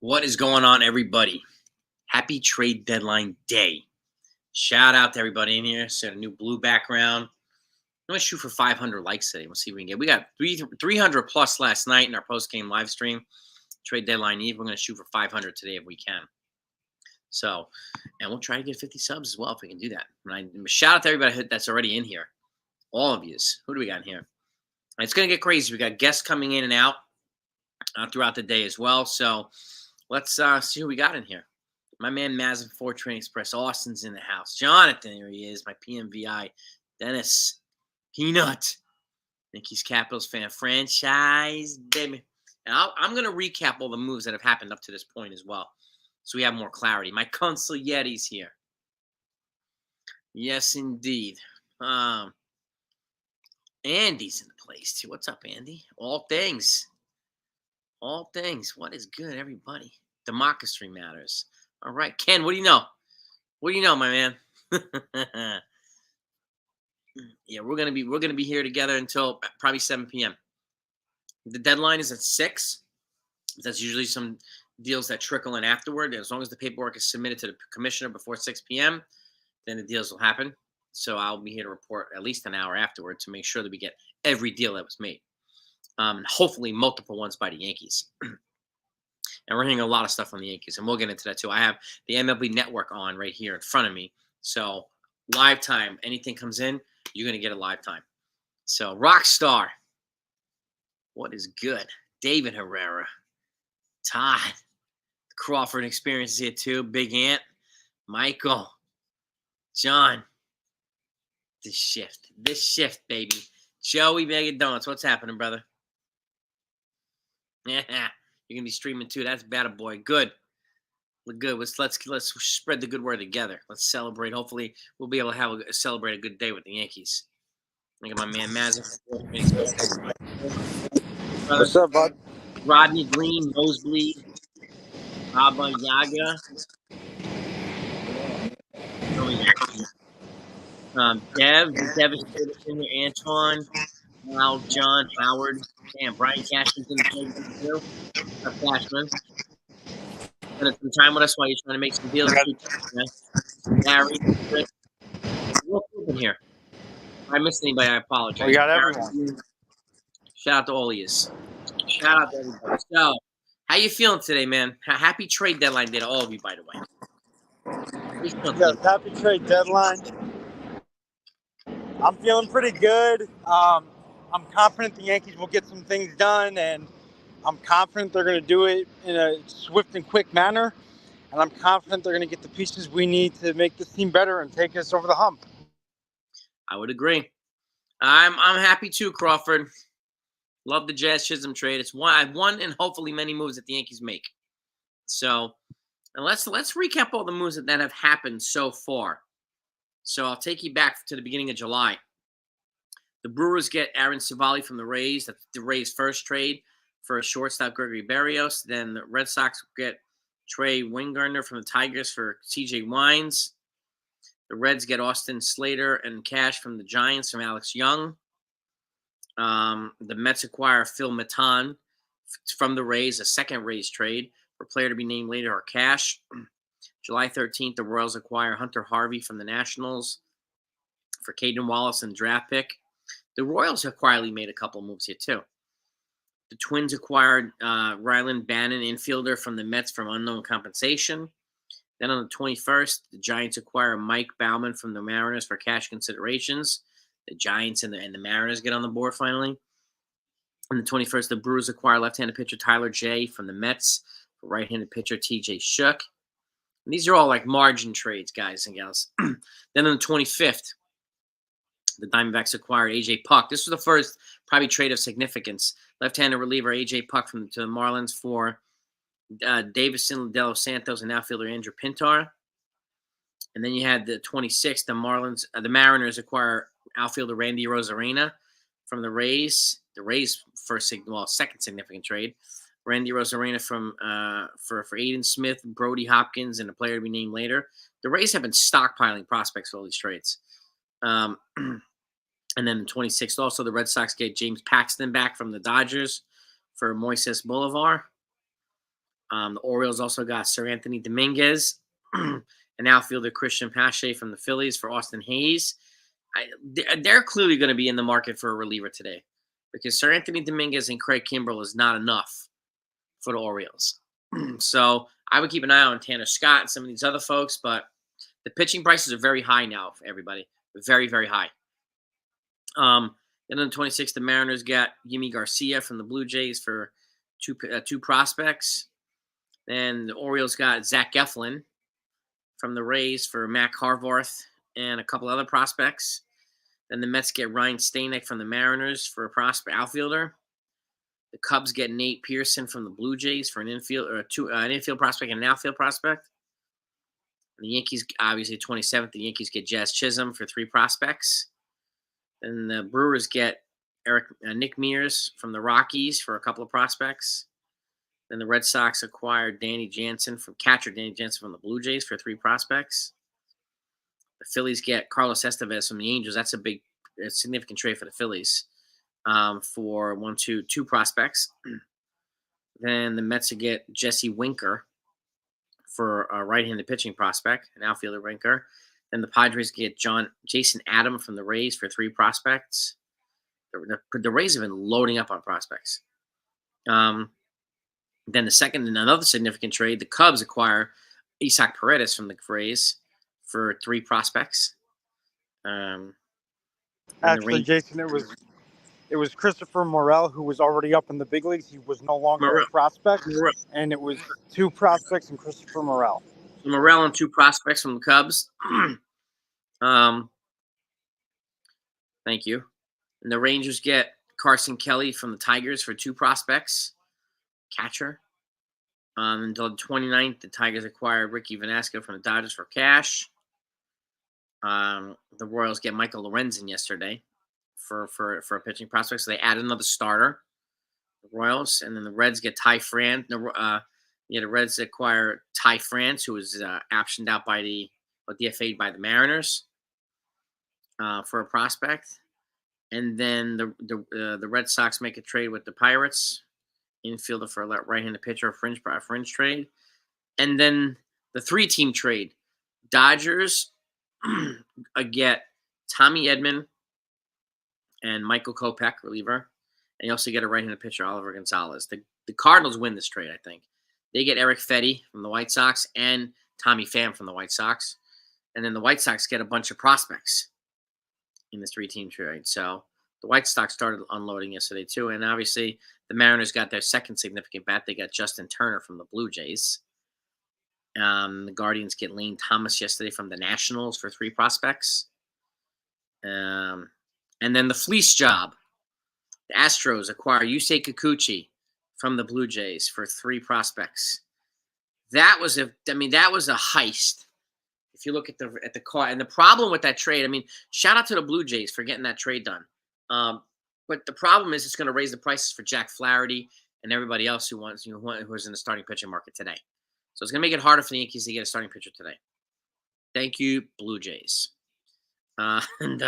What is going on, everybody? Happy trade deadline day. Shout out to everybody in here. Set a new blue background. I'm going to shoot for 500 likes today. We'll see if we can get. We got 300 plus last night in our post game live stream. Trade deadline eve. We're going to shoot for 500 today if we can. So, and we'll try to get 50 subs as well if we can do that. Shout out to everybody that's already in here. All of yous. Who do we got in here? And it's going to get crazy. We got guests coming in and out throughout the day as well. So, let's see who we got in here. My man Mazin 4 Train Express. Austin's in the house. Jonathan, here he is. My PMVI. Dennis. Peanut. Yankees Capitals fan. Franchise, baby. And I'm going to recap all the moves that have happened up to this point as well. So we have more clarity. My consigliere's here. Yes, indeed. Andy's in the place, too. What's up, Andy? All things. All things. What is good, everybody? Democracy matters. All right, Ken, what do you know? What do you know, my man? Yeah, we're gonna be here together until probably 7 p.m. The deadline is at 6. That's usually some deals that trickle in afterward. As long as the paperwork is submitted to the commissioner before 6 p.m., then the deals will happen. So I'll be here to report at least an hour afterward to make sure that we get every deal that was made. Hopefully multiple ones by the Yankees. And we're hearing a lot of stuff on the Yankees, and we'll get into that too. I have the MLB network on right here in front of me. So live time, anything comes in, you're going to get a live time. So Rockstar, what is good? David Herrera, Todd, Crawford experience is here too. Big Ant, Michael, John. This shift, baby. Joey Mega Donuts, what's happening, brother? Yeah. You're gonna be streaming too. That's bad, boy. Good. Look good. Let's spread the good word together. Let's celebrate. Hopefully, we'll be able to celebrate a good day with the Yankees. Look at my man Mazin. What's up, bud? Rodney Green, Nosebleed, Baba Yaga. Dev, Devastator, Antoine, Mal, John, Howard. Damn, Brian Cashman's in the game too. Cashman. Spending some time with us while you're trying to make some deals. Larry, Chris. What's open here? If I missed anybody, I apologize. We got everyone. Shout out to all of you. Shout out to everybody. So, how you feeling today, man? Happy trade deadline day to all of you, by the way. Yes, happy trade deadline. I'm feeling pretty good. I'm confident the Yankees will get some things done, and I'm confident they're going to do it in a swift and quick manner. And I'm confident they're going to get the pieces we need to make this team better and take us over the hump. I would agree. I'm happy too, Crawford. Love the Jazz Chisholm trade. It's one and hopefully many moves that the Yankees make. So, and let's recap all the moves that have happened so far. So I'll take you back to the beginning of July. The Brewers get Aaron Savali from the Rays. That's the Rays' first trade for a shortstop, Gregory Berrios. Then the Red Sox get Trey Wingardner from the Tigers for TJ Wines. The Reds get Austin Slater and cash from the Giants from Alex Young. The Mets acquire Phil Maton from the Rays, a second Rays trade for a player to be named later or cash. July 13th, the Royals acquire Hunter Harvey from the Nationals for Caden Wallace and draft pick. The Royals have quietly made a couple moves here too. The Twins acquired Ryland Bannon, infielder from the Mets from unknown compensation. Then on the 21st, the Giants acquire Mike Bauman from the Mariners for cash considerations. The Giants and the Mariners get on the board finally. On the 21st, the Brewers acquire left-handed pitcher Tyler Jay from the Mets for right-handed pitcher TJ Shook. And these are all like margin trades, guys and gals. Then on the 25th, the Diamondbacks acquired A.J. Puck. This was the first probably trade of significance. Left-handed reliever A.J. Puck to the Marlins for Davison De Los Santos and outfielder Andrew Pintar. And then you had the 26th, the Mariners acquire outfielder Randy Rosarena from the Rays. The Rays' second significant trade. Randy Rosarena for Aiden Smith, Brody Hopkins, and a player to be named later. The Rays have been stockpiling prospects for all these trades. And then the 26th, also the Red Sox get James Paxton back from the Dodgers for Moises Bolivar. The Orioles also got Sir Anthony Dominguez, an outfielder Christian Pache from the Phillies for Austin Hayes. They're clearly going to be in the market for a reliever today because Sir Anthony Dominguez and Craig Kimbrell is not enough for the Orioles. So I would keep an eye on Tanner Scott and some of these other folks, but the pitching prices are very high now for everybody. Very, very high. Then on the 26th, the Mariners got Yimi Garcia from the Blue Jays for two prospects. Then the Orioles got Zach Eflin from the Rays for Mac Harvarth and a couple other prospects. Then the Mets get Ryan Stanek from the Mariners for a prospect outfielder. The Cubs get Nate Pearson from the Blue Jays for an infield prospect and an outfield prospect. And the Yankees, obviously, 27th, the Yankees get Jazz Chisholm for 3 prospects. Then the Brewers get Nick Mears from the Rockies for a couple of prospects. Then the Red Sox acquired catcher Danny Jansen from the Blue Jays for 3 prospects. The Phillies get Carlos Estevez from the Angels. That's a significant trade for the Phillies for 2 prospects. Then the Mets get Jesse Winker for a right-handed pitching prospect, an outfielder Winker. Then the Padres get Jason Adam from the Rays for 3 prospects. The Rays have been loading up on prospects. Then another significant trade, the Cubs acquire Isaac Paredes from the Rays for 3 prospects. Actually, Jason, it was Christopher Morel who was already up in the big leagues. He was no longer a prospect, and it was 2 prospects and Christopher Morel. So Morel and 2 prospects from the Cubs. Thank you. And the Rangers get Carson Kelly from the Tigers for 2 prospects, catcher. Until the 29th, the Tigers acquired Ricky Vanasco from the Dodgers for cash. The Royals get Michael Lorenzen yesterday for a pitching prospect, so they add another starter. The Royals, and then the Reds get Ty France. The Reds acquire Ty France, who was optioned out DFA'd by the Mariners for a prospect. And then the Red Sox make a trade with the Pirates, infielder for a right-handed pitcher, a fringe trade. And then the 3-team trade, Dodgers get Tommy Edman and Michael Kopech, reliever. And you also get a right-handed pitcher, Oliver Gonzalez. The Cardinals win this trade, I think. They get Eric Fetty from the White Sox and Tommy Pham from the White Sox. And then the White Sox get a bunch of prospects in this 3-team trade. So the White Sox started unloading yesterday too. And obviously the Mariners got their second significant bat. They got Justin Turner from the Blue Jays. The Guardians get Lane Thomas yesterday from the Nationals for 3 prospects. And then the fleece job. The Astros acquire Yusei Kikuchi from the Blue Jays for 3 prospects. That was a heist. If you look at the car, and the problem with that trade, shout out to the Blue Jays for getting that trade done. But the problem is it's going to raise the prices for Jack Flaherty and everybody else who's in the starting pitching market today. So it's going to make it harder for the Yankees to get a starting pitcher today. Thank you, Blue Jays. And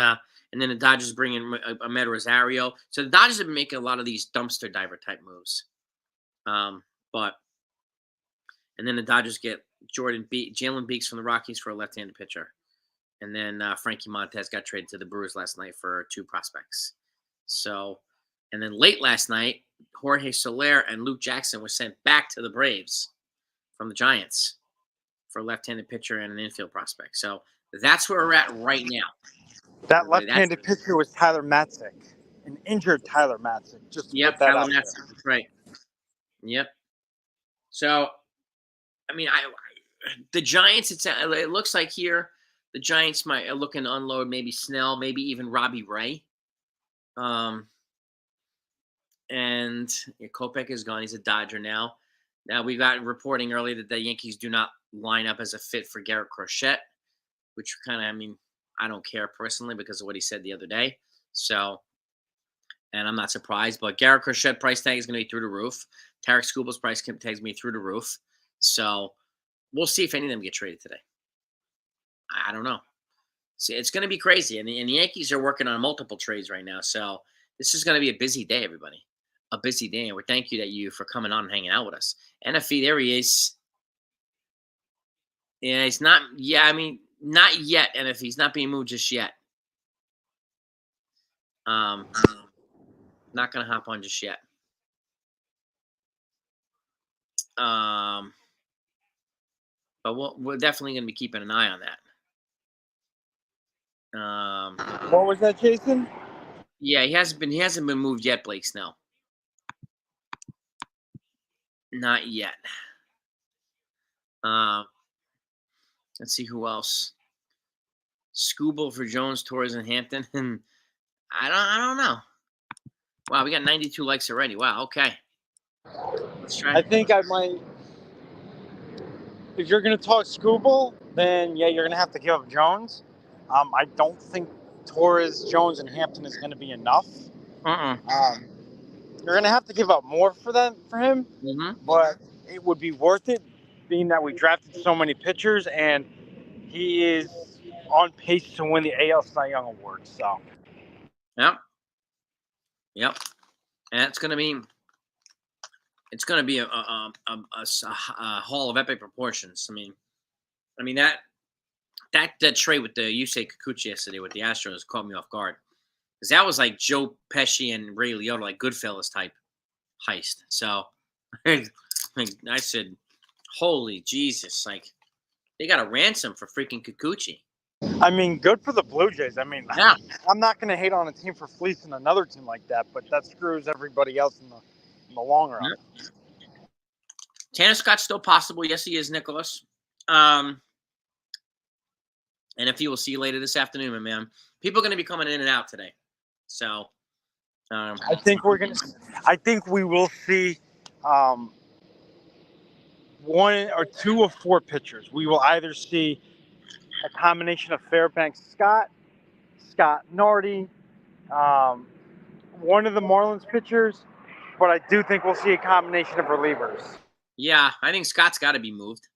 then the Dodgers bring in Ahmed Rosario. So the Dodgers have been making a lot of these dumpster diver type moves. And then the Dodgers get Jalen Beeks from the Rockies for a left-handed pitcher. And then Frankie Montez got traded to the Brewers last night for 2 prospects. So, and then late last night, Jorge Soler and Luke Jackson were sent back to the Braves from the Giants for a left-handed pitcher and an infield prospect. So that's where we're at right now. That left-handed pitcher was Tyler Matzik, an injured Tyler Matzik. Tyler Matzik. That's right. Yep. So, the Giants. It looks like here the Giants are looking to unload maybe Snell, maybe even Robbie Ray. And Kopech is gone. He's a Dodger now. Now we got reporting earlier that the Yankees do not line up as a fit for Garrett Crochet, which kind of, I don't care personally because of what he said the other day. So, and I'm not surprised, but Garrett Crochet price tag is going to be through the roof. Tarek Skubal's price tag is going to be through the roof. So we'll see if any of them get traded today. I don't know. See, it's going to be crazy. And the Yankees are working on multiple trades right now. So this is going to be a busy day, everybody. a busy day, and we thank you for coming on and hanging out with us. NFE, there he is. Yeah, he's not. Yeah, I mean, not yet. NFE, he's not being moved just yet. Um, not gonna hop on just yet. But we're definitely gonna be keeping an eye on that. What was that, Jason? Yeah, he hasn't been moved yet, Blake Snell. Not yet. Um, let's see who else. Scooble for Jones, Torres, and Hampton. I don't know. Wow, we got 92 likes already. Wow, okay. Let's try. I think I might. If you're going to talk Scooble, then yeah, you're going to have to give up Jones. I don't think Torres, Jones, and Hampton is going to be enough. You're going to have to give up more for him, but it would be worth it, being that we drafted so many pitchers, and he is on pace to win the AL Cy Young Award. So. Yep. And it's gonna be a haul of epic proportions. I mean that trade with the Yusei Kikuchi yesterday with the Astros caught me off guard, because that was like Joe Pesci and Ray Liotta, like Goodfellas type heist. So I said, holy Jesus, like they got a ransom for freaking Kikuchi. I mean, good for the Blue Jays. I mean, Yeah. I'm not going to hate on a team for fleecing another team like that, but that screws everybody else in the long run. Yeah. Tanner Scott's still possible. Yes, he is, Nicholas. And if he will see you later this afternoon, my man. People are going to be coming in and out today. So I think we will see one or two of four pitchers. We will either see a combination of Fairbanks, Scott Nardi, one of the Marlins pitchers, but I do think we'll see a combination of relievers. Yeah, I think Scott's got to be moved.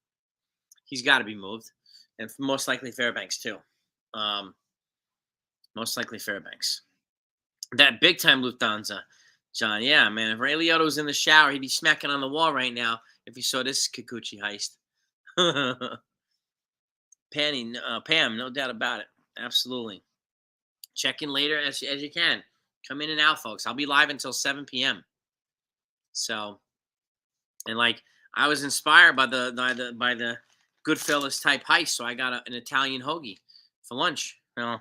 He's got to be moved, and most likely Fairbanks too. Most likely Fairbanks. That big time Lufthansa, John. Yeah, man. If Ray Liotta was in the shower, he'd be smacking on the wall right now if he saw this Kikuchi heist. Pam, no doubt about it. Absolutely. Check in later as you can. Come in and out, folks. I'll be live until 7 p.m. So, and like I was inspired by the Goodfellas type heist, so I got an Italian hoagie for lunch. I'm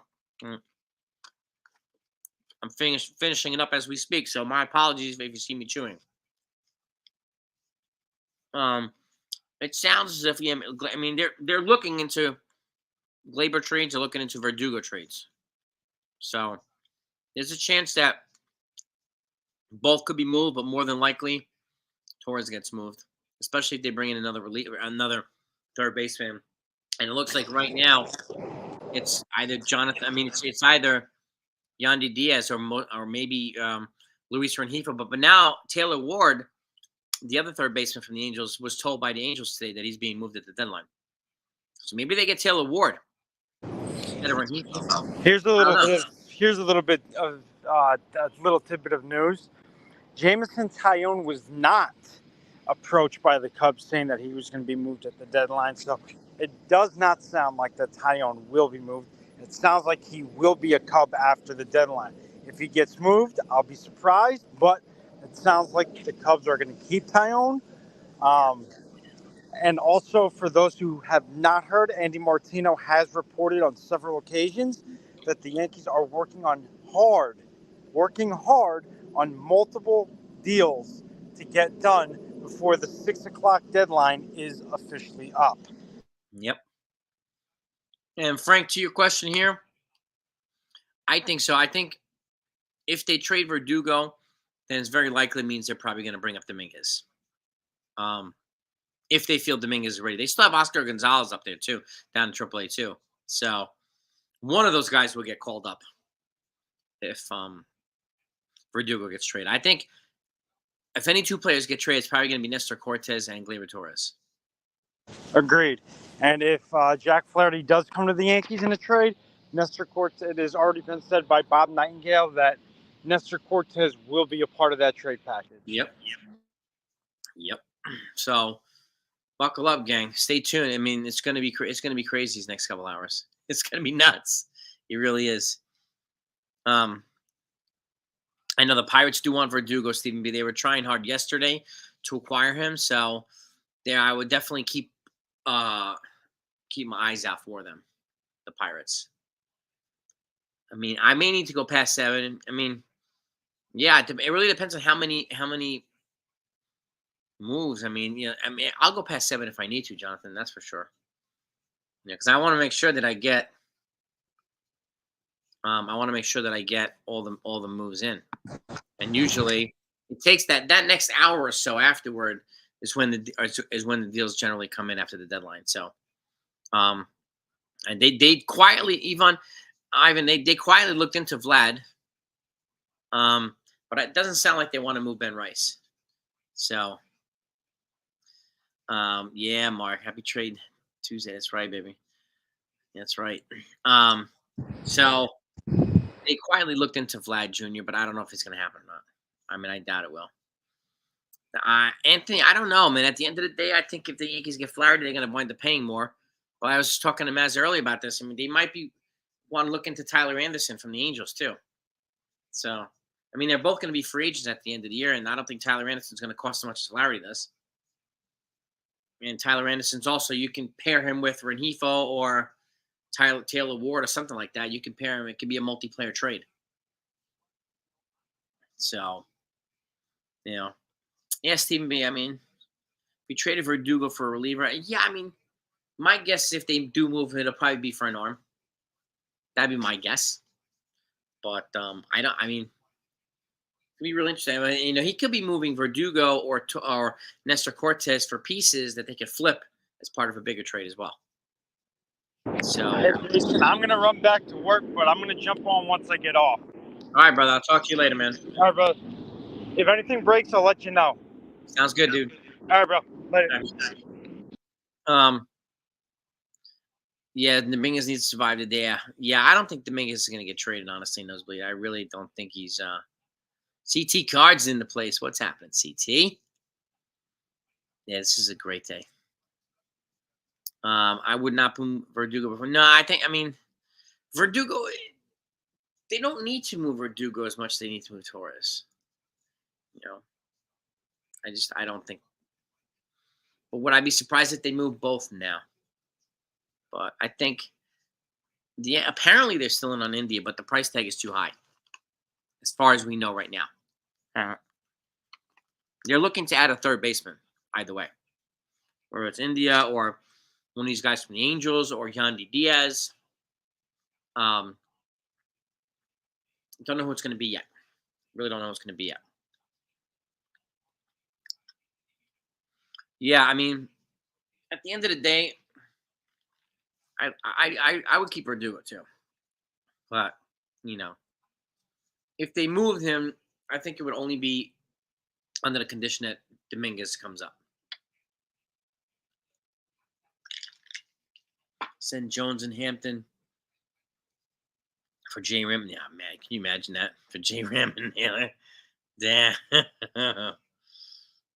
finishing it up as we speak, so my apologies if you see me chewing. It sounds as if they're looking into Glaber trades. They're looking into Verdugo trades. So there's a chance that both could be moved, but more than likely Torres gets moved, especially if they bring in another third baseman. And it looks like right now it's either Jonathan. I mean, it's either Yandy Diaz or maybe Luis Rengifo. But now Taylor Ward, the other third baseman from the Angels, was told by the Angels today that he's being moved at the deadline. So maybe they get Taylor Ward instead of Rengifo. Here's a little bit of a little tidbit of news. Jameson Taillon was not approached by the Cubs saying that he was going to be moved at the deadline. So it does not sound like that Taillon will be moved. It sounds like he will be a Cub after the deadline. If he gets moved, I'll be surprised, but it sounds like the Cubs are going to keep Taillon. And also, for those who have not heard, Andy Martino has reported on several occasions that the Yankees are working hard on multiple deals to get done before the 6 o'clock deadline is officially up. Yep. And Frank, to your question here, I think so. I think if they trade Verdugo, then it's very likely means they're probably going to bring up Dominguez. If they feel Dominguez is ready. They still have Oscar Gonzalez up there too, down in AAA too. So one of those guys will get called up if Verdugo gets traded. I think if any two players get traded, it's probably going to be Nestor Cortez and Gleyber Torres. Agreed. And if Jack Flaherty does come to the Yankees in a trade, Nestor Cortez, it has already been said by Bob Nightingale that Nestor Cortez will be a part of that trade package. Yep. So buckle up, gang. Stay tuned. I mean, it's gonna be crazy these next couple hours. It's gonna be nuts. It really is. I know the Pirates do want Verdugo, Stephen B. They were trying hard yesterday to acquire him, so there I would definitely keep my eyes out for them. The Pirates. I mean, I may need to go past 7. I mean, yeah, it really depends on how many moves. I mean, I'll go past 7 if I need to, Jonathan. That's for sure. Yeah, because I want to make sure that I get. I want to make sure that I get all the moves in, and usually it takes that next hour or so afterward is when the deals generally come in after the deadline. So, and they quietly Ivan they quietly looked into Vlad, but it doesn't sound like they want to move Ben Rice. So, yeah, Mark, happy trade Tuesday. That's right, baby. That's right. So they quietly looked into Vlad Jr., but I don't know if it's going to happen or not. I mean, I doubt it will. Anthony, I don't know, man. At the end of the day, I think if the Yankees get Flaherty, they're going to wind up paying more. Well, I was just talking to Maz earlier about this. I mean, they might want to look into Tyler Anderson from the Angels too. So, I mean, they're both going to be free agents at the end of the year, and I don't think Tyler Anderson's going to cost as much as Flaherty does. And Tyler Anderson's also, you can pair him with Rengifo or Taylor Ward or something like that. You can pair him. It could be a multiplayer trade. So, yeah, Stephen B. I mean, we traded Verdugo for a reliever. Yeah, I mean, my guess is if they do move, it'll probably be for an arm. That'd be my guess. But I don't. I mean, it'd be really interesting. I mean, he could be moving Verdugo or Nestor Cortez for pieces that they could flip as part of a bigger trade as well. So, listen, I'm gonna run back to work, but I'm gonna jump on once I get off. All right, brother. I'll talk to you later, man. All right, brother. If anything breaks, I'll let you know. Sounds good, dude. All right, bro. Later. Yeah, Dominguez needs to survive the day. Yeah, I don't think Dominguez is going to get traded, honestly, Nosebleed. I really don't think he's CT Cards in the place. What's happening, CT? Yeah, this is a great day. I would not boom Verdugo before. No, I mean, Verdugo, they don't need to move Verdugo as much as they need to move Torres. I don't think. But would I be surprised if they move both now? But I think, yeah, apparently they're still in on India, but the price tag is too high, as far as we know right now. They're looking to add a third baseman, either way. Whether it's India or one of these guys from the Angels or Yandy Diaz. Don't know who it's going to be yet. Really don't know who it's going to be yet. Yeah, I mean, at the end of the day, I would keep Verdugo too. But, if they moved him, I think it would only be under the condition that Dominguez comes up. Send Jones and Hampton for J. Ram. Yeah, man, can you imagine that? For J. Ram and Naylor? Damn.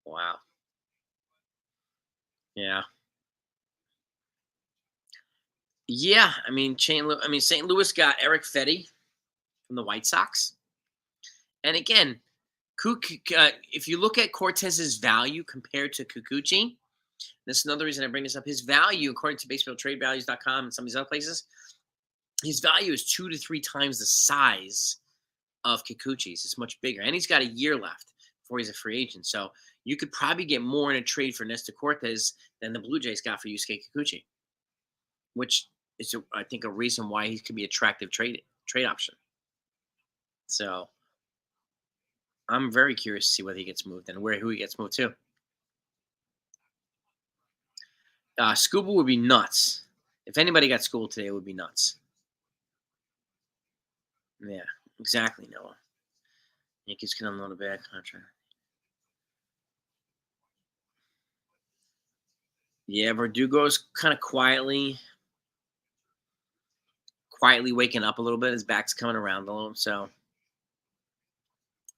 Wow. Yeah. Yeah, I mean, St. Louis got Eric Fetty from the White Sox. And again, if you look at Cortez's value compared to Kikuchi, this is another reason I bring this up. His value, according to baseballtradevalues.com and some of these other places, his value is 2 to 3 times the size of Kikuchi's. It's much bigger. And he's got a year left before he's a free agent. So you could probably get more in a trade for Nestor Cortez than the Blue Jays got for Yusuke Kikuchi, which is, I think, a reason why he could be an attractive trade option. So I'm very curious to see whether he gets moved and who he gets moved to. Scuba would be nuts. If anybody got schooled today, it would be nuts. Yeah, exactly, Noah. Yankees can unload a bad contract. Yeah, Verdugo's kind of quietly waking up a little bit. His back's coming around a little, so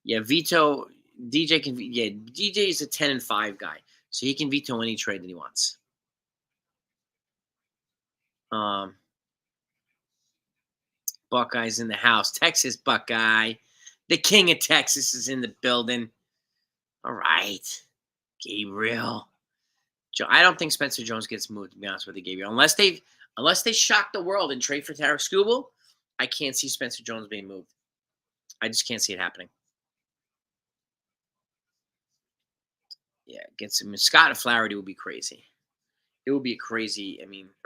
Yeah, veto. DJ can. Yeah, DJ is a 10-5 guy, so he can veto any trade that he wants. Buckeyes in the house. Texas Buckeye. The king of Texas is in the building. All right. Gabriel. I don't think Spencer Jones gets moved, to be honest with you, Gabriel. Unless they shock the world and trade for Tarek Skubal, I can't see Spencer Jones being moved. I just can't see it happening. Yeah, Scott and Flaherty would be crazy. It would be a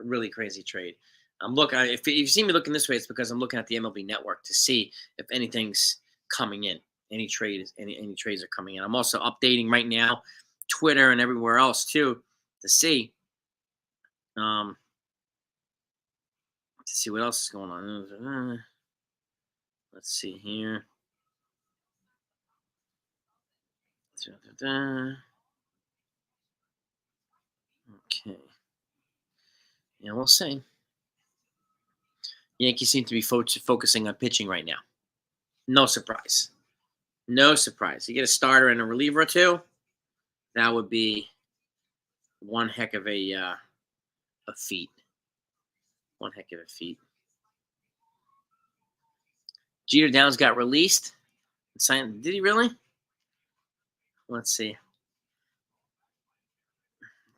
really crazy trade. I'm looking. If you see me looking this way, it's because I'm looking at the MLB Network to see if anything's coming in. Any trades are coming in. I'm also updating right now, Twitter and everywhere else too, to see what else is going on. Let's see here. Okay. Yeah, we'll see. Yankees seem to be focusing on pitching right now. No surprise. No surprise. You get a starter and a reliever or two, that would be one heck of a feat. One heck of a feat. Jeter Downs got released. Signed. Did he really? Let's see.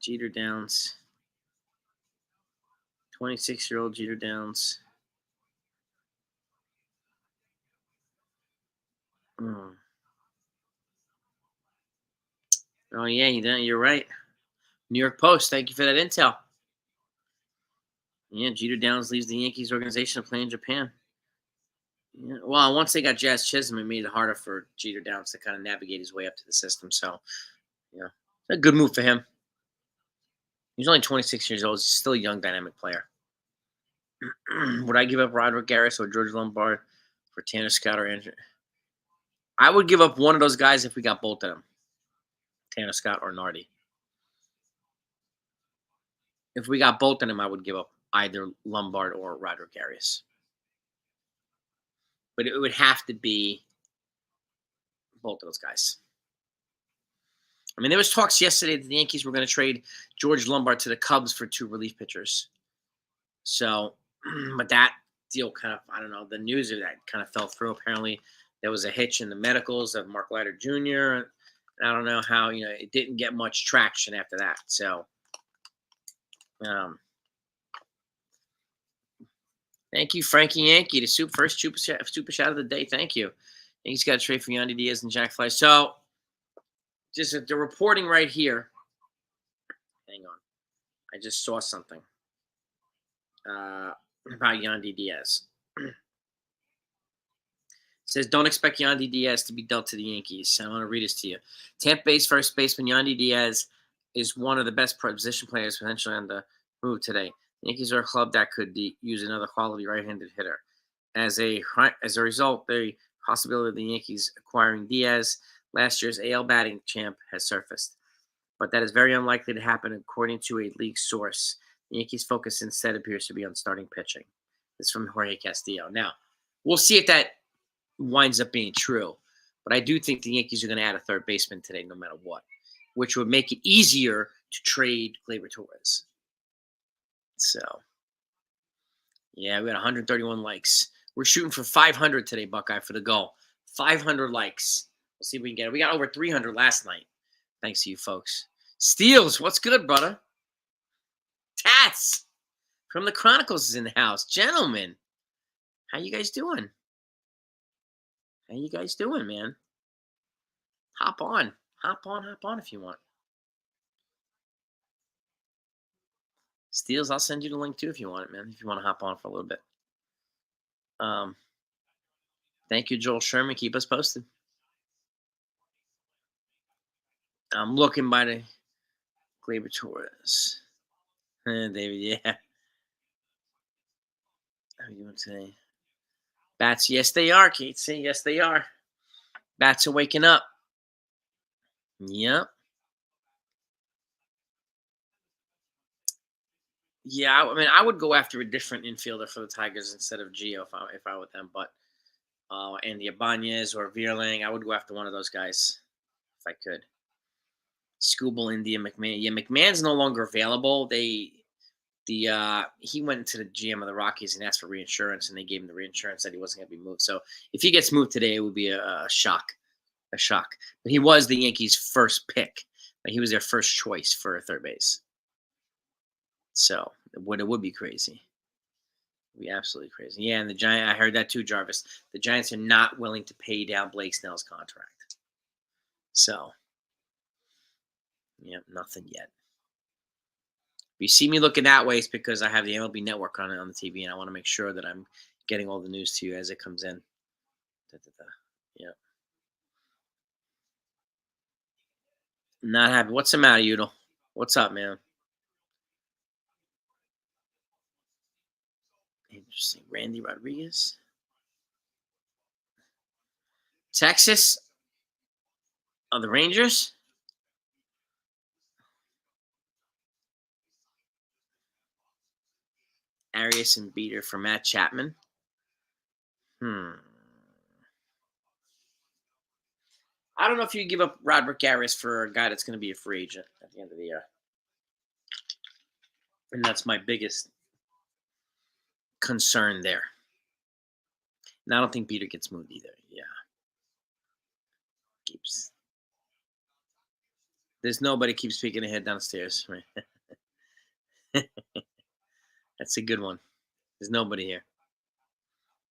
Jeter Downs. 26-year-old Jeter Downs. Oh, yeah, you're right. New York Post, thank you for that intel. Yeah, Jeter Downs leaves the Yankees organization to play in Japan. Yeah, well, once they got Jazz Chisholm, it made it harder for Jeter Downs to kind of navigate his way up to the system. So, yeah, a good move for him. He's only 26 years old. He's still a young, dynamic player. Would I give up Roderick Garris or George Lombard for Tanner Scott or Andrew? I would give up one of those guys if we got both of them, Tanner Scott or Nardi. If we got both of them, I would give up either Lombard or Roderick Garris. But it would have to be both of those guys. I mean, there was talks yesterday that the Yankees were going to trade George Lombard to the Cubs for 2 relief pitchers. So, but that deal kind of, I don't know, the news of that kind of fell through. Apparently, there was a hitch in the medicals of Mark Leiter Jr. And I don't know how, it didn't get much traction after that. So, thank you, Frankie Yankee, the first super chat of the day. Thank you. He's got a trade for Yandy Diaz and Jack Fly. So, just the reporting right here. Hang on. I just saw something about Yandy Diaz. It says, don't expect Yandy Diaz to be dealt to the Yankees. I want to read this to you. Tampa Bay's first baseman Yandy Diaz is one of the best position players potentially on the move today. The Yankees are a club that could use another quality right-handed hitter. As a result, the possibility of the Yankees acquiring Diaz, last year's AL batting champ, has surfaced. But that is very unlikely to happen, according to a league source. The Yankees' focus instead appears to be on starting pitching. This is from Jorge Castillo. Now, we'll see if that winds up being true. But I do think the Yankees are going to add a third baseman today, no matter what, which would make it easier to trade Gleyber Torres. So, yeah, we got 131 likes. We're shooting for 500 today, Buckeye, for the goal. 500 likes. We'll see if we can get it. We got over 300 last night. Thanks to you folks. Steels, what's good, brother? Tats from the Chronicles is in the house. Gentlemen, how you guys doing? How you guys doing, man? Hop on if you want. Steels, I'll send you the link too if you want it, man. If you want to hop on for a little bit. Thank you, Joel Sherman. Keep us posted. I'm looking by the Gleyber Torres. David, yeah. How are you doing today? Bats, yes, they are, Kate. See, yes, they are. Bats are waking up. Yep. Yeah, I mean, I would go after a different infielder for the Tigers instead of Gio if I were them. But Andy Ibanez or Vierling. I would go after one of those guys if I could. Scooble, India, McMahon. Yeah, McMahon's no longer available. He went to the GM of the Rockies and asked for reinsurance, and they gave him the reinsurance that he wasn't going to be moved. So if he gets moved today, it would be a shock, a shock. But he was the Yankees' first pick. Like, he was their first choice for third base. So it would be crazy. It would be absolutely crazy. Yeah, and I heard that too, Jarvis. The Giants are not willing to pay down Blake Snell's contract. So, yeah, nothing yet. If you see me looking that way, it's because I have the MLB Network on the TV, and I want to make sure that I'm getting all the news to you as it comes in. Yeah. Not happy. What's the matter, Udall? What's up, man? Interesting. Randy Rodriguez. Texas? Oh, the Rangers? Arias and Beater for Matt Chapman. I don't know if you give up Roderick Arias for a guy that's going to be a free agent at the end of the year. And that's my biggest concern there. And I don't think Beater gets moved either. Yeah. There's nobody keeps speaking ahead downstairs. Right? That's a good one. There's nobody here.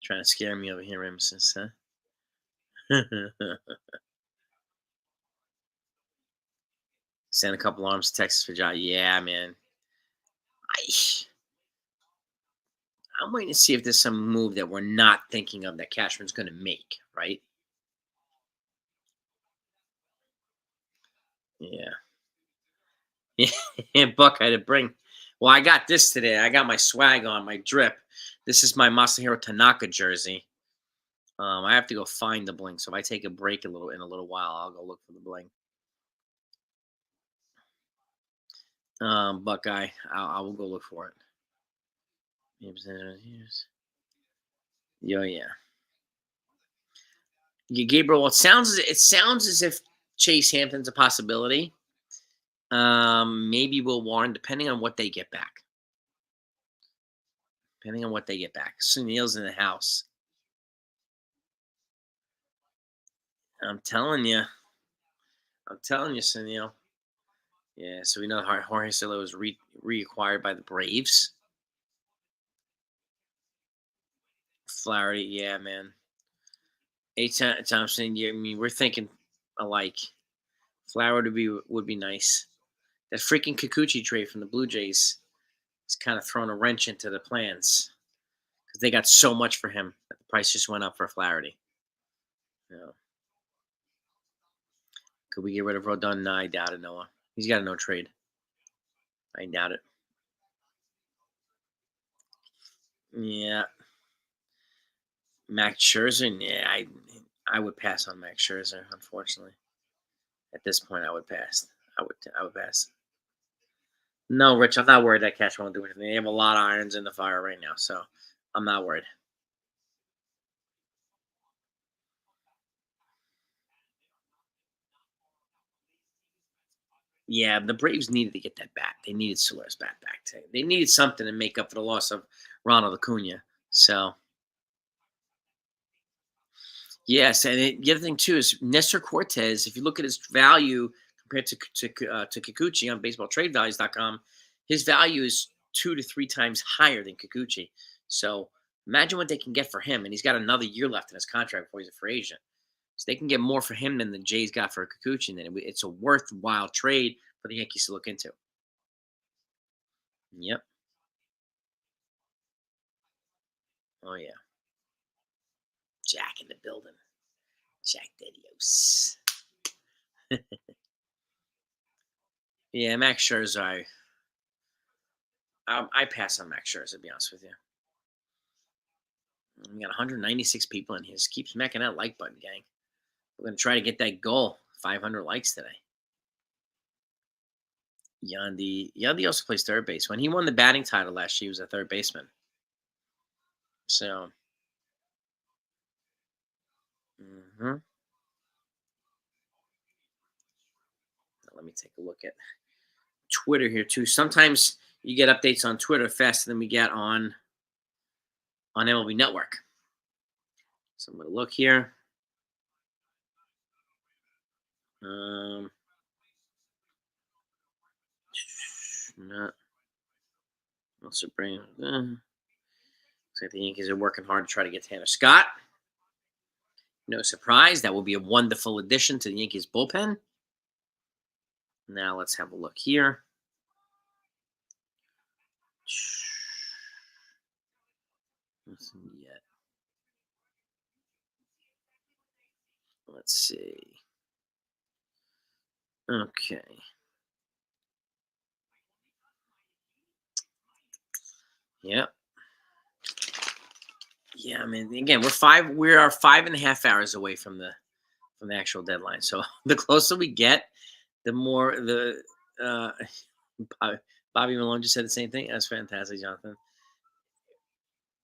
Trying to scare me over here, Ramses, huh? Send a couple arms to Texas for John. Yeah, man. I'm waiting to see if there's some move that we're not thinking of that Cashman's going to make, right? Yeah. Yeah, Buckeye to bring. Well, I got this today. I got my swag on, my drip. This is my Masahiro Tanaka jersey. I have to go find the bling. So if I take a break in a little while, I'll go look for the bling. Buckeye, I will go look for it. Yo, yeah. Gabriel, it sounds as if Chase Hampton's a possibility. Maybe Will Warren, depending on what they get back. Sunil's in the house. I'm telling you, Sunil. Yeah, so we know Jorge Soler was reacquired by the Braves. Flaherty, yeah, man. Thompson, yeah, I mean, we're thinking alike. Flaherty would be nice. That freaking Kikuchi trade from the Blue Jays has kind of thrown a wrench into the plans because they got so much for him that the price just went up for Flaherty. Yeah. Could we get rid of Rodon? No, I doubt it, Noah. He's got a no trade. I doubt it. Yeah. Max Scherzer? Yeah, I would pass on Max Scherzer, unfortunately. At this point, I would pass. I would pass. No, Rich, I'm not worried that Cash won't do anything. They have a lot of irons in the fire right now, so I'm not worried. Yeah, the Braves needed to get that bat. They needed Soler's bat back today. They needed something to make up for the loss of Ronald Acuna. So, yes, and the other thing too is Nestor Cortez. If you look at his value compared to Kikuchi on BaseballTradeValues.com, his value is 2 to 3 times higher than Kikuchi. So imagine what they can get for him, and he's got another year left in his contract before he's a free agent. So they can get more for him than the Jays got for Kikuchi, and then it's a worthwhile trade for the Yankees to look into. Yep. Oh yeah. Jack in the building. Jack Dedios. Yeah, Max Scherzer. I pass on Max Scherzer, to be honest with you. We got 196 people in here. Just keep smacking that like button, gang. We're going to try to get that goal. 500 likes today. Yandy also plays third base. When he won the batting title last year, he was a third baseman. So, Let me take a look at Twitter here too. Sometimes you get updates on Twitter faster than we get on MLB Network. So I'm going to look here. Not also bring. Looks like the Yankees are working hard to try to get Tanner Scott. No surprise, that will be a wonderful addition to the Yankees bullpen. Now let's have a look here. Nothing yet. Let's see. Okay. Yep. Yeah, I mean, again, we are 5.5 hours away from the actual deadline. So the closer we get, the more the Bobby Malone just said the same thing. That's fantastic, Jonathan.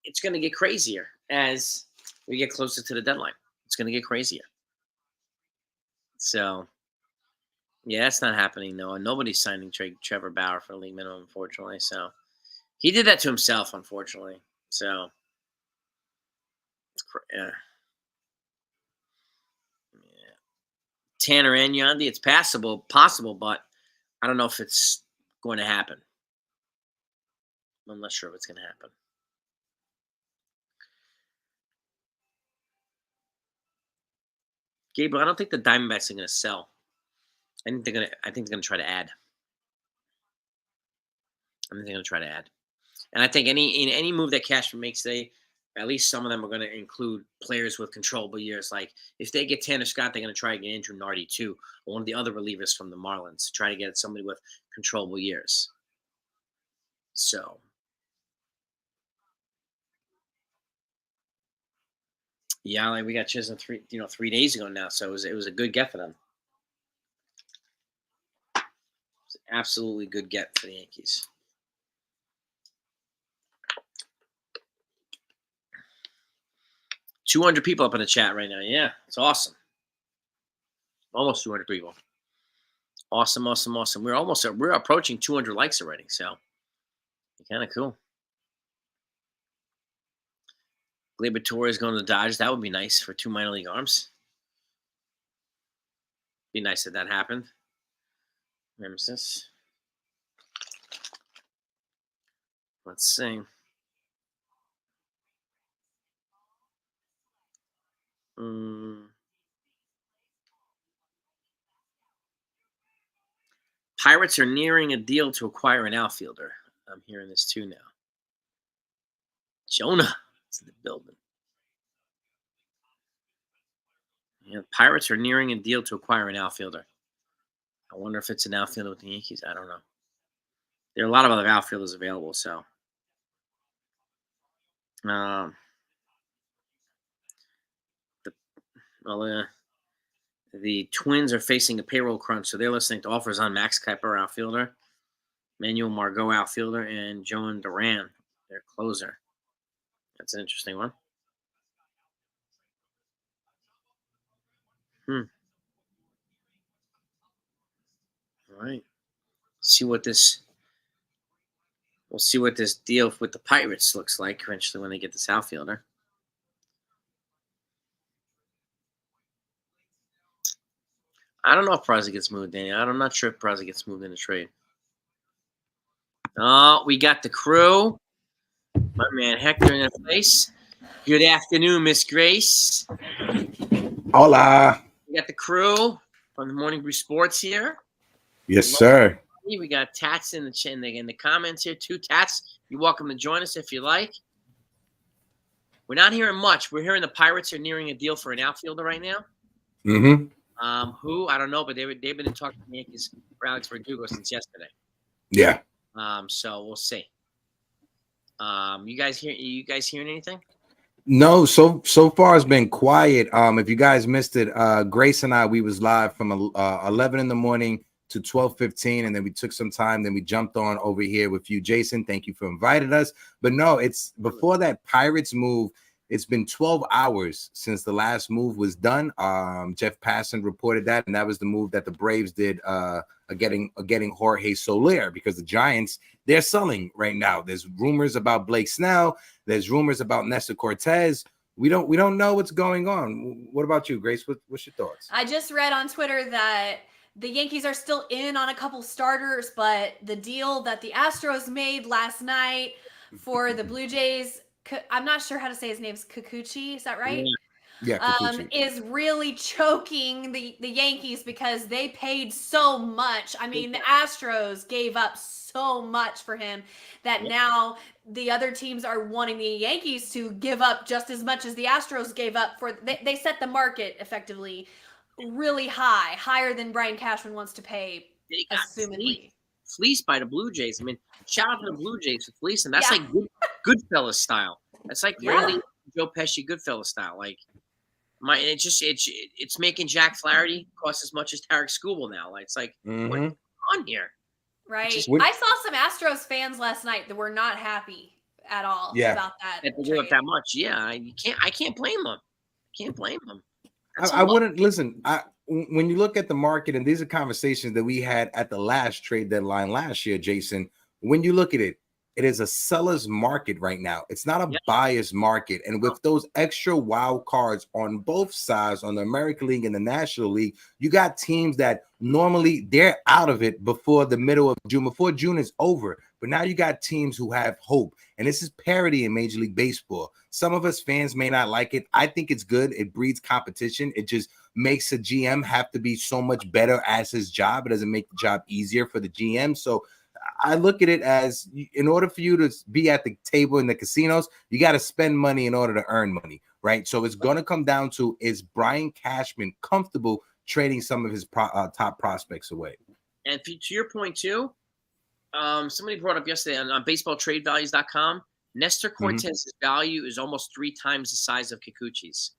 It's going to get crazier as we get closer to the deadline. It's going to get crazier. So, yeah, that's not happening, though. Nobody's signing Trevor Bauer for the league minimum, unfortunately. So, he did that to himself, unfortunately. So, yeah. Tanner and Yandy, it's possible, but I don't know if it's going to happen. I'm not sure if it's going to happen. Gabriel, I don't think the Diamondbacks are going to sell. I think they're going to try to add. I think they're going to try to add. And I think any move that Cashman makes, at least some of them are going to include players with controllable years. Like if they get Tanner Scott, they're going to try to get Andrew Nardi too, or one of the other relievers from the Marlins, to try to get somebody with controllable years. So, yeah, like we got Chisholm 3 days ago now, so it was a good get for them. It was an absolutely good get for the Yankees. $200 people up in the chat right now. Yeah, it's awesome. Almost 200 people. Awesome. We're approaching 200 likes already, so kind of cool. Gleyber Torres going to the Dodgers. That would be nice for 2 minor league arms. Be nice if that happened. Nemesis. Let's see. Pirates are nearing a deal to acquire an outfielder. I'm hearing this too now. Jonah is in the building. Yeah, Pirates are nearing a deal to acquire an outfielder. I wonder if it's an outfielder with the Yankees. I don't know. There are a lot of other outfielders available, so. The Twins are facing a payroll crunch, so they're listening to offers on Max Kepler, outfielder, Manuel Margot, outfielder, and Joan Duran, their closer. That's an interesting one. All right. We'll see what this deal with the Pirates looks like eventually when they get this outfielder. I don't know if Peraza gets moved, Danny. I'm not sure if Peraza gets moved in the trade. Oh, we got the crew. My man Hector in the place. Good afternoon, Miss Grace. Hola. We got the crew from the Morning Brew Sports here. Yes, sir. We got Tats in the comments here too. Tats, you're welcome to join us if you like. We're not hearing much. We're hearing the Pirates are nearing a deal for an outfielder right now. Mm-hmm. Who I don't know, but they've been in talk with the Yankees for Alex Verdugo since yesterday. Yeah. So we'll see. You guys hearing anything? No, so far it's been quiet. If you guys missed it, Grace and I, we was live from 11 in the morning to 12:15, and then we took some time. Then we jumped on over here with you, Jason. Thank you for inviting us. But no, it's before that Pirates move. It's been 12 hours since the last move was done. Jeff Passan reported that, and that was the move that the Braves did, getting Jorge Soler, because the Giants, they're selling right now. There's rumors about Blake Snell. There's rumors about Nestor Cortez. We don't know what's going on. What about you, Grace? What's your thoughts? I just read on Twitter that the Yankees are still in on a couple starters, but the deal that the Astros made last night for the Blue Jays, I'm not sure how to say his name's Kikuchi, is that right? Yeah, Kikuchi. Is really choking the Yankees because they paid so much. I mean, the Astros gave up so much for him that now the other teams are wanting the Yankees to give up just as much as the Astros gave up for. They set the market effectively really high, higher than Brian Cashman wants to pay, They got assumedly. fleeced by the Blue Jays. I mean, shout out to the Blue Jays for fleecing. That's like Goodfellas style. That's like really Joe Pesci Goodfellas style. Like it's making Jack Flaherty cost as much as Tarek Skubal now. Like it's like what's on here? Right. I saw some Astros fans last night that were not happy at all about that. That they gave up that much. Yeah, I can't blame them. Can't blame them. I wouldn't listen. When you look at the market, and these are conversations that we had at the last trade deadline last year, Jason. When you look at it, it is a seller's market right now. It's not a buyer's market. And with those extra wild cards on both sides, on the American League and the National League, you got teams that normally they're out of it before the middle of June, before June is over. But now you got teams who have hope. And this is parity in Major League Baseball. Some of us fans may not like it. I think it's good. It breeds competition. It just makes a GM have to be so much better at his job. It doesn't make the job easier for the GM. So I look at it as, in order for you to be at the table in the casinos, you got to spend money in order to earn money, right? So it's going to come down to, is Brian Cashman comfortable trading some of his top prospects away? And to your point too, somebody brought up yesterday on baseballtradevalues.com, Nestor Cortez's value is almost 3 times the size of Kikuchi's.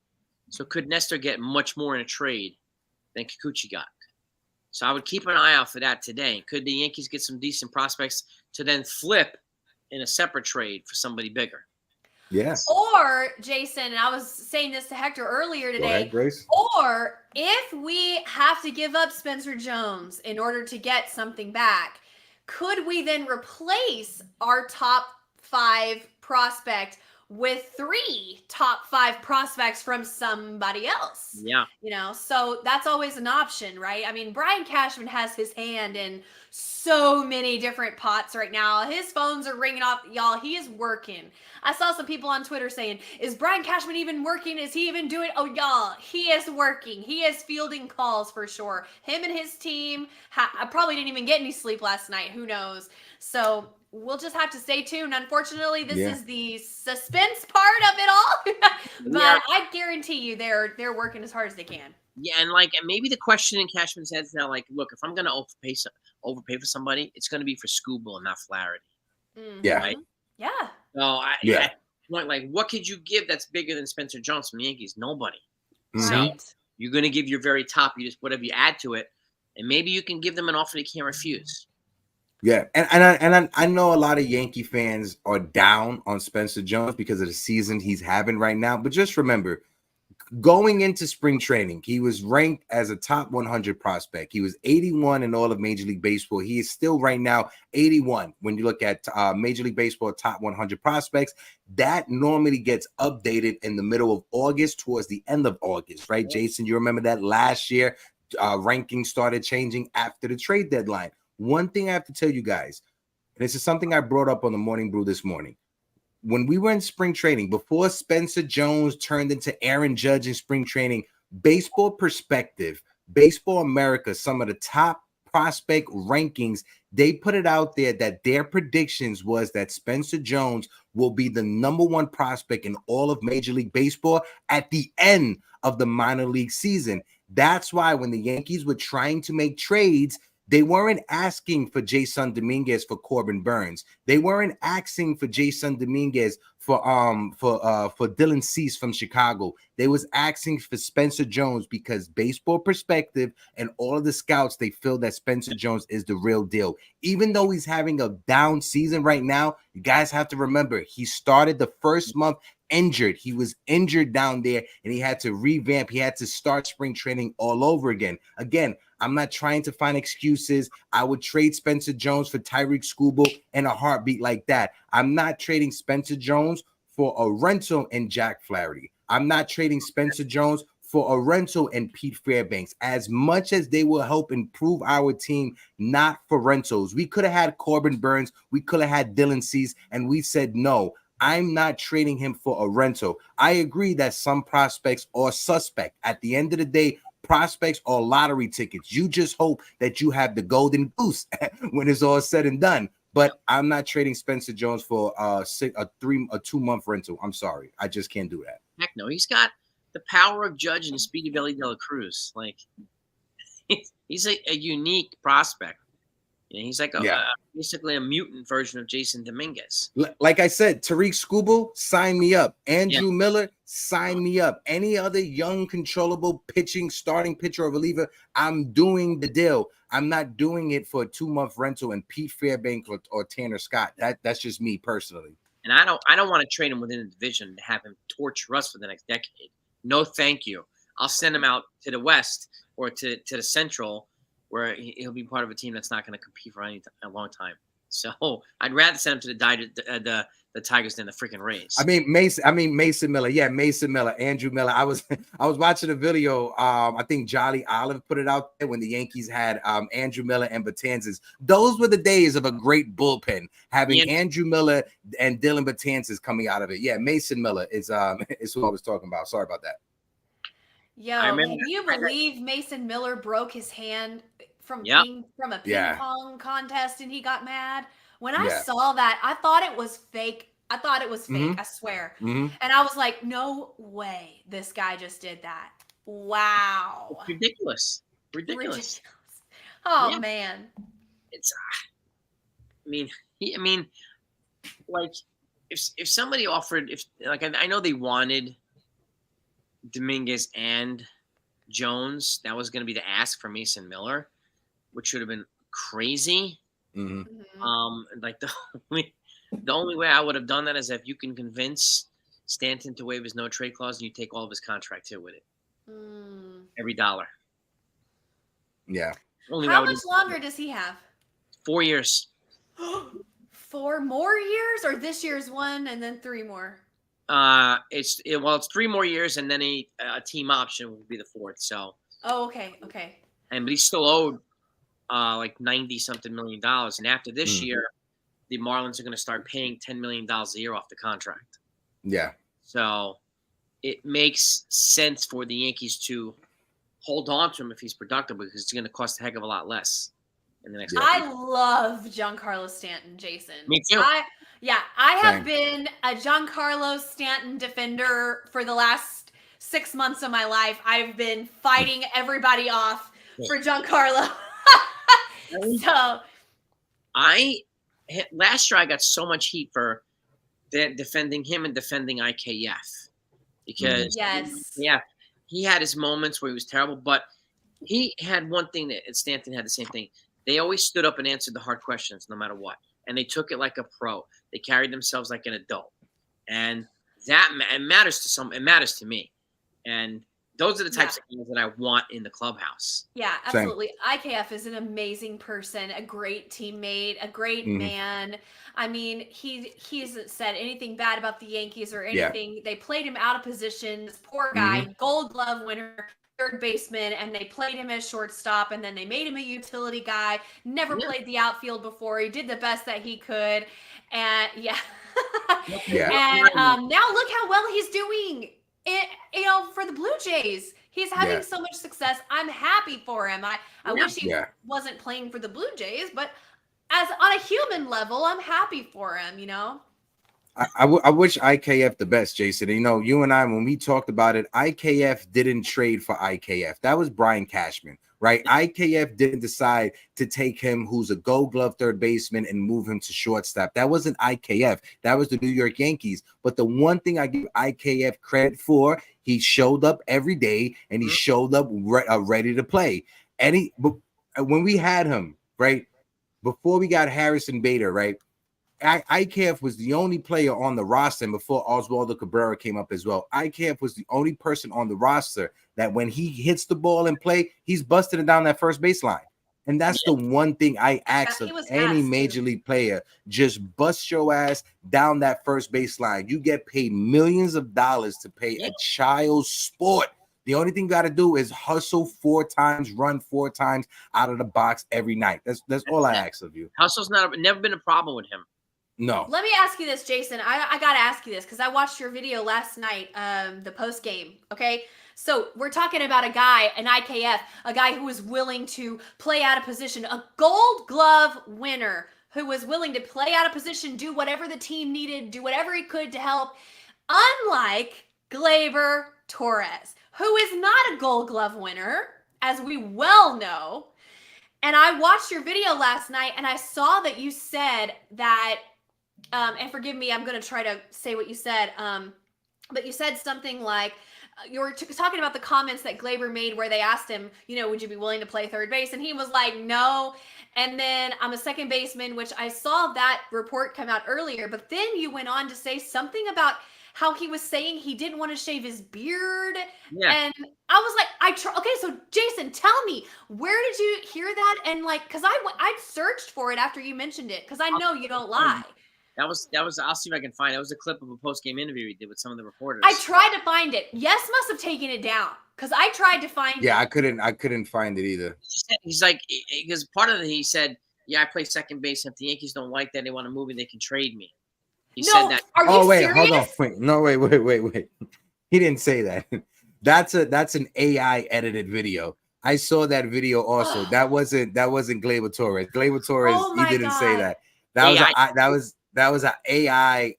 So could Nestor get much more in a trade than Kikuchi got? So I would keep an eye out for that today. Could the Yankees get some decent prospects to then flip in a separate trade for somebody bigger? Yes. Or, Jason, and I was saying this to Hector earlier today, Go ahead, Grace. Or if we have to give up Spencer Jones in order to get something back, could we then replace our top 5 prospect with 3 top 5 prospects from somebody else? Yeah. You know, so that's always an option, right? I mean, Brian Cashman has his hand in so many different pots right now. His phones are ringing off, y'all. He is working. I saw some people on Twitter saying, is Brian Cashman even working? Is he even doing? Oh, y'all, he is working. He is fielding calls for sure. Him and his team, I probably didn't even get any sleep last night. Who knows? So we'll just have to stay tuned. Unfortunately, this is the suspense part of it all. But I guarantee you they're working as hard as they can. Yeah, and maybe the question in Cashman's head is now, like, look, if I'm going to overpay for somebody, it's going to be for Skubal and not Flaherty. Yeah. Right? Yeah. So, what could you give that's bigger than Spencer Jones from the Yankees? Nobody. So you're going to give your very top, you just whatever you add to it, and maybe you can give them an offer they can't refuse. Yeah, and I know a lot of Yankee fans are down on Spencer Jones because of the season he's having right now. But just remember, going into spring training, he was ranked as a top 100 prospect. He was 81 in all of Major League Baseball. He is still right now 81 when you look at Major League Baseball top 100 prospects. That normally gets updated in the middle of August, towards the end of August, right, Jason? You remember that last year, rankings started changing after the trade deadline. One thing I have to tell you guys, and this is something I brought up on the Morning Brew this morning. When we were in spring training, before Spencer Jones turned into Aaron Judge in spring training, Baseball Perspective, Baseball America, some of the top prospect rankings, they put it out there that their predictions was that Spencer Jones will be the #1 prospect in all of Major League Baseball at the end of the minor league season. That's why when the Yankees were trying to make trades, they weren't asking for Jason Dominguez for Corbin Burns. They weren't asking for Jason Dominguez for Dylan Cease from Chicago. They was asking for Spencer Jones because baseball perspective and all of the scouts, they feel that Spencer Jones is the real deal. Even though he's having a down season right now, you guys have to remember he started the first month injured. He was injured down there and he had to revamp. He had to start spring training all over again. Again, I'm not trying to find excuses. I would trade Spencer Jones for Tyreek Skubal in a heartbeat like that. I'm not trading Spencer Jones for a rental in Jack Flaherty. I'm not trading Spencer Jones for a rental in Pete Fairbanks. As much as they will help improve our team, not for rentals. We could have had Corbin Burns. We could have had Dylan Cease, and we said no. I'm not trading him for a rental. I agree that some prospects are suspect. At the end of the day, prospects are lottery tickets. You just hope that you have the golden goose when it's all said and done. But I'm not trading Spencer Jones for a 2-month rental. I'm sorry. I just can't do that. Heck no. He's got the power of Judge and the speed of Ellie De La Cruz. Like, he's a unique prospect. You know, he's like basically a mutant version of Jason Dominguez. Like I said, Tyreek Skubal, sign me up. Andrew Miller, sign me up. Any other young, controllable pitching, starting pitcher or reliever, I'm doing the deal. I'm not doing it for a 2-month rental and Pete Fairbanks or Tanner Scott. That's just me personally. And I don't want to trade him within the division to have him torture us for the next decade. No, thank you. I'll send him out to the West or to the Central, where he'll be part of a team that's not going to compete for a long time. So I'd rather send him to the Tigers than the freaking Rays. I mean Mason Miller. Yeah, Mason Miller, Andrew Miller. I was watching a video. I think Jolly Olive put it out there when the Yankees had Andrew Miller and Betances. Those were the days of a great bullpen, having Andrew Miller and Dylan Betances coming out of it. Yeah, Mason Miller is who I was talking about. Sorry about that. Yo, can you believe Mason Miller broke his hand from a ping pong contest and he got mad? When I saw that, I thought it was fake. I swear. And I was like, no way this guy just did that. Wow. It's ridiculous. Oh, man. It's, I mean, like, if somebody offered, I know they wanted Dominguez and Jones, that was going to be the ask for Mason Miller, which would have been crazy. Like the only way I would have done that is if you can convince Stanton to waive his no trade clause and you take all of his contract too with it. Every dollar. Yeah. How much longer does he have? 4 years. 4 more years, or this year's 1 and then 3 more? It's 3 more years and then a team option will be the 4th. So. Oh, okay. But he's still owed like $90-something million, and after this year, the Marlins are going to start paying $10 million a year off the contract. Yeah. So it makes sense for the Yankees to hold on to him if he's productive, because it's going to cost a heck of a lot less in the next. I love Giancarlo Stanton, Jason. Me too. I have been a Giancarlo Stanton defender for the last 6 months of my life. I've been fighting everybody off for Giancarlo. So last year I got so much heat for defending him and defending IKF, because he had his moments where he was terrible, but he had one thing that Stanton had the same thing. They always stood up and answered the hard questions no matter what, and they took it like a pro. They carried themselves like an adult, and that matters to some. It matters to me, and those are the types of guys that I want in the clubhouse. Yeah, absolutely. Same. IKF is an amazing person, a great teammate, a great man. I mean, he hasn't said anything bad about the Yankees or anything. Yeah. They played him out of position. This poor guy, Gold Glove winner, third baseman, and they played him as shortstop, and then they made him a utility guy. Never played the outfield before. He did the best that he could, and and now look how well he's doing. For the Blue Jays, he's having so much success. I'm happy for him. I wish he wasn't playing for the Blue Jays, but as on a human level, I'm happy for him, I wish IKF the best, Jason. You and I, when we talked about it, IKF didn't trade for IKF. That was Brian Cashman. right? IKF didn't decide to take him, who's a Gold Glove third baseman, and move him to shortstop. That wasn't IKF. That was the New York Yankees. But the one thing I give IKF credit for, he showed up every day and he showed up ready to play. When we had him, right, before we got Harrison Bader, right, IKF was the only player on the roster, and before Oswaldo Cabrera came up as well, IKF was the only person on the roster that when he hits the ball in play, he's busting it down that first baseline. And that's the one thing I ask of any major league player: just bust your ass down that first baseline. You get paid millions of dollars to play a child's sport. The only thing you got to do is hustle 4 times, run 4 times out of the box every night. That's all I ask of you. Hustle's never been a problem with him. No. Let me ask you this, Jason. I got to ask you this because I watched your video last night, the post game. Okay. So we're talking about a guy, an IKF, a guy who was willing to play out of position, a Gold Glove winner who was willing to play out of position, do whatever the team needed, do whatever he could to help. Unlike Gleyber Torres, who is not a Gold Glove winner, as we well know. And I watched your video last night and I saw that you said that, and forgive me, I'm going to try to say what you said, but you said something like, you were talking about the comments that Gleyber made where they asked him, would you be willing to play third base? And he was like, no. And then I'm a second baseman, which I saw that report come out earlier. But then you went on to say something about how he was saying he didn't want to shave his beard. Yeah. And I was like, okay, so Jason, tell me, where did you hear that? And because I searched for it after you mentioned it, because I know you don't lie. That was. I'll see if I can find it. That was a clip of a post-game interview he did with some of the reporters. I tried to find it. Yes must have taken it down because I tried to find it. Yeah, I couldn't find it either. He's like, because part of it, he said, yeah, I play second base. If the Yankees don't like that, they want to move me, they can trade me. He said that. Are you wait, serious? hold on. Wait, no, wait. He didn't say that. That's an AI edited video. I saw that video also. That wasn't Gleyber Torres. Gleyber Torres, he didn't say that. That was an AI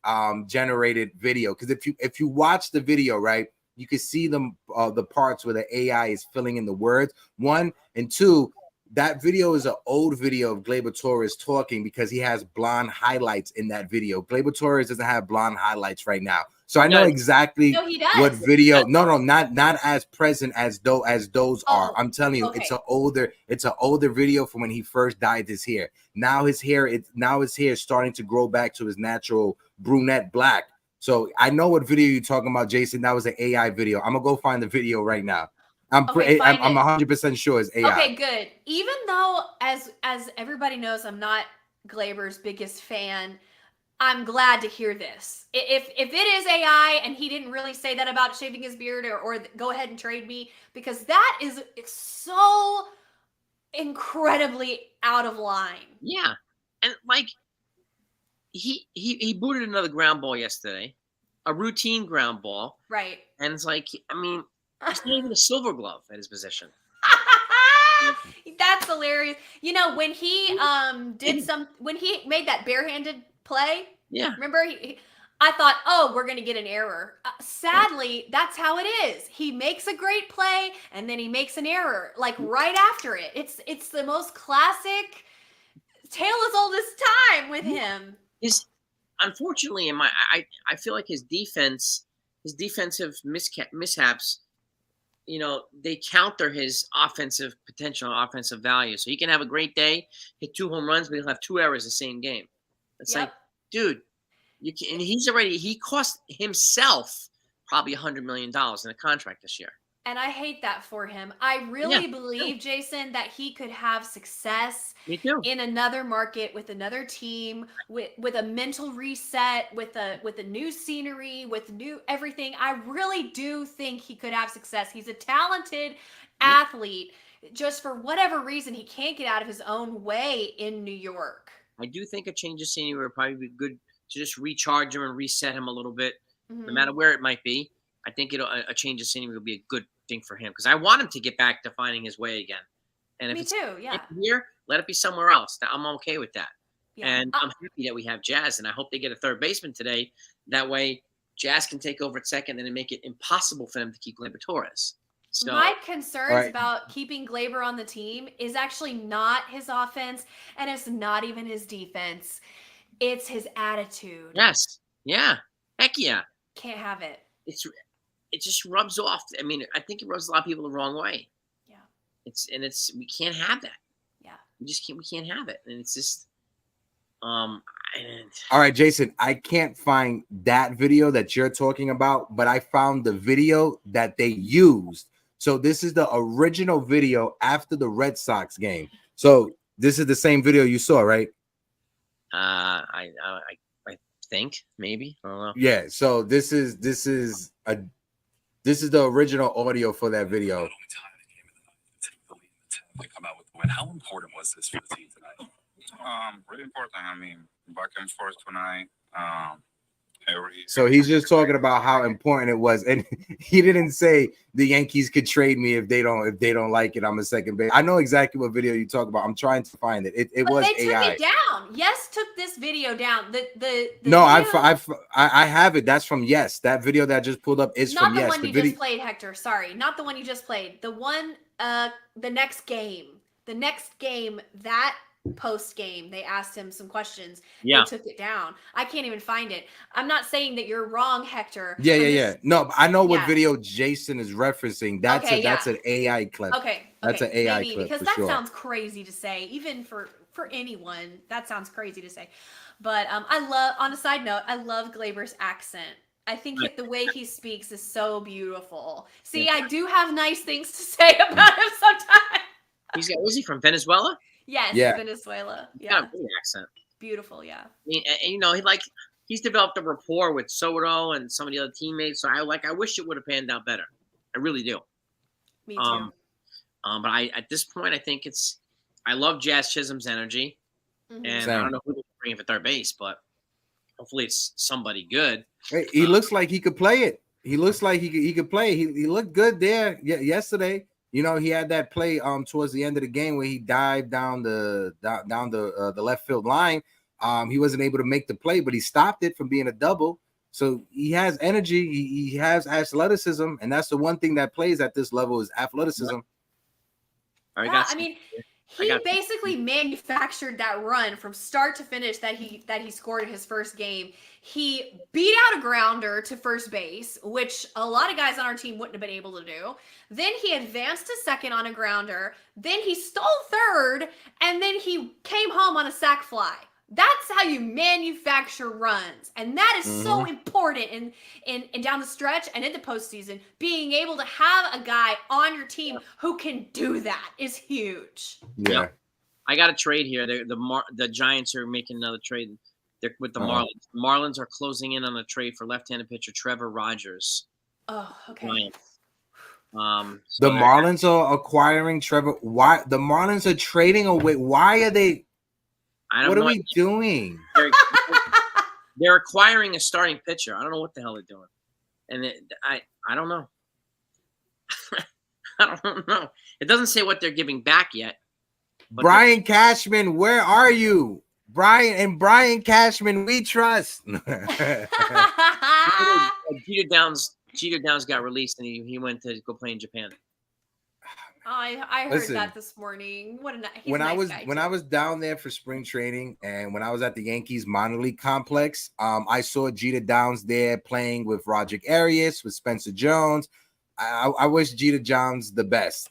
generated video. Because if you watch the video, right, you can see the parts where the AI is filling in the words. 1 and 2. That video is an old video of Gleyber Torres talking because he has blonde highlights in that video. Gleyber Torres doesn't have blonde highlights right now. So I know exactly what video. No, not as present as those are. I'm telling you, it's an older video from when he first dyed his hair. Now his hair is starting to grow back to his natural brunette black. So I know what video you're talking about, Jason. That was an AI video. I'm gonna go find the video right now. I'm 100% sure it's AI. Okay, good. Even though, as everybody knows, I'm not Gleyber's biggest fan, I'm glad to hear this. If it is AI and he didn't really say that about shaving his beard or go ahead and trade me, because that is so incredibly out of line. Yeah, and he booted another ground ball yesterday, a routine ground ball, right? And it's like, I mean. He's not even a Silver Glove at his position. That's hilarious. When he when he made that barehanded play. Yeah. Remember, I thought, oh, we're gonna get an error. Sadly, that's how it is. He makes a great play and then he makes an error right after it. It's the most classic tale as old as time with him. Unfortunately, I feel like his defensive mishaps. They counter his offensive potential, offensive value. So he can have a great day, hit 2 home runs, but he'll have 2 errors the same game. It's like, dude, and he cost himself probably $100 million in a contract this year. And I hate that for him. I really believe, Jason, that he could have success in another market with another team, with a mental reset, with a new scenery, with new everything. I really do think he could have success. He's a talented athlete. Just for whatever reason, he can't get out of his own way in New York. I do think a change of scenery would probably be good to just recharge him and reset him a little bit, no matter where it might be. I think a change of scenery would be a good thing for him because I want him to get back to finding his way again. And if it's here, let it be somewhere else. I'm okay with that. Yeah. And I'm happy that we have Jazz, and I hope they get a third baseman today. That way, Jazz can take over at second and then make it impossible for them to keep Gleyber Torres. So my concerns right. about keeping Glaber on the team is actually not his offense, and it's not even his defense. It's his attitude. yes, yeah, heck yeah, Can't have it. it just rubs off. I mean, I think it rubs a lot of people the wrong way. Yeah. We can't have that. Yeah. We can't have it, and it's just All right, Jason, I can't find that video that you're talking about, but I found the video that they used. So this is the original video after the Red Sox game. So this is the same video you saw, right? I think maybe, I don't know. Yeah. So this is the original audio for that video. How important was this for the team tonight? Really important. I mean, back and forth tonight. So he's just talking about how important it was, and he didn't say the Yankees could trade me if they don't like it. I'm a second base. I know exactly what video you talk about. I'm trying to find it. It But was they took AI. it down. Yes, took this video down. The No, video, I have it. That's from Yes. That video that I just pulled up is not from the Yes. one The you video. just played, Hector. Sorry, not the one you just played. The one, the next game. The next game, that post game, they asked him some questions. Yeah. They took it down. I can't even find it. I'm not saying that you're wrong, Hector. Yeah. No, but I know what Yeah. video Jason is referencing. That's Okay, that's yeah. an AI clip. Okay, That's an AI maybe, clip because for that sure. sounds crazy to say, even for anyone. That sounds crazy to say. But I love. On a side note, I love Glaber's accent. I think that the way he speaks is so beautiful. See, I do have nice things to say about him sometimes. Was he from Venezuela? Yes, Yeah. Venezuela. Yeah, Yeah, good accent. beautiful. Yeah. I mean, and he's developed a rapport with Soto and some of the other teammates. So I wish it would have panned out better. I really do. Me too. But at this point, I think I love Jazz Chisholm's energy, Mhm. and I Same. don't know who they're bringing for third base, but hopefully it's somebody good. Hey, he looks like he could play it. He looks like he could play. He looked good there yesterday. You know, he had that play towards the end of the game where he dived down the left field line. He wasn't able to make the play, but he stopped it from being a double. So he has energy. He has athleticism, and that's the one thing that plays at this level is athleticism. Yeah, I mean, he basically manufactured that run from start to finish that he scored in his first game. He beat out a grounder to first base, which a lot of guys on our team wouldn't have been able to do. Then he advanced to second on a grounder. Then he stole third, and then he came home on a sac fly. That's how you manufacture runs, and that is so important in down the stretch and in the postseason. Being able to have a guy on your team who can do that is huge. Yeah. Yep. I got a trade here. The Giants are making another trade. They're with the Marlins. The Marlins are closing in on a trade for left-handed pitcher Trevor Rogers. Oh, okay. Giants. The Marlins are acquiring Trevor. Why the Marlins are trading away? Why are they? What are we doing? They're acquiring a starting pitcher. I don't know what the hell they're doing, and I don't know. I don't know. It doesn't say what they're giving back yet. Brian Cashman, where are you? Brian Cashman, we trust. Jeter Downs got released, and he went to go play in Japan. I heard that this morning. When I was down there for spring training, and when I was at the Yankees minor league complex, I saw Jeter Downs there playing with Roger Arias, with Spencer Jones. I wish Jeter Downs the best.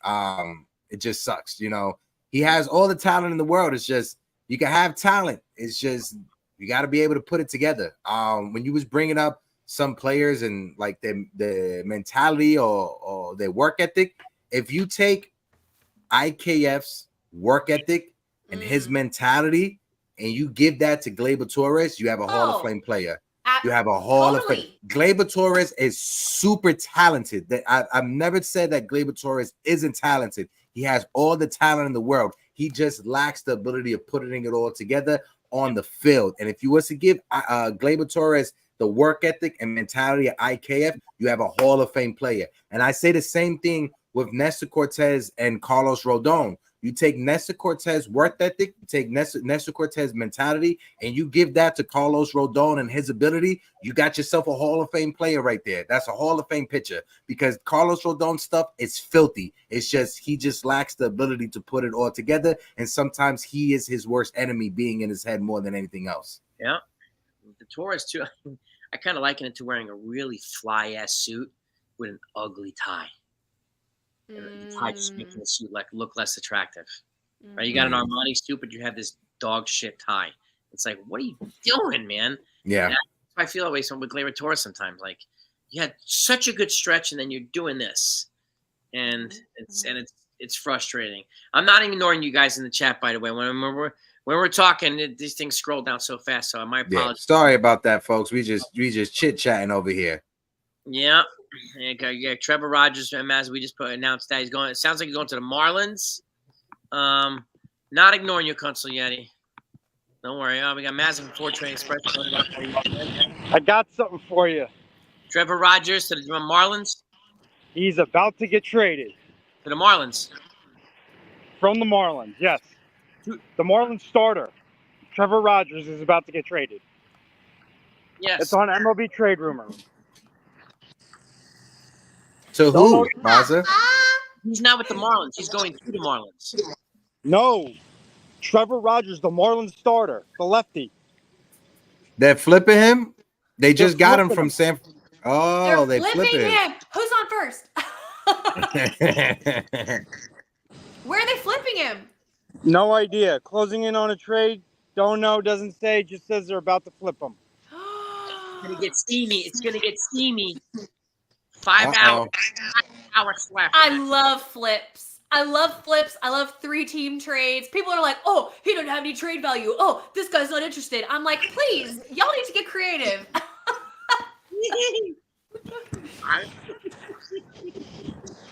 It just sucks, you know. He has all the talent in the world. It's just you can have talent. It's just you got to be able to put it together. When you was bringing up some players and like their mentality or their work ethic. If you take IKF's work ethic and his mentality and you give that to Gleyber Torres, you have a Hall of Fame player. You have a Hall of Fame. Gleyber Torres is super talented. I've never said that Gleyber Torres isn't talented. He has all the talent in the world. He just lacks the ability of putting it all together on the field. And if you was to give Gleyber Torres the work ethic and mentality of IKF, you have a Hall of Fame player. And I say the same thing with Nestor Cortez and Carlos Rodon. You take Nestor Cortez work ethic, you take Nestor Cortez mentality, and you give that to Carlos Rodon and his ability, you got yourself a Hall of Fame player right there. That's a Hall of Fame pitcher, because Carlos Rodon stuff is filthy. It's just he just lacks the ability to put it all together, and sometimes he is his worst enemy, being in his head more than anything else. Yeah. The Torres, too, I kind of liken it to wearing a really fly-ass suit with an ugly tie. And the tie just making the suit look less attractive. Right? You got an Armani suit, but you have this dog shit tie. It's like, what are you doing, man? Yeah. I feel that way with Gleyber Torres sometimes. Like, you had such a good stretch, and then you're doing this. And it's frustrating. I'm not ignoring you guys in the chat, by the way. When we're talking, these things scroll down so fast. So my apologies. Sorry about that, folks. We just chit-chatting over here. Yeah. Yeah, Trevor Rogers, as we just announced that he's going. It sounds like he's going to the Marlins. Not ignoring you, Consul Yeti. Don't worry. We got Maz from 4 Express. I got something for you. Trevor Rogers to the Marlins. He's about to get traded. To the Marlins. From the Marlins, yes. The Marlins starter, Trevor Rogers, is about to get traded. Yes. It's on MLB trade rumor. To who, Maza? He's not with the Marlins. He's going to the Marlins. No. Trevor Rogers, the Marlins starter, the lefty. They're flipping him? They just got him from him. San. Oh, They're they flipping flipping him. Who's on first? Where are they flipping him? No idea. Closing in on a trade. Don't know. Doesn't say. Just says they're about to flip him. It's gonna get steamy. It's gonna get steamy. 5 hours. 5 hours left. I love flips. I love 3-team trades. People are like, oh, he doesn't have any trade value. Oh, this guy's not interested. I'm like, please, y'all need to get creative.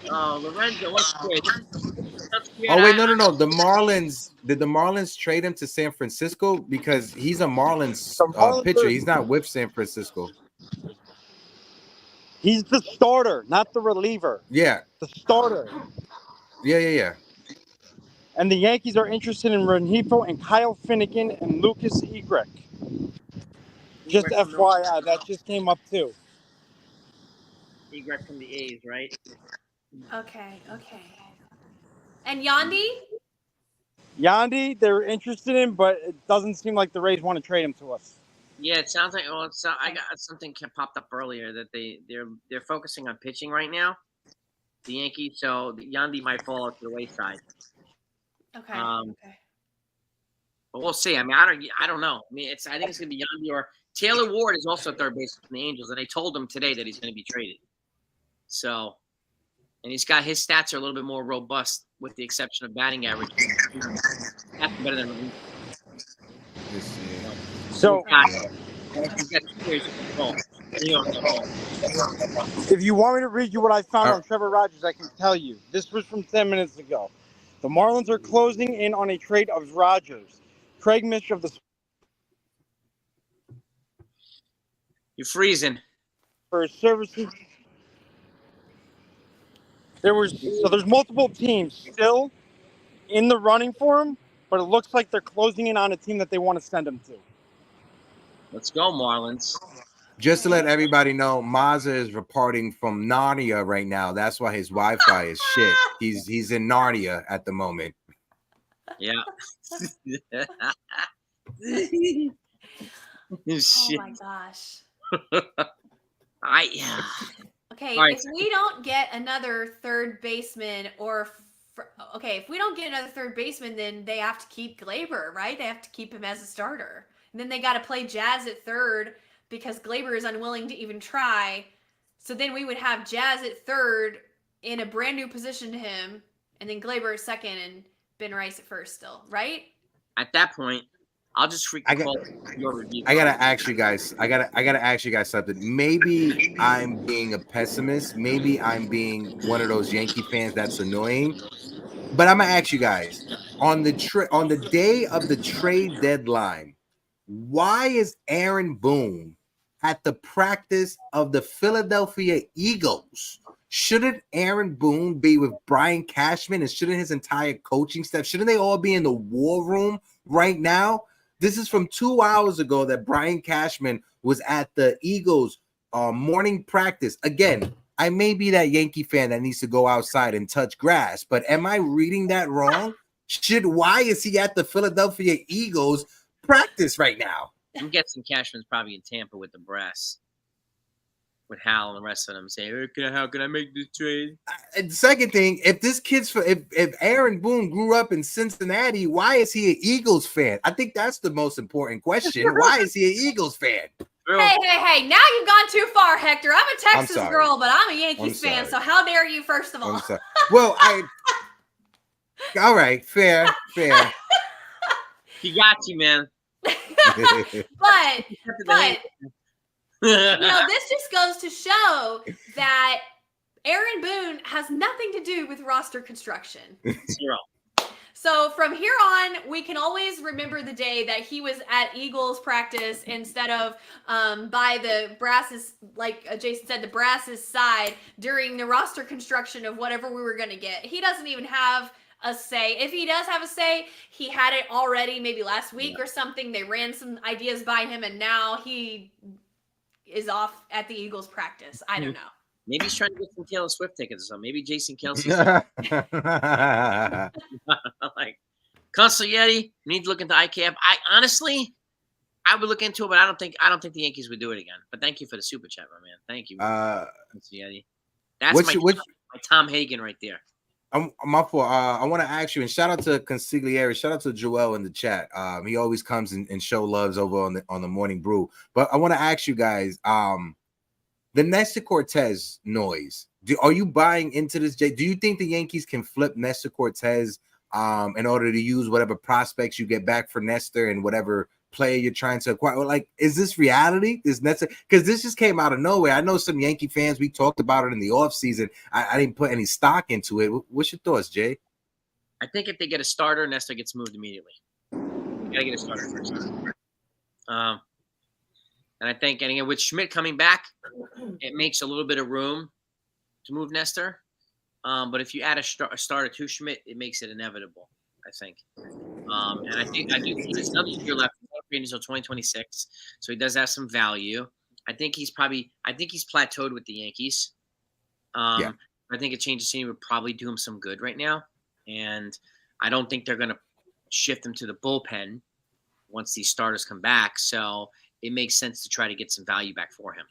Oh, Lorenzo, what's good? Oh, wait, no. The Marlins, did the Marlins trade him to San Francisco? Because he's a Marlins pitcher. He's not with San Francisco. He's the starter, not the reliever. Yeah. The starter. Yeah. And the Yankees are interested in Rengifo and Kyle Finnegan and Lucas Egret. Just FYI, that just came up too. Egret from the A's, right? Okay. And Yandy? Yandy, they're interested in, but it doesn't seem like the Rays want to trade him to us. Yeah, it sounds like. Well, I got something popped up earlier that they're focusing on pitching right now, the Yankees. So Yandy might fall to the wayside. Okay. But we'll see. I mean, I don't know. I mean, I think it's gonna be Yandy or Taylor Ward is also third base from the Angels, and they told him today that he's going to be traded. So, and his stats are a little bit more robust, with the exception of batting average. That's better than me. So, if you want me to read you what I found on Trevor Rogers, I can tell you. This was from 10 minutes ago. The Marlins are closing in on a trade of Rogers. Craig Mish of the... You're freezing. For his services. There's multiple teams still in the running for him, but it looks like they're closing in on a team that they want to send him to. Let's go, Marlins. Just to let everybody know, Maza is reporting from Narnia right now. That's why his Wi-Fi is shit. He's in Narnia at the moment. Yeah. Oh my gosh. Okay, right. if we don't get another third baseman, then they have to keep Gleyber, right? They have to keep him as a starter. And then they got to play Jazz at third because Gleyber is unwilling to even try. So then we would have Jazz at third in a brand new position to him, and then Gleyber at second and Ben Rice at first still, right? At that point, I'll just call your review. I gotta ask you guys. I gotta ask you guys something. Maybe I'm being a pessimist. Maybe I'm being one of those Yankee fans that's annoying. But I'm gonna ask you guys on the day of the trade deadline. Why is Aaron Boone at the practice of the Philadelphia Eagles shouldn't Aaron Boone be with Brian Cashman, and shouldn't his entire coaching staff, shouldn't they all be in the war room right now? This is from 2 hours ago that Brian Cashman was at the Eagles morning practice. Again, I may be that Yankee fan that needs to go outside and touch grass, but am I reading that wrong? Why is he at the Philadelphia Eagles practice right now? I'm guessing Cashman's probably in Tampa with the brass, with Hal and the rest of them saying, how can I make this trade? And the second thing, if this kid's if Aaron Boone grew up in Cincinnati, why is he an Eagles fan? I think that's the most important question. Why is he an Eagles fan? Hey, now you've gone too far, Hector. I'm a Texas girl, but I'm a Yankees fan, so how dare you, first of all? Well, all right, fair. He got you, man. but this just goes to show that Aaron Boone has nothing to do with roster construction. Zero. So from here on, we can always remember the day that he was at Eagles practice instead of by the brasses, like Jason said, the brasses side during the roster construction of whatever we were going to get. He doesn't even have a say. If he does have a say, he had it already maybe last week or something. They ran some ideas by him, and now he is off at the Eagles practice. I don't know. Maybe he's trying to get some Taylor Swift tickets or something. Maybe Jason Kelsey. Like, Consigliere, need to look into ICAP. I would look into it, but I don't think the Yankees would do it again. But thank you for the super chat, my man. Thank you, Consigliere. That's my Tom Hagen right there. My fault. I want to ask you, and shout out to Consigliere, shout out to Joel in the chat. He always comes and show loves over on the Morning Brew. But I want to ask you guys, the Nestor Cortez noise. Are you buying into this, Jay? Do you think the Yankees can flip Nestor Cortez in order to use whatever prospects you get back for Nestor and whatever player you're trying to acquire? Like, is this reality? Is Nestor? Because this just came out of nowhere. I know some Yankee fans, we talked about it in the offseason. I didn't put any stock into it. What's your thoughts, Jay? I think if they get a starter, Nestor gets moved immediately. You gotta get a starter first. And I think, and again, with Schmidt coming back, it makes a little bit of room to move Nestor. But if you add a starter to Schmidt, it makes it inevitable, I think. And I do think there's another year left until 2026, so he does have some value. I think he's plateaued with the Yankees. I think a change of scenery would probably do him some good right now. And I don't think they're going to shift him to the bullpen once these starters come back. So it makes sense to try to get some value back for him.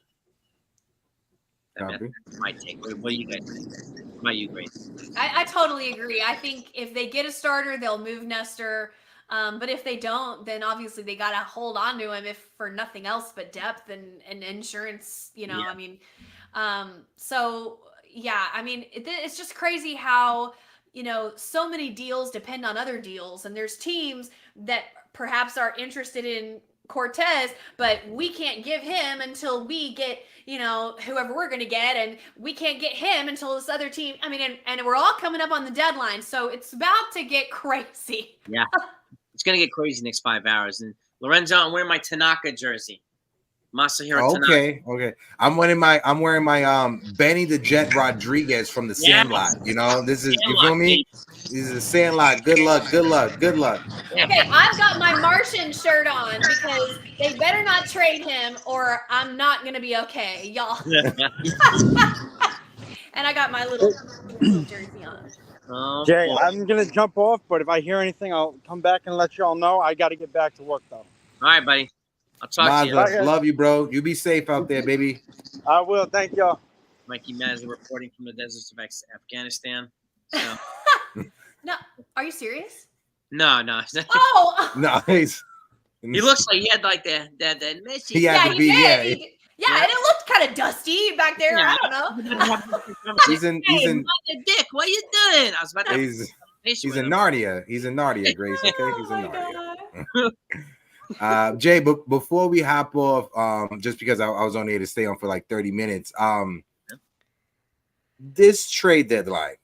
That's my take. What do you guys think? What about you, Grace? I totally agree. I think if they get a starter, they'll move Nestor. But if they don't, then obviously they got to hold on to him if for nothing else but depth and insurance, I mean, it's just crazy how, so many deals depend on other deals, and there's teams that perhaps are interested in Cortez, but we can't give him until we get, whoever we're going to get, and we can't get him until this other team. I mean, and we're all coming up on the deadline, so it's about to get crazy. Yeah, it's going to get crazy next 5 hours. And Lorenzo, I'm wearing my Tanaka jersey. Masahiro Tanaka. Okay. I'm wearing my Benny the Jet Rodriguez from the Sandlot. This is, you feel me? This is a Sandlot. Good luck. Okay, I've got my Martian shirt on because they better not trade him or I'm not going to be okay, y'all. And I got my little jersey on. Jay, I'm going to jump off, but if I hear anything, I'll come back and let y'all know. I got to get back to work, though. All right, buddy. I'll talk to you. Love you, bro. You be safe out there, baby. I will. Thank y'all. Mikey Mazza reporting from the deserts of Afghanistan. So. No, are you serious? No. Oh, no, he looks like he had like that messy. He had to be, yeah, and it looked kind of dusty back there. Yeah. I don't know. He's in Dick, what are you doing? I was about to. He's in Narnia. He's in Narnia, Grace. Okay, he's in Narnia. Jay, but before we hop off, just because I was only able to stay on for like 30 minutes, this trade deadline,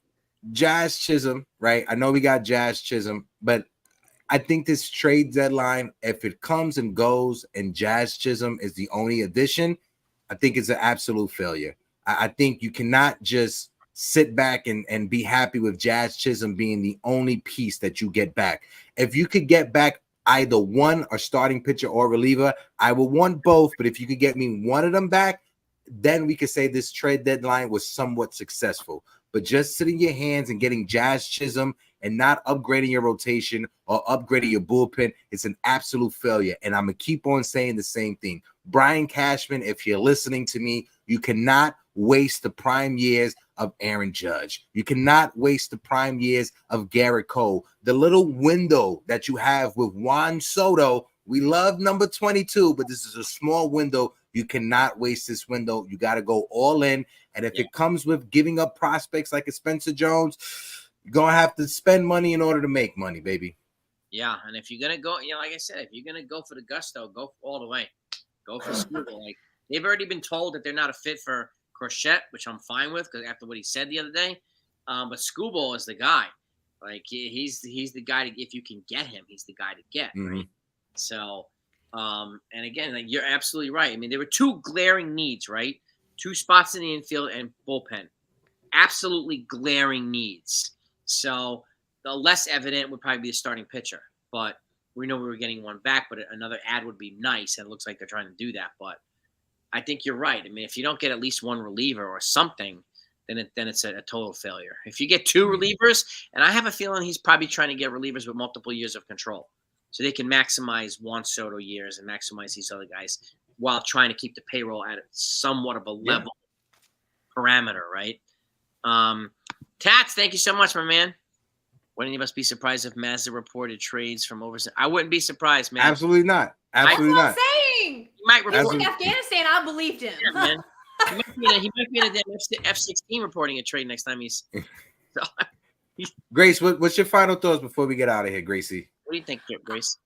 Jazz Chisholm, right? I know we got Jazz Chisholm, but I think this trade deadline, if it comes and goes and Jazz Chisholm is the only addition, I think it's an absolute failure. I think you cannot just sit back and be happy with Jazz Chisholm being the only piece that you get back. If you could get back either one, a starting pitcher or reliever, I would want both. But if you could get me one of them back, then we could say this trade deadline was somewhat successful. But just sitting your hands and getting Jazz Chisholm and not upgrading your rotation or upgrading your bullpen, it's an absolute failure. And I'm going to keep on saying the same thing. Brian Cashman, if you're listening to me, you cannot waste the prime years of Aaron Judge. You cannot waste the prime years of Garrett Cole. The little window that you have with Juan Soto, we love number 22, but this is a small window. You cannot waste this window. You got to go all in. And if it comes with giving up prospects like a Spencer Jones, you're going to have to spend money in order to make money, baby. Yeah, and if you're going to go, like I said, if you're going to go for the gusto, go all the way. Go for Skubal. Like, they've already been told that they're not a fit for Crochet, which I'm fine with because after what he said the other day. But Skubal is the guy. Like, he's the guy to, if you can get him, he's the guy to get, right? So, and again, like, you're absolutely right. I mean, there were two glaring needs, right? 2 spots in the infield and bullpen. Absolutely glaring needs. So the less evident would probably be a starting pitcher. But we know we were getting one back, but another ad would be nice, and it looks like they're trying to do that. But I think you're right. I mean, if you don't get at least one reliever or something, then it's a total failure. If you get 2 relievers, and I have a feeling he's probably trying to get relievers with multiple years of control, so they can maximize Juan Soto years and maximize these other guys while trying to keep the payroll at somewhat of a level parameter, right? Tats, thank you so much, my man. Wouldn't you must be surprised if Mazda reported trades from overseas? I wouldn't be surprised, man. Absolutely not. Absolutely That's not. what I'm saying. He might He's report. like Afghanistan. I believed him. Yeah, man. He might be in a F-16 reporting a trade next time he's. So, Grace, what's your final thoughts before we get out of here, Gracie? what do you think, Grace?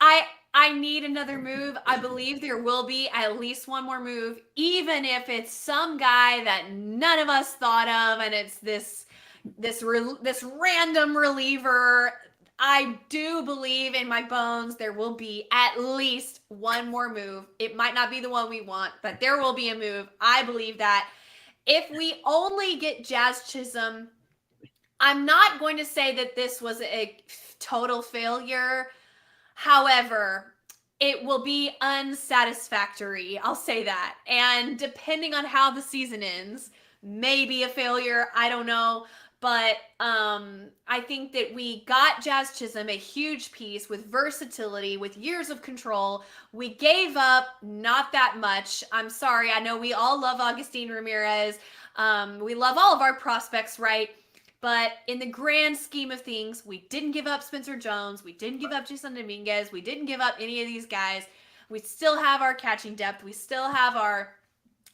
I need another move. I believe there will be at least one more move, even if it's some guy that none of us thought of, and it's this random reliever. I do believe in my bones there will be at least one more move. It might not be the one we want, but there will be a move. I believe that. If we only get Jazz Chisholm, I'm not going to say that this was a total failure. However, it will be unsatisfactory. I'll say that. And depending on how the season ends, maybe a failure. I don't know. But I think that we got Jazz Chisholm, a huge piece with versatility, with years of control. We gave up not that much. I'm sorry. I know we all love Agustin Ramirez. We love all of our prospects, right? But in the grand scheme of things, we didn't give up Spencer Jones. We didn't give up Jason Dominguez. We didn't give up any of these guys. We still have our catching depth. We still have our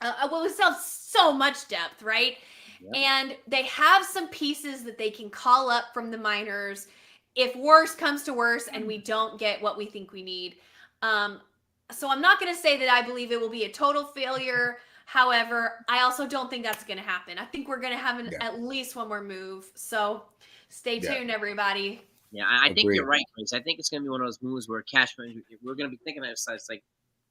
we still have so much depth, right? Yep. And they have some pieces that they can call up from the minors if worse comes to worse and we don't get what we think we need. So I'm not going to say that I believe it will be a total failure. However, I also don't think that's going to happen. I think we're going to have at least one more move. So stay tuned, everybody. Yeah, I think you're right, Grace. I think it's going to be one of those moves where Cashman, we're going to be thinking of it. It's like,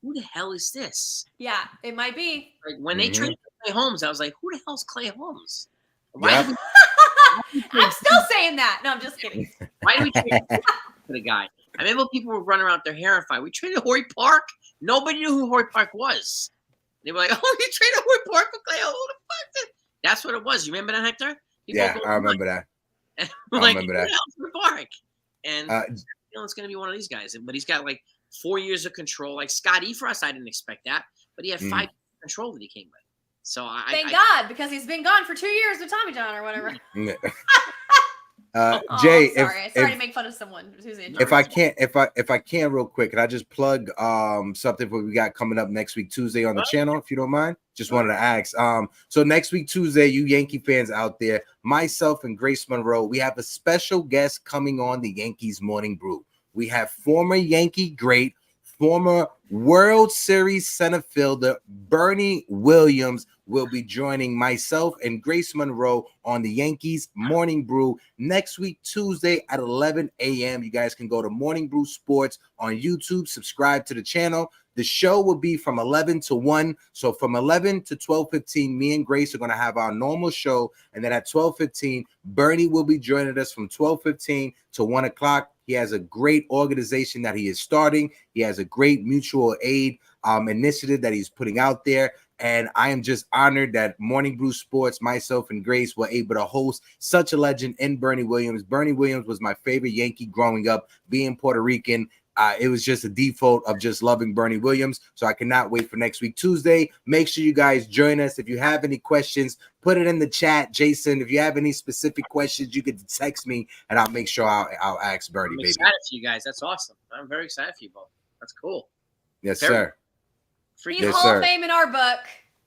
who the hell is this? Yeah, it might be. Like when they traded Clay Holmes, I was like, who the hell's Clay Holmes? Why I'm still saying that. No, I'm just kidding. Why do we trade for the guy? I remember people were running around with their hair on fire. We traded Horry Park. Nobody knew who Horry Park was. They were like, oh, you traded Horry Park for Clay Holmes? Who the fuck? That's what it was. You remember that, Hector? I remember that. I remember that. Horry Park. And it's going to be one of these guys. But he's got like 4 years of control. Like Scott Efros, I didn't expect that. But he had 5 years of control that he came with. So Thank God, because he's been gone for 2 years with Tommy John or whatever. Jay, sorry to make fun of someone who's injured. If I can real quick, can I just plug something what we got coming up next week Tuesday on the channel, if you don't mind? Just wanted to ask. So next week Tuesday, you Yankee fans out there, myself and Grace Monroe, we have a special guest coming on the Yankees Morning Brew. We have former Yankee great, former World Series center fielder Bernie Williams will be joining myself and Grace Monroe on the Yankees Morning Brew next week, Tuesday at 11 a.m. You guys can go to Morning Brew Sports on YouTube, subscribe to the channel. The show will be from 11 to 1. So from 11 to 12:15, me and Grace are going to have our normal show. And then at 12:15, Bernie will be joining us from 12:15 to 1 o'clock. He has a great organization that he is starting. He has a great mutual aid initiative that he's putting out there. And I am just honored that Morning Brew Sports, myself and Grace, were able to host such a legend in Bernie Williams. Bernie Williams was my favorite Yankee growing up, being Puerto Rican. It was just a default of just loving Bernie Williams. So I cannot wait for next week, Tuesday. Make sure you guys join us. If you have any questions, put it in the chat. Jason, if you have any specific questions, you can text me and I'll make sure I'll ask Bernie, I'm baby. excited for you guys. That's awesome. I'm very excited for you both. That's cool. Yes, Very- sir. He's Yes, Hall sir. of Fame in our book.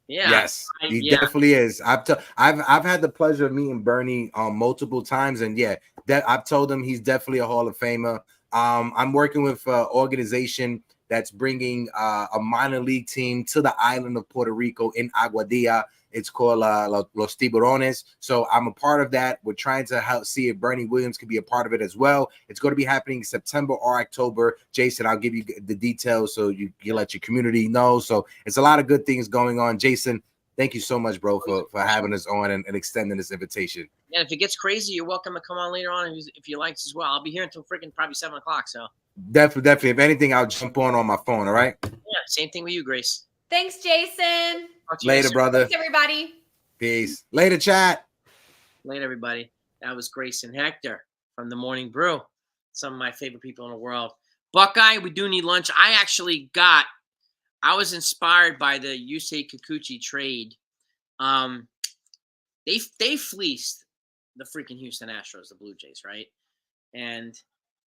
Yeah. Yes, he Yeah. definitely is. I've had the pleasure of meeting Bernie multiple times, and yeah, that I've told him he's definitely a Hall of Famer. I'm working with an organization that's bringing a minor league team to the island of Puerto Rico in Aguadilla. It's called Los Tiburones. So I'm a part of that. We're trying to help see if Bernie Williams could be a part of it as well. It's going to be happening September or October. Jason, I'll give you the details so you let your community know. So it's a lot of good things going on. Jason, thank you so much, bro, for having us on and extending this invitation. And if it gets crazy, you're welcome to come on later on if you like as well. I'll be here until freaking probably 7 o'clock. So Definitely. If anything, I'll jump on my phone. All right. yeah, same thing with you, Grace. Thanks, Jason. Talk to you guys Later, soon. brother. Thanks, everybody. Peace. Later, chat. Later, everybody. That was Grace and Hector from the Morning Brew. Some of my favorite people in the world. Buckeye, we do need lunch. I was inspired by the Yusei Kikuchi trade. They fleeced the freaking Houston Astros, the Blue Jays, right? And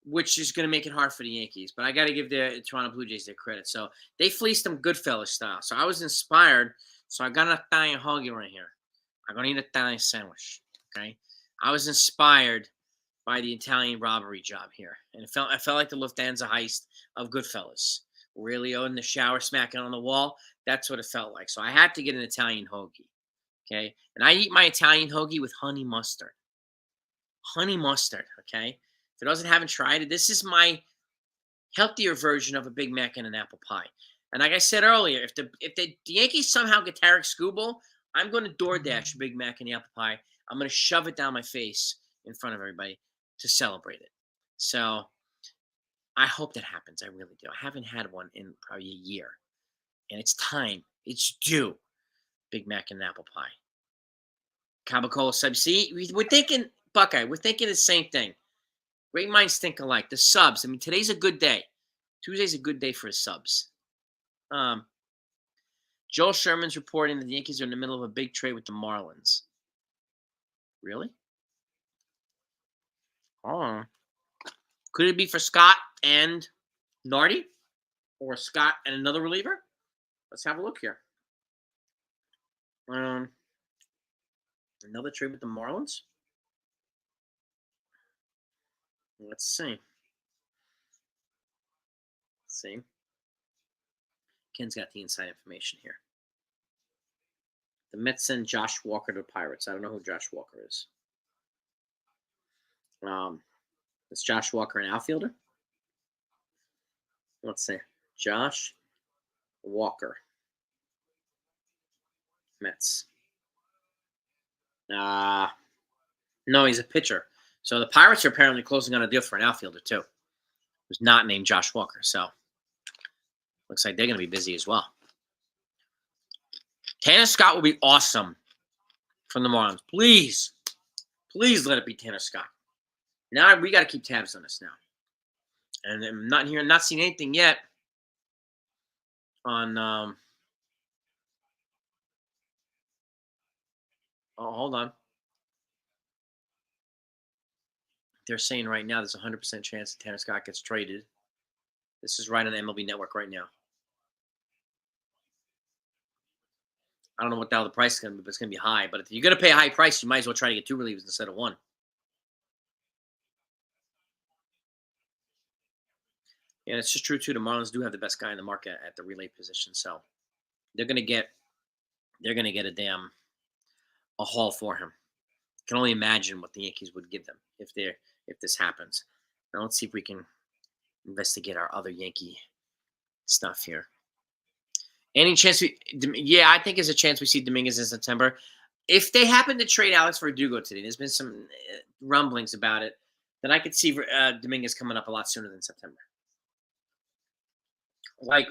which is going to make it hard for the Yankees. But I got to give the Toronto Blue Jays their credit. So they fleeced them Goodfellas style. So I was inspired. So I got an Italian hoagie right here. I'm going to eat an Italian sandwich, okay? I was inspired by the Italian robbery job here. And I felt like the Lufthansa heist of Goodfellas. Aurelio in the shower smacking on the wall. That's what it felt like. So I had to get an Italian hoagie, okay? And I eat my Italian hoagie with honey mustard. Honey mustard, okay? If those that haven't tried it, this is my healthier version of a Big Mac and an apple pie. And like I said earlier, if the Yankees somehow get Tarek Skubal, I'm going to DoorDash a Big Mac and the apple pie. I'm going to shove it down my face in front of everybody to celebrate it. So I hope that happens. I really do. I haven't had one in probably a year. And it's time. It's due. Big Mac and an apple pie. Cabacola sub. See, we're thinking, Buckeye, we're thinking the same thing. Great minds think alike. The subs. I mean, today's a good day. Tuesday's a good day for the subs. Joel Sherman's reporting that the Yankees are in the middle of a big trade with the Marlins. Really? Oh. Could it be for Scott and Nardi? Or Scott and another reliever? Let's have a look here. Another trade with the Marlins? Let's see. Ken's got the inside information here. The Mets send Josh Walker to the Pirates. I don't know who Josh Walker is. Is Josh Walker an outfielder? Let's see. Josh Walker. Mets. No, he's a pitcher. So the Pirates are apparently closing on a deal for an outfielder, too. Who's not named Josh Walker. So looks like they're going to be busy as well. Tanner Scott will be awesome from the Marlins. Please let it be Tanner Scott. Now we got to keep tabs on this now. And I'm not seeing anything yet on. Hold on. They're saying right now there's a 100% chance that Tanner Scott gets traded. This is right on the MLB Network right now. I don't know what the hell the price is going to be, but it's going to be high. But if you're going to pay a high price, you might as well try to get 2 relievers instead of 1. Yeah, it's just true, too. The Marlins do have the best guy in the market at the relay position. So they're going to get a haul for him. I can only imagine what the Yankees would give them if this happens. Now let's see if we can investigate our other Yankee stuff here. Any chance yeah, I think there's a chance we see Dominguez in September. If they happen to trade Alex Verdugo today, there's been some rumblings about it, then I could see Dominguez coming up a lot sooner than September. Like,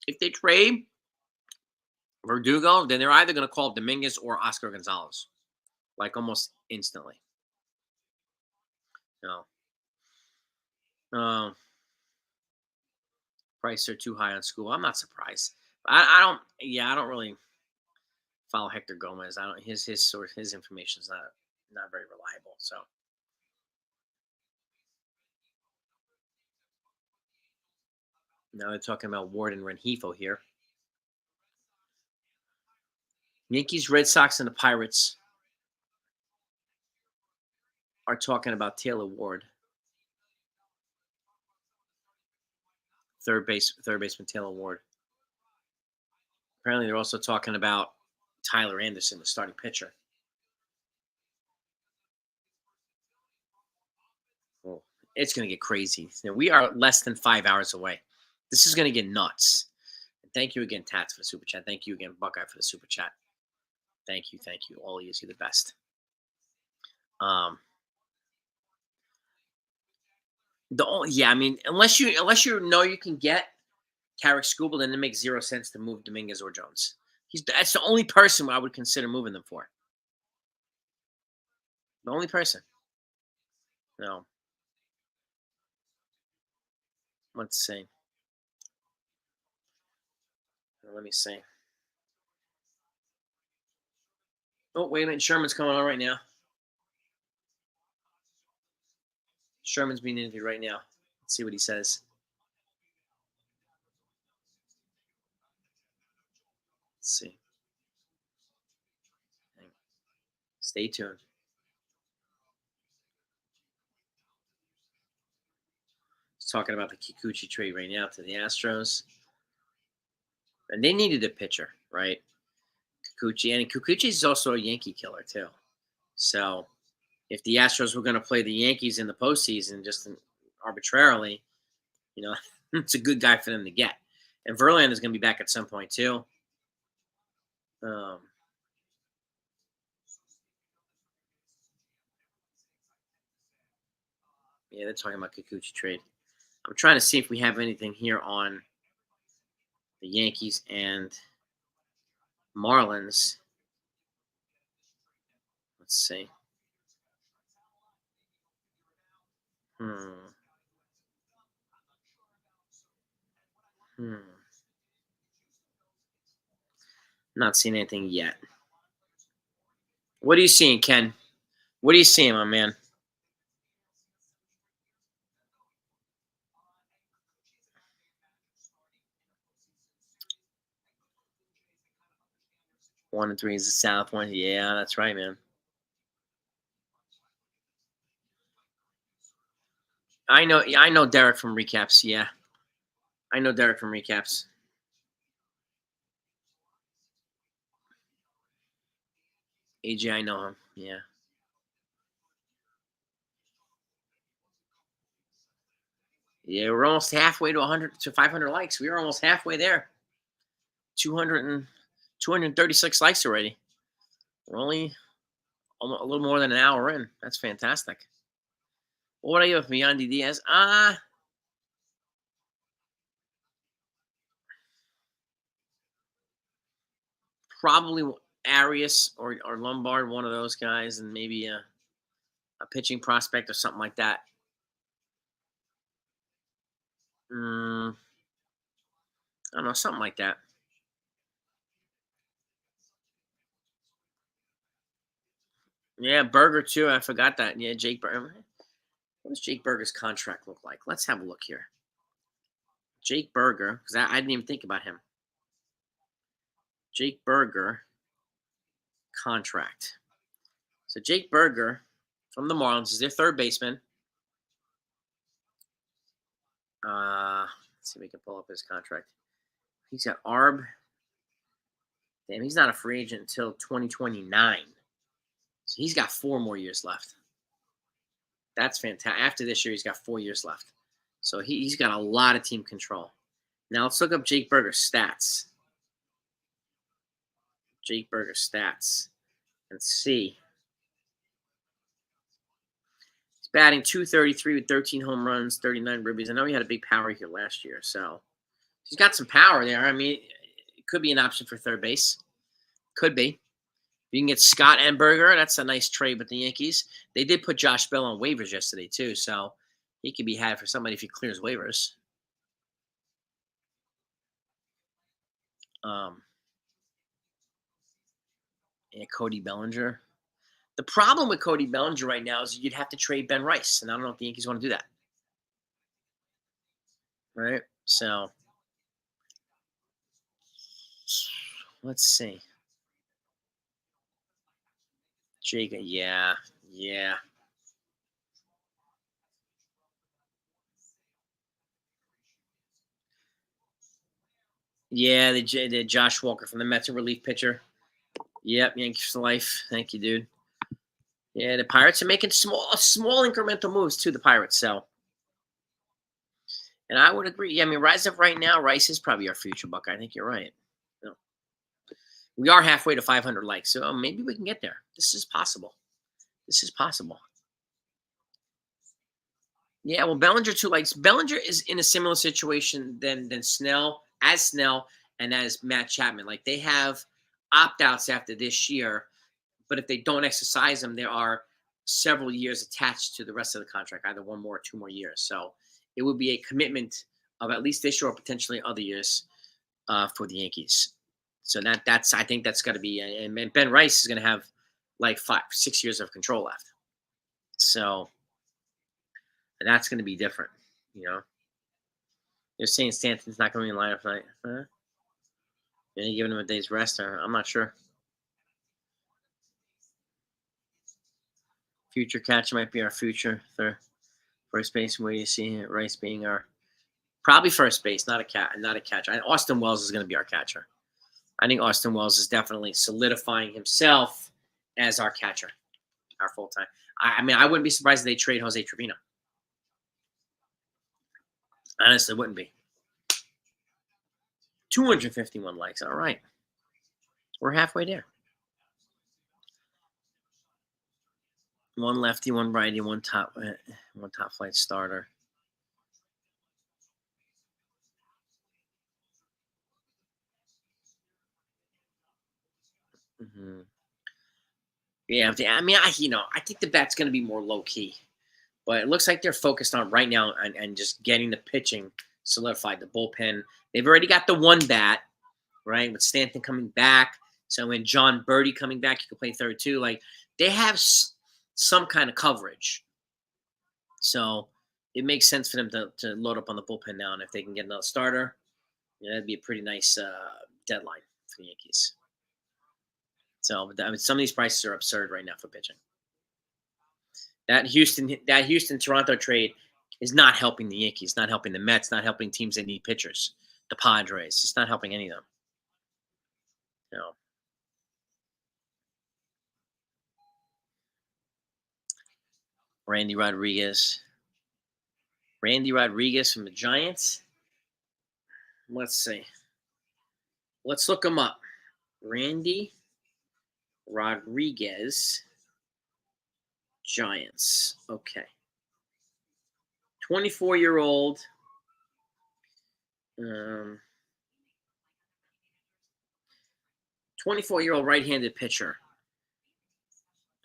if they trade Verdugo, then they're either going to call up Dominguez or Oscar Gonzalez, like almost instantly. No. Prices are too high on school. I'm not surprised. I don't. Yeah, I don't really follow Hector Gomez. I don't. His information is not very reliable. So. Now they're talking about Ward and Rengifo here. Yankees, Red Sox, and the Pirates are talking about Taylor Ward. Third baseman Taylor Ward. Apparently, they're also talking about Tyler Anderson, the starting pitcher. Oh, it's going to get crazy. We are less than 5 hours away. This is going to get nuts. Thank you again, Tats, for the super chat. Thank you again, Buckeye, for the super chat. Thank you. All of you, you're the best. Unless you know you can get Tarek Skubal, then it makes zero sense to move Dominguez or Jones. That's the only person I would consider moving them for. The only person. No. Let's see. Let me see. Oh, wait a minute. Sherman's coming on right now. Sherman's being interviewed right now. Let's see what he says. Let's see. Stay tuned. He's talking about the Kikuchi trade right now to the Astros. And they needed a pitcher, right? Kikuchi. And Kikuchi is also a Yankee killer, too. So if the Astros were going to play the Yankees in the postseason just arbitrarily, it's a good guy for them to get. And Verlander is going to be back at some point, too. Yeah, they're talking about Kikuchi trade. I'm trying to see if we have anything here on the Yankees and Marlins. Let's see. Not seeing anything yet. What are you seeing, Ken? What are you seeing, my man? One and 3 is the South one. Yeah, that's right, man. I know Derek from recaps. Yeah, I know Derek from recaps. AJ, I know him. Yeah. Yeah, we're almost halfway to 100 to 500 likes. We are almost halfway there. 236 likes already. We're only a little more than an hour in. That's fantastic. What are you with Yandy Diaz? Probably Arias or Lombard, one of those guys, and maybe a pitching prospect or something like that. I don't know, something like that. Yeah, Berger too. I forgot that. Yeah, Jake Berger. What does Jake Berger's contract look like? Let's have a look here. Jake Berger, because I didn't even think about him. Jake Berger contract. So Jake Berger from the Marlins is their third baseman. Let's see if we can pull up his contract. He's got ARB. Damn, he's not a free agent until 2029. So he's got 4 more years left. That's fantastic. After this year, he's got 4 years left. So he's got a lot of team control. Now let's look up Jake Berger's stats. Jake Berger's stats. And see. He's batting .233 with 13 home runs, 39 ribbies. I know he had a big power here last year, so he's got some power there. I mean, it could be an option for third base. Could be. You can get Scott and Berger. That's a nice trade with the Yankees. They did put Josh Bell on waivers yesterday, too, so he could be had for somebody if he clears waivers. And Cody Bellinger. The problem with Cody Bellinger right now is you'd have to trade Ben Rice, and I don't know if the Yankees want to do that. Right? So, let's see. Jacob, yeah. Yeah, they did Josh Walker from the Mets, a relief pitcher. Yep, Yankees for life. Thank you, dude. Yeah, the Pirates are making small incremental moves to the Pirates. So, and I would agree. Yeah, I mean, Rise Up right now, Rice is probably our future Buck. I think you're right. No. We are halfway to 500 likes, so maybe we can get there. This is possible. This is possible. Yeah, well, Bellinger too likes. Bellinger is in a similar situation than Snell, and as Matt Chapman. Like they have opt-outs after this year, but if they don't exercise them, there are several years attached to the rest of the contract, either one more or 2 more years. So it would be a commitment of at least this year or potentially other years for the Yankees. So I think that's got to be, and Ben Rice is going to have like 5-6 years of control left. So that's going to be different, you know. They're saying Stanton's not going to be in lineup tonight. Are you giving him a day's rest? Or I'm not sure. Future catcher might be our future for first base. Where do you see Rice being our probably first base, not a catcher. Austin Wells is going to be our catcher. I think Austin Wells is definitely solidifying himself as our catcher, our full time. I mean, I wouldn't be surprised if they trade Jose Trevino. Honestly, wouldn't be. 251 likes. All right. We're halfway there. One lefty, one righty, one top flight starter. Mm-hmm. Yeah, I mean, I think the bat's going to be more low key, but it looks like they're focused on right now and just getting the pitching solidified. The bullpen, they've already got the one bat, right? With Stanton coming back, so when John Birdie coming back, he could play third too. Like they have some kind of coverage, so it makes sense for them to load up on the bullpen now. And if they can get another starter, that'd be a pretty nice deadline for the Yankees. So I mean, some of these prices are absurd right now for pitching. That Houston Toronto trade is not helping the Yankees, not helping the Mets, not helping teams that need pitchers. The Padres, it's not helping any of them. No. Randy Rodriguez from the Giants. Let's see. Let's look him up. Randy Rodriguez, Giants. Okay. 24-year-old. 24-year-old right-handed pitcher.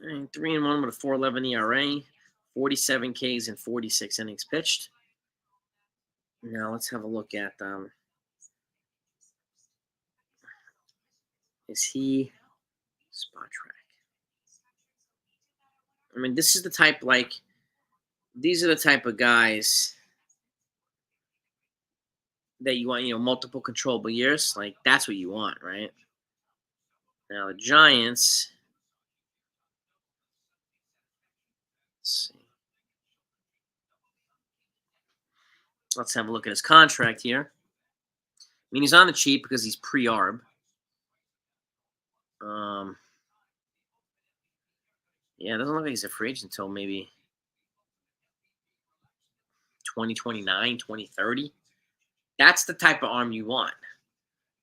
3-1 with a 4.11 ERA, 47 Ks and 46 innings pitched. Now let's have a look at is he spot track? I mean, these are the type of guys that you want, multiple controllable years. Like that's what you want, right? Now the Giants. Let's see. Let's have a look at his contract here. I mean, he's on the cheap because he's pre-arb. Yeah, it doesn't look like he's a free agent until maybe 2029, 2030. That's the type of arm you want.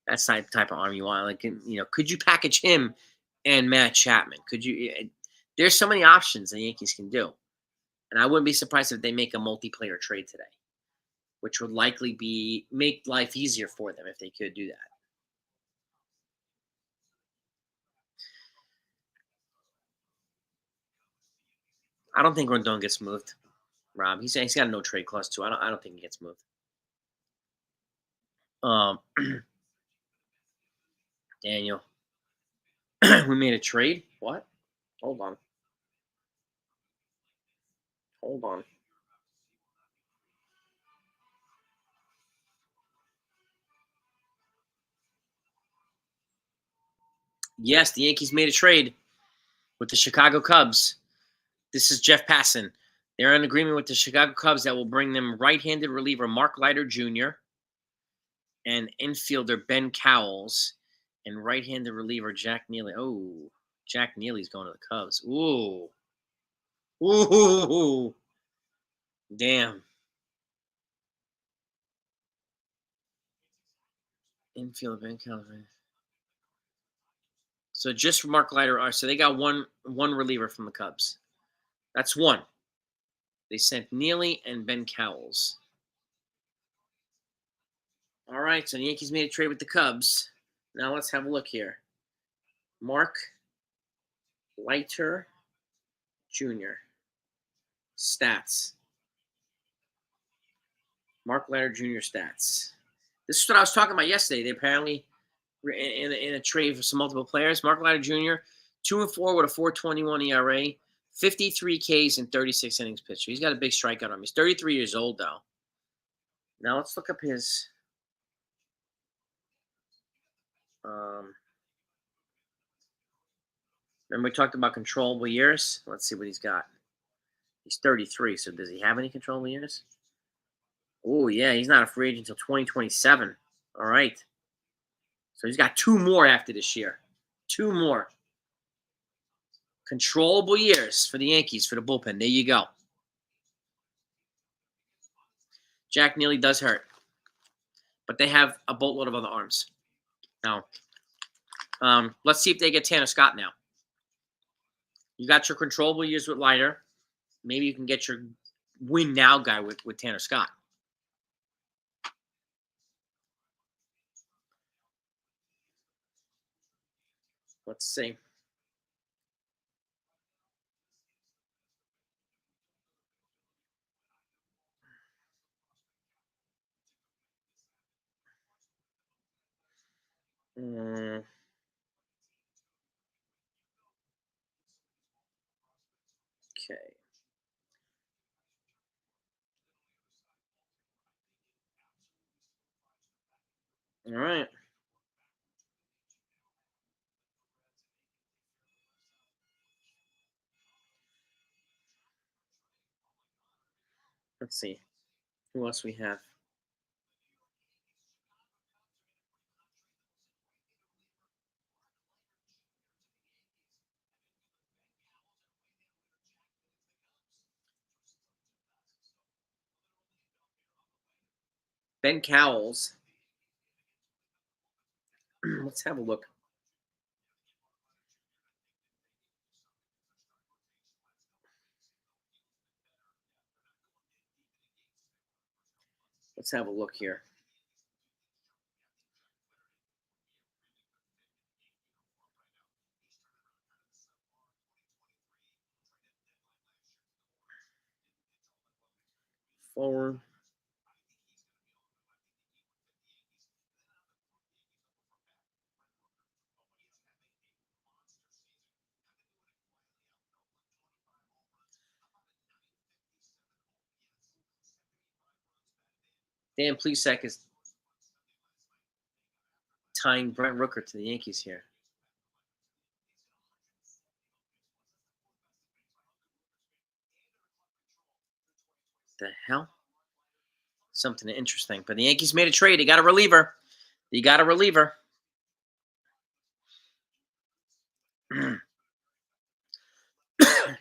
That's the type of arm you want. Like, could you package him and Matt Chapman? Could you? There's so many options the Yankees can do. And I wouldn't be surprised if they make a multiplayer trade today, which would likely make life easier for them if they could do that. I don't think Rondon gets moved, Rob. He's got a no trade clause too. I don't think he gets moved. Daniel, we made a trade. What? Hold on. Yes, the Yankees made a trade with the Chicago Cubs. This is Jeff Passan. They're in agreement with the Chicago Cubs that will bring them right-handed reliever Mark Leiter Jr. and infielder Ben Cowles and right-handed reliever Jack Neely. Oh, Jack Neely's going to the Cubs. Ooh. Damn. Infielder Ben Cowles. So just for Mark Leiter, so they got one reliever from the Cubs. That's one. They sent Neely and Ben Cowles. All right, so the Yankees made a trade with the Cubs. Now let's have a look here. Mark Leiter Jr. Stats. Mark Leiter Jr. stats. This is what I was talking about yesterday. They apparently in a trade for some multiple players. Mark Leiter Jr. 2-4 with a 4.21 ERA, 53 Ks and 36 innings pitched. He's got a big strikeout on him. He's 33 years old though. Now let's look up his. Remember we talked about controllable years? Let's see what he's got. He's 33, so does he have any controllable years? Oh, yeah, he's not a free agent until 2027. All right. So he's got 2 more after this year. 2 more. Controllable years for the Yankees, for the bullpen. There you go. Jack Neely does hurt. But they have a boatload of other arms. Now, let's see if they get Tanner Scott now. You got your controllable years with Leiter. Maybe you can get your win now guy with Tanner Scott. Let's see. Okay. All right. Let's see. Who else we have? Ben Cowles. Let's have a look. Let's have a look here. Forward. Dan Plesac is tying Brent Rooker to the Yankees here. The hell? Something interesting. But the Yankees made a trade. They got a reliever.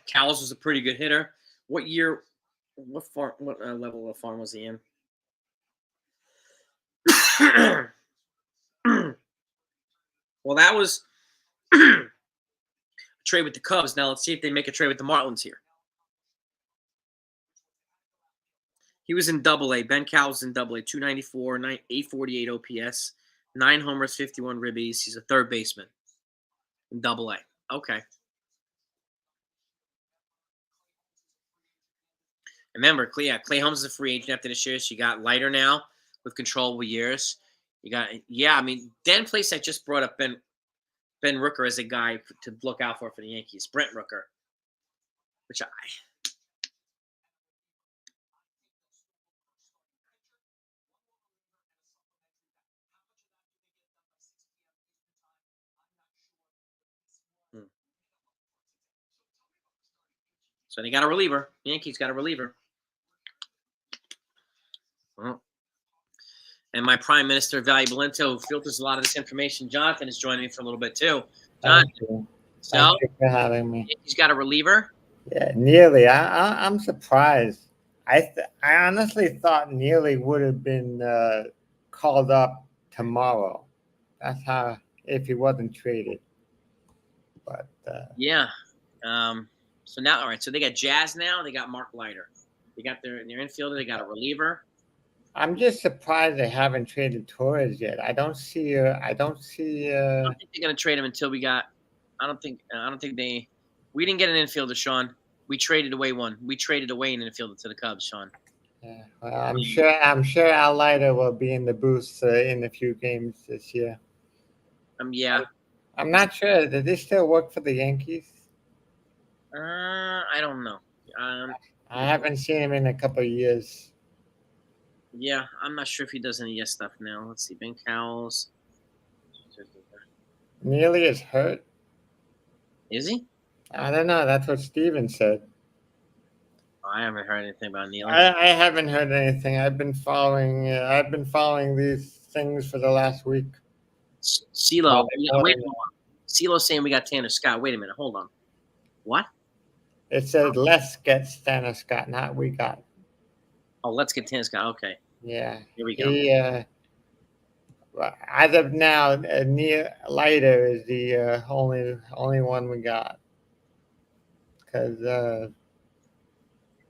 Cowles was a pretty good hitter. What level of farm was he in? Well, that was a trade with the Cubs. Now let's see if they make a trade with the Marlins here. He was in Double-A. Ben Cowell was in Double-A. 294, 848 OPS, 9 homers, 51 ribbies. He's a third baseman in Double-A. Okay. Remember, Clay Holmes is a free agent after this year. So you got Leiter now with controllable years. You got, I mean, Dan Place I just brought up Ben Rooker as a guy to look out for the Yankees. Brent Rooker, which So they got a reliever. The Yankees got a reliever. Well, and my Prime Minister, Valuable Intel, who filters a lot of this information, Jonathan, is joining me for a little bit too. Jonathan, Thank you. so Thank you for having me. Yankees got a reliever. Yeah, Neely. I'm surprised. I honestly thought Neely would have been called up tomorrow. That's how, if he wasn't traded. But Yeah. So now, all right. So they got Jazz now. They got Mark Leiter. They got their infielder. They got a reliever. I'm just surprised they haven't traded Torres yet. I don't see. I don't think they're gonna trade him until we got. I don't think they. We didn't get an infielder, Sean. We traded away one. We traded away an infielder to the Cubs, Sean. Yeah, well, I'm sure Al Leiter will be in the booth in a few games this year. Yeah. I'm not sure. Did they still work for the Yankees? I don't know. I haven't seen him in a couple of years. Yeah, I'm not sure if he does any yes stuff now. Let's see. Ben Cowles. Neely is hurt. Is he? I don't know. That's what Steven said. Oh, I haven't heard anything about Neely. I haven't heard anything. I've been following these things for the last week. CeeLo. Wait a minute. CeeLo's saying we got Tanner Scott. Wait a minute. Hold on. What? It said let's get Tanner Scott, not we got. Oh, let's get Tanner Scott. Okay. Yeah. Here we go. As of now, Neil Leiter is the only one we got. Because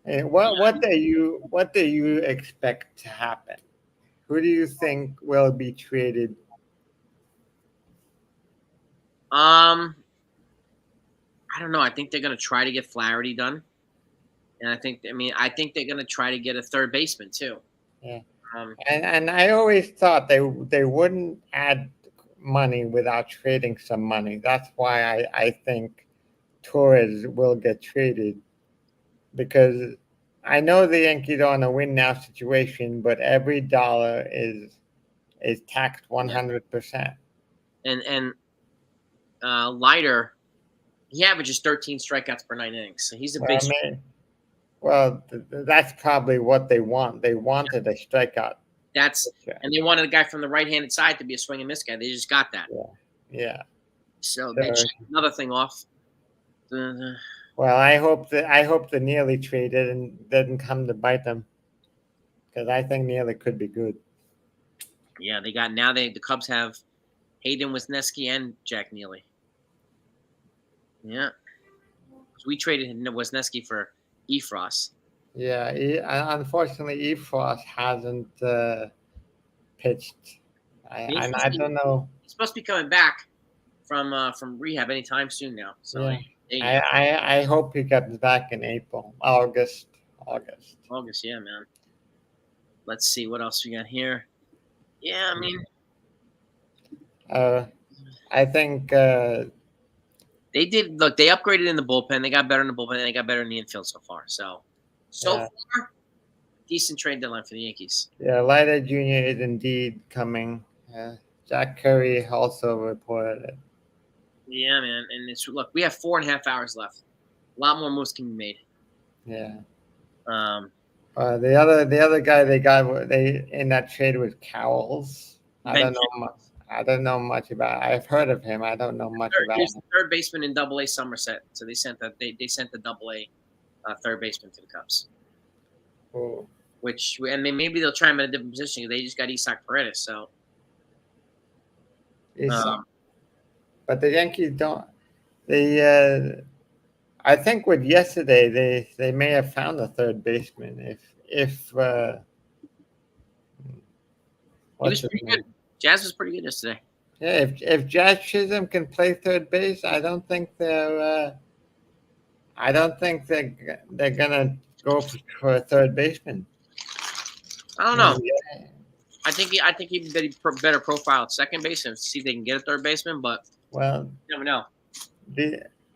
what do you expect to happen? Who do you think will be traded? I don't know. I think they're going to try to get Flaherty done, and I think they're going to try to get a third baseman too. Yeah. And I always thought they wouldn't add money without trading some money. That's why I think Torres will get traded, because I know the Yankees are in a win now situation, but every dollar is taxed 100%. And Leiter, he averages 13 strikeouts per 9 innings, so he's a big. That's probably what they want. They wanted a strikeout. And they wanted a guy from the right-handed side to be a swing and miss guy. They just got that. Yeah. So they checked another thing off. Well, I hope the Neely trade didn't come to bite them, because I think Neely could be good. Yeah, the Cubs have Hayden Wesneski and Jack Neely. Yeah, we traded Wesneski for Efros. Yeah, unfortunately, Efros hasn't pitched. I don't know. He's supposed to be coming back from rehab anytime soon now. So yeah. I hope he comes back in August. Yeah, man. Let's see what else we got here. Yeah, I mean, I think they did. Look, they upgraded in the bullpen. They got better in the bullpen. And they got better in the infield so far. So far, decent trade deadline for the Yankees. Yeah, Leiter Jr. is indeed coming. Jack Curry also reported it. Yeah, man. And look, we have 4.5 hours left. A lot more moves can be made. Yeah. The other guy they got in that trade was Cowles. I don't know much about. I've heard of him. I don't know much about him. He's the third baseman in Double-A Somerset. So they sent the Double-A third baseman to the Cubs. Cool. Maybe they'll try him at a different position. They just got Isaac Paredes. So Um, But the Yankees don't. They, I think with yesterday, they may have found a third baseman. If he was what's his pretty name? good. Jazz was pretty good yesterday. Yeah, if Jazz Chisholm can play third base, I don't think they're gonna go for a third baseman. I don't know. Yeah. I think he'd be better profile at second base and see if they can get a third baseman, but Well, you never know.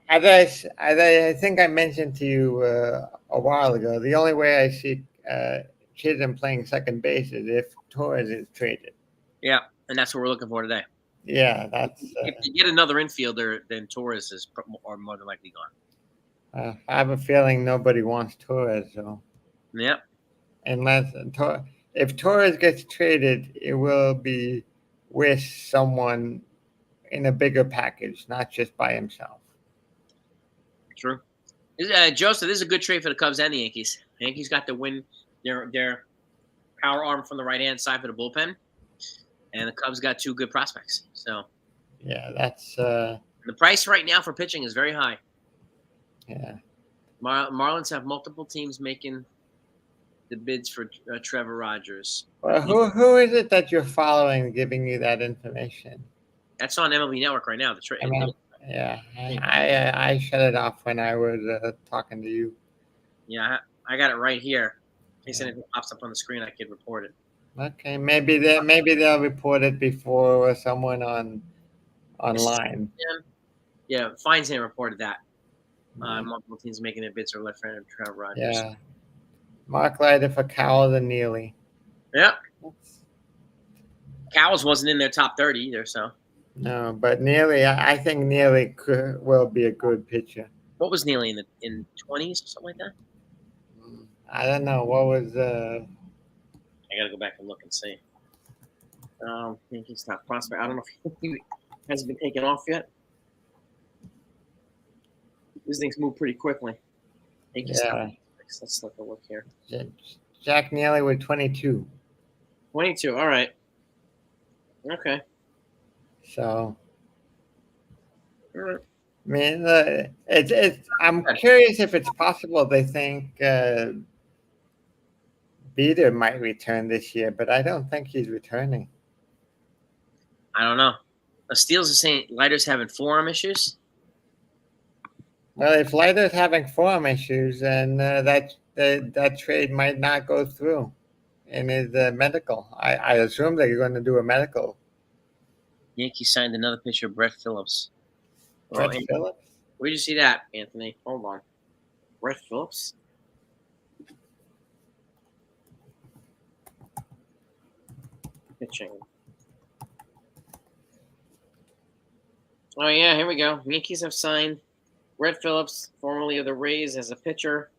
as I think I mentioned to you a while ago, the only way I see Chisholm playing second base is if Torres is traded. Yeah, and that's what we're looking for today. Yeah, that's. If they get another infielder, then Torres is more than likely gone. I have a feeling nobody wants Torres, so Yep. unless if Torres gets traded, it will be with someone in a bigger package, not just by himself. True. Joseph, this is a good trade for the Cubs and the Yankees. The Yankees got to win their power arm from the right hand side for the bullpen, and the Cubs got two good prospects. So Yeah, that's the price right now for pitching is very high. yeah. Marlins have multiple teams making the bids for Trevor Rogers. Well, who is it that you're following, giving you that information? That's on MLB Network right now. The trade. I mean, yeah, I shut it off when I was talking to you. Yeah, I got it right here. In case anything pops up on the screen, I could report it. Okay, maybe they'll report it before someone online. Yeah, Feinstein reported that. Multiple teams making their bids for left-handed Trevor Rogers. Yeah, Mark Leiter for Cowles and Neely. Yeah. Cowles wasn't in their top 30 either, so. No, but Neely, I think Neely will be a good pitcher. What was Neely in 20s or something like that? I don't know what was. I got to go back and look and see. Yankees top prospect. I don't know if he hasn't been taken off yet. These things move pretty quickly. Yankees top prospects. Let's take a look here. Jack Neely with 22. 22. All right. Okay. So. All right. I mean, I'm curious if it's possible they think Beater might return this year, but I don't think he's returning. I don't know. Steele's is saying Leiter's having forearm issues. Well, if Leiter's having forearm issues, then that trade might not go through in his medical. I assume they're going to do a medical. Yankees signed another pitcher, Brett Phillips. Brett Phillips? Where'd you see that, Anthony? Hold on. Brett Phillips? Pitching. Oh, yeah, here we go. Yankees have signed Brett Phillips, formerly of the Rays, as a pitcher.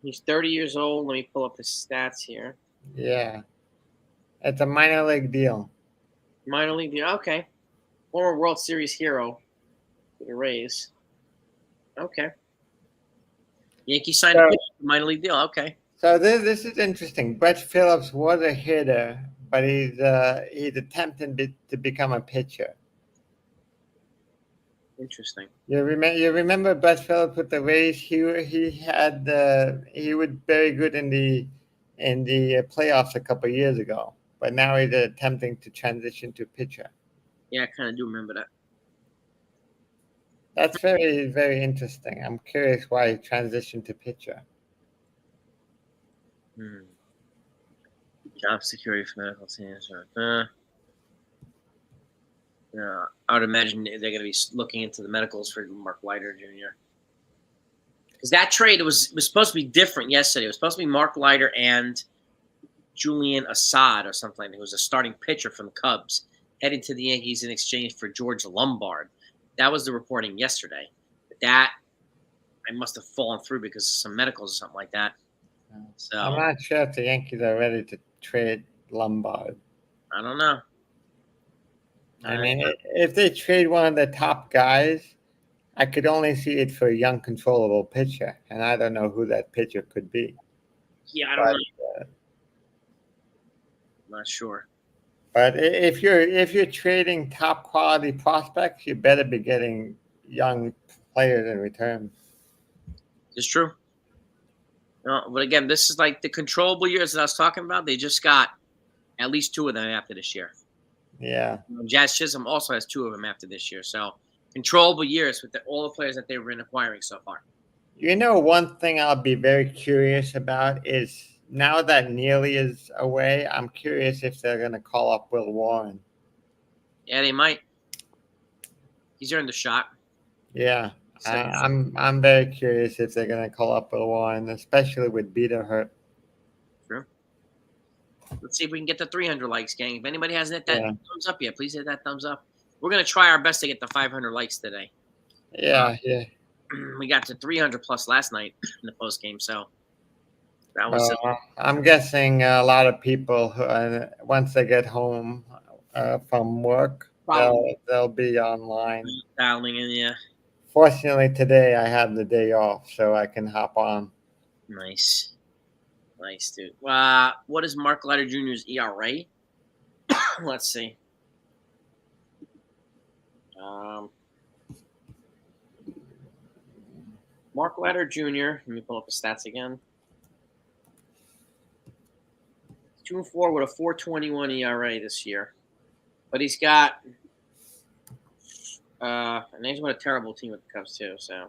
He's 30 years old. Let me pull up his stats here. Yeah. It's a minor league deal. Minor league deal. Okay. Former World Series hero for the Rays. Okay. Yankees signed a pitcher, minor league deal. Okay. So this is interesting. Brett Phillips was a hitter, but he's attempting to become a pitcher. Interesting. You remember Brett Phillips with the Rays? He was very good in the playoffs a couple of years ago, but now he's attempting to transition to pitcher. Yeah, I kind of do remember that. That's very, very interesting. I'm curious why he transitioned to pitcher. Job security for medical teams. Yeah, I would imagine they're going to be looking into the medicals for Mark Leiter Jr. Because that trade was supposed to be different yesterday. It was supposed to be Mark Leiter and Julian Assad or something. Who was a starting pitcher from the Cubs, heading to the Yankees in exchange for George Lombard. That was the reporting yesterday. But that I must have fallen through because of some medicals or something like that. So I'm not sure if the Yankees are ready to trade Lombard. I don't know. I mean, if they trade one of the top guys, I could only see it for a young, controllable pitcher, and I don't know who that pitcher could be. Yeah, I don't know. I'm not sure. But if you're trading top quality prospects, you better be getting young players in return. It's true. But again, this is like the controllable years that I was talking about. They just got at least 2 of them after this year. Yeah. Jazz Chisholm also has 2 of them after this year. So controllable years with all the players that they've been acquiring so far. You know, one thing I'll be very curious about is now that Neely is away, I'm curious if they're going to call up Will Warren. Yeah, they might. He's earned a shot. Yeah. So, I'm very curious if they're going to call up Will Warren, especially with Beta hurt. true. Let's see if we can get the 300 likes, gang. If anybody hasn't hit that thumbs up yet, please hit that thumbs up. We're going to try our best to get the 500 likes today. Yeah. We got to 300 plus last night in the post game, so that was. I'm guessing a lot of people who, once they get home from work, they'll be online. Dialing in, yeah. Fortunately, today I have the day off, so I can hop on. Nice, dude. What is Mark Leiter Jr.'s ERA? Let's see. Mark Leiter Jr. Let me pull up the stats again. 2-4 with a 4.21 ERA this year, but he's got. And he's with a terrible team with the Cubs too. So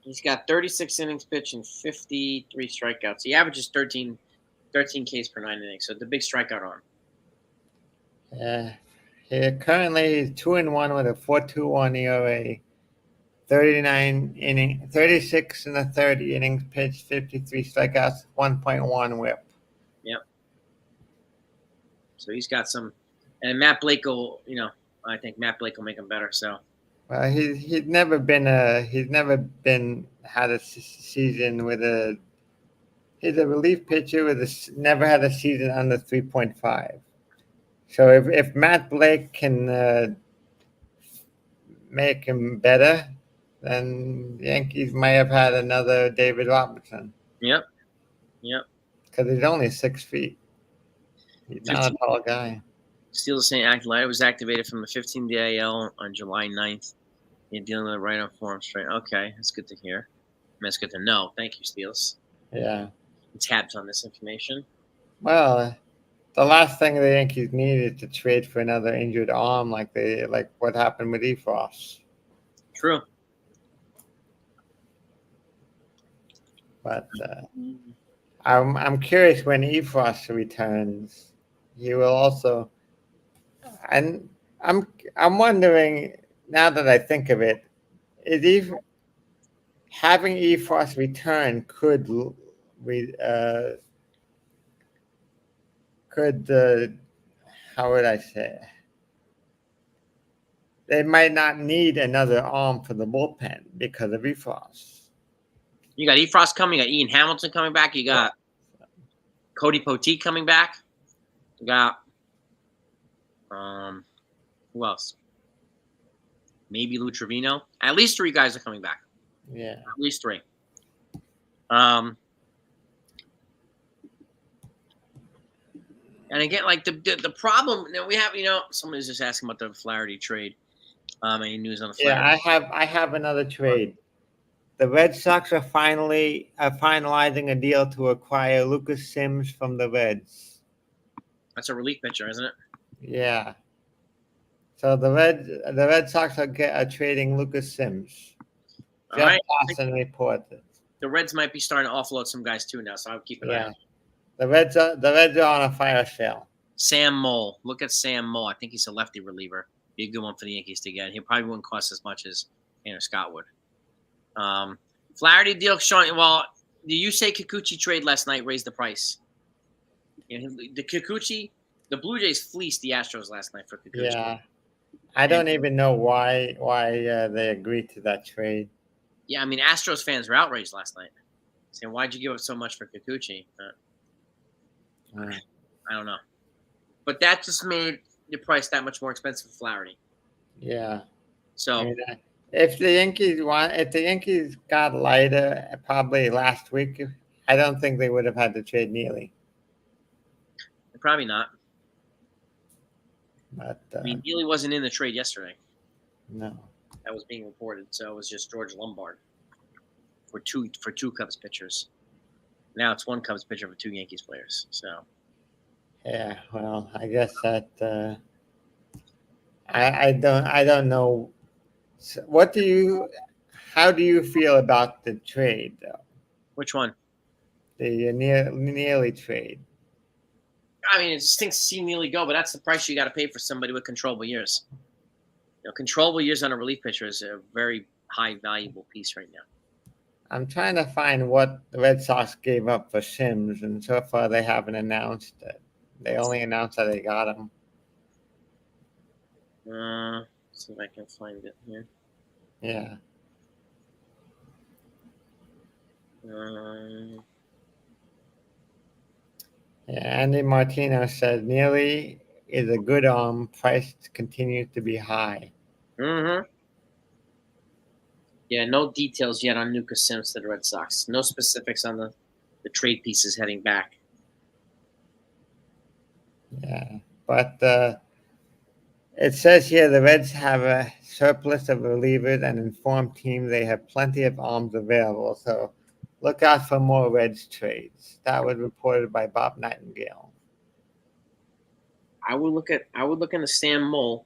he's got 36 innings pitched and 53 strikeouts. He averages 13 Ks per 9 innings. So the big strikeout arm. Yeah, he currently is 2-1 with a 4.21 ERA. 36 and a 30 innings pitched, 53 strikeouts, 1.1 WHIP. Yep. So he's got some, and Matt Blake will, I think Matt Blake will make him better. So. Well, he's never had a season with a. He's a relief pitcher never had a season under 3.5. So if Matt Blake can make him better, then the Yankees may have had another David Robertson. Yep. Because he's only 6 feet. He's not a tall guy. Steelers saying Leiter was activated from the 15-day IL on July 9th. You're dealing with a right on forearm strain. Okay, that's good to hear. That's good to know. Thank you, Steelers. Yeah. Tabs on this information. Well, the last thing the Yankees need is to trade for another injured arm like what happened with Efros. True. But I'm curious when Efros returns. He will also, and I'm wondering now that I think of it, is having Efros return could how would I say? They might not need another arm for the bullpen because of Efros. You got Efros coming. You got Ian Hamilton coming back. You got Cody Poteet coming back. You got who else? Maybe Lou Trevino. At least 3 guys are coming back. Yeah, at least 3. And again, like the problem that we have, somebody's just asking about the Flaherty trade. Any news on the Flaherty? Yeah, I have another trade. The Red Sox are finalizing a deal to acquire Lucas Sims from the Reds. That's a relief pitcher, isn't it? Yeah. So the Red Sox are trading Lucas Sims. Jeff Lawson reported. The Reds might be starting to offload some guys too now, so I'll keep an eye on it. The Reds are on a fire sale. Sam Mole. Look at Sam Mole. I think he's a lefty reliever. Be a good one for the Yankees to get. He probably wouldn't cost as much as Tanner Scott would. Flaherty deal, Sean. Well, the Yusei Kikuchi trade last night raised the price. The Kikuchi, the Blue Jays fleeced the Astros last night for Kikuchi. Yeah, I don't even know why they agreed to that trade. Yeah, I mean, Astros fans were outraged last night, saying, "Why'd you give up so much for Kikuchi?" I don't know, but that just made the price that much more expensive for Flaherty. Yeah. So. I mean, if the Yankees got Leiter probably last week, I don't think they would have had to trade Neely. Probably not. But I mean, Neely wasn't in the trade yesterday. no. That was being reported, so it was just George Lombard for two Cubs pitchers. Now it's one Cubs pitcher for two Yankees players. So Yeah, well, I guess that I don't know. So how do you feel about the trade though? which one? The nearly trade. I mean, it stinks to see Neely go, but that's the price you got to pay for somebody with controllable years. Controllable years on a relief pitcher is a very high valuable piece right now. I'm trying to find what the Red Sox gave up for Sims, and so far they haven't announced it. They only announced that they got him. See if I can find it here. Yeah. Yeah, Andy Martino said Neely is a good arm. Price continues to be high. Mm-hmm. Yeah, no details yet on Nuka Sims to the Red Sox. No specifics on the trade pieces heading back. Yeah, but it says here the Reds have a surplus of relievers and informed team they have plenty of arms available. So look out for more Reds trades. That was reported by Bob Nightingale. I would look into Sam Mole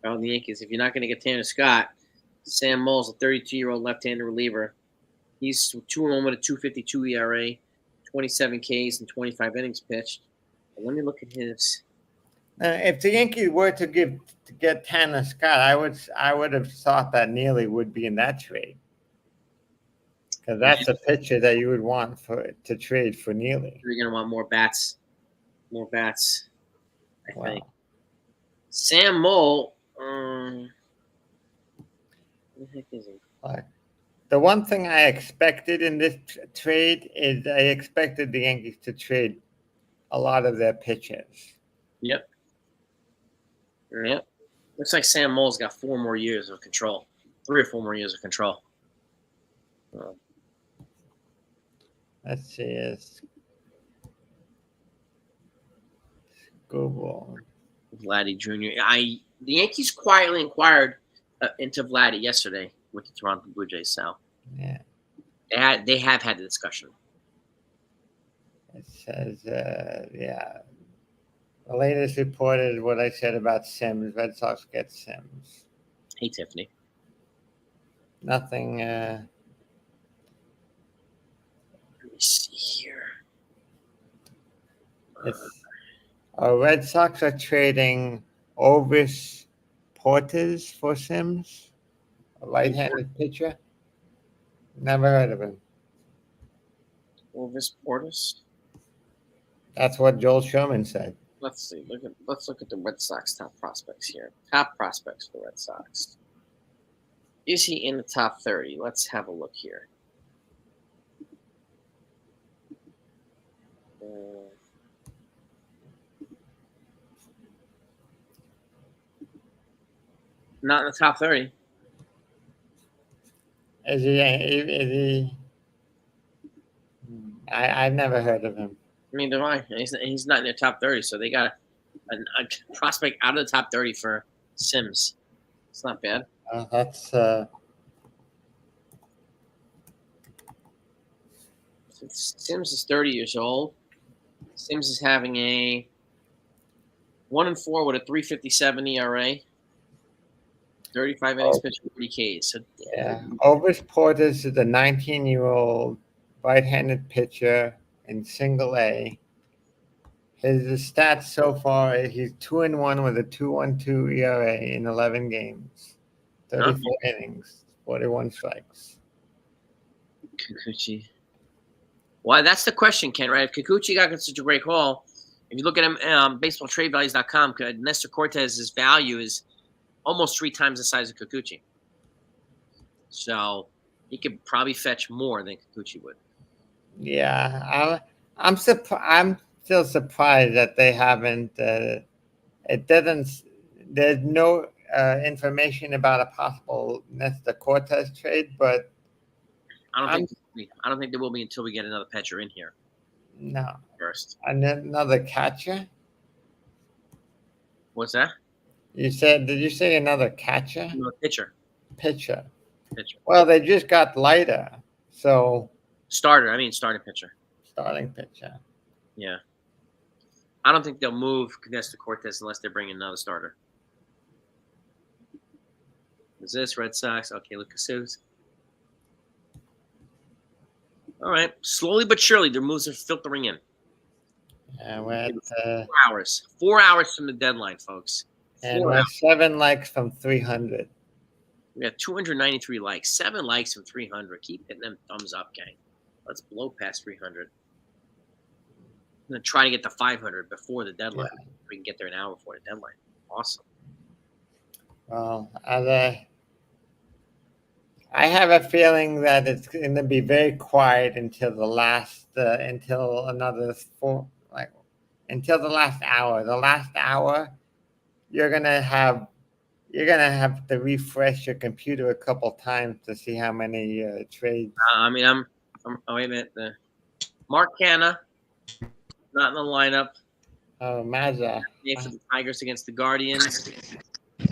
out the Yankees. If you're not going to get Tanner Scott, Sam Mole's a 32-year-old left-handed reliever. He's 2-1 with a 2.52 ERA, 27 Ks and 25 innings pitched. But let me look at his. If the Yankees were to get Tanner Scott, I would have thought that Neely would be in that trade, because that's a pitcher that you would want to trade for Neely. You're going to want more bats. I think. Wow. Sam Mole. What the heck is he? The one thing I expected in this trade is I expected the Yankees to trade a lot of their pitchers. Yep. Looks like Sam Mole's got 4 more years of control. 3 or 4 more years of control. Let's see. It's Google. Vladdy Jr. The Yankees quietly inquired into Vladdy yesterday with the Toronto Blue Jays. So Yeah. they have had the discussion. It says, yeah. The latest report is what I said about Sims. Red Sox get Sims. Hey, Tiffany. Nothing. Let me see here. Red Sox are trading Ovis Portes for Sims, a right-handed pitcher. Never heard of him. Elvis Portis. That's what Joel Sherman said. Let's see. Let's look at the Red Sox top prospects here. Top prospects for the Red Sox. Is he in the top 30? Let's have a look here. Not in the top 30. Is he? I've never heard of him. I mean, he's not in their top 30, so they got a prospect out of the top 30 for Sims. It's not bad. That's Sims is 30 years old. Sims is having a 1-4 with a 3.57 ERA. 35 innings pitched, 30 Ks. So, yeah. Ovis Portes is a 19-year-old right-handed pitcher in Single A. His stats so far: he's 2-1 with a 2.12 ERA in 11 games, 34 innings, 41 strikes. Kikuchi. Well, that's the question, Ken. Right? If Kikuchi got such a great haul, if you look at him, baseballtradevalues.com, Nestor Cortez's value is almost 3 times the size of Kikuchi. So he could probably fetch more than Kikuchi would. Yeah, I'm still surprised that they haven't. It doesn't. There's no information about a possible Nestor Cortez trade, but I don't think there will be until we get another pitcher in here. No. First. Another catcher. What's that? Did you say another catcher? No, pitcher. Pitcher. Pitcher. Well, they just got lighter. So, Starter. I mean, starting pitcher. starting pitcher. Yeah. I don't think they'll move Cadesta Cortez unless they bring in another starter. Is this Red Sox? Okay, Lucas Sims. All right. Slowly but surely, their moves are filtering in. And we're at, 4 hours. 4 hours from the deadline, folks. and 4 we're hours. 7 likes from 300. We got 293 likes. 7 likes from 300. Keep hitting them thumbs up, gang. Let's blow past 300. I'm going to try to get to 500 before the deadline. We can get there an hour before the deadline. Awesome. Well, I have a feeling that it's going to be very quiet until the last, until another until the last hour. The last hour, you're gonna have to refresh your computer a couple times to see how many trades. I mean, I'm oh, wait a minute. Mark Canna, not in the lineup. Oh, Mazza. Yeah, for the Tigers against the Guardians.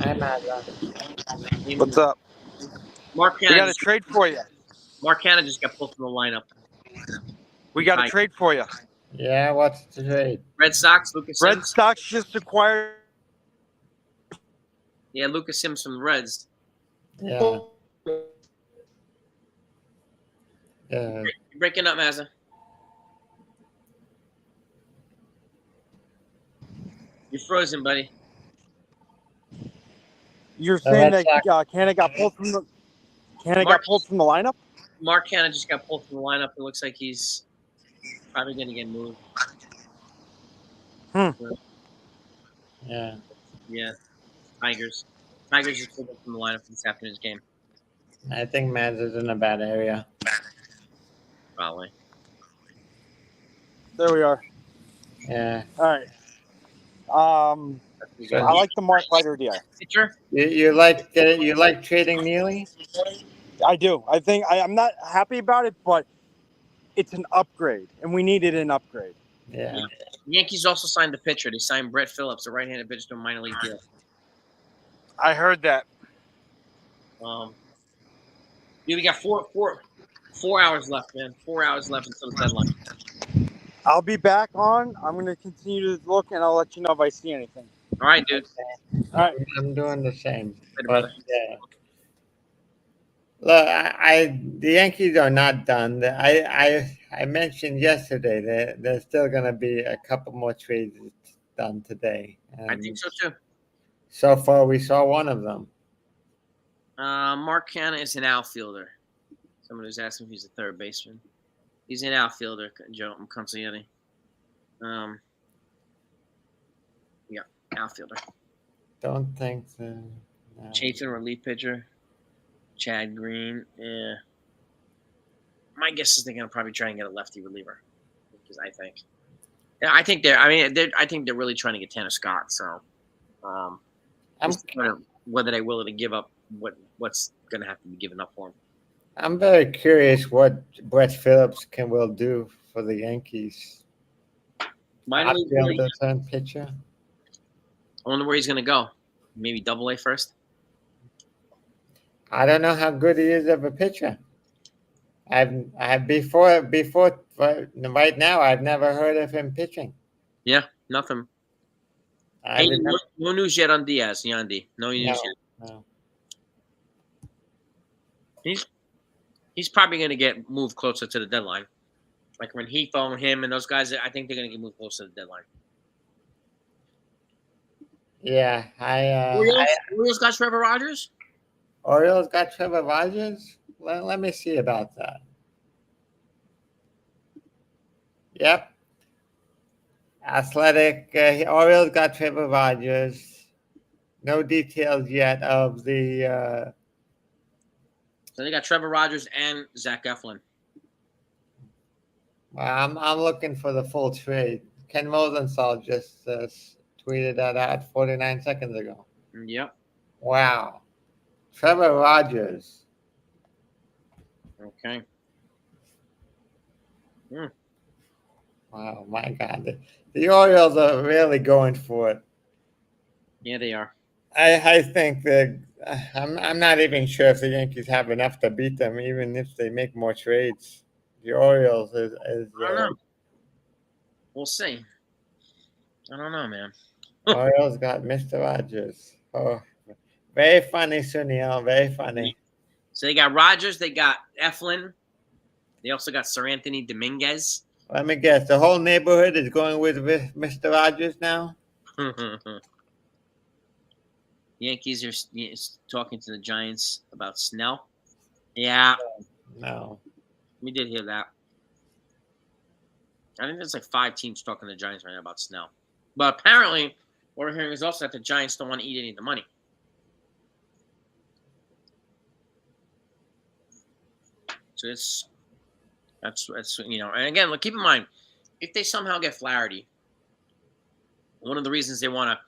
Hi, Mazza. What's up? Mark We Canna, got a trade for you. Mark Canna just got pulled from the lineup. We got a Hi. trade for you. Yeah, what's the trade? Red Sox, Lucas Red Sims. Sox just acquired. Yeah, Lucas Sims from the Reds. Yeah. You're breaking up, Mazza. You're frozen, buddy. You're The saying Red that Canada got pulled from the lineup? Mark Canna just got pulled from the lineup. It looks like he's probably going to get moved. Yeah. Yeah, Tigers. Tigers just pulled him from the lineup for this afternoon's game. I think Mazza's in a bad area. Probably. There we are. Yeah. All right. I like the Mark Leiter deal. Pitcher? You like trading Neely? I do. I think I'm not happy about it, but it's an upgrade, and we needed an upgrade. Yeah. The Yankees also signed the pitcher. They signed Brett Phillips, a right-handed pitcher, to a minor league deal. I heard that. We got four hours left, man. 4 hours left until the deadline. I'll be back on. I'm going to continue to look, and I'll let you know if I see anything. All right, dude. All right. I'm doing the same. Later, But, brother. yeah. Look, the Yankees are not done. I mentioned yesterday that there's still going to be a couple more trades done today. I think so, too. So far, we saw one of them. Mark Canna is an outfielder. Someone who's asking if he's a third baseman. He's an outfielder, Joe Consigliere. Yeah, outfielder. Don't think so. No. Chafin, relief pitcher. Chad Green. Yeah. My guess is they're gonna probably try and get a lefty reliever. Because I think. Yeah, I think they're really trying to get Tanner Scott. So, whether they're willing to give up what's gonna have to be given up for him. I'm very curious what Brett Phillips will do for the Yankees. Minor league Outfielder turned pitcher. I wonder where he's gonna go. Maybe Double-A first. I don't know how good he is of a pitcher. I've before right now I've never heard of him pitching. Yeah, nothing. Hey, no news yet on Diaz, Yandy. No news yet. No. He's probably going to get moved closer to the deadline. Like when he phoned him and those guys, I think they're going to get moved closer to the deadline. Yeah, Orioles got Trevor Rogers? Orioles got Trevor Rogers? Let me see about that. Yep. Athletic. Orioles got Trevor Rogers. No details yet of the. So they got Trevor Rogers and Zach Eflin. Well, I'm looking for the full trade. Ken Mosenthal just tweeted that out 49 seconds ago. Yep. Wow. Trevor Rogers. Okay. Wow, my God. The Orioles are really going for it. Yeah, they are. I think that I'm not even sure if the Yankees have enough to beat them, even if they make more trades. The Orioles is I don't know. We'll see. I don't know, man. Orioles got Mr. Rogers. Oh, very funny, Sunil. Very funny. So they got Rogers, they got Eflin, they also got Sir Anthony Dominguez. Let me guess. The whole neighborhood is going with Mr. Rogers now. Yankees are talking to the Giants about Snell. Yeah, No. we did hear that. I think there's like 5 teams talking to the Giants right now about Snell. But apparently, what we're hearing is also that the Giants don't want to eat any of the money. So that's and again, look, keep in mind, if they somehow get Flaherty, one of the reasons they want to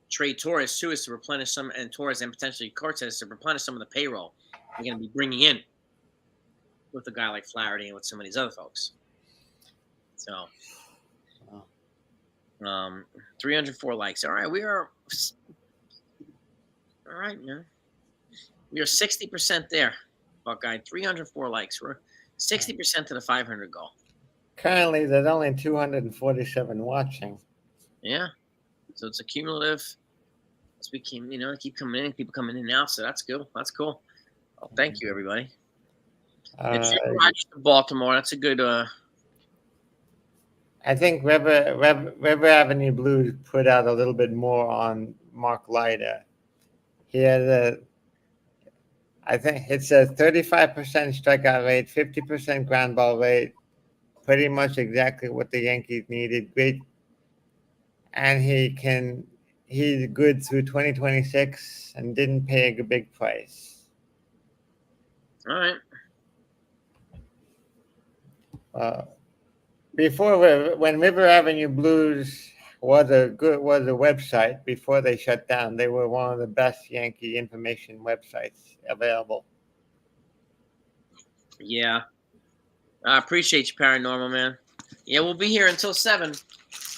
trade Torres too is to replenish some, and Torres and potentially Cortez to replenish some of the payroll they're going to be bringing in with a guy like Flaherty and with some of these other folks. So, 304 likes. All right, all right, man. We are 60% there, Buckeye. 304 likes. We're 60% to the 500 goal. Currently, there's only 247 watching. Yeah. So it's a cumulative. As we keep coming in, people coming in now. So that's good. That's cool. Well, thank you, everybody. It's Baltimore. That's a good. I think River Avenue Blues put out a little bit more on Mark Leiter. He had I think it says 35% strikeout rate, 50% ground ball rate, pretty much exactly what the Yankees needed. Great, and he's good through 2026 and didn't pay a big price. All right. Before, when River Avenue Blues was a website before they shut down, they were one of the best Yankee information websites available. Yeah, I appreciate you, Paranormal Man. Yeah, we'll be here until 7.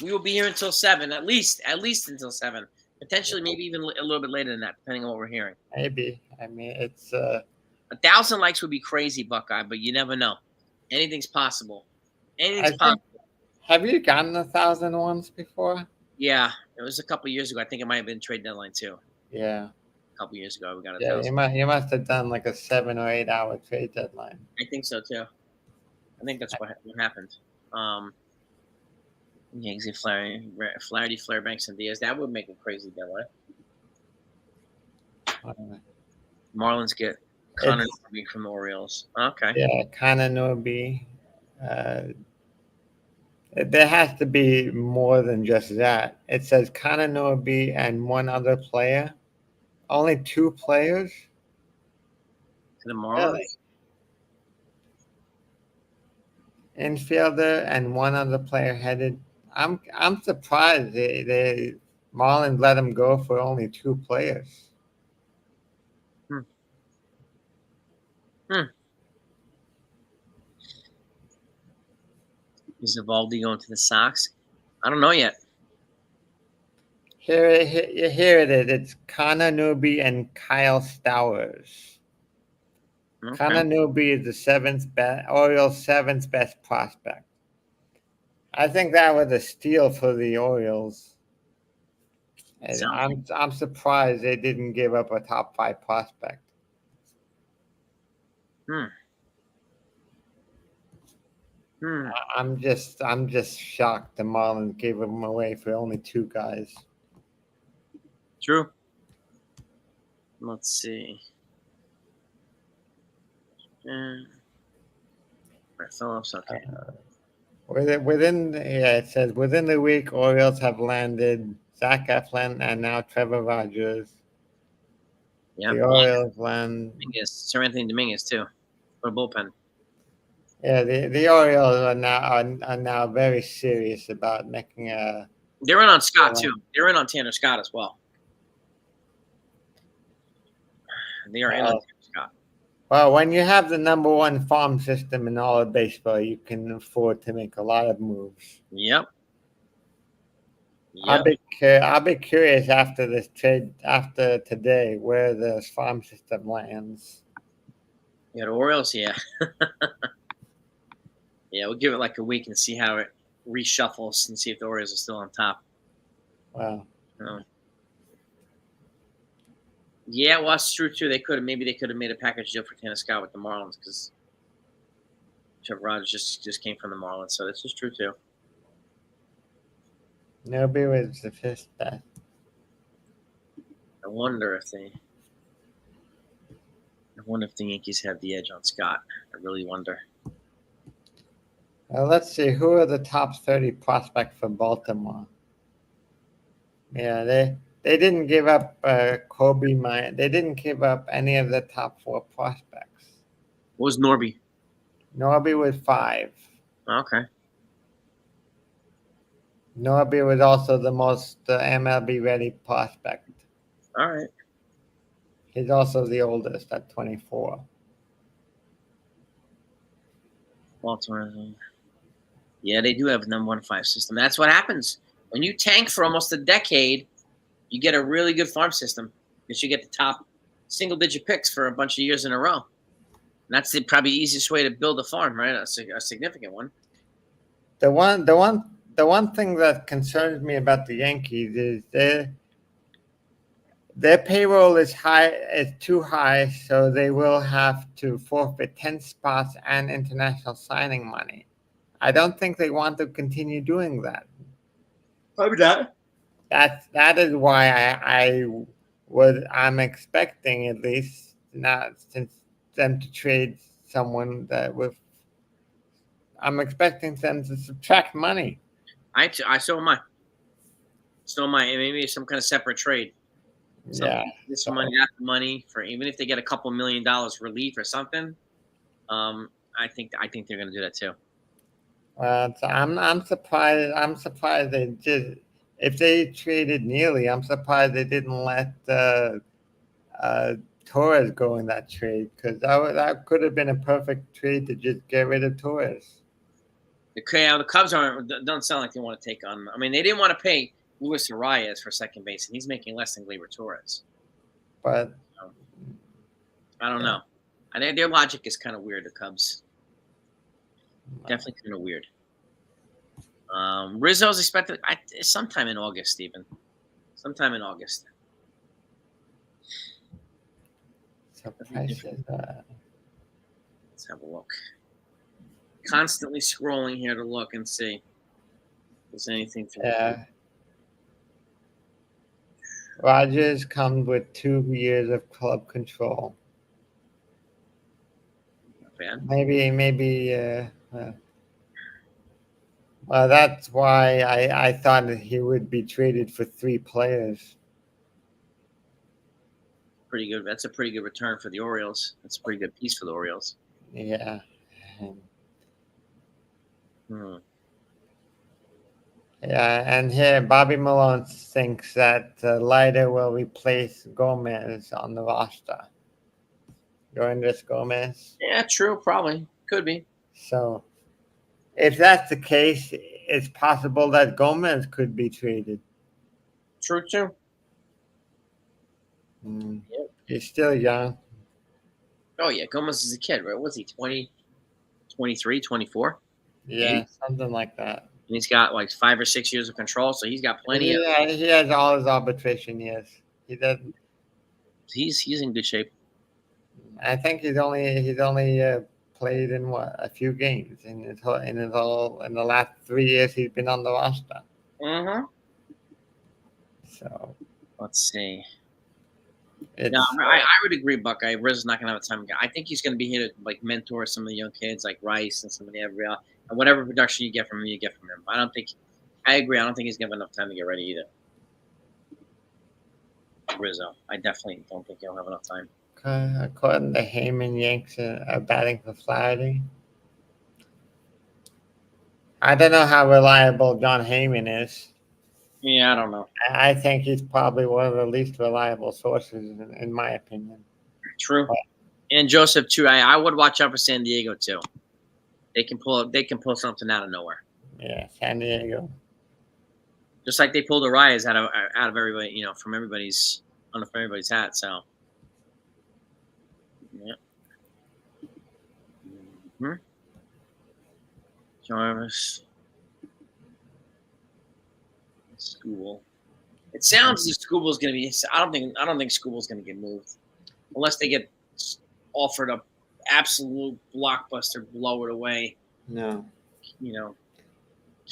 We will be here until 7, at least until 7. Potentially, maybe even a little bit later than that, depending on what we're hearing. Maybe. I mean, it's 1,000 likes would be crazy, Buckeye, but you never know. Anything's possible. Anything's possible. Have you gotten 1,000 once before? Yeah, it was a couple years ago. I think it might have been trade deadline too. Yeah. A couple years ago, we got 1,000. You must have done like a 7 or 8 hour trade deadline. I think so too. I think that's what happened. Yankees, Flaherty, Banks, and Diaz. That would make a crazy deadline. Marlins get Connor Nobi from the Orioles. Okay. Yeah, Connor Nobi. There has to be more than just that. It says Connor Nobi and one other player. Only 2 players? To the Marlins? Really? Infielder and one other player headed. I'm surprised they Marlins let him go for only 2 players. Is Evaldi going to the Sox? I don't know yet. Here it is. It's Connor Nobi and Kyle Stowers. Okay. Connor Nobi is the Orioles' 7th best prospect. I think that was a steal for the Orioles. I'm surprised they didn't give up a top 5 prospect. I'm just shocked the Marlins gave him away for only 2 guys. True. Let's see. Phillips, okay. It says within the week, Orioles have landed Zach Eflin and now Trevor Rogers. Yeah, the Orioles land. Sir Anthony Dominguez too, for a bullpen. Yeah, the Orioles are now very serious about making a. They're in on Scott too. They're in on Tanner Scott as well. They are in on Tanner Scott. Well, when you have the number 1 farm system in all of baseball, you can afford to make a lot of moves. Yep. Yep. I'll be curious after this trade, after today, where the farm system lands. Yeah, the Orioles, yeah. Yeah, we'll give it like a week and see how it reshuffles and see if the Orioles are still on top. Wow. Um, yeah, well, that's true too. They could have made a package deal for Tanner Scott with the Marlins because Trevor Rogers just came from the Marlins, so this is true too. Nobody was the fifth best. I wonder if the Yankees have the edge on Scott. I really wonder. Let's see, who are the top 30 prospects for Baltimore? Yeah, they didn't give up Kobe. They didn't give up any of the top 4 prospects. What was Norby? Norby was 5. Okay. Norby was also the most MLB ready prospect. All right. He's also the oldest at 24. Baltimore. Yeah, they do have a number 1-5 system. That's what happens when you tank for almost a decade. You get a really good farm system because you get the top single-digit picks for a bunch of years in a row. And that's the probably easiest way to build a farm, right? A significant one. The one thing that concerns me about the Yankees is their payroll is too high, so they will have to forfeit 10 spots and international signing money. I don't think they want to continue doing that. Probably not. That is why I'm expecting, at least not since them to trade someone that with. I'm expecting them to subtract money. I so am I. So am I. Maybe some kind of separate trade. Yeah. This money, that money for even if they get a couple $1 million relief or something. I think they're going to do that too. So I'm surprised. I'm surprised they did. If they traded Neely, I'm surprised they didn't let Torres go in that trade, because that could have been a perfect trade to just get rid of Torres. The Cubs don't sound like they want to take on. I mean, they didn't want to pay Luis Arias for second base, and he's making less than Gleyber Torres. But I don't know. I think their logic is kind of weird. The Cubs definitely kind of weird. Rizzo's expected sometime in August, Stephen. Sometime in August. So prices. Let's have a look. Constantly scrolling here to look and see if there's anything. Yeah. Rogers comes with 2 years of club control. Not bad. Maybe. Well, that's why I thought that he would be traded for 3 players. Pretty good. That's a pretty good return for the Orioles. That's a pretty good piece for the Orioles. Yeah. Yeah, and here Bobby Malone thinks that Leiter will replace Gomez on the roster. Yoendris Gomez. Yeah, true. Probably could be. So, if that's the case, it's possible that Gomez could be traded. True too. Yep. He's still young. Oh yeah, Gomez is a kid, right? Was he 20, 23, 24? Yeah, maybe? Something like that. And he's got like 5 or 6 years of control, so he's got plenty of. Yeah, he has all his arbitration years. He doesn't. He's in good shape. I think he's only played in a few games in the last 3 years he's been on the roster. Mm-hmm. So let's see. No, I would agree, Buckeye. Rizzo's not going to have a time. I think he's going to be here to like mentor some of the young kids like Rice and some of the and whatever production you get from him, you get from him. I agree. I don't think he's going to have enough time to get ready either. Rizzo, I definitely don't think he'll have enough time. According to Heyman, Yanks are batting for Flaherty. I don't know how reliable John Heyman is. Yeah, I don't know. I think he's probably one of the least reliable sources, in my opinion. True. And Joseph too. I would watch out for San Diego too. They can pull something out of nowhere. Yeah, San Diego. Just like they pulled Arias out of everybody, from everybody's hat. So, yeah. Jarvis, School. It sounds as if Scooble's going to be. I don't think Scooble's going to get moved unless they get offered a absolute blockbuster, blow it away. No.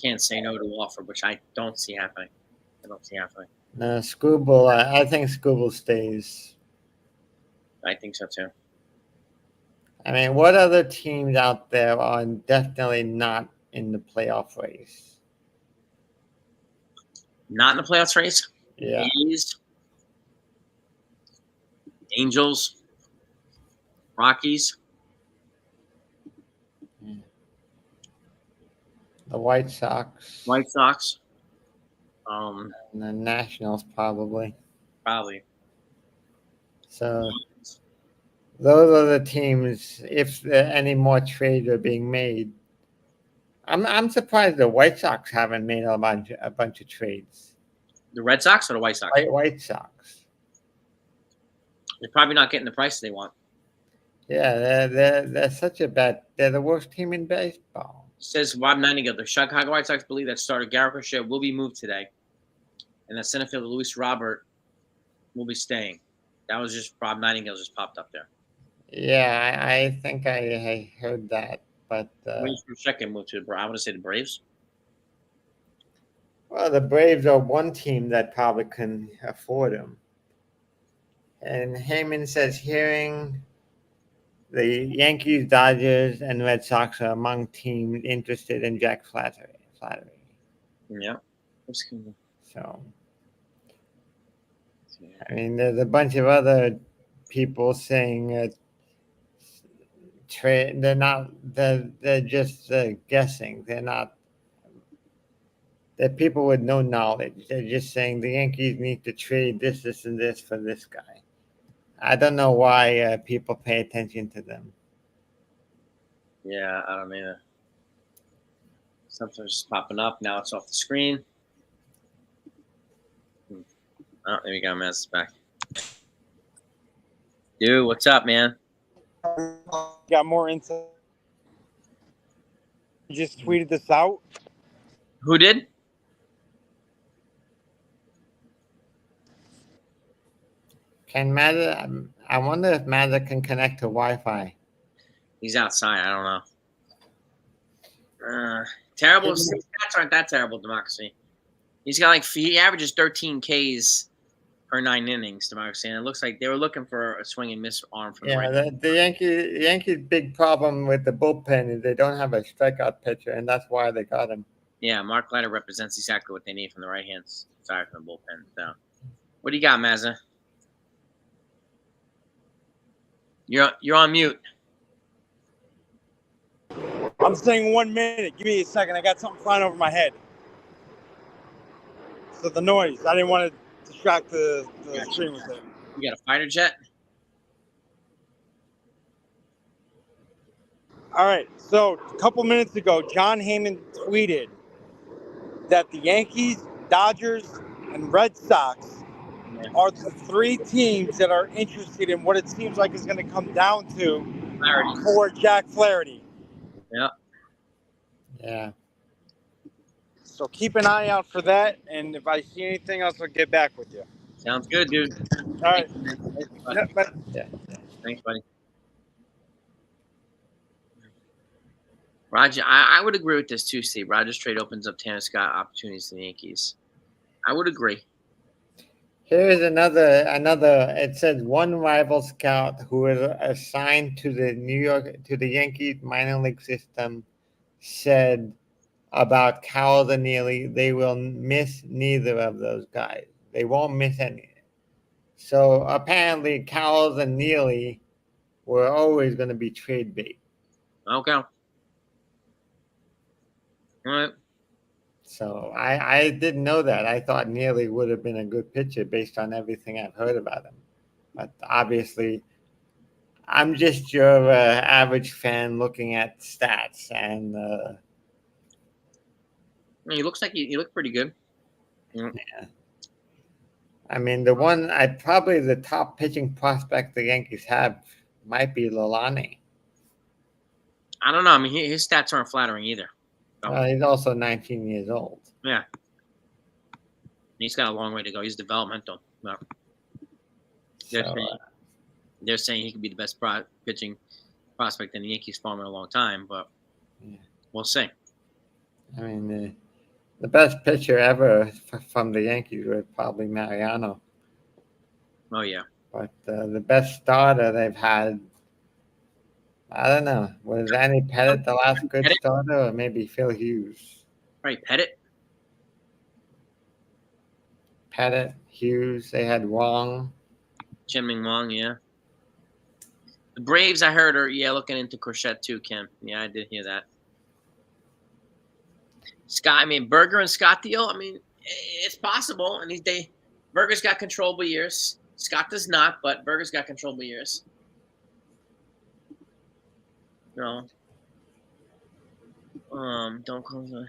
Can't say no to offer, which I don't see happening. No, Scooble. I think Scooble stays. I think so too. I mean, what other teams out there are definitely not in the playoff race? Not in the playoffs race? Yeah. A's, Angels, Rockies. The White Sox. And the Nationals probably. So those are the teams. If any more trades are being made, I'm surprised the White Sox haven't made a bunch of trades. The Red Sox or the White Sox? White Sox. They're probably not getting the price they want. Yeah, they're such a bad. They're the worst team in baseball. Says Rob Nightingale, the Chicago White Sox believe that starter Garrett Crochet will be moved today, and that center fielder Luis Robert will be staying. That was just Rob Nightingale just popped up there. Yeah, I think I heard that, but Luis Crochet can move to I want to say the Braves. Well, the Braves are one team that probably can afford him. And Heyman says hearing the Yankees, Dodgers, and Red Sox are among teams interested in Jack Flaherty. Yeah. So, I mean, there's a bunch of other people saying trade. They're just guessing. They're people with no knowledge. They're just saying the Yankees need to trade this, and this for this guy. I don't know why people pay attention to them. Yeah, I don't either. Something's just popping up. Now it's off the screen. Oh, there we go. Man's back. Dude, what's up, man? Got more insight. You just tweeted this out. Who did? Can Mazda? I wonder if Mazda can connect to Wi-Fi. He's outside. I don't know. Terrible. Stats aren't that terrible, Democracy. He's got he averages 13 Ks per 9 innings, Democracy. And it looks like they were looking for a swing and miss arm from the right. The Yankees' big problem with the bullpen is they don't have a strikeout pitcher, and that's why they got him. Yeah, Mark Leiter represents exactly what they need from the right hand side from the bullpen. So, what do you got, Mazza? You're on mute. I'm saying 1 minute. Give me a second. I got something flying over my head. So the noise. I didn't want to distract the screen with it. You got a fighter jet? All right. So a couple minutes ago, John Heyman tweeted that the Yankees, Dodgers, and Red Sox are the 3 teams that are interested in what it seems like is going to come down to Flaherty. For Jack Flaherty. Yeah. Yeah. So keep an eye out for that, and if I see anything else, I'll get back with you. Sounds good, dude. All right. Thanks, buddy. Roger, I would agree with this too, Steve. Rogers trade opens up Tanner Scott opportunities to the Yankees. I would agree. Here's another. It says one rival scout who is assigned to the Yankees minor league system said about Cowles and Neely, they will miss neither of those guys. They won't miss any. So apparently, Cowles and Neely were always going to be trade bait. Okay. All right. So I didn't know that. I thought Neely would have been a good pitcher based on everything I've heard about him. But obviously, I'm just your average fan looking at stats. And He looks like he looked pretty good. Mm. I mean, probably the top pitching prospect the Yankees have might be Lalani. I don't know. I mean, his stats aren't flattering either. Oh. He's also 19 years old. Yeah. He's got a long way to go. He's developmental. No. They're saying he could be the best pitching prospect in the Yankees farm in a long time, but we'll see. I mean, the best pitcher ever from the Yankees was probably Mariano. Oh, yeah. But the best starter they've had, I don't know. Was Andy Pettit the last good starter, or maybe Phil Hughes? Right, Pettit. Hughes. They had Wong. Ming Wong, yeah. The Braves, I heard, are looking into Corchette too, Kim. Yeah, I did hear that. Scott, I mean, Berger and Scott deal. I mean, it's possible. And Berger's got controllable years. Scott does not, but Berger's got controllable years. No. Don't close the.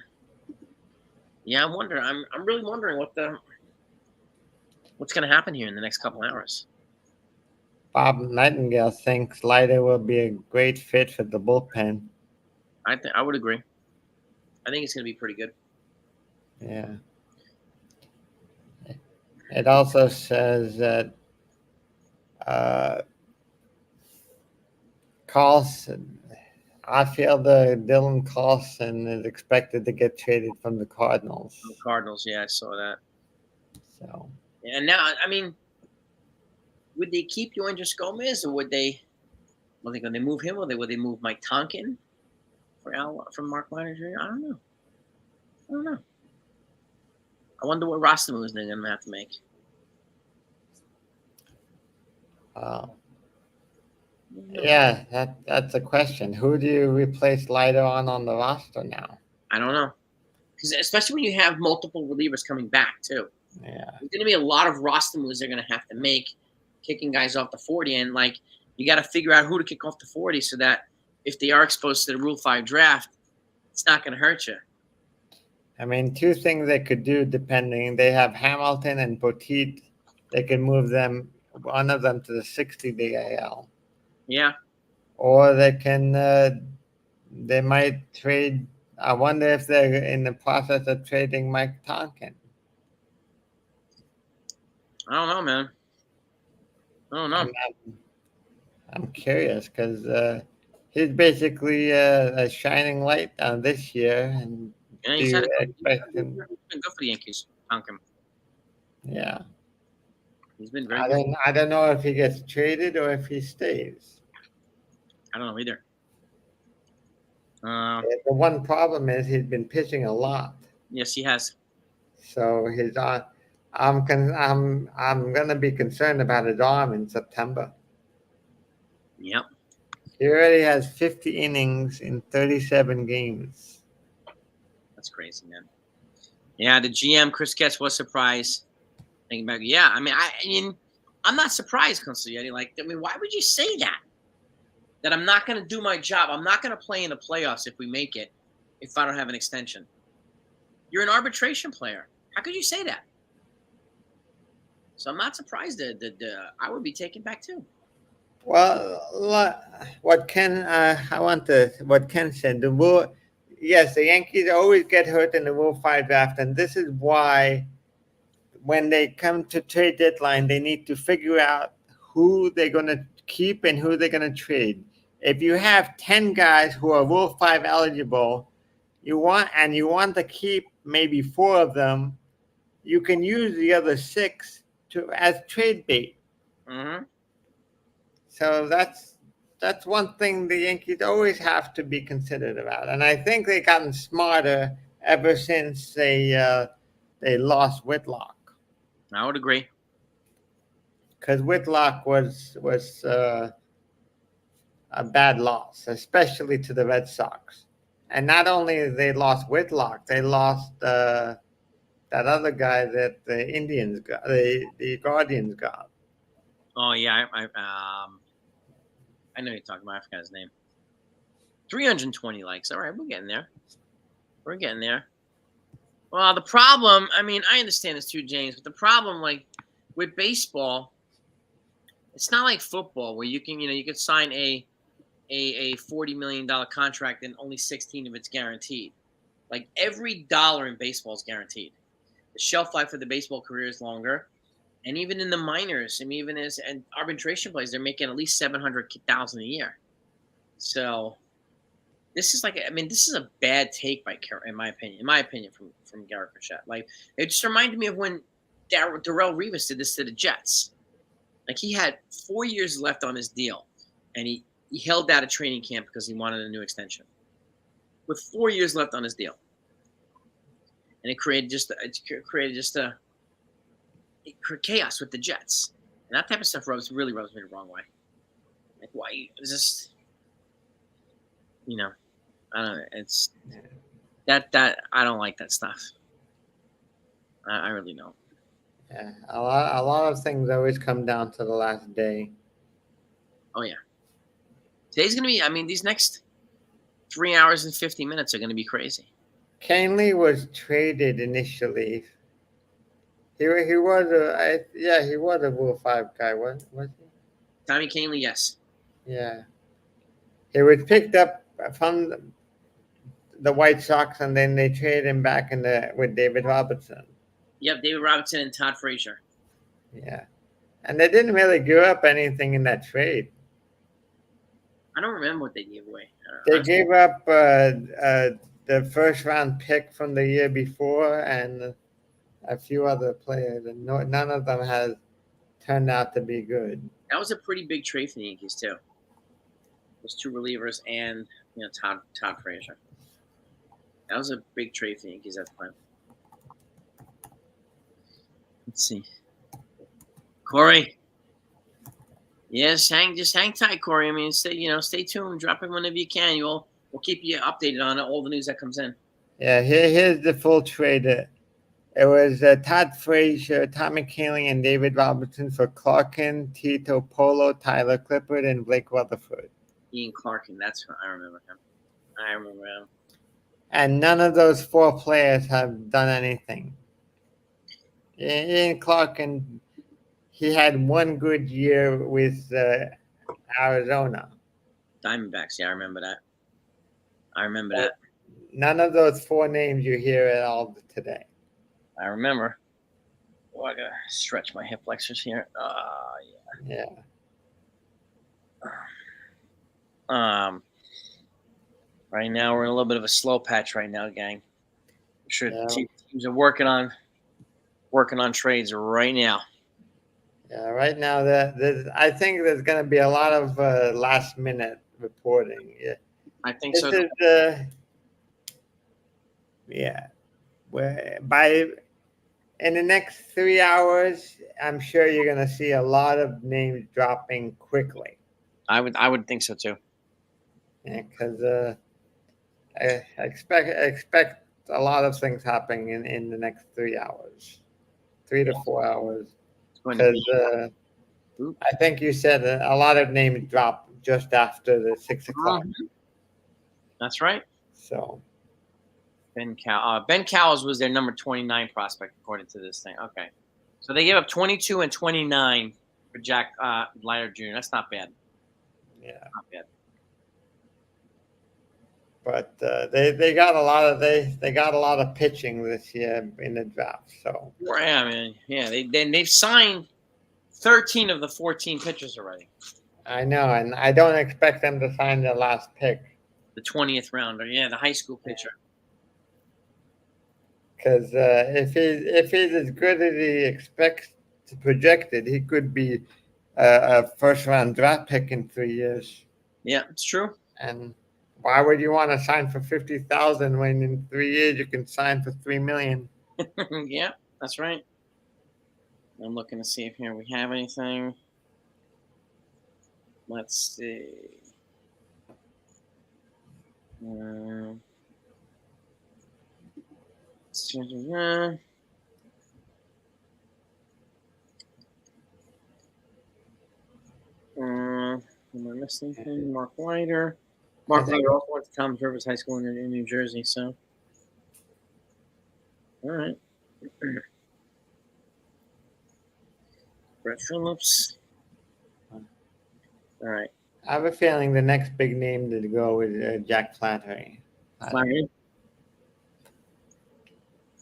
Yeah, I'm wondering. I'm really wondering what's going to happen here in the next couple hours. Bob Nightingale thinks Leiter will be a great fit for the bullpen. I would agree. I think it's going to be pretty good. Yeah. It also says that outfielder Dylan Carlson is expected to get traded from the Cardinals. The Cardinals, yeah, I saw that. So. And now, I mean, would they keep Yoendris Gomez, or would they going to move him, or would they move Mike Tonkin from Mark Minor Jr.? I don't know. I wonder what roster moves they're going to have to make. Yeah, that's a question. Who do you replace Leiter on the roster now? I don't know. Because especially when you have multiple relievers coming back, too. Yeah. There's going to be a lot of roster moves they're going to have to make, kicking guys off the 40. And, you got to figure out who to kick off the 40 so that if they are exposed to the Rule 5 draft, it's not going to hurt you. I mean, two things they could do depending. They have Hamilton and Poteet. They can move one of them to the 60 AL. Yeah. Or they might trade. I wonder if they're in the process of trading Mike Tonkin. I don't know, man. I don't know. I'm curious because he's basically a shining light this year. And he's been good for the Yankees, Tonkin. Yeah. He's been very good. I don't know if he gets traded or if he stays. I don't know either. The one problem is he's been pitching a lot. Yes, he has. So his arm, I'm going to be concerned about his arm in September. Yep. He already has 50 innings in 37 games. That's crazy, man. Yeah, the GM Chris Getz was surprised. Thinking back, yeah. I mean, I'm not surprised, Consigliere. Why would you say that? That I'm not going to do my job. I'm not going to play in the playoffs if we make it, if I don't have an extension. You're an arbitration player. How could you say that? So I'm not surprised that I would be taken back too. Well, what Ken said, yes, the Yankees always get hurt in the Rule 5 draft, and this is why when they come to trade deadline, they need to figure out who they're going to keep and who they're going to trade. If you have 10 guys who are Rule 5 eligible, you want to keep maybe 4 of them, you can use the other 6 as trade bait. Mm-hmm. So that's one thing the Yankees always have to be considerate about, and I think they've gotten smarter ever since they lost Whitlock. I would agree. Because Whitlock was a bad loss, especially to the Red Sox. And not only they lost Whitlock, they lost that other guy that the Indians got, the Guardians got. Oh yeah, I know you're talking about. I forgot his name. 320 likes. All right, we're getting there. Well, the problem, I mean, I understand this too, James, but the problem, like with baseball, it's not like football where you can, you could sign a $40 million contract and only 16 of it's guaranteed. Like every dollar in baseball is guaranteed. The shelf life of the baseball career is longer, and even in the minors, I mean, even as and arbitration players, they're making at least 700,000 a year. So this is like, I mean, this is a bad take by in my opinion, from Garrett Bichette. Like it just reminded me of when Darrell Rivas did this to the Jets. Like he had 4 years left on his deal, and he held out a training camp because he wanted a new extension. With 4 years left on his deal, and it created just chaos with the Jets, and that type of stuff really rubs me the wrong way. Like why is this? I don't know. It's that I don't like that stuff. I really don't. Yeah, a lot of things always come down to the last day. Oh yeah. Today's gonna be. I mean, these next 3 hours and 50 minutes are gonna be crazy. Canley was traded initially. He was he was a Rule 5 guy, was he? Tommy Kahnle, yes. Yeah. He was picked up from the White Sox, and then they traded him back with David Robertson. Yep, David Robertson and Todd Frazier. Yeah. And they didn't really give up anything in that trade. I don't remember what they gave away. They gave up the first round pick from the year before and a few other players, and none of them has turned out to be good. That was a pretty big trade for the Yankees too. Those two relievers and Todd Frazier. That was a big trade for the Yankees at the time. Let's see. Corey. Yes, just hang tight, Corey. I mean, stay tuned. Drop it whenever you can. We'll keep you updated on all the news that comes in. Yeah, here's the full trade. It was Todd Frazier, Tommy Kahnle, and David Robertson for Clarkin, Tito Polo, Tyler Clippard, and Blake Rutherford. Ian Clarkin, that's what I remember him. And none of those 4 players have done anything. Ian Clarkin, he had one good year with Arizona. Diamondbacks, yeah, I remember that. None of those 4 names you hear at all today. I remember. Oh, I gotta stretch my hip flexors here. Yeah. Right now we're in a little bit of a slow patch right now, gang. I'm sure teams are working on trades right now. Yeah, right now I think there's going to be a lot of last minute reporting. Yeah, I think this so. In the next 3 hours, I'm sure you're going to see a lot of names dropping quickly. I would think so too. Yeah, because I expect a lot of things happening in the next 3 hours, 3 to 4 hours. Because I think you said a lot of names drop just after the 6 o'clock. That's right. So Ben Cowles was their number 29 prospect according to this thing. Okay, so they gave up 22 and 29 for Jack Leiter Jr. That's not bad. Yeah, not bad. But they got a lot of pitching this year in the draft. So yeah, man, yeah, they've signed 13 of the 14 pitchers already. I know, and I don't expect them to sign their last pick, the 20th rounder. Yeah, the high school pitcher. Because if he's as good as he expects to projected, he could be a first round draft pick in 3 years. Yeah, it's true. And why would you want to sign for $50,000 when in 3 years you can sign for $3 million? Yeah, that's right. I'm looking to see if here we have anything. Let's see. Am I missing anything? Mark Leiter. Mark Leiter also went to Thomas Rivers High School in New Jersey, so. All right. Brett Phillips. All right. I have a feeling the next big name to go is Jack Flaherty. Flaherty.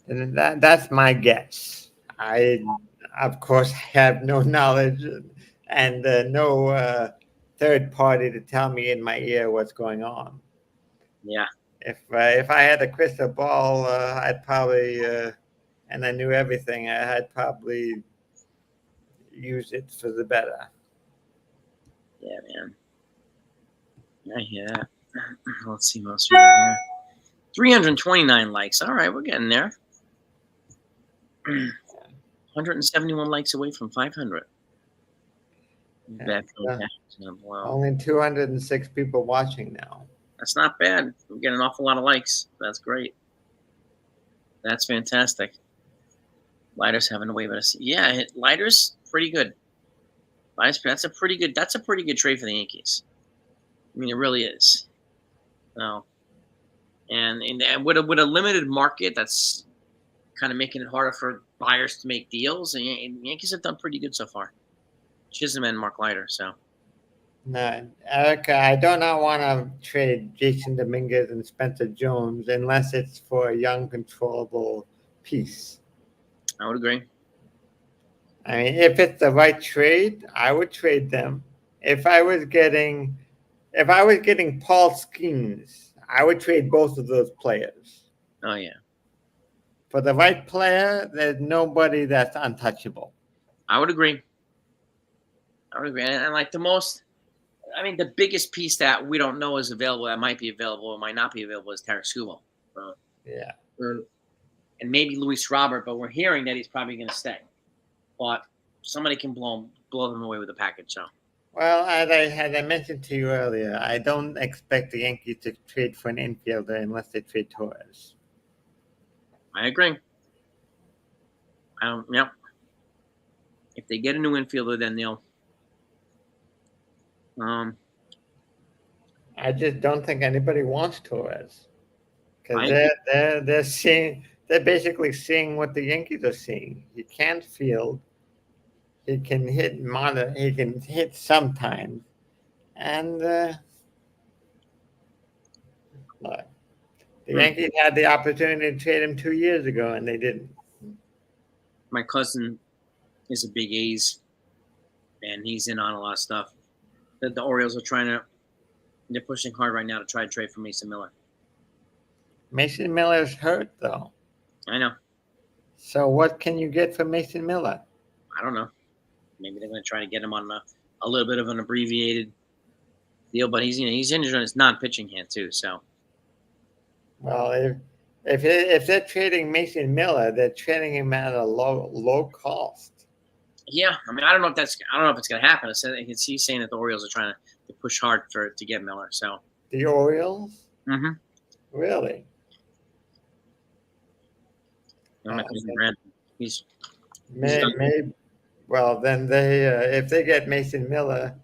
And that's my guess. I, of course, have no knowledge and no third party to tell me in my ear what's going on. Yeah. If I had a crystal ball, I'd probably and I knew everything, I'd probably use it for the better. Yeah, man. I hear that. Let's see what else we got here. 329 likes. All right, we're getting there. 171 likes away from 500. Bad Yeah. Wow. Only 206 people watching now. That's not bad. We're getting an awful lot of likes. That's great. That's fantastic. Lighters having a way with us. Yeah, Lighters pretty good. Lighters, that's a pretty good trade for the Yankees. I mean, it really is. No. And with a limited market, that's kind of making it harder for buyers to make deals. And Yankees have done pretty good so far. Chisholm and Mark Leiter. So No, Erica, I do not want to trade Jason Dominguez and Spencer Jones unless it's for a young, controllable piece. I would agree. I mean, if it's the right trade, I would trade them. If I was getting Paul Skeens, I would trade both of those players. Oh yeah. For the right player, there's nobody that's untouchable. I would agree. And like the biggest piece that we don't know is available, that might be available, or might not be available, is Tarek Skubal. Yeah. And maybe Luis Robert, but we're hearing that he's probably going to stay. But somebody can blow them away with a package. So. Well, as I mentioned to you earlier, I don't expect the Yankees to trade for an infielder unless they trade Torres. I agree. Yeah. If they get a new infielder, then they'll. I just don't think anybody wants Torres because they're basically seeing what the Yankees are seeing. He can't field. He can hit He can hit sometimes, and look, the Yankees had the opportunity to trade him 2 years ago, and they didn't. My cousin is a big A's, and he's in on a lot of stuff. The Orioles are they're pushing hard right now to try to trade for Mason Miller. Mason Miller's hurt, though. I know. So what can you get for Mason Miller? I don't know. Maybe they're going to try to get him on a little bit of an abbreviated deal, but he's injured on his non-pitching hand too. So, well, if they're trading Mason Miller, they're trading him at a low cost. Yeah, I mean, I don't know if it's going to happen. He's saying that the Orioles are trying to push hard to get Miller. So the Orioles, Really? Really? Maybe. Well, then if they get Mason Miller,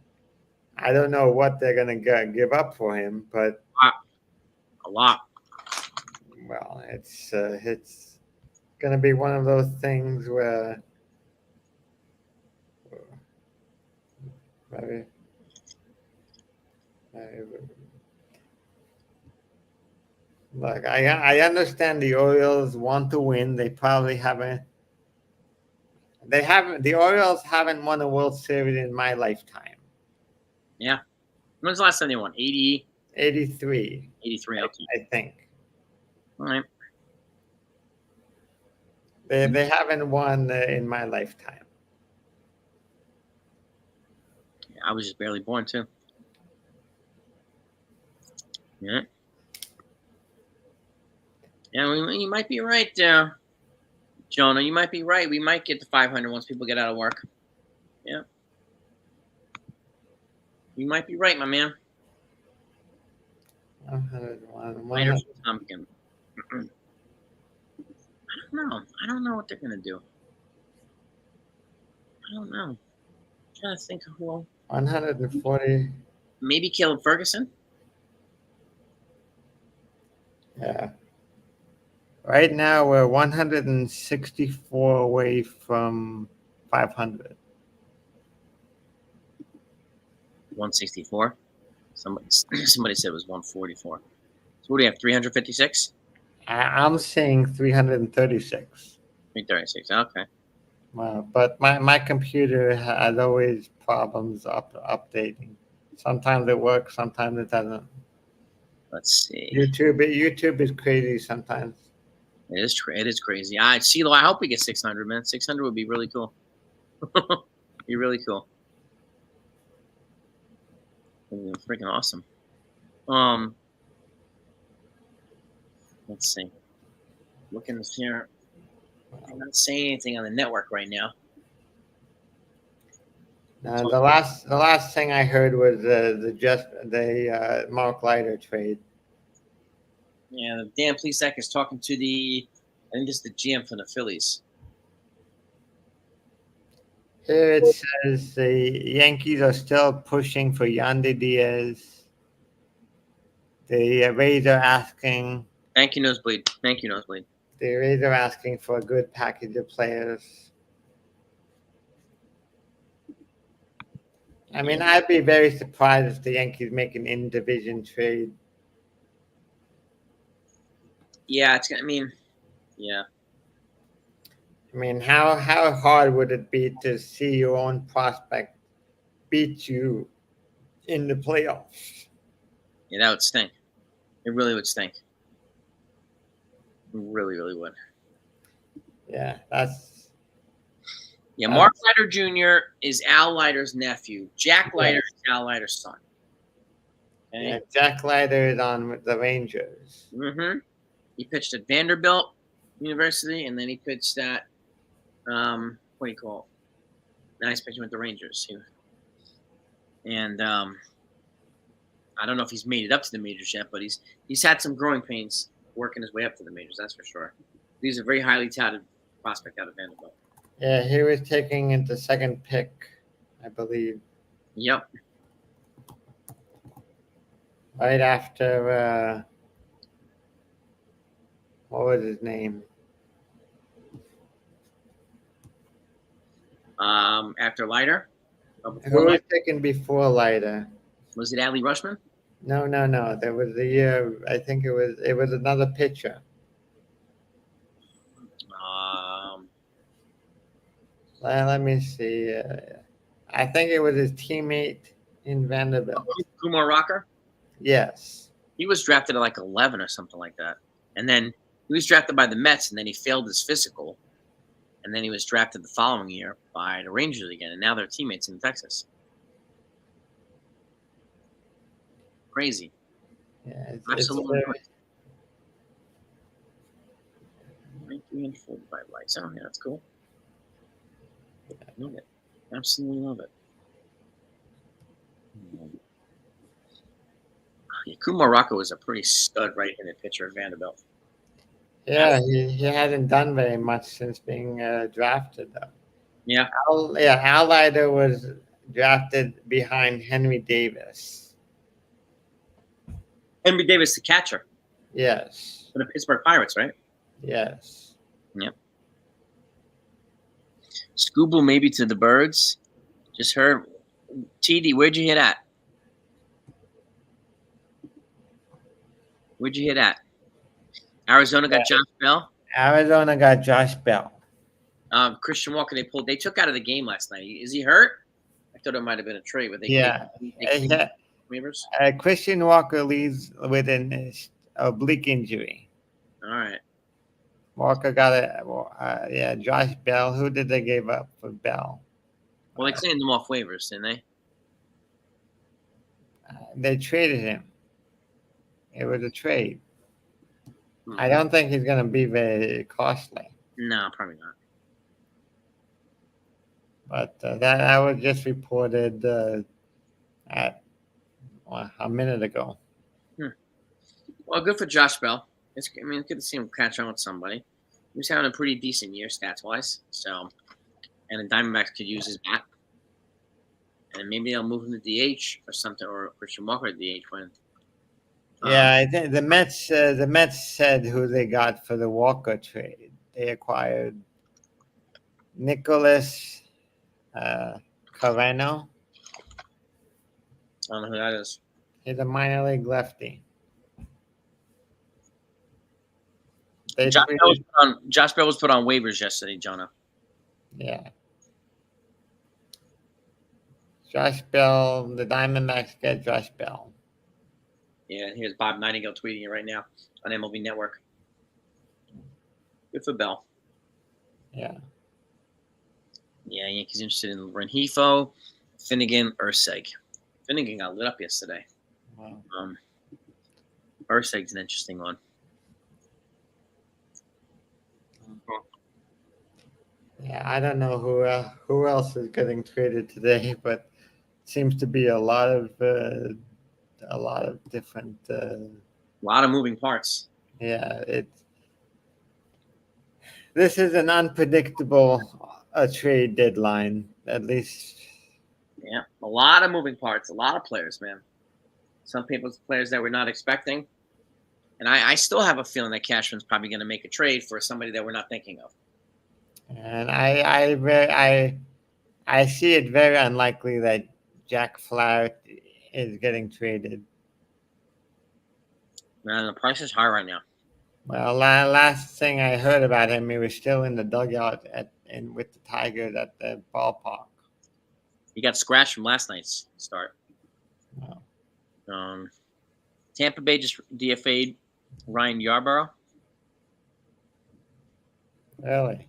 I don't know what they're going to give up for him, but a lot. Well, it's going to be one of those things where. Look, I understand the Orioles want to win. They probably haven't. The Orioles haven't won a World Series in my lifetime. Yeah. When's the last time they won? 80? 83. 83, okay. I think. All right. They haven't won in my lifetime. Yeah, I was just barely born, too. Yeah. Yeah, you might be right there, Jonah. You might be right. We might get to 500 once people get out of work. Yeah. You might be right, my man. 101. I don't know what they're going to do. I don't know. I'm trying to think of who. 140. Maybe Caleb Ferguson? Yeah. Right now, we're 164 away from 500. 164. Somebody said it was 144. So what do you have? 356? I'm saying 336. 336. Okay. But my computer has always problems updating. Sometimes it works, sometimes it doesn't. Let's see. YouTube is crazy sometimes. It is crazy. I see. I hope we get 600, man. 600 would be really cool. Be really cool. It'd be freaking awesome. Let's see. Looking here. I'm not saying anything on the network right now. The last thing I heard was the Mark Leiter trade. Yeah, the Dan Plesac is talking to I think it's the GM for the Phillies. Here it says the Yankees are still pushing for Yandy Diaz. The Rays are asking. Thank you, Nosebleed. Thank you, Nosebleed. The Rays are asking for a good package of players. I mean, I'd be very surprised if the Yankees make an in-division trade. Yeah, I mean, yeah. I mean, how hard would it be to see your own prospect beat you in the playoffs? Yeah, that would stink. It really would stink. It really, really would. Yeah, that's. Yeah, Mark Leiter Jr. is Al Leiter's nephew. Jack Leiter is Al Leiter's son. Okay? Yeah, Jack Leiter is on the Rangers. Mm-hmm. He pitched at Vanderbilt University, and then he pitched at what do you call it? Now he's pitching with the Rangers. And I don't know if he's made it up to the majors yet, but he's had some growing pains working his way up to the majors. That's for sure. He's a very highly touted prospect out of Vanderbilt. Yeah, he was taking it the second pick, I believe. Yep. Right after what was his name? After Leiter. Who was taken before Leiter? Was it Adley Rushman? No. There was a year. I think it was another pitcher. Let me see. I think it was his teammate in Vanderbilt. Kumar Rocker? Yes. He was drafted at like 11 or something like that. And then he was drafted by the Mets, and then he failed his physical. And then he was drafted the following year by the Rangers again, and now they're teammates in Texas. Crazy. Yeah, absolutely crazy. 345 likes. Oh, yeah, that's cool. I love it. Absolutely love it. Yeah, Kumar Rocker was a pretty stud right-handed pitcher at Vanderbilt. Yeah, he hasn't done very much since being drafted, though. Yeah. Al Leiter was drafted behind Henry Davis. Henry Davis, the catcher. Yes. For the Pittsburgh Pirates, right? Yes. Yep. Scooble maybe to the Birds. Just heard. TD, where'd you hit at? Where'd you hit at? Arizona got Josh Bell. Arizona got Josh Bell. Christian Walker, they took out of the game last night. Is he hurt? I thought it might have been a trade, but waivers. Christian Walker leaves with an oblique injury. All right. Walker got Josh Bell. Who did they give up for Bell? Well, they cleaned them off waivers, didn't they? They traded him. It was a trade. I don't think he's going to be very costly. No, probably not. But that was just reported at a minute ago. Well, good for Josh Bell. It's good to see him catch on with somebody. He was having a pretty decent year stats-wise. So, and the Diamondbacks could use his bat. And maybe they'll move him to DH or something, or Christian Walker to DH when Yeah, I think the Mets said who they got for the Walker trade. They acquired Nicholas Carreno. I don't know who that is. He's a minor league lefty. They Josh traded, Bell was put on waivers yesterday, Jonah. yeah. Josh Bell, the Diamondbacks get Josh Bell. Yeah, and here's Bob Nightingale tweeting it right now on MLB Network. Good for Bell. Yeah. Yeah, Yankees interested in Rengifo, Finnegan, Urseg. Finnegan got lit up yesterday. Wow. Urseg's an interesting one. Yeah, I don't know who else is getting traded today, but seems to be a lot of different. A lot of moving parts. Yeah, this is an unpredictable trade deadline, at least. Yeah, a lot of moving parts, a lot of players, man. Some people's players that we're not expecting. And I still have a feeling that Cashman's probably going to make a trade for somebody that we're not thinking of. And I see it very unlikely that Jack Flaherty is getting traded. Man, the price is high right now. Well, last thing I heard about him, he was still in the dugout with the Tigers at the ballpark. He got scratched from last night's start. Wow. Tampa Bay just DFA'd Ryan Yarborough. Really?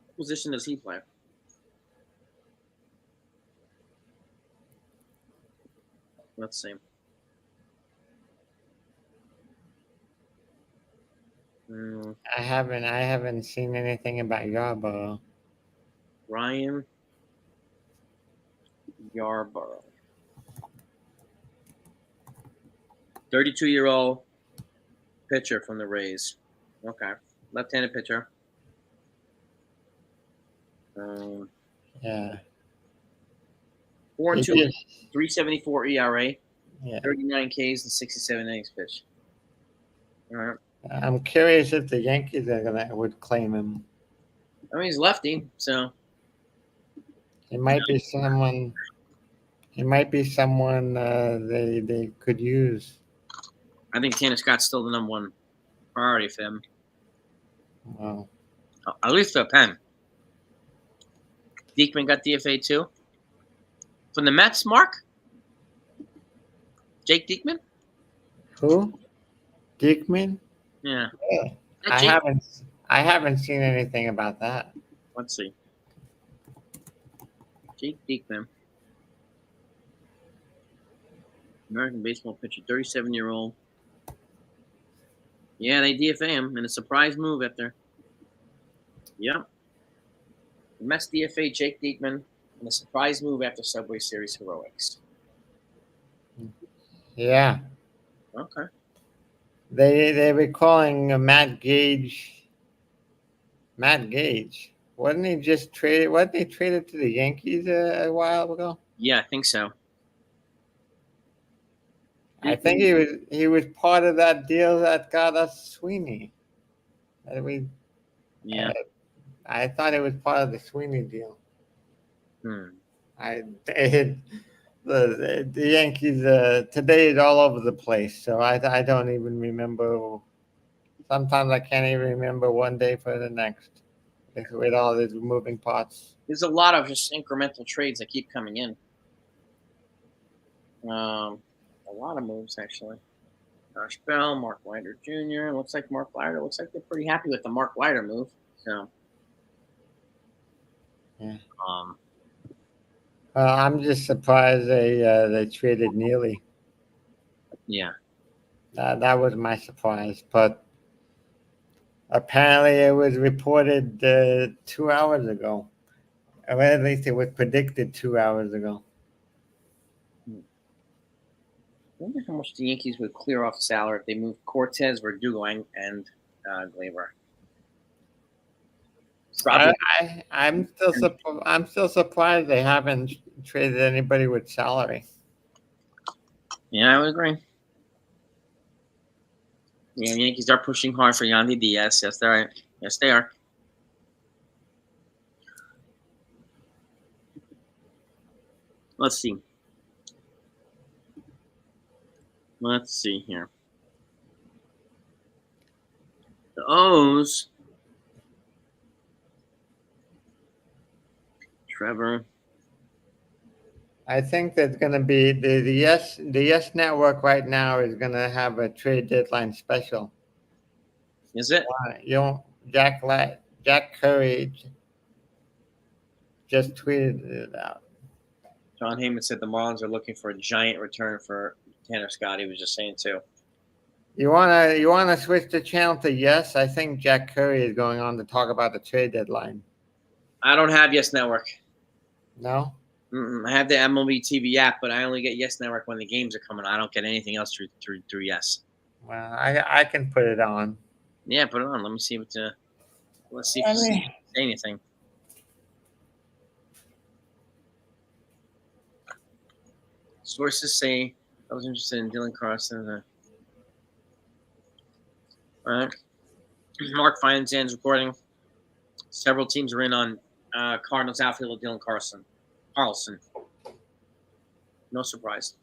What position does he play? Let's see. I haven't seen anything about Yarborough. Ryan Yarborough. 32-year-old pitcher from the Rays. Okay. Left-handed pitcher. Yeah. 4-2, 3.74 ERA, Yeah. 39 Ks, and 67 innings pitched. All right. I'm curious if the Yankees would claim him. I mean, he's lefty, so It might be someone. It might be someone they could use. I think Tanner Scott's still the number one priority for him. Wow. At least for a pen. Diekman got DFA too. From the Mets, Mark? Jake Diekman? Who? Diekman? Yeah. Yeah. I haven't seen anything about that. Let's see. Jake Diekman. American baseball pitcher, 37-year-old. Yeah, they DFA him in a surprise move after. Yep. The Mets DFA Jake Diekman in a surprise move after Subway Series heroics. Yeah. Okay. They were calling Matt Gage. Matt Gage. Wasn't he just traded? Wasn't he traded to the Yankees a while ago? Yeah, I think so. I think he was part of that deal that got us Sweeney. Yeah. I thought it was part of the Sweeney deal. Hmm. The Yankees today is all over the place, so I don't even remember. Sometimes I can't even remember one day for the next with all these moving parts. There's a lot of just incremental trades that keep coming in. A lot of moves actually. Josh Bell, Mark Leiter Jr. Looks like they're pretty happy with the Mark Leiter move. So. Yeah. Well, I'm just surprised they traded Neely. Yeah. That was my surprise, but apparently it was reported 2 hours ago. Or at least it was predicted 2 hours ago. I wonder how much the Yankees would clear off salary if they moved Cortez, Verdugo, and Gleyber. I'm still surprised they haven't traded anybody with salary. Yeah, I would agree. Yeah, the Yankees are pushing hard for Yandy Diaz. Yes, they're right. Yes, they are. Let's see. Let's see here. The O's. Trevor. I think there's going to be the Yes Network right now is going to have a trade deadline special. Is it? You know, Jack Curry just tweeted it out. John Heyman said the Marlins are looking for a giant return for Tanner Scott. He was just saying too. You wanna switch the channel to Yes? I think Jack Curry is going on to talk about the trade deadline. I don't have Yes Network. No. I have the MLB TV app, but I only get Yes Network when the games are coming. I don't get anything else through Yes. Well, I can put it on. Yeah, put it on. Let me see what. Let's see if I you mean- say anything. Sources say I was interested in Dylan Carson. All right. Mark Feinstein's recording. Several teams are in on Cardinals outfielder Dylan Carlson. No surprise.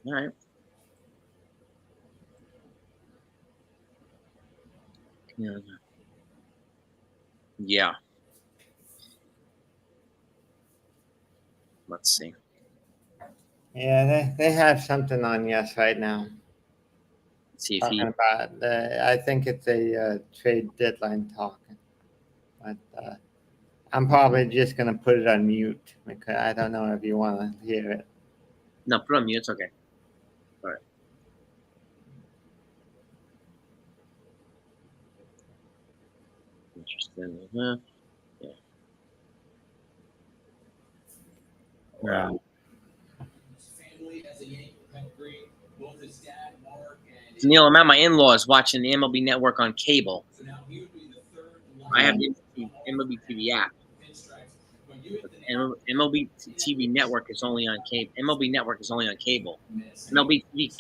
All right. Yeah. Let's see. Yeah, they have something on Yes right now. Let's see if Talking he. about I think it's a trade deadline talk, but I'm probably just gonna put it on mute because I don't know if you want to hear it. No, put on mute. It's okay. All right. Interesting. Yeah. Wow. Neil, I'm at my in-laws watching the MLB Network on cable. I have the MLB TV app. MLB TV Network is only on cable. MLB Network is only on cable. MLB TV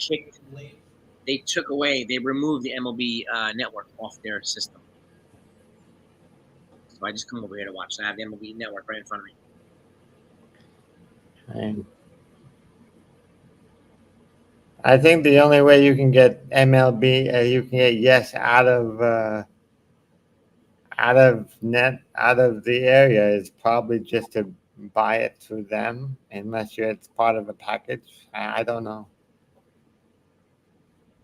they removed the MLB Network off their system. So I just come over here to watch. I have the MLB Network right in front of me. And I think the only way you can get MLB, you can get Yes out of the area is probably just to buy it through them, unless it's part of a package. I don't know.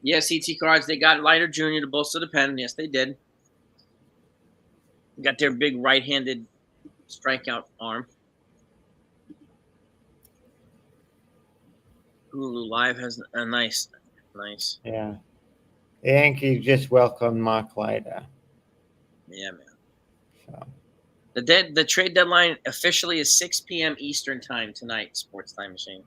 Yeah, CT Cards, they got Leiter Jr. to bolster the pen. Yes, they did. Got their big right-handed strikeout arm. Hulu Live has a nice. Yeah, the Yankees just welcomed Mark Leiter. Yeah, man. So. The trade deadline officially is 6 p.m. Eastern time tonight, Sports Time Machine.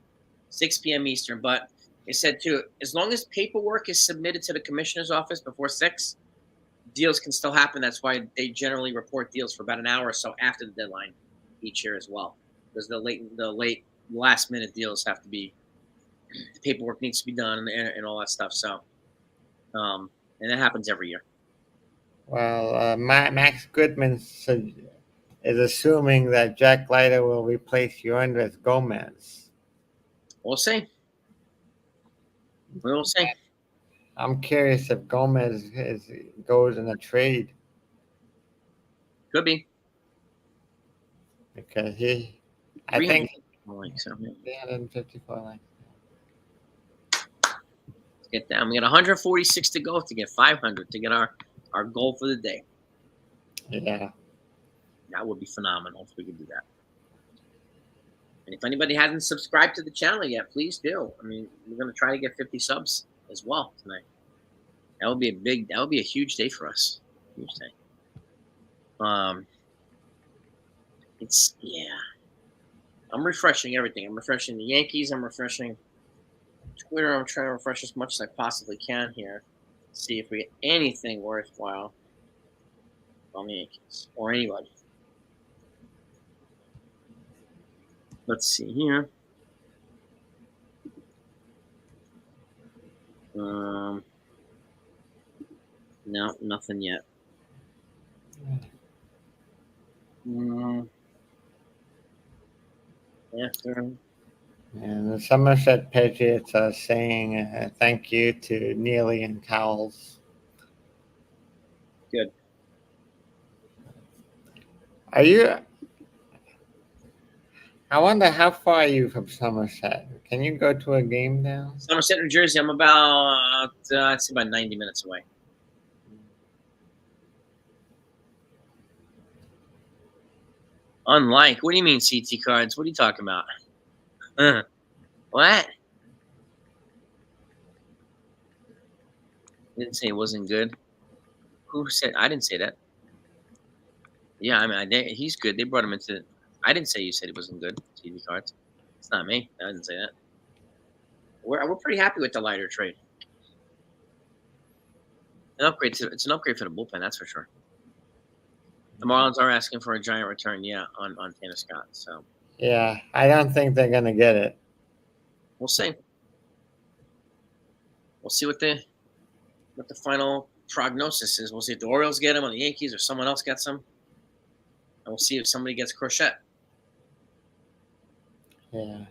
6 p.m. Eastern, but it said too, as long as paperwork is submitted to the commissioner's office before 6, deals can still happen. That's why they generally report deals for about an hour or so after the deadline each year as well, because the late last minute deals have to be, the paperwork needs to be done and all that stuff. So, and that happens every year. Well, Max Goodman is assuming that Jack Leiter will replace Yoendris Gomez. We'll see. We will see. I'm curious if Gomez goes in a trade Could be. because I think 354 likes. Get down. We got 146 to go to get 500 to get our goal for the day. Yeah. That would be phenomenal if we could do that. And if anybody hasn't subscribed to the channel yet, please do. I mean, we're going to try to get 50 subs as well tonight. That would be a huge day for us. Huge day. I'm refreshing everything. I'm refreshing the Yankees. I'm refreshing Twitter. I'm trying to refresh as much as I possibly can here. See if we get anything worthwhile on the Yankees or anybody. Let's see here. No, nothing yet. Mm, after. And the Somerset Patriots are saying thank you to Neely and Cowles. Good. Are you? I wonder how far are you from Somerset? Can you go to a game now? Somerset, New Jersey. I'm about, I'd say about 90 minutes away. Unlike, what do you mean CT cards? What are you talking about? What? Didn't say it wasn't good. Who said? I didn't say that. Yeah, I mean, he's good. They brought him into. I didn't say you said he wasn't good. TV cards. It's not me. I didn't say that. We're pretty happy with the lighter trade. It's an upgrade for the bullpen, that's for sure. The Marlins are asking for a giant return, yeah, on Tanner Scott. So Yeah, I don't think they're gonna get it. we'll see. We'll see what the final prognosis is. We'll see if the Orioles get him or the Yankees or someone else gets him. And we'll see if somebody gets Crochet. Yeah.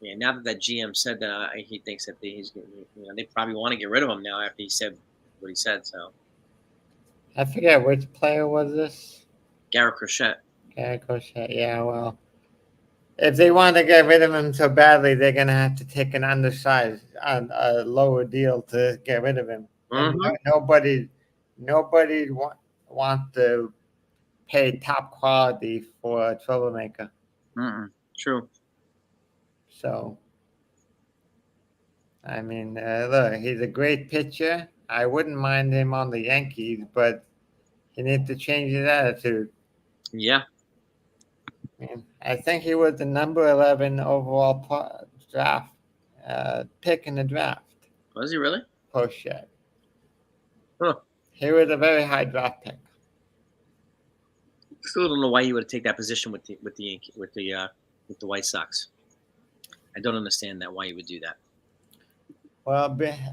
Yeah, now that GM said that, he thinks that they probably want to get rid of him now after he said what he said. So I forget which player was this. Garrett Crochet. Garrett Crochet. Yeah, well, if they want to get rid of him so badly, they're gonna have to take an undersized, a lower deal to get rid of him. And nobody want to pay top quality for a troublemaker. True. So, I mean, look, he's a great pitcher. I wouldn't mind him on the Yankees, but he needs to change his attitude. Yeah. And I think he was the number 11 overall draft pick in the draft. Was he really? Crochet. Huh. He was a very high draft pick. Still don't know why you would take that position with the White Sox. I don't understand that, why you would do that. Well,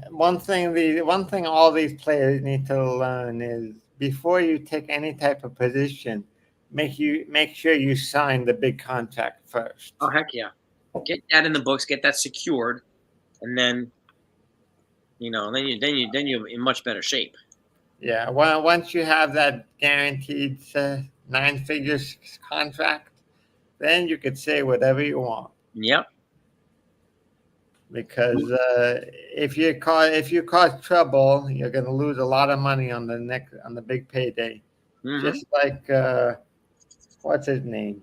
one thing all these players need to learn is before you take any type of position, make sure you sign the big contract first. Oh heck yeah! Get that in the books, get that secured, and then then you're in much better shape. Yeah, well, once you have that guaranteed 9-figure contract, then you could say whatever you want. Yep. Because if you cause trouble, you're going to lose a lot of money on the big payday. Mm-hmm. Just like what's his name?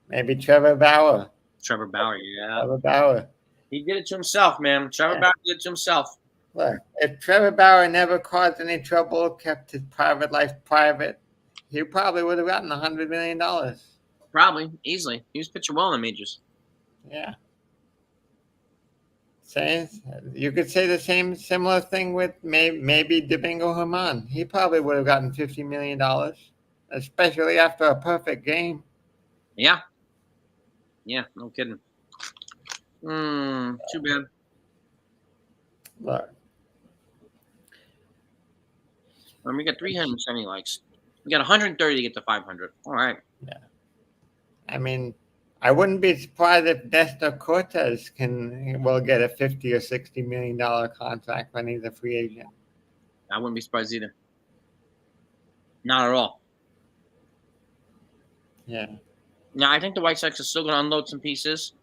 Maybe Trevor Bauer. Trevor Bauer, yeah. Trevor Bauer. He did it to himself, man. Trevor Bauer did it to himself. Look, if Trevor Bauer never caused any trouble, kept his private life private, he probably would have gotten $100 million. Probably, easily. He was pitching well in the majors. Yeah. You could say the similar thing with maybe Domingo Germán. He probably would have gotten $50 million, especially after a perfect game. Yeah. Yeah, no kidding. Too bad. Look. We got 370 likes. We got 130 to get to 500. All right. Yeah. I mean, I wouldn't be surprised if Nestor Cortez will get a $50 or $60 million contract when he's a free agent. I wouldn't be surprised either. Not at all. Yeah. Now, I think the White Sox are still going to unload some pieces.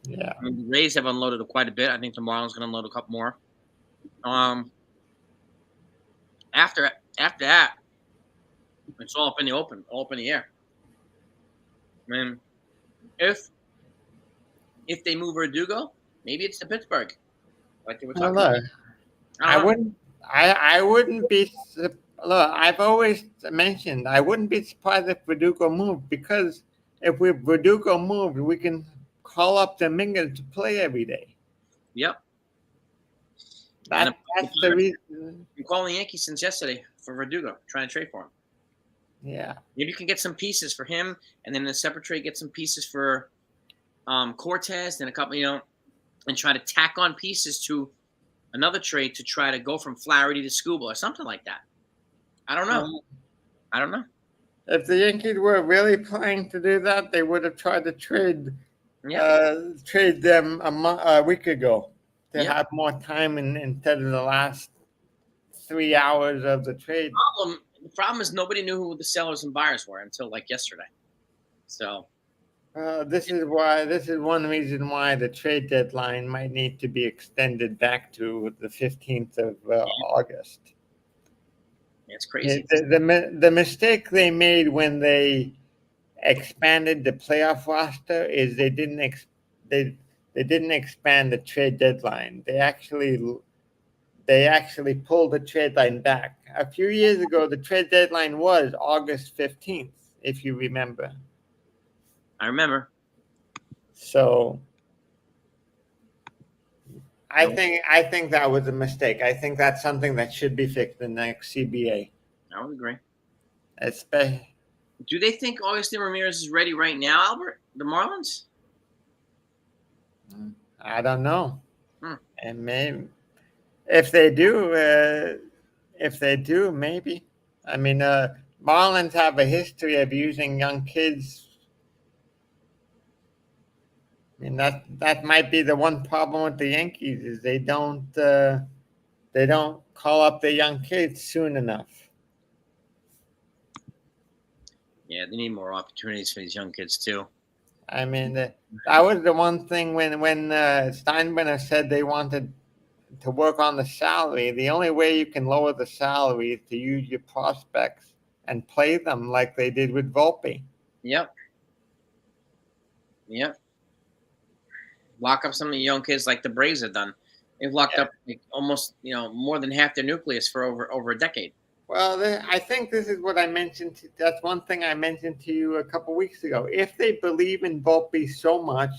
Yeah. I mean, the Rays have unloaded quite a bit. I think the Marlins going to unload a couple more. After that, it's all up in the open, all up in the air. I mean, if they move Verdugo, maybe it's to Pittsburgh. Like they were talking about. I wouldn't be. Look, I've always mentioned I wouldn't be surprised if Verdugo moved, because if Verdugo moved, we can call up Dominguez to play every day. Yep. That's the reason. I'm calling the Yankees since yesterday for Verdugo, trying to trade for him. Yeah. Maybe you can get some pieces for him, and then in a separate trade, get some pieces for Cortez and a couple, and try to tack on pieces to another trade to try to go from Flaherty to Scuba or something like that. I don't know. I don't know. If the Yankees were really planning to do that, they would have tried to trade them a week ago to have more time instead of the last 3 hours of the trade. The problem is nobody knew who the sellers and buyers were until like yesterday. So this is one reason why the trade deadline might need to be extended back to the 15th of August. It's crazy. The mistake they made when they expanded the playoff roster is they didn't expand the trade deadline. They actually pulled the trade line back. A few years ago, the trade deadline was August 15th, if you remember. I remember. So I think that was a mistake. I think that's something that should be fixed in the next CBA. I would agree. Do they think Augustin Ramirez is ready right now, Albert? The Marlins? I don't know. And maybe if they do, maybe. I mean, Marlins have a history of using young kids. I mean, that might be the one problem with the Yankees is they don't call up the young kids soon enough. Yeah, they need more opportunities for these young kids too. I mean, that was the one thing when Steinbrenner said they wanted to work on the salary. The only way you can lower the salary is to use your prospects and play them like they did with Volpe. Yep. Lock up some of the young kids like the Braves have done. They've locked up almost, more than half their nucleus for over a decade. Well, I think this is what I mentioned. That's one thing I mentioned to you a couple weeks ago. If they believe in Volpe so much,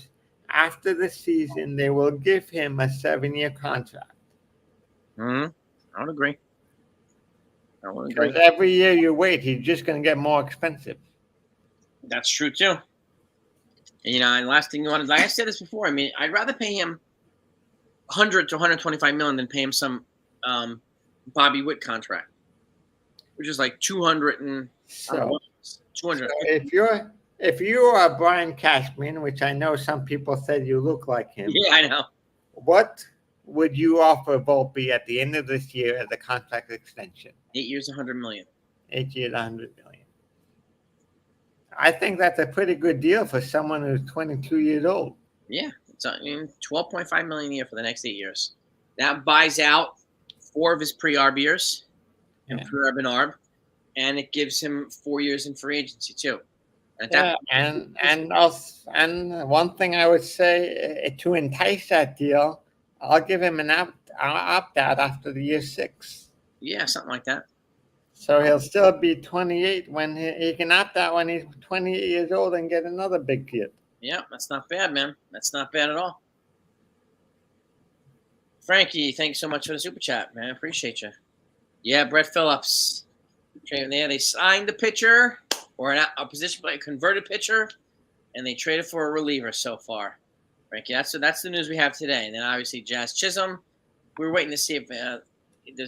after the season, they will give him a 7-year contract. I would agree. Because every year you wait, he's just going to get more expensive. That's true, too. And last thing you wanted, like I said this before, I mean, I'd rather pay him $100 to $125 million than pay him some Bobby Witt contract, which is like 200. So if you are Brian Cashman, which I know some people said you look like him. Yeah, I know. What would you offer Volpe at the end of this year as a contract extension? 8 years, $100 million. 8 years, $100 million. I think that's a pretty good deal for someone who's 22 years old. Yeah, it's $12.5 million a year for the next 8 years. That buys out 4 of his pre-arb years and pre-arb and arb, and it gives him 4 years in free agency too. And one thing I would say to entice that deal, I'll give him an opt-out after the year 6. Yeah, something like that. So he'll still be 28 when he can opt out when he's 28 years old and get another big kid. Yeah, that's not bad, man. That's not bad at all. Frankie, thanks so much for the super chat, man. Appreciate you. Yeah, Brett Phillips. They signed the pitcher or a position play, a converted pitcher, and they traded for a reliever so far. Frankie, that's the news we have today. And then obviously Jazz Chisholm. We're waiting to see if the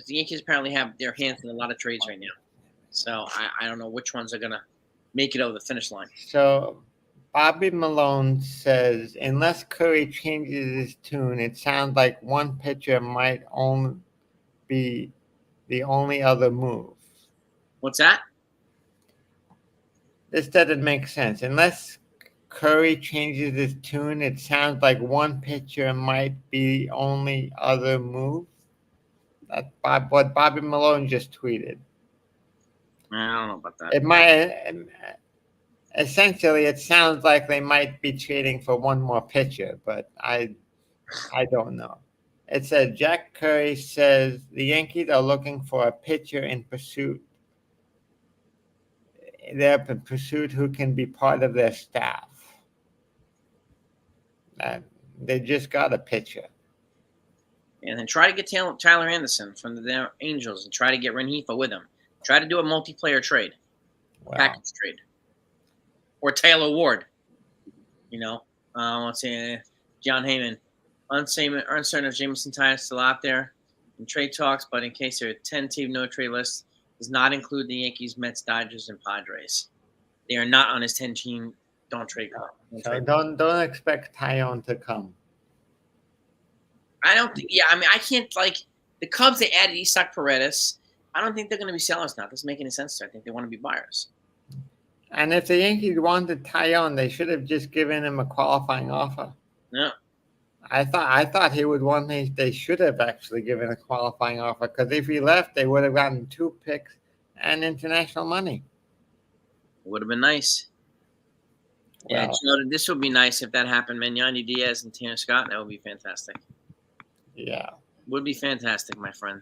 Yankees apparently have their hands in a lot of trades right now. So I don't know which ones are going to make it over the finish line. So Bobby Malone says, unless Curry changes his tune, it sounds like one pitcher might only be the only other move. What's that? This doesn't make sense. Unless Curry changes his tune, it sounds like one pitcher might be the only other move. That's what Bobby Malone just tweeted. I don't know about that. It might essentially it sounds like they might be trading for one more pitcher, but I don't know. It said Jack Curry says the Yankees are looking for a pitcher in pursuit. They're in pursuit who can be part of their staff. They just got a pitcher. And then try to get Tyler Anderson from the Angels and try to get Rengifo with him. Try to do a multiplayer trade, package trade, or Taylor Ward. Let's see, John Heyman. Uncertain if Jameson Tye is still out there in trade talks, but in case there are 10-team no-trade list, does not include the Yankees, Mets, Dodgers, and Padres. They are not on his 10-team don't-trade list. So don't expect Tyon to come. I don't think. Yeah, I mean, I can't like the Cubs. They added Isaac Paredes. I don't think they're going to be sellers now. It doesn't make any sense to. I think they want to be buyers. And if the Yankees wanted Tyon, they should have just given him a qualifying offer. No. I thought he would want. They should have actually given a qualifying offer, because if he left, they would have gotten 2 picks and international money. It would have been nice. Yeah, Well, this would be nice if that happened, man. Yandy Diaz and Tanner Scott, that would be fantastic. yeah, Would be fantastic, my friend.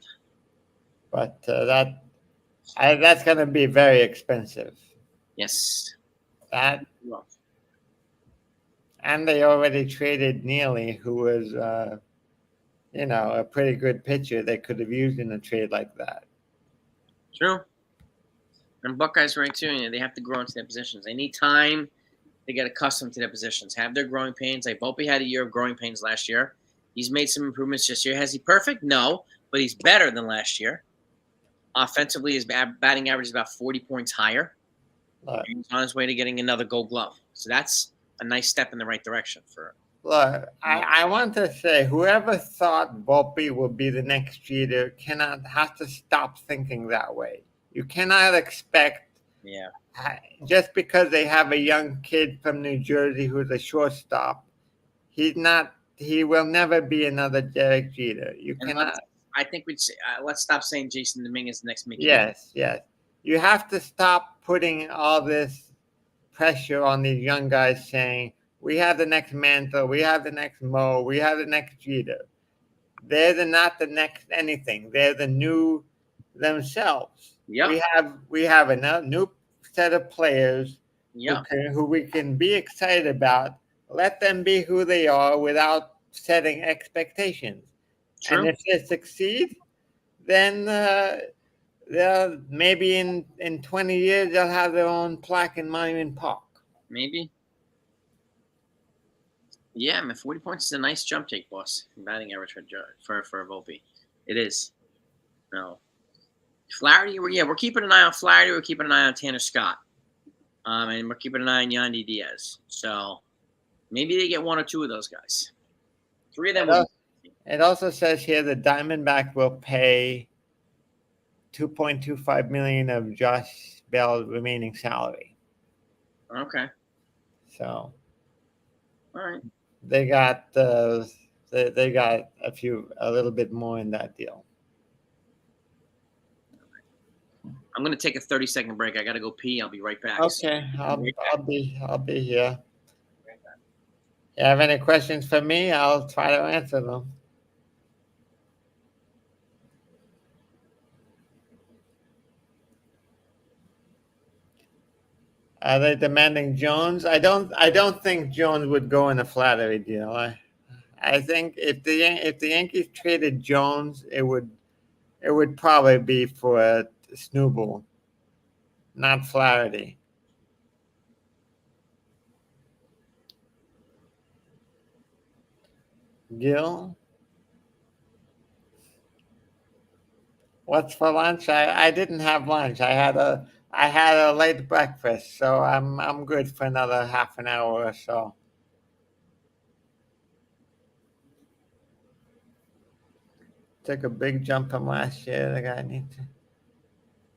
but that's going to be very expensive. Yes. That, Well, and they already traded Neely, who was, a pretty good pitcher they could have used in a trade like that. true. And Buckeyes right too. They have to grow into their positions. They need time to get accustomed to their positions, have their growing pains. Like Volpe had a year of growing pains last year. He's made some improvements this year. Has he perfect? No, but he's better than last year. Offensively, his batting average is about 40 points higher. He's on his way to getting another Gold Glove. So that's a nice step in the right direction for. Look, I want to say, whoever thought Volpe would be the next Jeter has to stop thinking that way. You cannot expect, just because they have a young kid from New Jersey who's a shortstop, he will never be another Derek Jeter. You cannot. I think we'd say, let's stop saying Jason Dominguez next Mickey. Yes. You have to stop putting all this pressure on these young guys saying, we have the next Mantle, we have the next Mo, we have the next Jeter. They're not the next anything. They're the new themselves. Yep. We have a new set of players Yep. who we can be excited about. Let them be who they are without setting expectations. True. And if they succeed, then they'll maybe in 20 years they'll have their own plaque in Monument Park. Maybe. Yeah, I mean, 40 points is a nice jump, Jake Boss. Batting average for Volpe. It is. No. Flaherty, we're keeping an eye on Flaherty. We're keeping an eye on Tanner Scott. And we're keeping an eye on Yandy Diaz. So maybe they get 1 or 2 of those guys. 3 of them. It also says here the Diamondback will pay $2.25 million of Josh Bell's remaining salary. Okay. So, all right. They got a little bit more in that deal. I'm gonna take a 30-second break. I gotta go pee. I'll be right back. Okay, I'll be here. You have any questions for me? I'll try to answer them. Are they demanding Jones? I don't think Jones would go in a Flaherty deal. I think if the Yankees traded Jones, it would probably be for a Snubble, not Flaherty. Gil, what's for lunch? I didn't have lunch. I had a late breakfast, so I'm good for another half an hour or so. Took a big jump from last year. The guy needs to.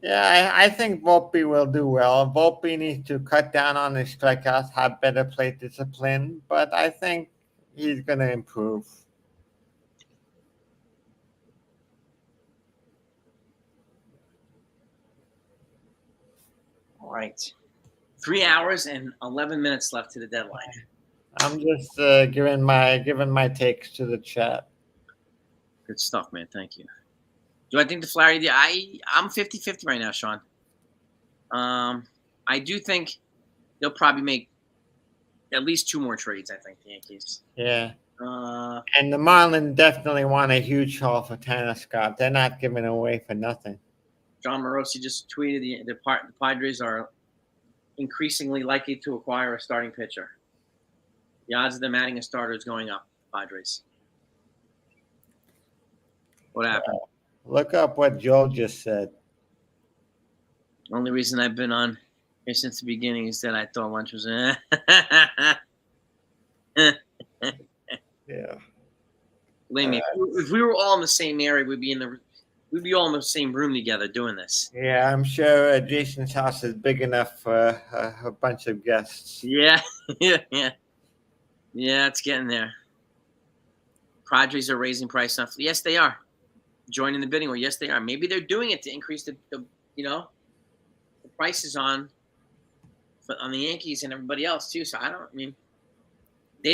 Yeah, I think Volpe will do well. Volpe needs to cut down on his strikeouts, have better plate discipline, but I think he's going to improve. All right. 3 hours and 11 minutes left to the deadline. I'm just giving my takes to the chat. Good stuff, man. Thank you. Do I think the Flaherty? I'm 50-50 right now, Sean. I do think they'll probably make at least 2 more trades. I think the Yankees. Yeah. And the Marlins definitely want a huge haul for Tanner Scott. They're not giving away for nothing. John Morosi just tweeted the Padres are increasingly likely to acquire a starting pitcher. The odds of them adding a starter is going up. Padres. What happened? Look up what Joel just said. Only reason I've been on here since the beginning is that I thought lunch was. Yeah. Believe me, if we were all in the same area, we'd be all in the same room together doing this. Yeah, I'm sure Jason's house is big enough for a bunch of guests. Yeah, yeah. It's getting there. Padres are raising price enough. Yes, they are. Joining the bidding war. Yes, they are. Maybe they're doing it to increase the prices on the Yankees and everybody else too. So they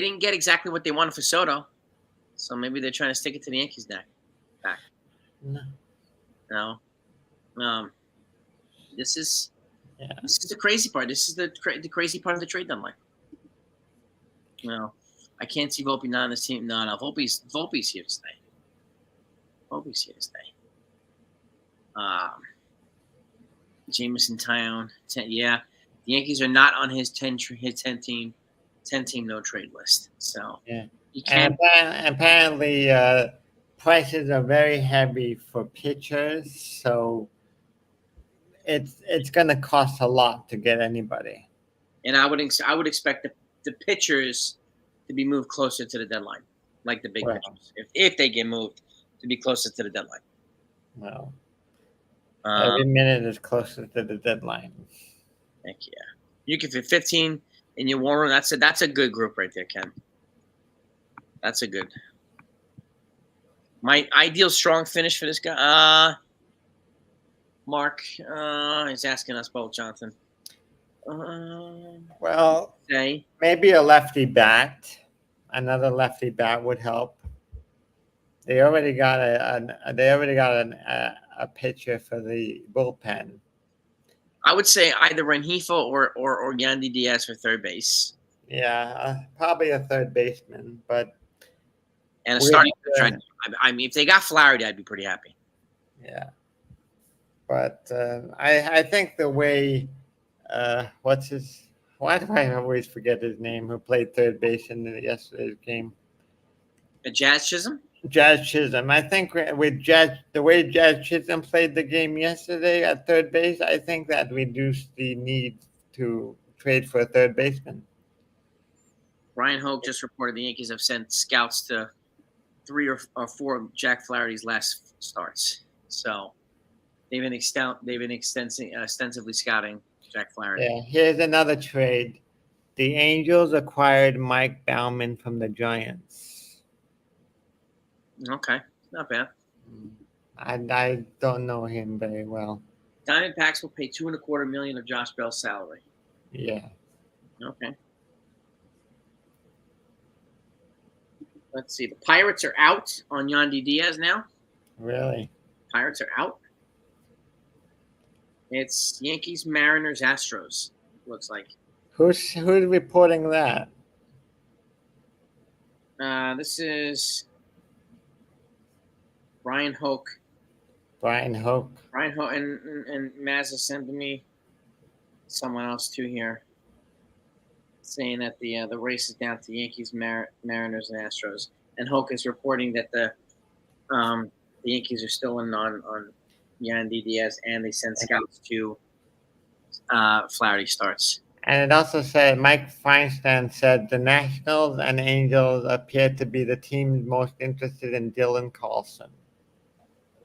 didn't get exactly what they wanted for Soto, so maybe they're trying to stick it to the Yankees back. No. This is the crazy part. This is the crazy part of the trade deadline. No, I can't see Volpe not on this team. No, Volpe's here to stay. Volpe's here to stay. Jameson Tyone, the Yankees are not on his 10 team no trade list. So yeah, you can't. And apparently prices are very heavy for pitchers, so it's going to cost a lot to get anybody. And I would expect the pitchers to be moved closer to the deadline, like the big pitchers, if they get moved, to be closer to the deadline. Well, every minute is closer to the deadline. Heck yeah. You can fit 15 in your war room. That's a good group right there, Ken. That's a good. My ideal strong finish for this guy. Mark is asking us both, Jonathan. Well, maybe a lefty bat. Another lefty bat would help. They already got a pitcher for the bullpen. I would say either Rengifo or Yandy Diaz for third base. Yeah, probably a third baseman, but and a starting pitcher. I mean, if they got Flaherty, I'd be pretty happy. Yeah, but I think the way why do I always forget his name? Who played third base in yesterday's game? Jazz Chisholm. Jazz Chisholm. I think with the way Jazz Chisholm played the game yesterday at third base, I think that reduced the need to trade for a third baseman. Brian Hogue just reported the Yankees have sent scouts to 3 or 4 of Jack Flaherty's last starts. So they've been extensively scouting Jack Flaherty. Yeah, here's another trade. The Angels acquired Mike Baumann from the Giants. Okay, not bad. I don't know him very well. Diamondbacks will pay $2.25 million of Josh Bell's salary. Yeah. Okay. Let's see. The Pirates are out on Yandy Diaz now. Really? Pirates are out. It's Yankees, Mariners, Astros. Looks like. Who's reporting that? This is Brian Hoke. Brian Hoke. Brian Hoke and Mazza sent to me someone else too here, saying that the race is down to Yankees, Mariners, and Astros. And Hoke is reporting that the Yankees are still in on Yandy Diaz, and they send scouts to Flaherty starts. And it also said Mike Feinstein said the Nationals and Angels appear to be the teams most interested in Dylan Carlson.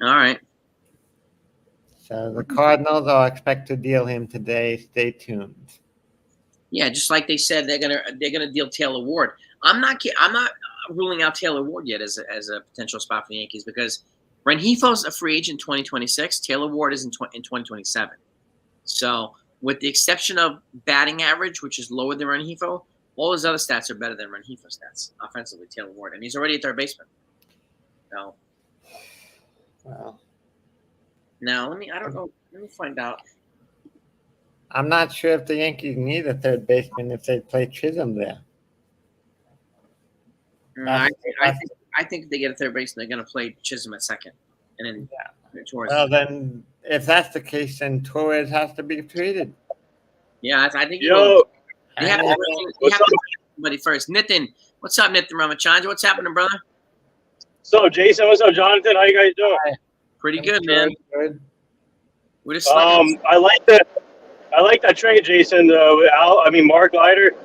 All right. So the Cardinals are expected to deal him today. Stay tuned. Yeah, just like they said, they're gonna deal Taylor Ward. I'm not ruling out Taylor Ward yet as a potential spot for the Yankees because Rengifo's a free agent in 2026. Taylor Ward is in 2027. So with the exception of batting average, which is lower than Rengifo, all his other stats are better than Rengifo's stats offensively. Taylor Ward, and he's already a third baseman. So. Well. Now I don't know. Let me find out. I'm not sure if the Yankees need a third baseman if they play Chisholm there. I think if they get a third baseman, they're going to play Chisholm at second, and then Torres. Well, then if that's the case, then Torres has to be traded. Yeah, I think. Yo, they have somebody first. Nitin, what's up, Nitin Ramachandra? What's happening, brother? So, Jason, what's up, Jonathan? How you guys doing? Pretty I'm good, man. Good. We're just looking. I like that trade, Jason. With Mark Leiter,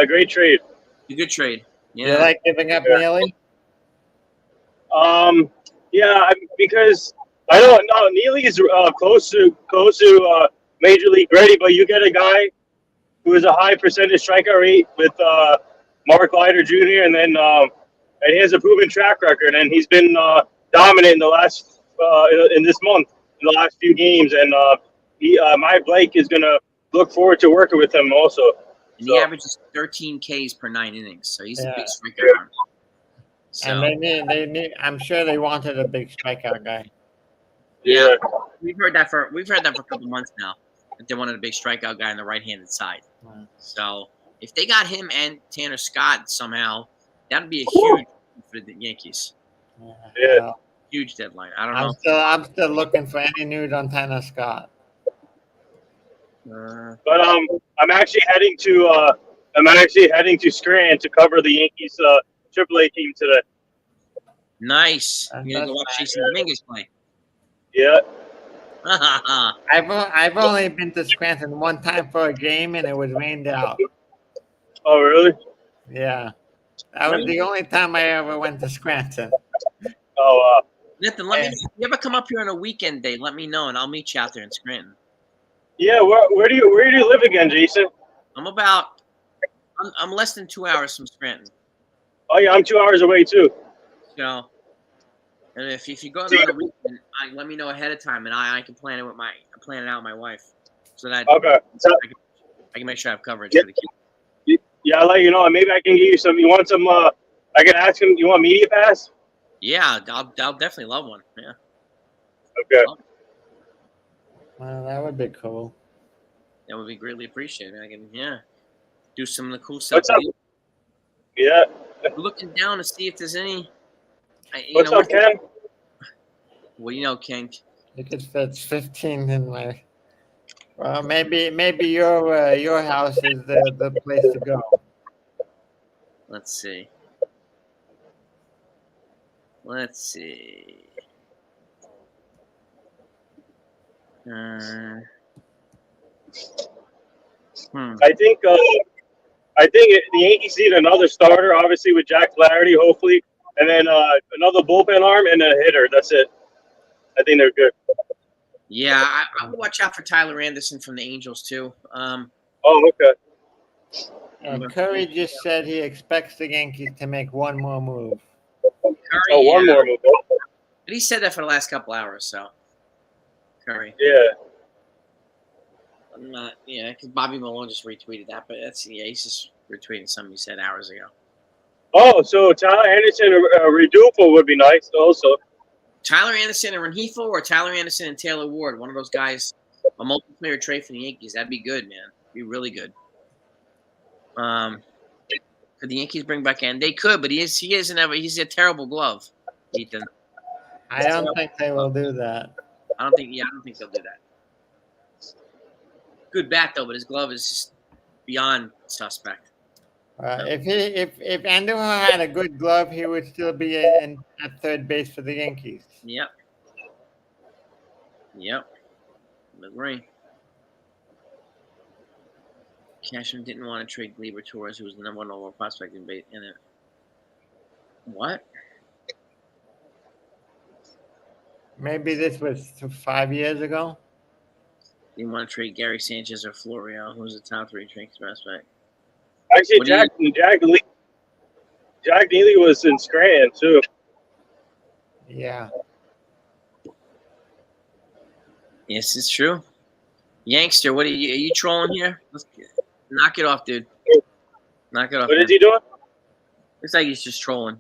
great trade. A good trade. You Yeah. like giving up Yeah. Neely? Because I don't know Neely's close to major league ready, but you get a guy who has a high percentage strikeout rate with Mark Leiter Jr. and he has a proven track record, and he's been dominant in the last in this month, in the last few games, and Mike Blake is gonna look forward to working with him also. And he averages 13 Ks per 9 innings, so he's a big strikeout. Yeah. So, And they need. I'm sure they wanted a big strikeout guy. yeah, we've heard that for a couple months now. That they wanted a big strikeout guy on the right-handed side. Wow. So if they got him and Tanner Scott somehow, that'd be a huge for the Yankees. Yeah. Well, Huge deadline. I don't know. I'm still looking for any news on Tanner Scott. But I'm actually heading to Scranton to cover the Yankees AAA team today. Nice. You're gonna go watch That's Jason Dominguez play. Yeah. I've only been to Scranton one time for a game, and it was rained out. Oh, really? Yeah, that was the only time I ever went to Scranton. Oh, Nathan, if you ever come up here on a weekend day, let me know and I'll meet you out there in Scranton. yeah. Where do you live again, Jason? I'm less than 2 hours from Scranton. Oh, yeah. I'm 2 hours away too. So, and if you go there on a weekend, let me know ahead of time, and I can plan it out with my wife, so that Okay. I can make sure I have coverage for the kids. Yeah, I'll let you know. Maybe I can give you some. You want some? I can ask him. You want media pass? Yeah, I'll definitely love one. Yeah. Okay. Well, that would be cool. That would be greatly appreciated. I can do some of the cool stuff. What's up? Yeah. I'm looking down to see if there's any. What's up, Ken? Well, Ken. You could fit 15 in my. Well, maybe your house is the place to go. Let's see. I think the Yankees need another starter, obviously with Jack Flaherty, hopefully, and then another bullpen arm and a hitter. That's it. I think they're good. Yeah, I would watch out for Tyler Anderson from the Angels too. Oh, okay. Curry just said he expects the Yankees to make one more move. Curry, One more move. But he said that for the last couple hours, so Curry. Yeah. I'm not, because Bobby Malone just retweeted that, but he's just retweeting something he said hours ago. Oh, so Tyler Anderson Redufo would be nice also. Tyler Anderson and Rengifo, or Tyler Anderson and Taylor Ward, one of those guys, a multiplayer trade for the Yankees. That'd be good, man. Be really good. Could the Yankees bring back in? They could, but he's a terrible glove, Ethan. I don't think they will do that. I don't think they'll do that. Good bat though, but his glove is just beyond suspect. If Andujar had a good glove, he would still be at third base for the Yankees. Yep. Agree. Cashman didn't want to trade Gleyber Torres, who was the number one overall prospect in it. What? Maybe this was 5 years ago. Didn't want to trade Gary Sanchez or Florial, who was the top 3 trade prospect. Actually, Jack Neely was in Scranton too. Yeah. Yes, it's true. Yankster, what are you trolling here? Knock it off, dude. Knock it off. What is he doing? Looks like he's just trolling.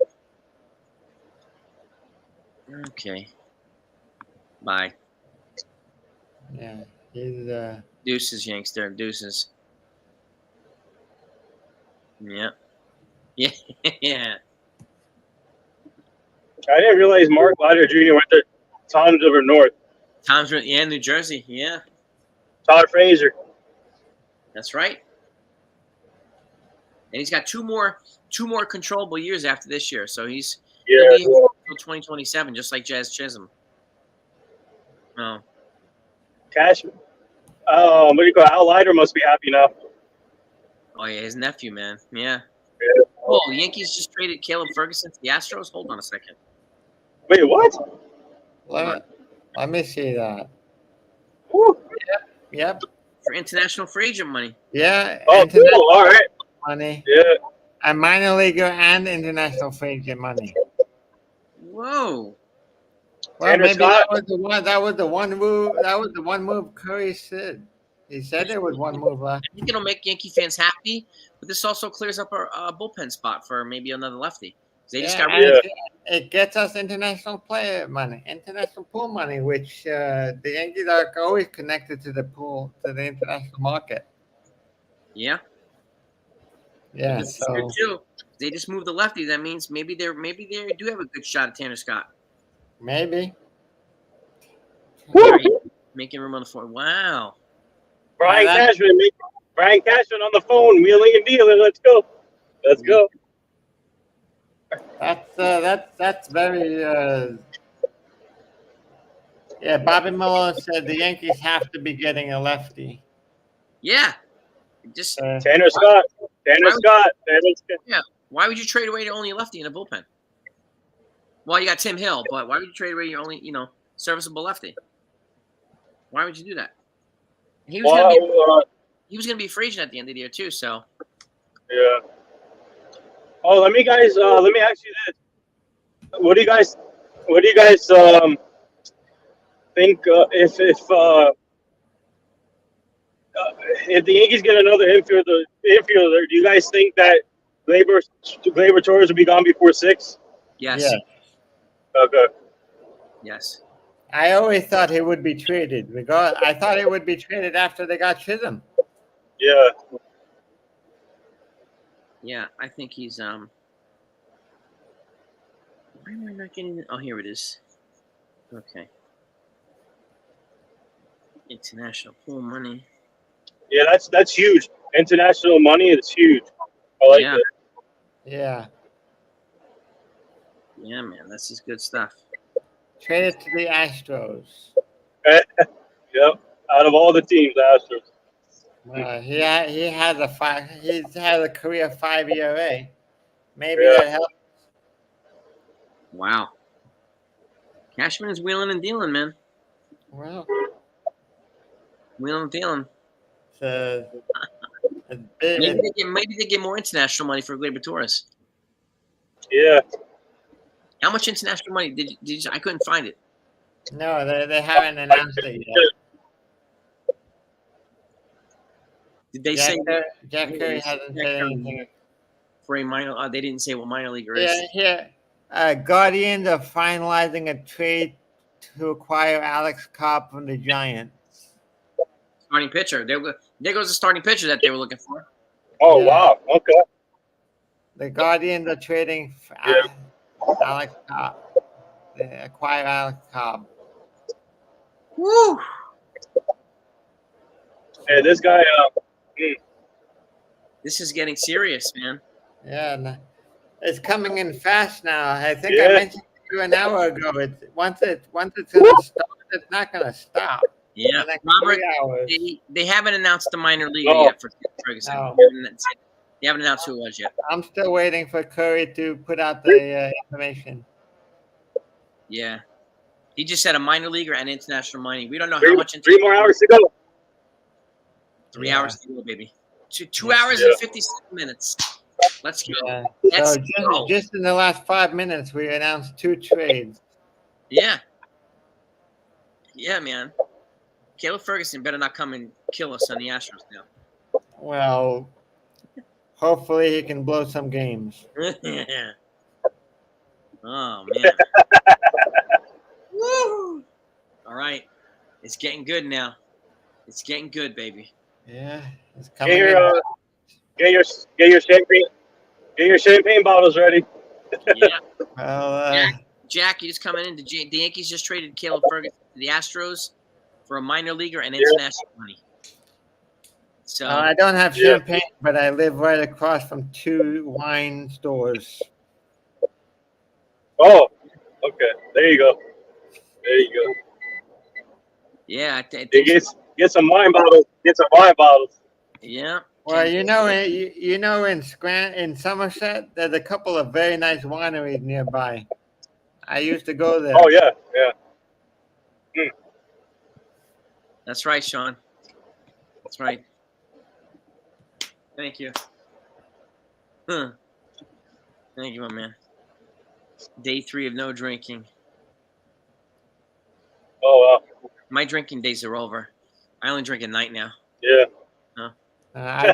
Okay. Bye. Yeah. He's Deuces, Yankster. Deuces. Yep. Yeah. Yeah. I didn't realize Mark Leiter Jr. went to Tom's River North. New Jersey. Yeah. Todd Frazier. That's right. and he's got two more controllable years after this year. So he'll Yeah. be until 2027, just like Jazz Chisholm. Oh, Cash. What do you call it? Al Leiter must be happy now. oh yeah, his nephew, man. Yeah. Yeah. Oh, the Yankees just traded Caleb Ferguson to the Astros. Hold on a second. Wait, what? Let me see that. Woo. Yep. For international free agent money. Yeah. Oh, International cool. All right. money. Yeah. A minor leaguer and international free agent money. Whoa. Well, Tanner maybe Scott. that was the one move Curry said. He said there was one move left. I think it'll make Yankee fans happy, but this also clears up our bullpen spot for maybe another lefty. They just got and rid of it gets us international player money, international pool money, which the Yankees are always connected to the pool, to the international market. Yeah. Yeah, Because so this year, too, they just moved the lefty. That means maybe they do have a good shot at Tanner Scott. maybe. Are you making room on the floor? Wow. Brian Yeah, Cashman on the phone, wheeling and dealing. Let's go. Let's go. That's very. Yeah, Bobby Malone said the Yankees have to be getting a lefty. Yeah. Just Tanner Scott. Tanner Scott. why would you trade away your only lefty in a bullpen? Well, you got Tim Hill, but why would you trade away your only, serviceable lefty? Why would you do that? He was gonna be a free agent at the end of the year too. So Yeah. Oh, let me ask you this. What do you guys think if the Yankees get another infielder, do you guys think that Gleyber Torres will be gone before 6? yes, Yeah. Okay. yes. I always thought he would be traded. I thought he would be traded after they got Chisholm. Yeah. Yeah, I think he's Why am I not getting? Oh, here it is. Okay. International pool money. Yeah, that's huge. International money, it's huge. I like Yeah. it. Yeah. Yeah, man, this is good stuff. Traded to the Astros. Yep. Out of all the teams, Astros. He's had a career 5 ERA. Maybe Yeah. that helps. Wow. Cashman is wheeling and dealing, man. Well, Wheeling and dealing. so Maybe they get more international money for Gleyber Torres. Yeah. How much international money did you? I couldn't find it. no, they haven't announced it yet. Did they say Jack Curry hasn't said anything. for a minor? They didn't say what minor leaguer is. Yeah. Guardians are finalizing a trade to acquire Alex Cobb from the Giants. Starting pitcher. There goes the starting pitcher that they were looking for. Oh, Yeah. wow. Okay. The Guardians are trading for Alex Cobb. They acquire Alex Cobb. Woo! Hey, this guy, This is getting serious, man. Yeah, it's coming in fast now. I think Yeah. I mentioned to you an hour ago. Once it's gonna start, it's not gonna stop. Yeah, The next Robert. 3 hours. They haven't announced the minor league No. yet for Ferguson. No. They haven't announced who it was yet. I'm still waiting for Curry to put out the information. Yeah, he just said a minor leaguer and international money. We don't know how three, much. 3 more hours to go. 3 Yeah. hours to go, baby. Two hours and 57 minutes. Let's go. Yeah. Let's So go. just in the last 5 minutes, we announced 2 trades. Yeah. Yeah, man. Caleb Ferguson better not come and kill us on the Astros now. Well, hopefully he can blow some games. Yeah. Oh man. Woo! All right. It's getting good now. It's getting good, baby. Yeah, it's Get coming in. your champagne bottles ready. Yeah. Well, Jack, you just coming in. The Yankees just traded Caleb Ferguson to the Astros for a minor leaguer and international money. So I don't have Yeah. champagne, but I live right across from 2 wine stores. Oh, okay. There you go. There you go. yeah, I You think get some wine bottles. Get some wine bottles. yeah. Well, in Somerset, there's a couple of very nice wineries nearby. I used to go there. Oh yeah, yeah. That's right, Sean. That's right. Thank you. Huh. Thank you, my man. Day 3 of no drinking. Oh wow. My drinking days are over. I only drink at night now. Yeah. I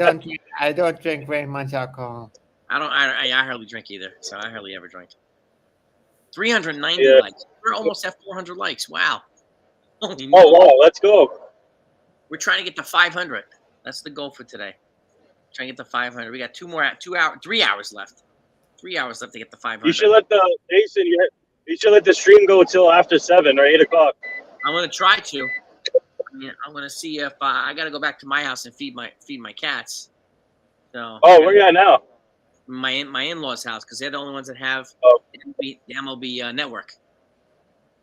don't drink very much alcohol. I hardly drink either, so I hardly ever drink. 390 Yeah. likes. We're almost at 400 likes. Wow. Holy Oh moly. wow. Let's go. We're trying to get to 500. That's the goal for today. Trying to get to 500. We got 3 hours left. 3 hours left to get to 500. You should let Jason. You should let the stream go till after 7 or 8 o'clock. I'm gonna try to. Yeah, I'm gonna see if I gotta go back to my house and feed my cats. So. Oh, where you at now? My in-laws' house because they're the only ones that have Oh. the MLB network.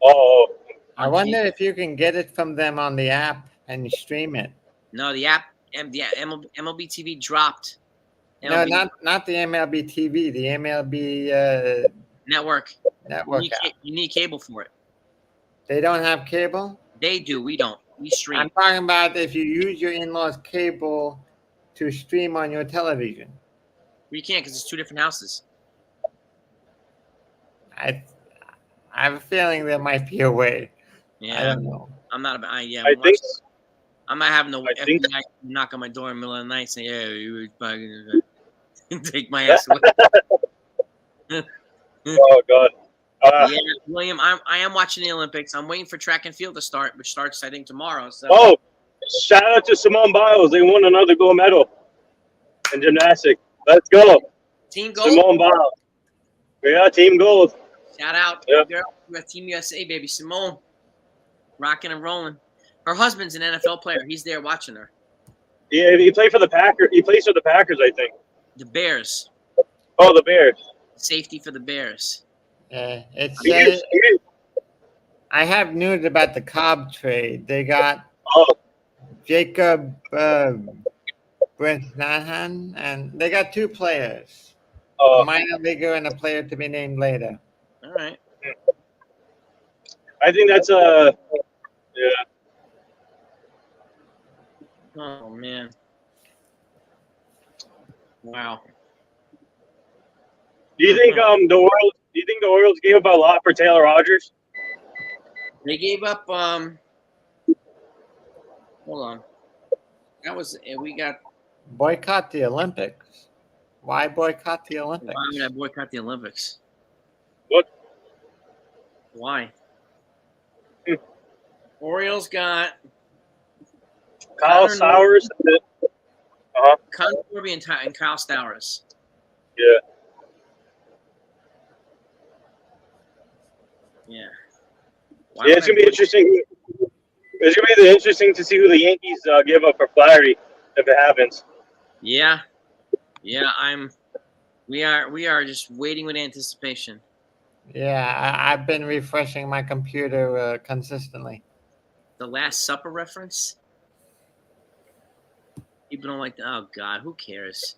Oh. I wonder if you can get it from them on the app and stream it. No, the app, the MLB TV dropped. No, not the MLB TV, the MLB network. network app. You need cable for it. They don't have cable? They do. We don't. We stream. I'm talking about if you use your in-laws' cable to stream on your television. We can't because it's 2 different houses. I have a feeling there might be a way. Yeah, I don't know. I'm not about. I think. I'm not having no I think- FBI knock on my door in the middle of the night saying, "Yeah, you fucking take my ass away." Oh God. Yeah, William, I am watching the Olympics. I'm waiting for track and field to start, which starts I think tomorrow. So. Oh, shout out to Simone Biles. They won another gold medal in gymnastics. Let's go, Team Gold. Simone Biles. We got Team Gold. Shout out, Yep. girl. We got Team USA, baby. Simone, rocking and rolling. Her husband's an NFL player. He's there watching her. Yeah, he played for the Packers. He plays for the Packers, I think. The Bears. Oh, the Bears. Safety for the Bears. It's He is- he is- I have news about the Cobb trade. They got Oh, Jacob Brennahan, and they got 2 players. A oh, minor leaguer and a player to be named later. All right. I think that's yeah. Oh man. Wow. Do you think the Orioles gave up a lot for Taylor Rogers? They gave up. Hold on. That was we got. Boycott the Olympics. Why boycott the Olympics? Why would I boycott the Olympics? What? Why? Orioles got Kyle Sowers. Conor Corby and Kyle Stowers. Yeah. Yeah. Yeah, it's gonna be interesting. It's gonna be interesting to see who the Yankees give up for Flaherty if it happens. Yeah. Yeah, we are just waiting with anticipation. Yeah, I've been refreshing my computer consistently. The Last Supper reference? People don't like oh God, who cares?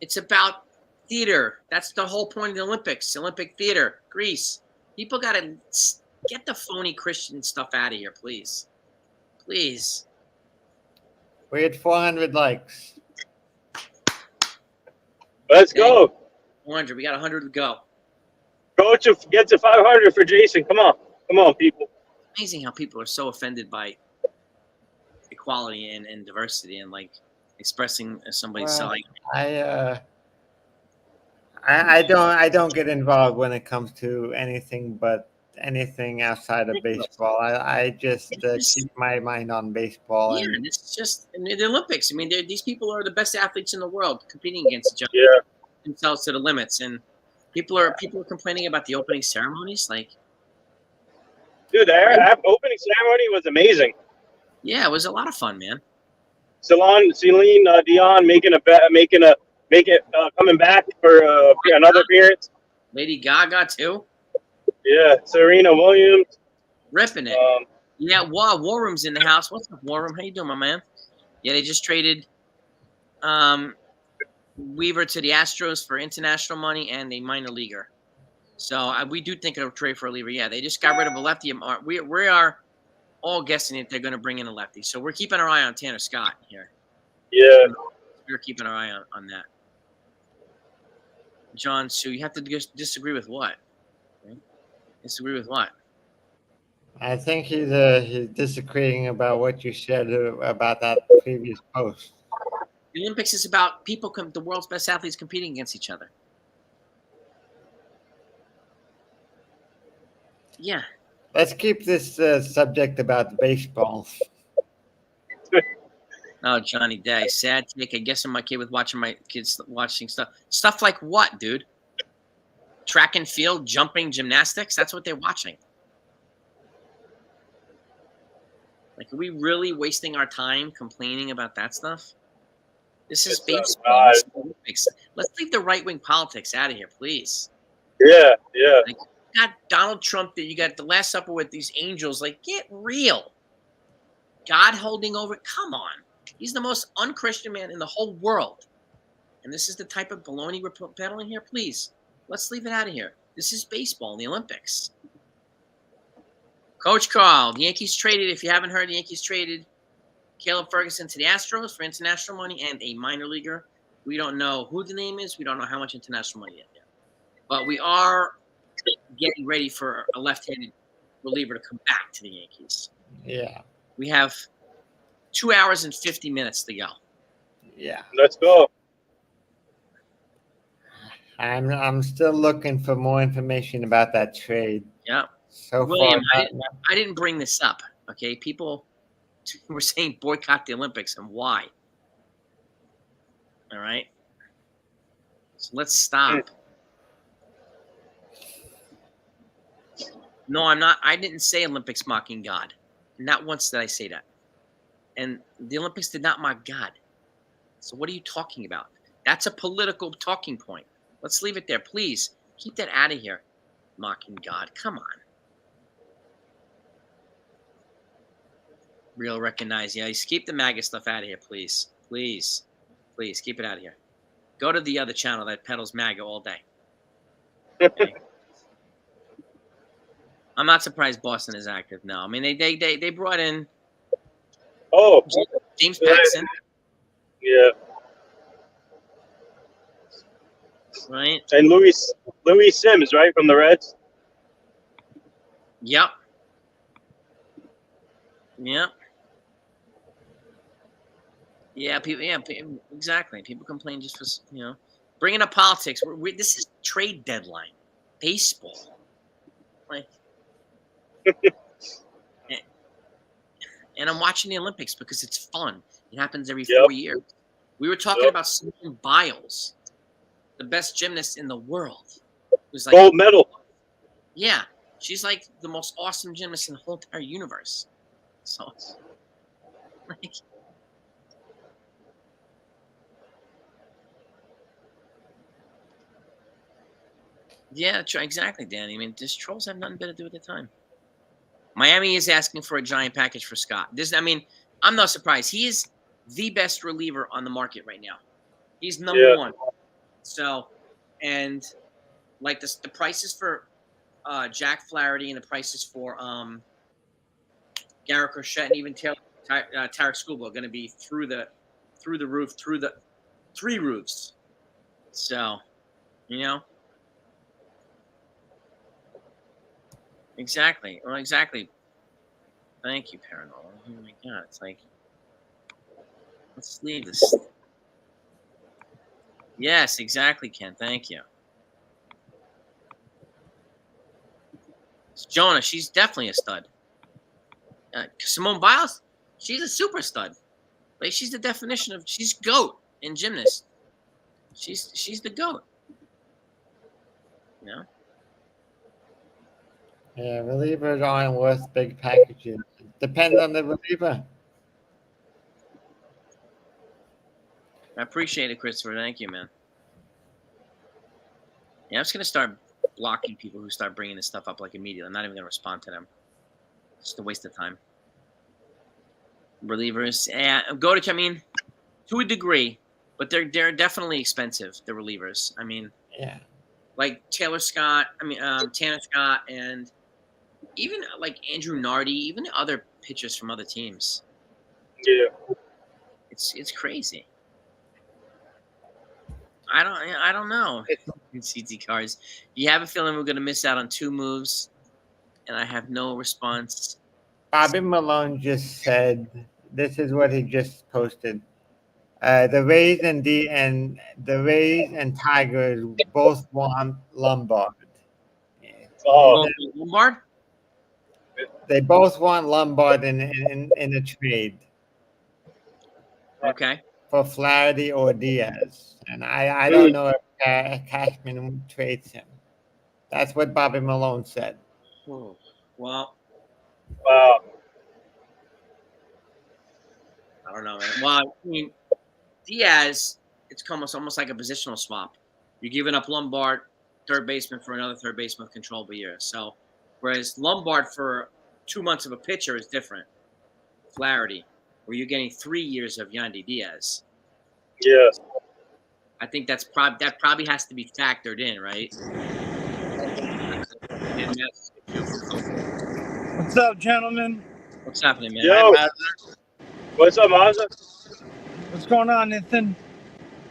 It's about theater. That's the whole point of the Olympics. Olympic theater. Greece. People gotta get the phony Christian stuff out of here, please. Please. We had 400 likes. Let's go. 400. We got 100 to go. Go to get to 500 for Jason. Come on, people. Amazing how people are so offended by equality and diversity and like expressing somebody's Well, like. I don't get involved when it comes to anything but anything outside of baseball. I just keep my mind on baseball. Yeah, And and it's just in the Olympics. I mean, these people are the best athletes in the world competing against each other. Yeah. Themselves to the limits, and people are complaining about the opening ceremonies. Like, Dude, the opening ceremony was amazing. yeah, it was a lot of fun, man. Celine Dion coming back for another appearance. Lady Gaga too, Yeah, Serena Williams. ripping it. Yeah, War Room's in the house. What's up, War Room? How you doing, my man? Yeah, they just traded Weaver to the Astros for international money and a minor leaguer. So we do think it'll trade for a reliever. Yeah, they just got rid of a lefty. We are all guessing that they're going to bring in a lefty. So we're keeping our eye on Tanner Scott here. Yeah. We're keeping our eye on that. John, so you have to disagree with what? Okay. Disagree with what? I think he's disagreeing about what you said about that previous post. The Olympics is about the world's best athletes competing against each other. Yeah. Let's keep this subject about baseball. Oh, Johnny Day. Sad take. I guess I'm my kid with watching my kids watching stuff. Stuff like what, dude? Track and field, jumping, gymnastics? That's what they're watching. Like, are we really wasting our time complaining about that stuff? This is baseball. This is Olympics. Let's leave the right-wing politics out of here, please. Yeah. Like, you got Donald Trump that you got the Last Supper with these angels. Like, get real. God holding over. Come on. He's the most unchristian man in the whole world. And this is the type of baloney we're peddling here? Please, let's leave it out of here. This is baseball, the Olympics. Coach Carl, the Yankees traded, if you haven't heard, the Yankees traded Caleb Ferguson to the Astros for international money and a minor leaguer. We don't know who the name is. We don't know how much international money yet. But we are getting ready for a left-handed reliever to come back to the Yankees. Yeah. We have 2 hours and 50 minutes to go. Yeah. Let's go. I'm still looking for more information about that trade. Yeah. So William, far, I didn't bring this up. Okay, people were saying boycott the Olympics, and why? All right. So let's stop. No, I'm not. I didn't say Olympics mocking God. Not once did I say that. And the Olympics did not mock God. So what are you talking about? That's a political talking point. Let's leave it there. Please keep that out of here. Mocking God. Come on. Real recognize. Yeah, keep the MAGA stuff out of here, please. Please. Please keep it out of here. Go to the other channel that peddles MAGA all day. Okay. I'm not surprised Boston is active now. I mean, they brought in James Paxton. Yeah. Right. And Louis Sims, right, from the Reds. Yep. Yeah, people. Yeah, exactly. People complain just for bringing up politics. This is trade deadline, baseball. Like, and I'm watching the Olympics because it's fun. It happens every 4 years. We were talking about Simone Biles, the best gymnast in the world. Who's like gold medal. Yeah, she's like the most awesome gymnast in the whole entire universe. So, like, yeah, exactly, Danny. I mean, just trolls have nothing better to do with their time. Miami is asking for a giant package for Scott. I'm not surprised. He is the best reliever on the market right now. He's number one. So, and like the prices for Jack Flaherty and the prices for Garrett Crochet and even Tarek Skubal are going to be through the roof, through the three roofs. So, exactly. Well, exactly. Thank you, Paranormal. Oh my God, it's like, let's leave this. Yes, exactly, Ken. Thank you. Jonah, she's definitely a stud. Simone Biles, she's a super stud. Like, she's the definition of she's GOAT in gymnast. She's the GOAT. Yeah, relievers aren't worth big packages. Depends on the reliever. I appreciate it, Christopher. Thank you, man. Yeah, I'm just gonna start blocking people who start bringing this stuff up like immediately. I'm not even gonna respond to them. It's just a waste of time. Relievers, I mean, to a degree, but they're definitely expensive. The relievers. I mean, Yeah. like Tanner Scott, and even like Andrew Nardi, even other pitchers from other teams. Yeah. It's crazy. I don't know. In CT cards, you have a feeling we're gonna miss out on 2 moves, and I have no response. Bobby Malone just said, this is what he just posted. The Rays and Tigers both want Lombard. Oh, Lombard. They both want Lombard in a trade Okay. for Flaherty or Diaz, and I don't know if Cashman trades him. That's what Bobby Malone said. Well, wow. I don't know, man. Well, I mean, Diaz, it's almost like a positional swap. You're giving up Lombard, third baseman, for another third baseman with controllable year. So, whereas Lombard for 2 months of a pitcher is different. Flaherty, where you're getting 3 years of Yandy Diaz. Yeah. I think that probably has to be factored in, right? What's up, gentlemen? What's happening, man? Yo. What's up, Mazda? What's going on, Nathan?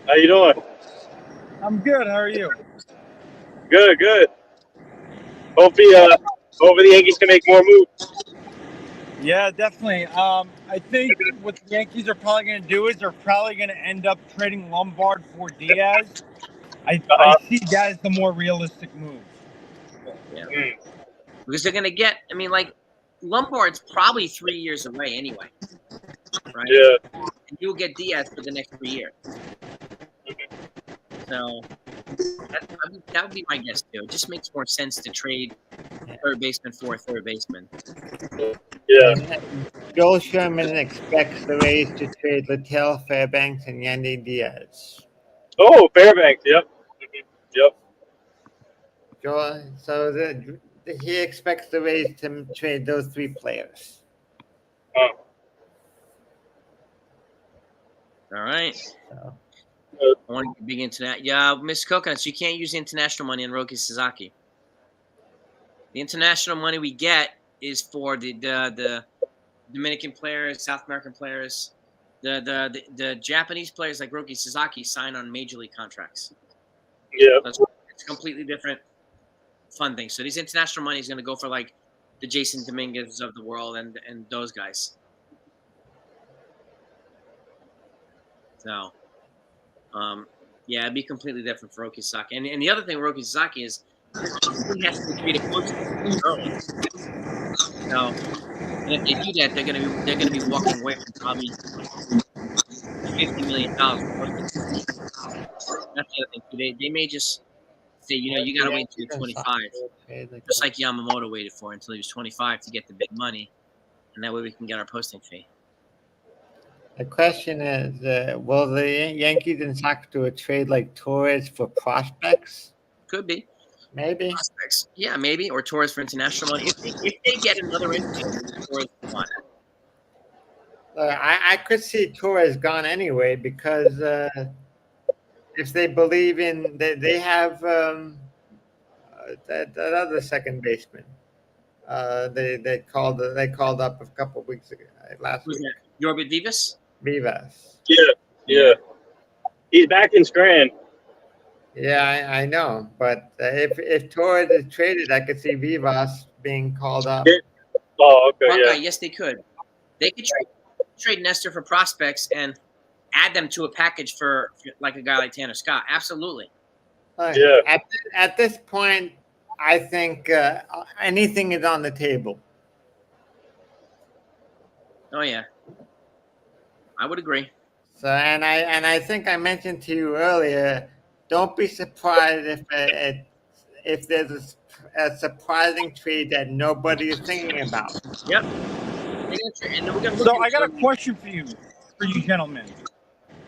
How you doing? I'm good. How are you? Good, good. Hopefully the Yankees can make more moves. Yeah, definitely. I think what the Yankees are probably going to do is they're probably going to end up trading Lombard for Diaz. I see that as the more realistic move. Yeah. Because they're going to get, I mean, like, Lombard's probably 3 years away anyway. Right? Yeah. And you'll get Diaz for the next 3 years. So that would be my guess too. It just makes more sense to trade third baseman for a third baseman. Yeah. Joel Sherman expects the Rays to trade Littell, Fairbanks, and Yandy Diaz. Oh, Fairbanks. Yep. Yep. Joel, so he expects the Rays to trade those 3 players. Oh. All right. So. I want to dig into that. Yeah, Miss Coconuts, you can't use international money on Roki Sasaki. The international money we get is for the Dominican players, South American players, the Japanese players like Roki Sasaki sign on major league contracts. Yeah. So it's a completely different funding. So these international money is going to go for like the Jason Dominguez of the world and those guys. So. Yeah, it'd be completely different for Roki Sasaki. And the other thing with Roki Sasaki is he has to treat it close early. So, and if they do that, they're gonna be walking away from probably $50 million. That's the other thing too. They may just say, you gotta wait until you're 25, just like Yamamoto waited for until he was 25 to get the big money, and that way we can get our posting fee. The question is, will the Yankees and Sox do a trade like Torres for prospects? Could be. Maybe. Prospects. Yeah, maybe. Or Torres for international money. If they get another infielder, Torres one. I could see Torres gone anyway because if they believe in they have that other second baseman. They called up a couple of weeks ago last week. Yorbit Vivas? Vivas. Yeah. He's back in Scranton. Yeah, I know. But if Torres is traded, I could see Vivas being called up. Oh, okay. Yeah. Yes, they could. They could trade Nestor for prospects and add them to a package for like a guy like Tanner Scott. Absolutely. Yeah. At this point, I think anything is on the table. Oh yeah, I would agree. So and I think I mentioned to you earlier, don't be surprised if there's a surprising trade that nobody is thinking about. Yep. So I got a question for you gentlemen.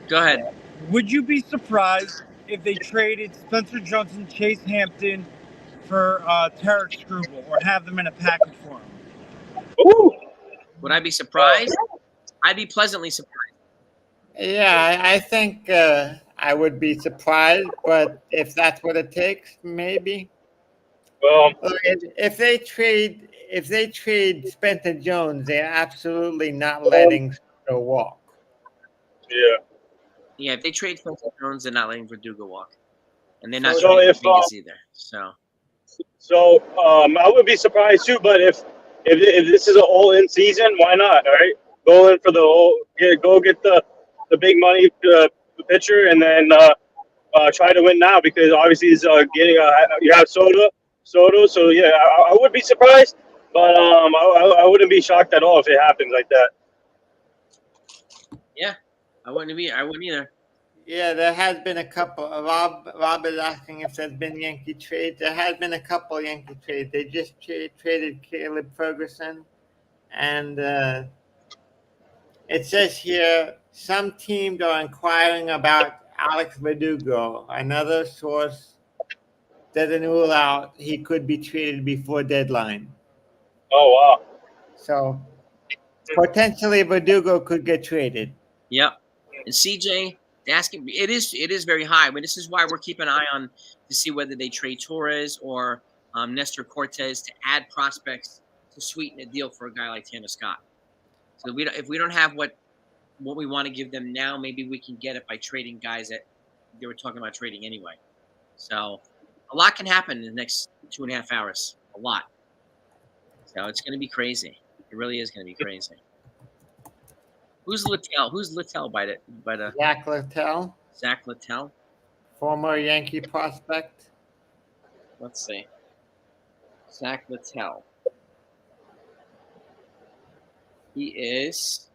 Go ahead. would you be surprised if they traded Spencer Jones and Chase Hampton for Tarek Struble or have them in a package for him? Ooh. Would I be surprised? I'd be pleasantly surprised. Yeah, I think I would be surprised, but if that's what it takes, maybe. Well, Look, if they trade Spencer Jones, they're absolutely not letting Soto walk. yeah. Yeah, if they trade Spencer Jones, they're not letting Verdugo walk, and they're not So trading if, Dominguez either. So I would be surprised too. But if this is an all-in season, why not? All right, go in for the whole. Go get the big money pitcher, and then try to win now because obviously he's getting you have Soto. So yeah, I would be surprised, but I wouldn't be shocked at all if it happens like that. Yeah, I wouldn't either. Yeah, there has been a couple. Rob is asking if there's been Yankee trades. There has been a couple Yankee trades. They just traded Caleb Ferguson, and it says here some teams are inquiring about Alex Verdugo. Another source doesn't rule out he could be traded before deadline. Oh wow. So potentially Verdugo could get traded. Yep. And CJ asking, it is very high. But this is why we're keeping an eye on to see whether they trade Torres or Nestor Cortez to add prospects to sweeten the deal for a guy like Tanner Scott. So if we don't have what we want to give them now, maybe we can get it by trading guys that they were talking about trading anyway. So a lot can happen in the next 2.5 hours. A lot. So it's going to be crazy. It really is going to be crazy. Who's Littell? Who's Littell by the Zach Littell, Zach Littell? former Yankee prospect. Let's see. Zach Littell. He is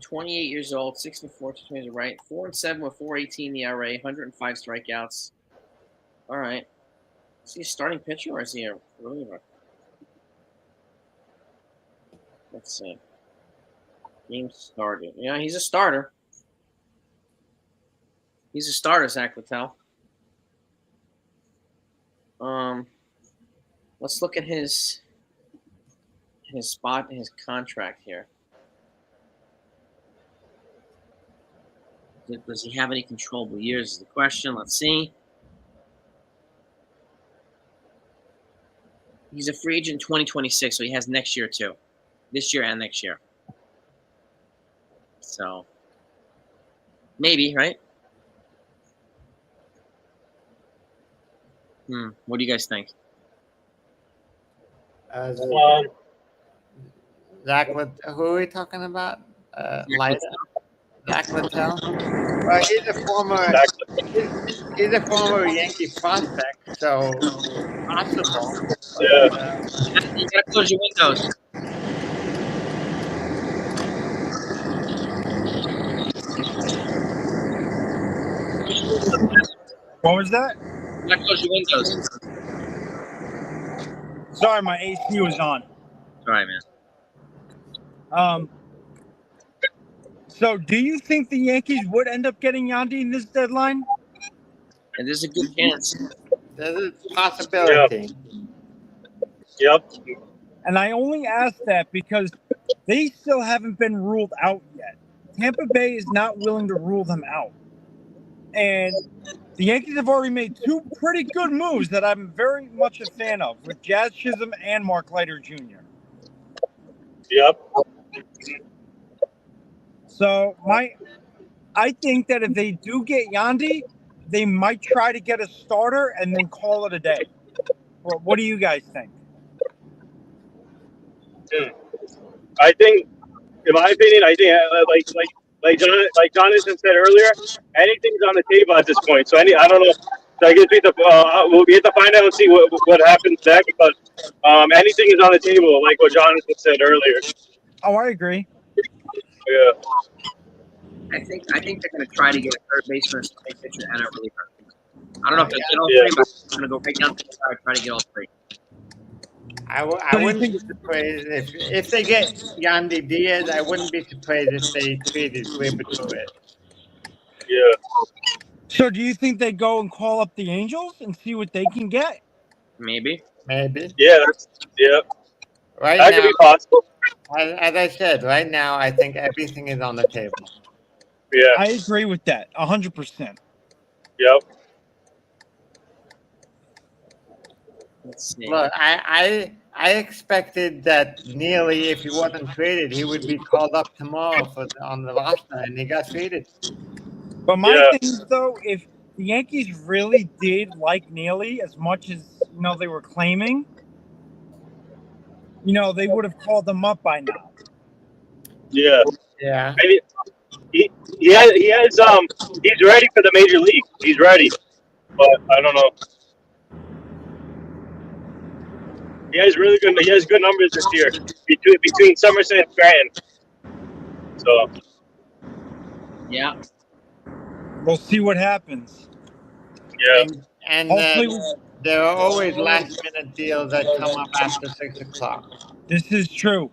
28 years old, 6'4", 220 right, 4-7 with 4.18 ERA, 105 strikeouts. All right. Is he a starting pitcher or is he a reliever? Let's see. Game started. Yeah, he's a starter. He's a starter, Zach Littell. Let's look at his spot and his contract here. Does he have any controllable years is the question. Let's see. He's a free agent in 2026, so he has next year too. This year and next year. So, maybe, right? What do you guys think? Zach, who are we talking about? Zach Littell. Well, he's a former Yankee prospect, so possible. Yeah. You gotta close your windows. What was that? You gotta close your windows. Sorry, my AC was on. Sorry, man. So, do you think the Yankees would end up getting Yandy in this deadline? And there's a good chance. There's a possibility. Yep. And I only ask that because they still haven't been ruled out yet. Tampa Bay is not willing to rule them out. And the Yankees have already made two pretty good moves that I'm very much a fan of with Jazz Chisholm and Mark Leiter Jr. Yep. So I think that if they do get Yandy, they might try to get a starter and then call it a day. Well, what do you guys think? I think, in my opinion, like Jonathan said earlier, anything's on the table at this point. So I don't know. So I guess we have to find out and see what happens next. But anything is on the table, like what Jonathan said earlier. Oh, I agree. Yeah. I think they're going to try to get a third baseman, a starting pitcher, and a reliever. I don't know if they'll get all three, but I'm going to go right down to the side and try to get all three. I So do you wouldn't be think? surprised if they get Yandy Diaz. I wouldn't be surprised if they traded Gleyber Torres. Yeah. So do you think they go and call up the Angels and see what they can get? Maybe. Maybe Yeah. Yeah. right That could now, be possible. as I said, right now I think everything is on the table. Yeah. I agree with that 100%. Yep. Let's see. Look, I expected that Neely, if he wasn't traded, he would be called up tomorrow on the roster, and he got traded. But my Yeah. thing is, though, if the Yankees really did like Neely as much as they were claiming, they would have called him up by now. Yeah. Yeah. I mean, he has he's ready for the major league. He's ready, but I don't know. He has good numbers this year between Somerset and Scranton. So Yeah. We'll see what happens. yeah. And Hopefully, there are always last minute deals that come up after 6 o'clock. this is true.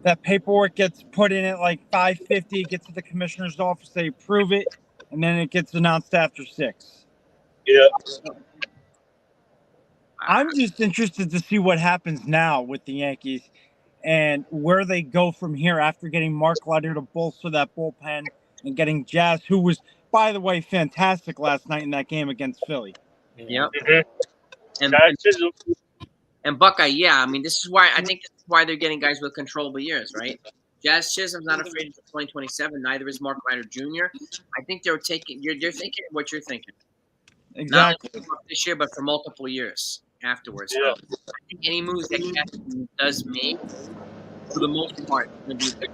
That paperwork gets put in at like 5:50. It gets to the commissioner's office. They approve it, and then it gets announced after 6. Yeah. I'm just interested to see what happens now with the Yankees and where they go from here after getting Mark Leiter to bolster that bullpen and getting Jazz, who was, by the way, fantastic last night in that game against Philly. Yep. Mm-hmm. And, That's and just, and Buckeye, yeah. I mean, this is why they're getting guys with controllable years, right? Jazz Chisholm's not afraid of 2027. Neither is Mark Ryder Jr. I think they're thinking what you're thinking. Not Exactly. only for this year, but for multiple years afterwards. Yeah. So I think any moves that Cashman does make, for the most part, is going to be good.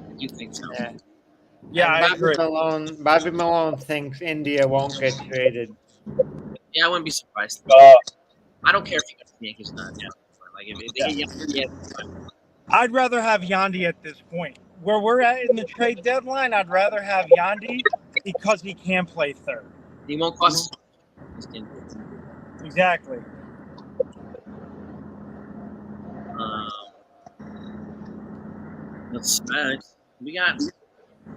I do think so. Yeah. Yeah, And I agree. Bobby Malone thinks India won't get traded. Yeah, I wouldn't be surprised. I don't care if he gets the Yankees or not. Yeah. Like if they get Yankees, yeah. I'd rather have Yandy at this point. Where we're at in the trade deadline, I'd rather have Yandy because he can play third. He won't cost. Exactly. Let's. We got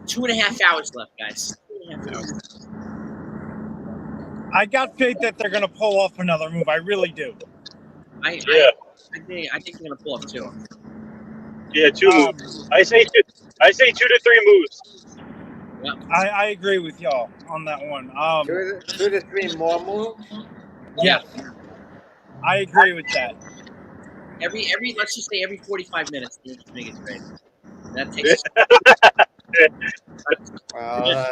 2.5 hours left, guys. 2.5 hours. I got faith that they're going to pull off another move. I really do. Yeah. I think they're gonna pull off 2. Yeah. 2 moves. I say 2 to 3 moves. Yep. I agree with y'all on that one. 2 to 3 more moves. Yes, I agree with that. Every let's just say every 45 minutes, they just make it trade. That takes. Well,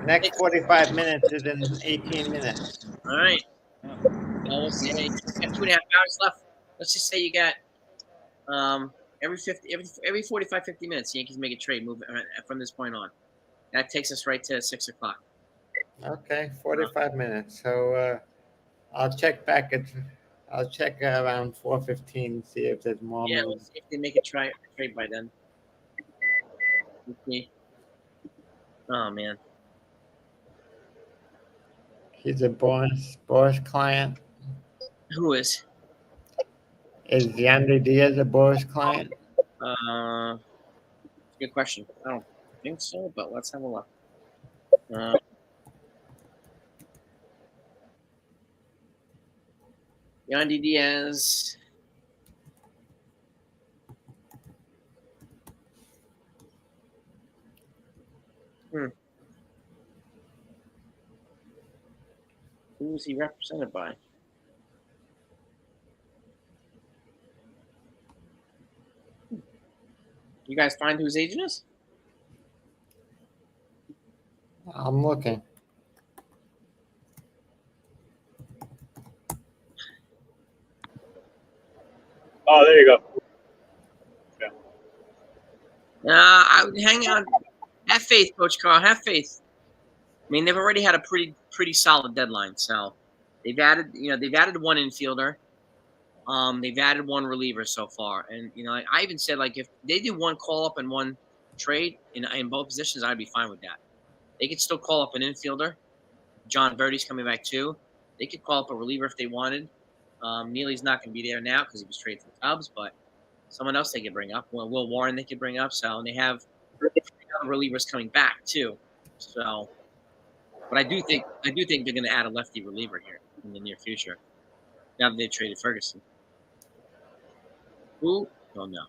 next 45 minutes is in 18 minutes. All right. Well, we'll see. You got 2.5 hours left. Let's just say you got every 45, 50 minutes, the Yankees make a trade move from this point on. That takes us right to 6 o'clock. Okay, 45 minutes. So I'll check around 4:15, see if there's more Yeah, we'll moves. see if they make a trade by then. Okay. Oh man. He's a Boris client. Who is? Is Yandy Diaz a Boris client? Good question. I don't think so, but let's have a look. Yandy Diaz. Who is he represented by? You guys find who his agent is? I'm looking. Oh, there you go. I would hang on. Have faith, Coach Carl. Have faith. I mean, they've already had a pretty solid deadline. So they've added one infielder. They've added one reliever so far, and I even said like if they do one call up and one trade in both positions, I'd be fine with that. They could still call up an infielder. John Verdi's coming back too. They could call up a reliever if they wanted. Neely's not going to be there now because he was traded for the Cubs, but someone else they could bring up. Well, Will Warren they could bring up. So and they have relievers coming back too. So, but I do think they're going to add a lefty reliever here in the near future. Now that they've traded Ferguson. Who? Don't know.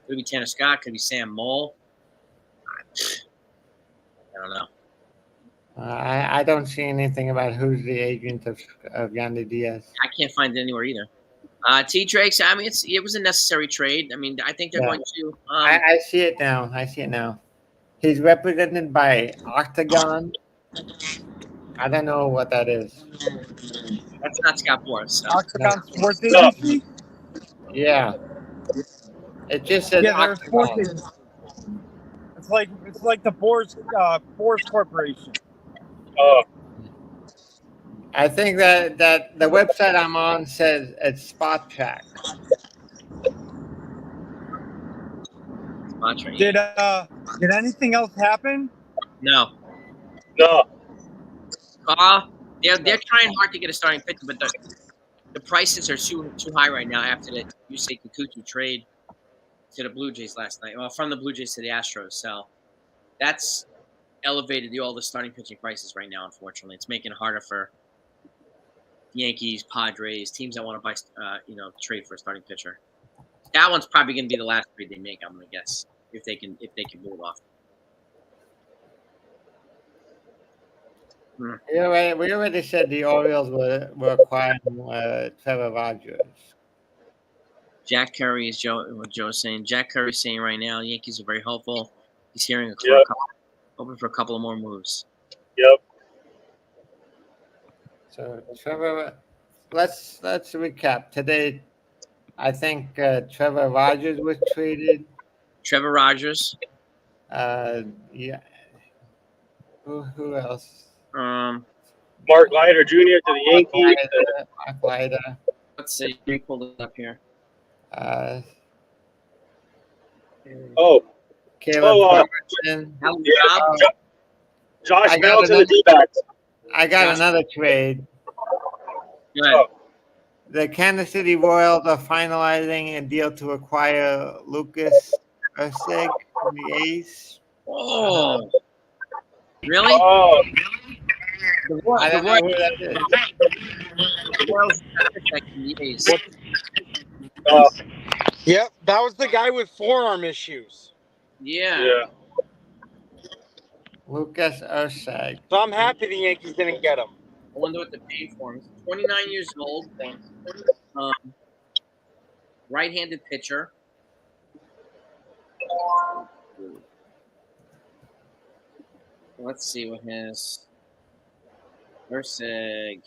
Could be Tanner Scott. Could be Sam Moll. I don't know. I don't see anything about who's the agent of Yandy Diaz. I can't find it anywhere either. T-Drakes, I mean, it was a necessary trade. I mean, I think they're going to. I see it now. He's represented by Octagon. I don't know what that is. That's not Scott Boras. So. Octagon Sports Agency? Yeah. It just says Octagon. It's like the Boars Corporation. I think that the website I'm on says it's Spot Track. Did anything else happen? No. No. They're trying hard to get a starting pitcher, but the prices are too high right now after the Yusei Kikuchi trade to the Blue Jays last night. Well, from the Blue Jays to the Astros, so that's elevated all the starting pitching prices right now. Unfortunately, it's making it harder for Yankees, Padres, teams that want to buy, trade for a starting pitcher. That one's probably going to be the last trade they make. I'm going to guess if they can move off. We already said the Orioles were acquiring Trevor Rogers. Jack Curry is what Joe's saying. Jack Curry's saying right now, Yankees are very hopeful. He's hearing hoping for a couple of more moves. Yep. So Trevor, let's recap today. I think Trevor Rogers was traded. Trevor Rogers. Yeah. Who else? Mark Leiter Jr. to the Yankees. Mark Leiter. Let's see. Let me pull it up here. Caleb Ferguson. Josh Bell to the D-backs. I got another trade. Good. The Kansas City Royals are finalizing a deal to acquire Lucas Ursig from the A's. Oh. Really? Oh. I don't know who that is. Yep, that was the guy with forearm issues. Yeah. Lucas Ursig. So I'm happy the Yankees didn't get him. I wonder what they paid for him. He's 29 years old. Right-handed pitcher. Let's see what his Ursig.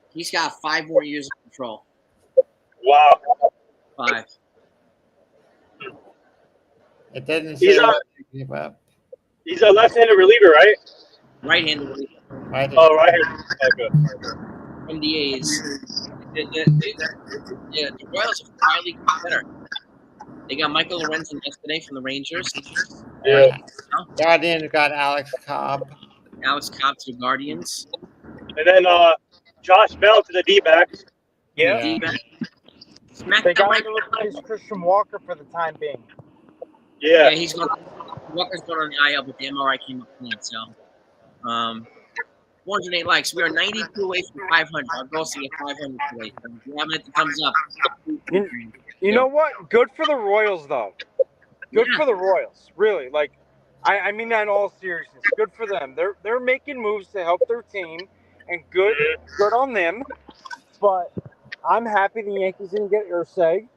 He's got 5 more years of control. Wow. 5. It doesn't say what they gave up. He's a left-handed reliever, right? Right-handed reliever. Oh, right-handed. Okay. From the A's. The Royals are highly better. They got Michael Lorenzen yesterday from the Rangers. Yeah. Guardians got Alex Cobb. Alex Cobb to the Guardians. And then Josh Bell to the D-backs. Yeah. They got to replace Christian Walker for the time being. Yeah. He's going. Walker's going on the IL, but the MRI came up clean. So, 408 likes. We are 92 away from 500. Our goal is to get 500 today. So if you haven't hit the thumbs up. You know what? Good for the Royals, though. Good for the Royals, really. Like, I mean that in all seriousness. Good for them. They're making moves to help their team, and good on them. But I'm happy the Yankees didn't get Ursig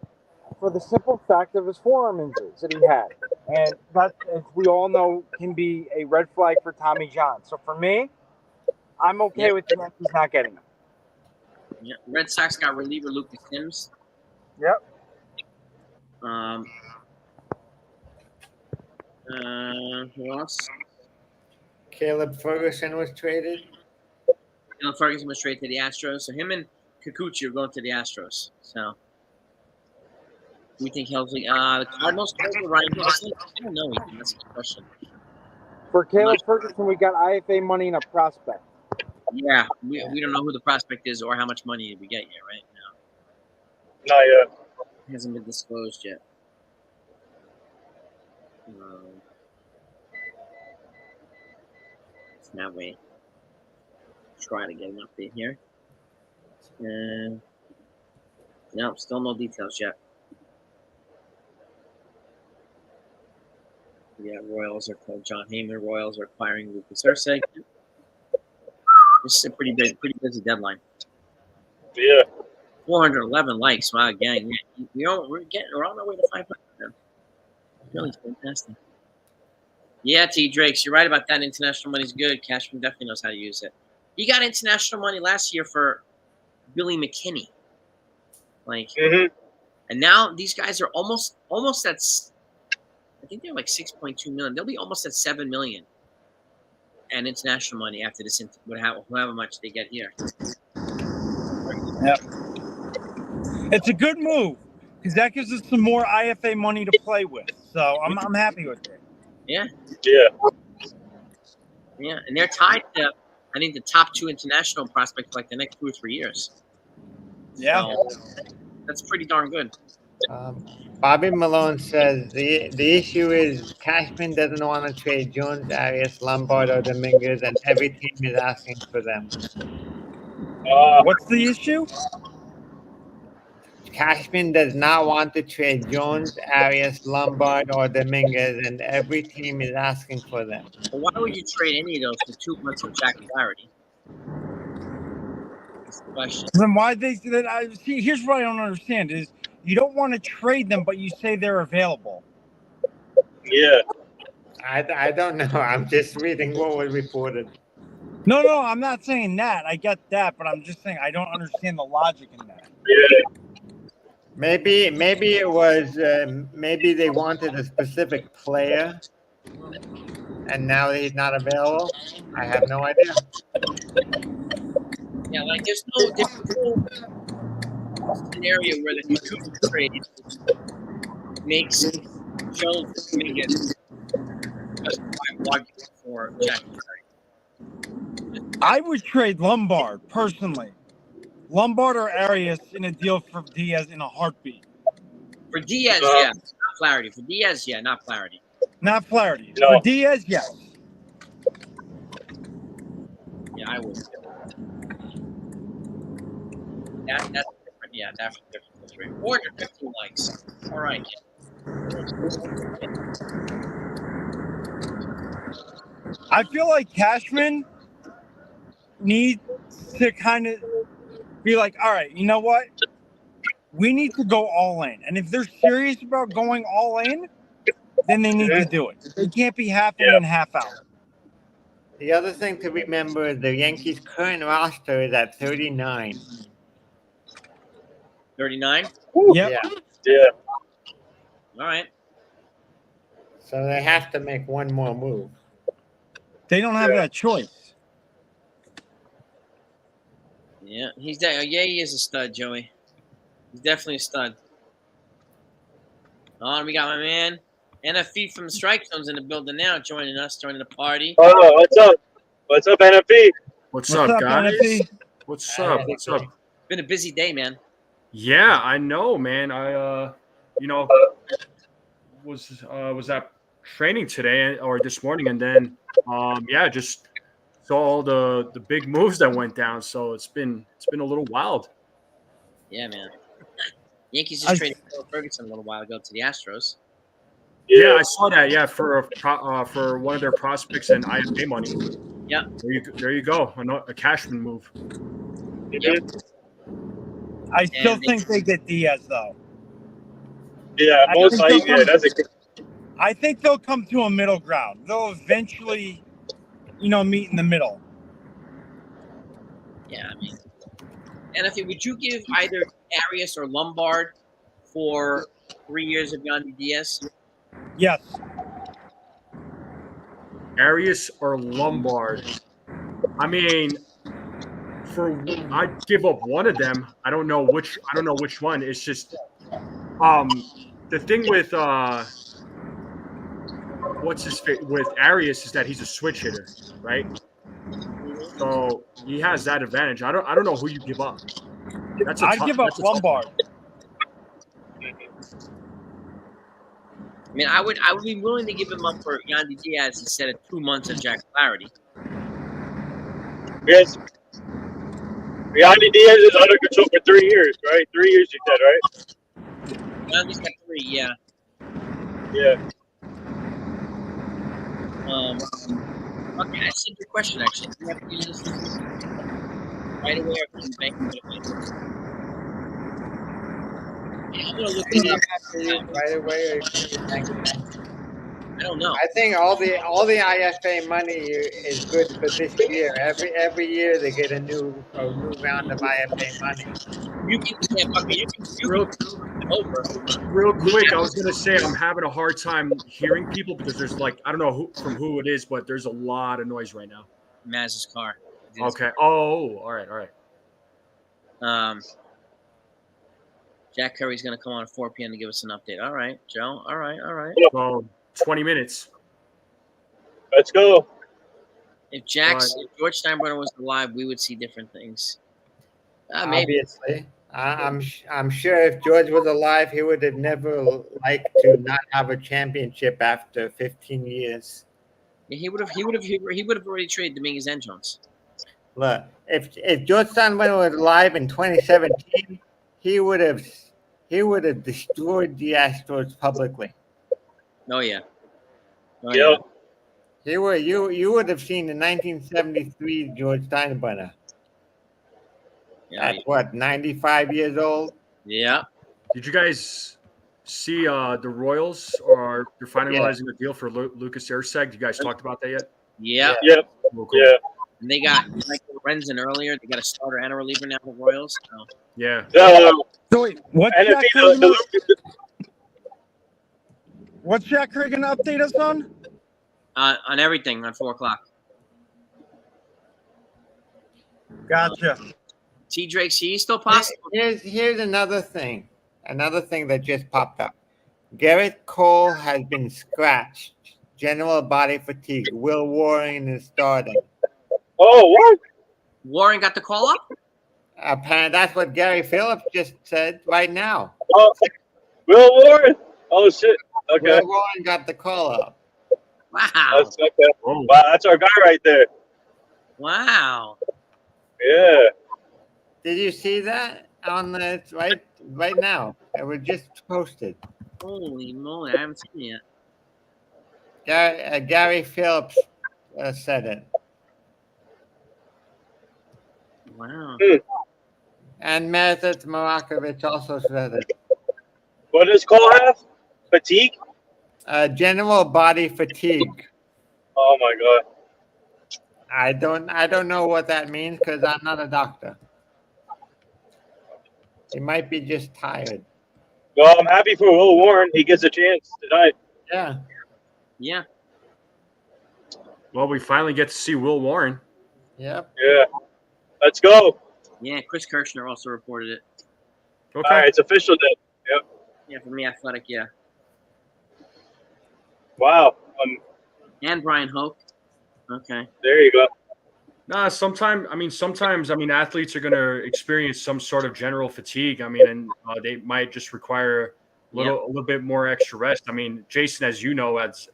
for the simple fact of his forearm injuries that he had, and that, as we all know, can be a red flag for Tommy John. So for me, I'm okay with the Yankees not getting him. Yeah. Red Sox got reliever Lucas Sims. Yep. Who else? Caleb Ferguson was traded. Caleb Ferguson was traded to the Astros. So him and Kikuchi are going to the Astros. So we think Helsley. The Cardinals traded Ryan Helsley. I don't know anything. That's a good question. For Caleb Ferguson, we got IFA money and a prospect. Yeah, we don't know who the prospect is or how much money we get yet, right? No, Not yet. it hasn't been disclosed yet. Um, now wait. Try to get an update here. No, still no details yet. Yeah, Royals are called John Heyman. Royals are acquiring Lucas Ursay. This is a pretty busy deadline. Yeah. 411 likes. Wow, gang. We're on our way to 500 now. Really fantastic. Yeah, T. Drakes, you're right about that. International money's good. Cashman definitely knows how to use it. He got international money last year for Billy McKinney. Mm-hmm. And now these guys are almost at. I think they're like 6.2 million. They'll be almost at 7 million. And international money after this, however much they get here. Yep. It's a good move because that gives us some more IFA money to play with. So I'm happy with it. Yeah. Yeah. Yeah, and they're tied to, I think, the top 2 international prospects for like the next 2 or 3 years. Yeah. So, that's pretty darn good. Bobby Malone says the issue is Cashman doesn't want to trade Jones, Arias, Lombard, or Dominguez, and every team is asking for them. What's the issue? Cashman does not want to trade Jones, Arias, Lombard, or Dominguez, and every team is asking for them. But why would you trade any of those for 2 months of Jack Flaherty? That's the question. Then why they see? Here's what I don't understand: is you don't want to trade them, but you say they're available. Yeah. I don't know. I'm just reading what was reported. No, I'm not saying that. I get that, but I'm just saying I don't understand the logic in that. Yeah. Maybe it was maybe they wanted a specific player, and now he's not available. I have no idea. Yeah, like there's no scenario where the Kikuchi trade makes Jones Dominguez justifiable argument for Jack Flaherty. I would trade Lombard personally. Lombard or Arias in a deal for Diaz in a heartbeat. For Diaz, yeah, not Flaherty. For Diaz, yeah, not Flaherty. Not Flaherty. No. For Diaz, yes. Yeah, I would. That's different. Yeah, that's different. That's right. 415 likes. All right. I feel like Cashman needs to kind of be like, all right, you know what? We need to go all in. And if they're serious about going all in, then they need to do it. They can't be half in and half out. The other thing to remember is the Yankees' current roster is at 39. 39? Yep. Yeah. All right. So they have to make one more move. They don't have that choice. Yeah, he is a stud, Joey. He's definitely a stud. Oh, and we got my man NFE from the Strike Zone's in the building now, joining the party. Oh, what's up? What's up, NFP? What's up, guys? NFP? What's up? What's up? Been a busy day, man. Yeah, I know, man. I was at training today or this morning, and then just saw all the big moves that went down. So it's been a little wild. Yeah, man. Yankees just traded Phil Ferguson a little while ago to the Astros. Yeah, I saw that. Yeah, for one of their prospects and IFA money. Yeah. There you go. A Cashman move. Yep. I still think they get Diaz, though. Yeah, most likely. Yeah, that's a good. I think they'll come to a middle ground. They'll eventually, meet in the middle. Yeah, I mean, NFE, would you give either Arias or Lombard for 3 years of Yandy Diaz? Yes. Arias or Lombard. I mean, I'd give up one of them. I don't know which one. It's just the thing with with Arias is that he's a switch hitter, right? So he has that advantage. I don't know who you give up. I'd give up that's a tough one. Lombard. I mean, I would be willing to give him up for Yandy Diaz instead of 2 months of Jack Flaherty. Yes. Yandy Diaz is under control for 3 years, right? 3 years, you said, right? Yandy's got 3, yeah. Yeah. Okay, that's a good question, actually. Do you have to use this right away or can you bank it? I'm going to look it up. Right away. I don't know. I think all the IFA money is good for this year. Every year they get a new round of IFA money. You can Real, over. real quick, I was gonna say I'm having a hard time hearing people because there's like I don't know who it is, but there's a lot of noise right now. Maz's car. Okay. Oh, all right. Jack Curry's going to come on at 4 p.m. to give us an update. All right, Joe. All right. Well, 20 minutes. Let's go. If George Steinbrenner was alive, we would see different things. Maybe. Obviously, I'm sure if George was alive, he would have never liked to not have a championship after 15 years. He would have already traded Dominguez and Jones. Look, if George Steinbrenner was alive in 2017, he would have destroyed the Astros publicly. Oh yeah. Yep. You would have seen the 1973 George Steinbrenner. At what, 95 years old? Yeah. Did you guys see the Royals they're finalizing a deal for Lucas Erceg? You guys talked about that yet? Yeah. Yep. Cool. Yeah. And they got Michael Lorenzen earlier. They got a starter and a reliever now for the Royals. So. Yeah. So wait, what's And Jack if Curry gonna update us on? On everything on 4 o'clock. Gotcha. T. Drake, he's still possible. Here's another thing that just popped up. Garrett Cole has been scratched. General body fatigue. Will Warren is starting. Oh, what? Warren got the call up? Apparently, that's what Gary Phillips just said right now. Oh, Will Warren. Oh, shit. Okay. Will Warren got the call up. Wow. Wow, that's our guy right there. Wow. Yeah. Did you see that on the right now? It was just posted. Holy moly, I haven't seen it yet. Gary Phillips said it. Wow. And Meredith Marakovich also said it. What does Cole have? Fatigue? General body fatigue. Oh my god. I don't know what that means because I'm not a doctor. He might be just tired. Well, I'm happy for Will Warren. He gets a chance tonight. Yeah. Yeah. Well, we finally get to see Will Warren. Yep. Yeah. Let's go. Yeah, Chris Kirshner also reported it. Okay. All right, it's official then. Yep. Yeah, from The Athletic, yeah. Wow. And Brian Hoke. Okay. There you go. Nah, sometimes athletes are going to experience some sort of general fatigue. And they might just require a little bit more extra rest. I mean, Jason, as you know, as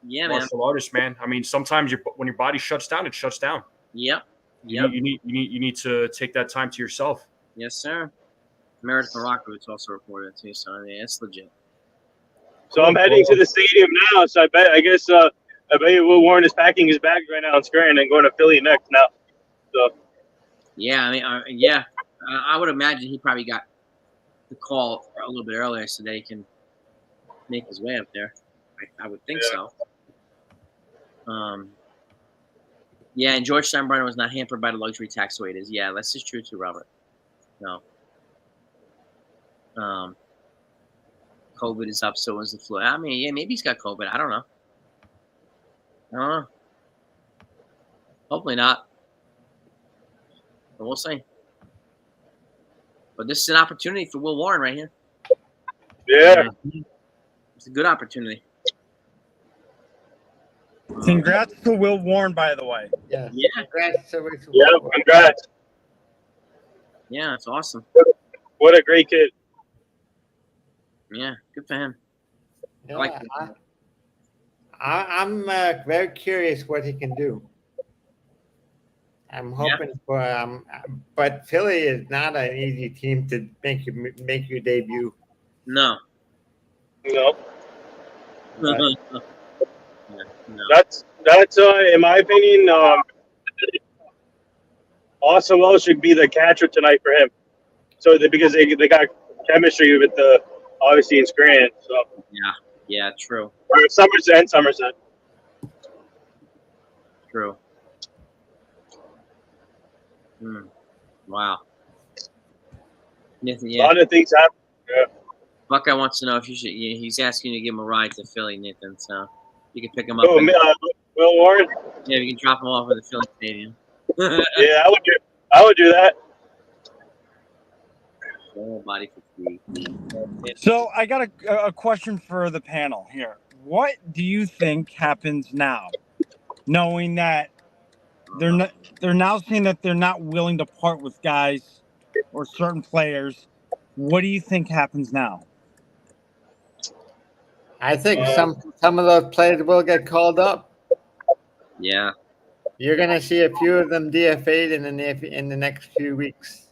martial artist, man. I mean, sometimes when your body shuts down, it shuts down. Yep. You need to take that time to yourself. Yes, sir. Meredith Marakovich also reported it too, so I mean, it's legit. So I'm heading to the stadium now. So I guess Will Warren is packing his bags right now in Scranton and going to Philly next now. So yeah, I mean, I would imagine he probably got the call a little bit earlier so that he can make his way up there. I would think so. Yeah, and George Steinbrenner was not hampered by the luxury tax the way it is. Yeah, that's just true too, Robert. No. COVID is up, so is the flu. I mean, yeah, maybe he's got COVID. I don't know. Hopefully not. But we'll see. But this is an opportunity for Will Warren right here. yeah. It's a good opportunity. Congrats to Will Warren, by the way. Yeah. Yeah. Congrats to Rich Yeah, Wolf. congrats. Yeah, it's awesome. What a great kid. Yeah, good for him. Yeah, like I'm very curious what he can do. I'm hoping for but Philly is not an easy team to make your debut. No. No, But Yeah, no. that's in my opinion. Austin Wells should be the catcher tonight for him. So because they got chemistry with the obviously in Scranton. So Yeah, true. or Somerset. True. Wow. Nathan, A yeah. lot of things happen. Yeah. Buckeye wants to know if you should. Yeah, he's asking you to give him a ride to Philly, Nathan. So you can pick him up. Oh, Will Warren. Yeah, you can drop him off at the Philly Stadium. Yeah, I would do that. Body fatigue. So I got a question for the panel here. What do you think happens now, knowing that they're now saying that they're not willing to part with guys or certain players? What do you think happens now? I think some of those players will get called up. Yeah. You're gonna see a few of them DFA'd in the next few weeks.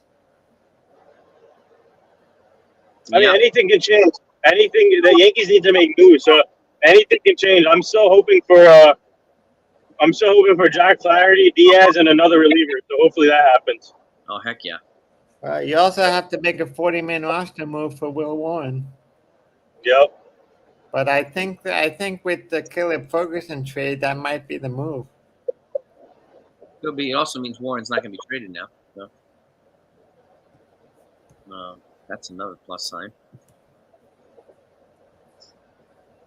I mean, anything can change. Anything. The Yankees need to make moves, so anything can change. I'm still hoping for Jack Flaherty, Diaz, and another reliever. So hopefully that happens. Oh heck yeah. You also have to make a 40-man roster move for Will Warren. Yep. But I think with the Caleb Ferguson trade, that might be the move. Could be. It also means Warren's not going to be traded now. So. That's another plus sign.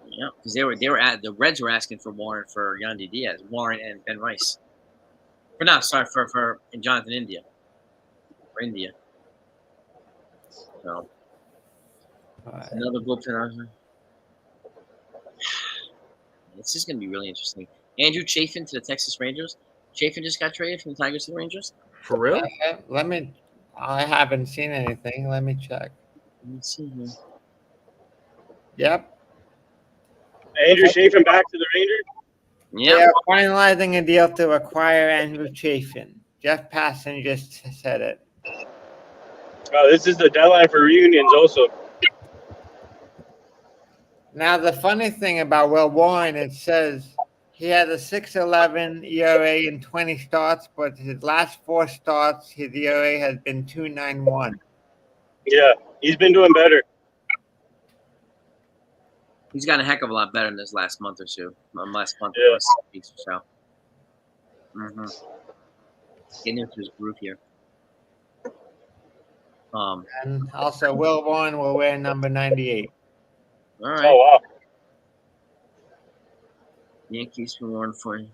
Yeah, because the Reds were asking for Warren for Yandy Diaz, Warren and Ben Rice. For Jonathan India. For India. So another bullpen. This is going to be really interesting. Andrew Chafin to the Texas Rangers. Chafin just got traded from the Tigers to the Rangers. For real? I haven't seen anything. Let me check. Let me see here. Yep. Andrew Chafin back to the Rangers. Yeah. They're finalizing a deal to acquire Andrew Chafin. Jeff Passan just said it. This is the deadline for reunions also. Now, the funny thing about Will Warren, it says he had a 6.11 ERA in 20 starts, but his last 4 starts, his ERA has been 2.91. Yeah, he's been doing better. He's gotten a heck of a lot better in this last month or two. Last weeks or so. Getting into his groove here. And also, Will Warren will wear number 98. All right. Oh, wow. Yankees for Warren for you.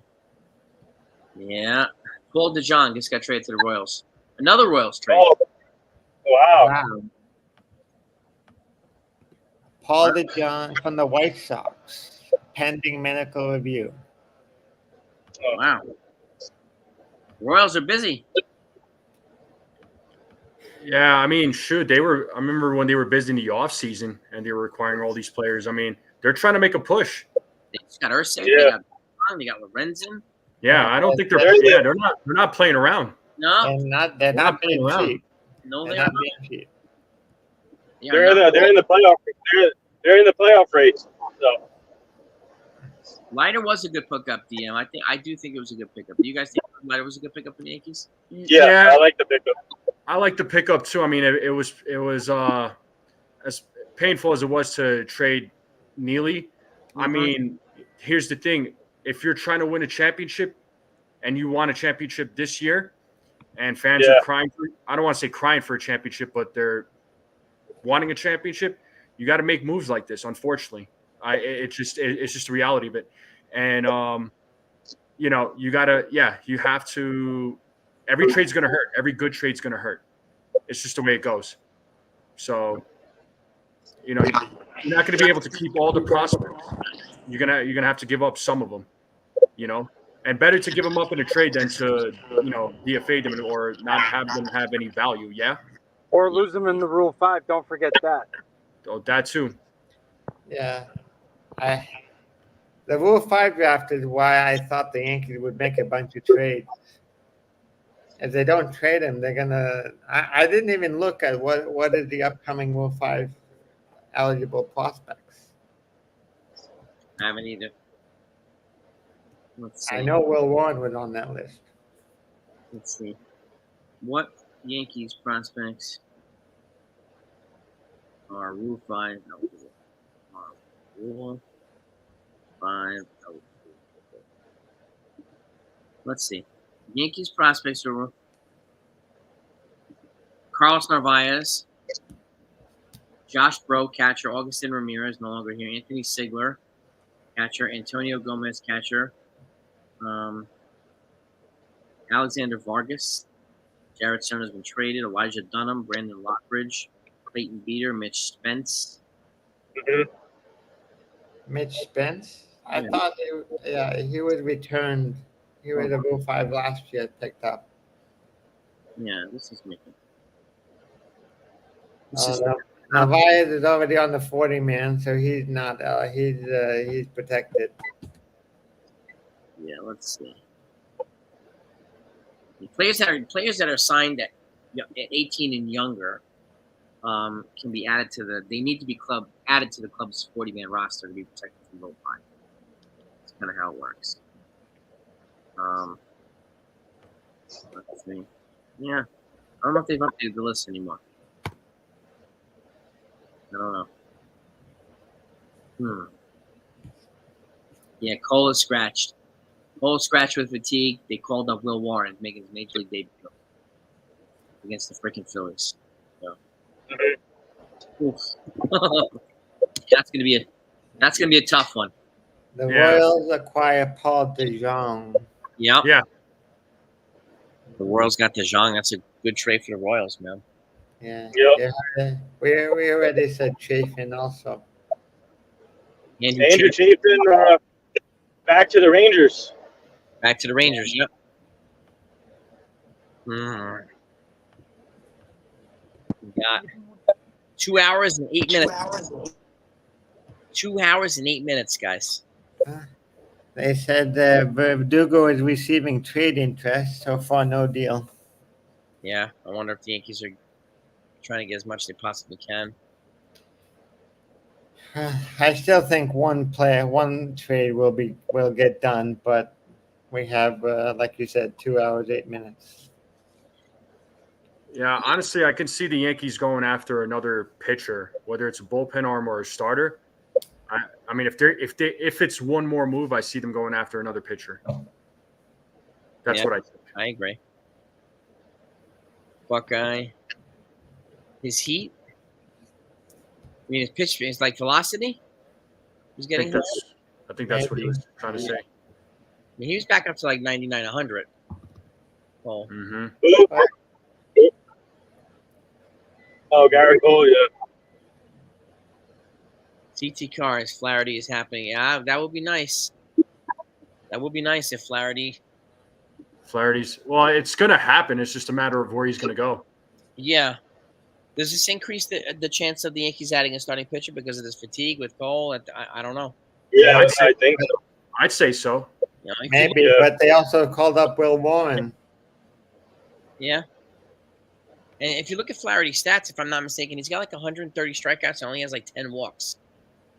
Yeah. Paul DeJong just got traded to the Royals. Another Royals trade. Oh, wow. Paul DeJong from the White Sox, pending medical review. Wow. Royals are busy. Yeah, I mean, shoot, I remember when they were busy in the offseason and they were acquiring all these players. I mean, they're trying to make a push. They just got Ursay. Yeah. They got Lorenzen. Yeah, I don't think they're not playing around. No. They're not being around. cheap. No, They're they're not not. being cheap. They're in the playoff. They're in the playoff race. So Leiter was a good pickup, DM. I do think it was a good pickup. Do you guys think Leiter was a good pickup for the Yankees? yeah, I like the pickup. I like the pickup too. I mean, it was as painful as it was to trade Neely. I mean, here's the thing: if you're trying to win a championship and you want a championship this year, and fans are crying I don't want to say crying for a championship, but they're wanting a championship, you got to make moves like this. Unfortunately, it's just the reality of it. And you have to. Every trade's going to hurt. Every good trade's going to hurt. It's just the way it goes. So, you're not going to be able to keep all the prospects. You're gonna have to give up some of them. you know, and better to give them up in a trade than to, DFA them or not have them have any value. Yeah. Or lose them in the Rule 5. Don't forget that. Oh, that too. Yeah. The Rule 5 draft is why I thought the Yankees would make a bunch of trades. If they don't trade him, they're gonna. I didn't even look at what is the upcoming Rule 5 eligible prospects. I haven't either. Let's see. I know Will Warren was on that list. Let's see. What Yankees prospects are Rule 5 eligible? Rule 5 eligible. Let's see. Yankees prospects are Carlos Narvaez, Josh Bro, catcher, Augustin Ramirez, no longer here, Anthony Sigler, catcher, Antonio Gomez, catcher, Alexander Vargas, Jared Stone has been traded, Elijah Dunham, Brandon Lockridge, Clayton Beater, Mitch Spence. Mitch Spence. I thought he was returned. He was a Rule 5 last year picked up. Yeah, this is making. Narvaez is already on the 40-man, so he's not. He's protected. Yeah, let's see. The players that are signed at 18 and younger can be added to the. They need to be added to the club's 40-man roster to be protected from Rule 5. That's kind of how it works. Let's see. Yeah, I don't know if they've updated the list anymore. I don't know. Yeah, Cole is scratched. Cole scratched with fatigue. They called up Will Warren, making his major league debut against the freaking Phillies. So. That's gonna be a tough one. The Royals acquire Paul DeJong. Yep. Yeah. The Royals got DeJong. That's a good trade for the Royals, man. Yeah. Yep. We already said Chafin also. Andrew Chafin, back to the Rangers. Back to the Rangers, yep. We got 2 hours and 8 minutes. 2 hours and 8 minutes, guys. They said Verdugo is receiving trade interest. So far, no deal. Yeah, I wonder if the Yankees are trying to get as much as they possibly can. I still think one trade will get done, but we have, like you said, 2 hours, 8 minutes. Yeah, honestly, I can see the Yankees going after another pitcher, whether it's a bullpen arm or a starter. I mean, if it's one more move, I see them going after another pitcher. That's what I think. I agree. Buckeye. His heat. I mean, his pitch is like velocity. He's getting. I think that's what he was trying to say. I mean, he was back up to like 99, 100. Well, Oh, Garrett Cole, yeah. CT cars, Flaherty is happening. Yeah, that would be nice. That would be nice if Flaherty's. Well, it's going to happen. It's just a matter of where he's going to go. Yeah. Does this increase the chance of the Yankees adding a starting pitcher because of this fatigue with Cole? I don't know. Yeah, I think so. I'd say so. Yeah, Maybe, but they also called up Will Warren. Yeah. And if you look at Flaherty's stats, if I'm not mistaken, he's got like 130 strikeouts and only has like 10 walks.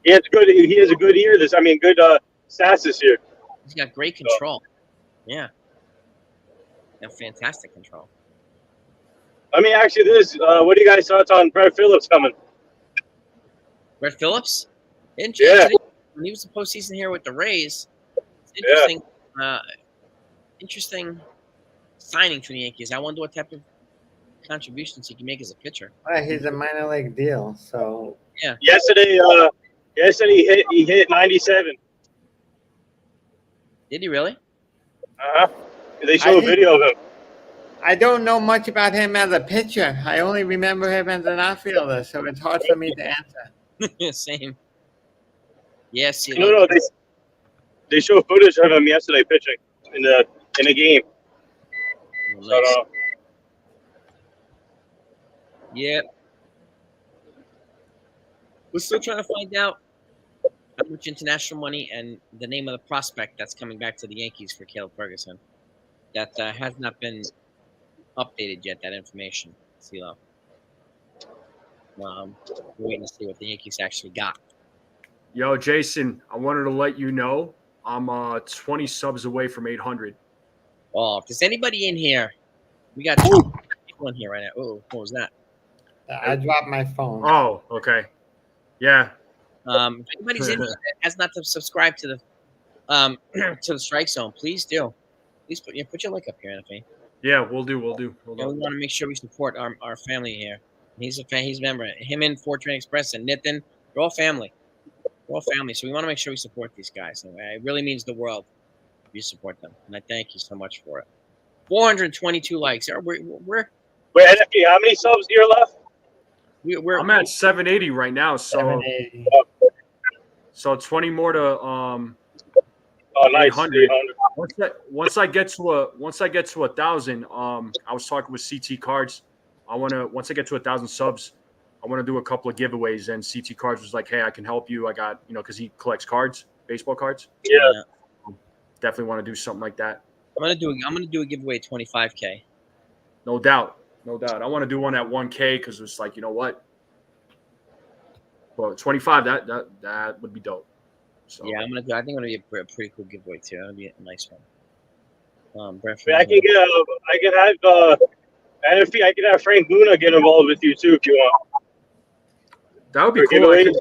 He has a good year. Good stats this year. He's got great control. Yeah. Fantastic control. Let me ask you this: what do you guys thoughts on Brett Phillips coming? Brett Phillips? When he was the postseason here with the Rays, it's interesting. Interesting signing for the Yankees. I wonder what type of contributions he can make as a pitcher. Well, he's a minor league deal, so yeah. Yesterday he hit 97. Did he really? They show a video of him. I don't know much about him as a pitcher. I only remember him as an outfielder, so it's hard for me to answer. Same. Yes. they showed footage of him yesterday pitching in the game. Well, So I nice. don't know. Yeah. We're still trying to find out how much international money and the name of the prospect that's coming back to the Yankees for Caleb Ferguson. That has not been updated yet, that information, CeeLo. We're waiting to see what the Yankees actually got. Yo, Jason, I wanted to let you know I'm 20 subs away from 800. Oh, if there's anybody in here, we got 2 people in here right now. Oh, what was that? I dropped my phone. Oh, okay. Yeah. If anybody's in here that has not subscribed to the to the Strike Zone, please do. Please put your link up here, Anthony. Yeah, we'll do. Hold Yeah, we on. want to make sure we support our family here. He's a fan. He's a member. Him and Fortran Express and Nitin, they're all family. We're all family. So we want to make sure we support these guys. And it really means the world if you support them. And I thank you so much for it. 422 likes. Wait, NFP, how many subs do you left? I'm at 780 right now, so 780. so 20 more to Oh, nice. 800. 800. Once I get to 1,000, I was talking with CT Cards. Once I get to 1,000 subs, I want to do a couple of giveaways. And CT Cards was like, "Hey, I can help you. I got because he collects cards, baseball cards. Yeah. Definitely want to do something like that. I'm gonna do a giveaway 25K. No doubt. I want to do one at 1K because it's like, you know what? Well, 25 that would be dope. So Yeah, I think I'm gonna be a pretty cool giveaway too. That'll be a nice one. Brett, I can have NFP. I can have Frank Luna get involved with you too if you want. that would be For cool. giveaways?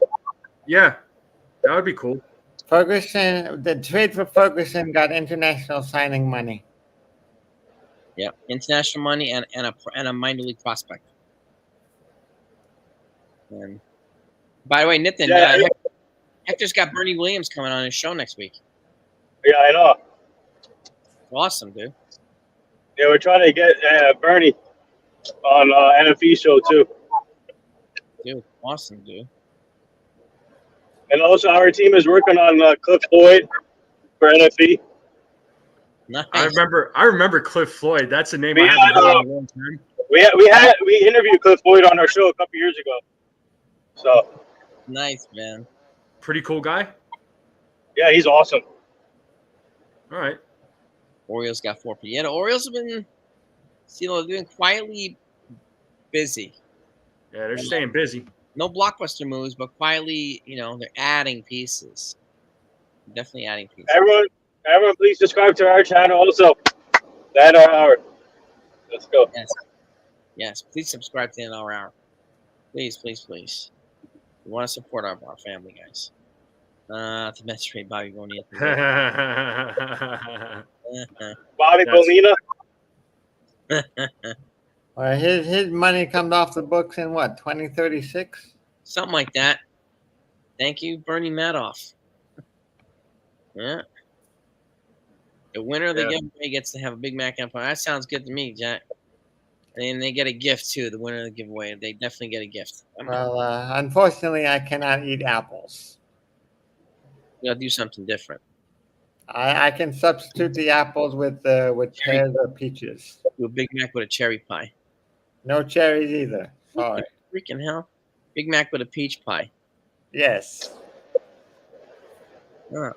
Yeah, that would be cool. Ferguson, the trade for Ferguson got international signing money. Yeah, international money and a minor league prospect. And by the way, Nitin, Yeah, Hector's got Bernie Williams coming on his show next week. Yeah, I know. Awesome, dude. Yeah, we're trying to get Bernie on NFP show too. Dude, awesome, dude. And also, our team is working on Cliff Floyd for NFP. Nice. I remember Cliff Floyd. That's a name We I haven't had, heard in a long time. We interviewed Cliff Floyd on our show a couple years ago. So Nice, man. Pretty cool guy. yeah, he's awesome. All right. Orioles got 4 people. Yeah, the Orioles have been, they've been quietly busy. Yeah, they're staying busy. No blockbuster moves, but quietly, they're adding pieces. Definitely adding pieces. Everyone, please subscribe to our channel also. That hour. Let's go. Yes. Please subscribe to the NR Hour. Please. We want to support our family, guys. The Mets trade Bobby Bonilla. Bobby That's- Bonilla. Well, his money comes off the books in what, 2036? Something like that. Thank you, Bernie Madoff. Yeah. The winner of the giveaway gets to have a Big Mac Empire. That sounds good to me, Jack. And they get a gift too. The winner of the giveaway, they definitely get a gift. Well, unfortunately, I cannot eat apples. You gotta do something different. I can substitute the apples with pears or peaches. Do a Big Mac with a cherry pie. No cherries either. Sorry. Freaking hell! Big Mac with a peach pie. Yes. Oh,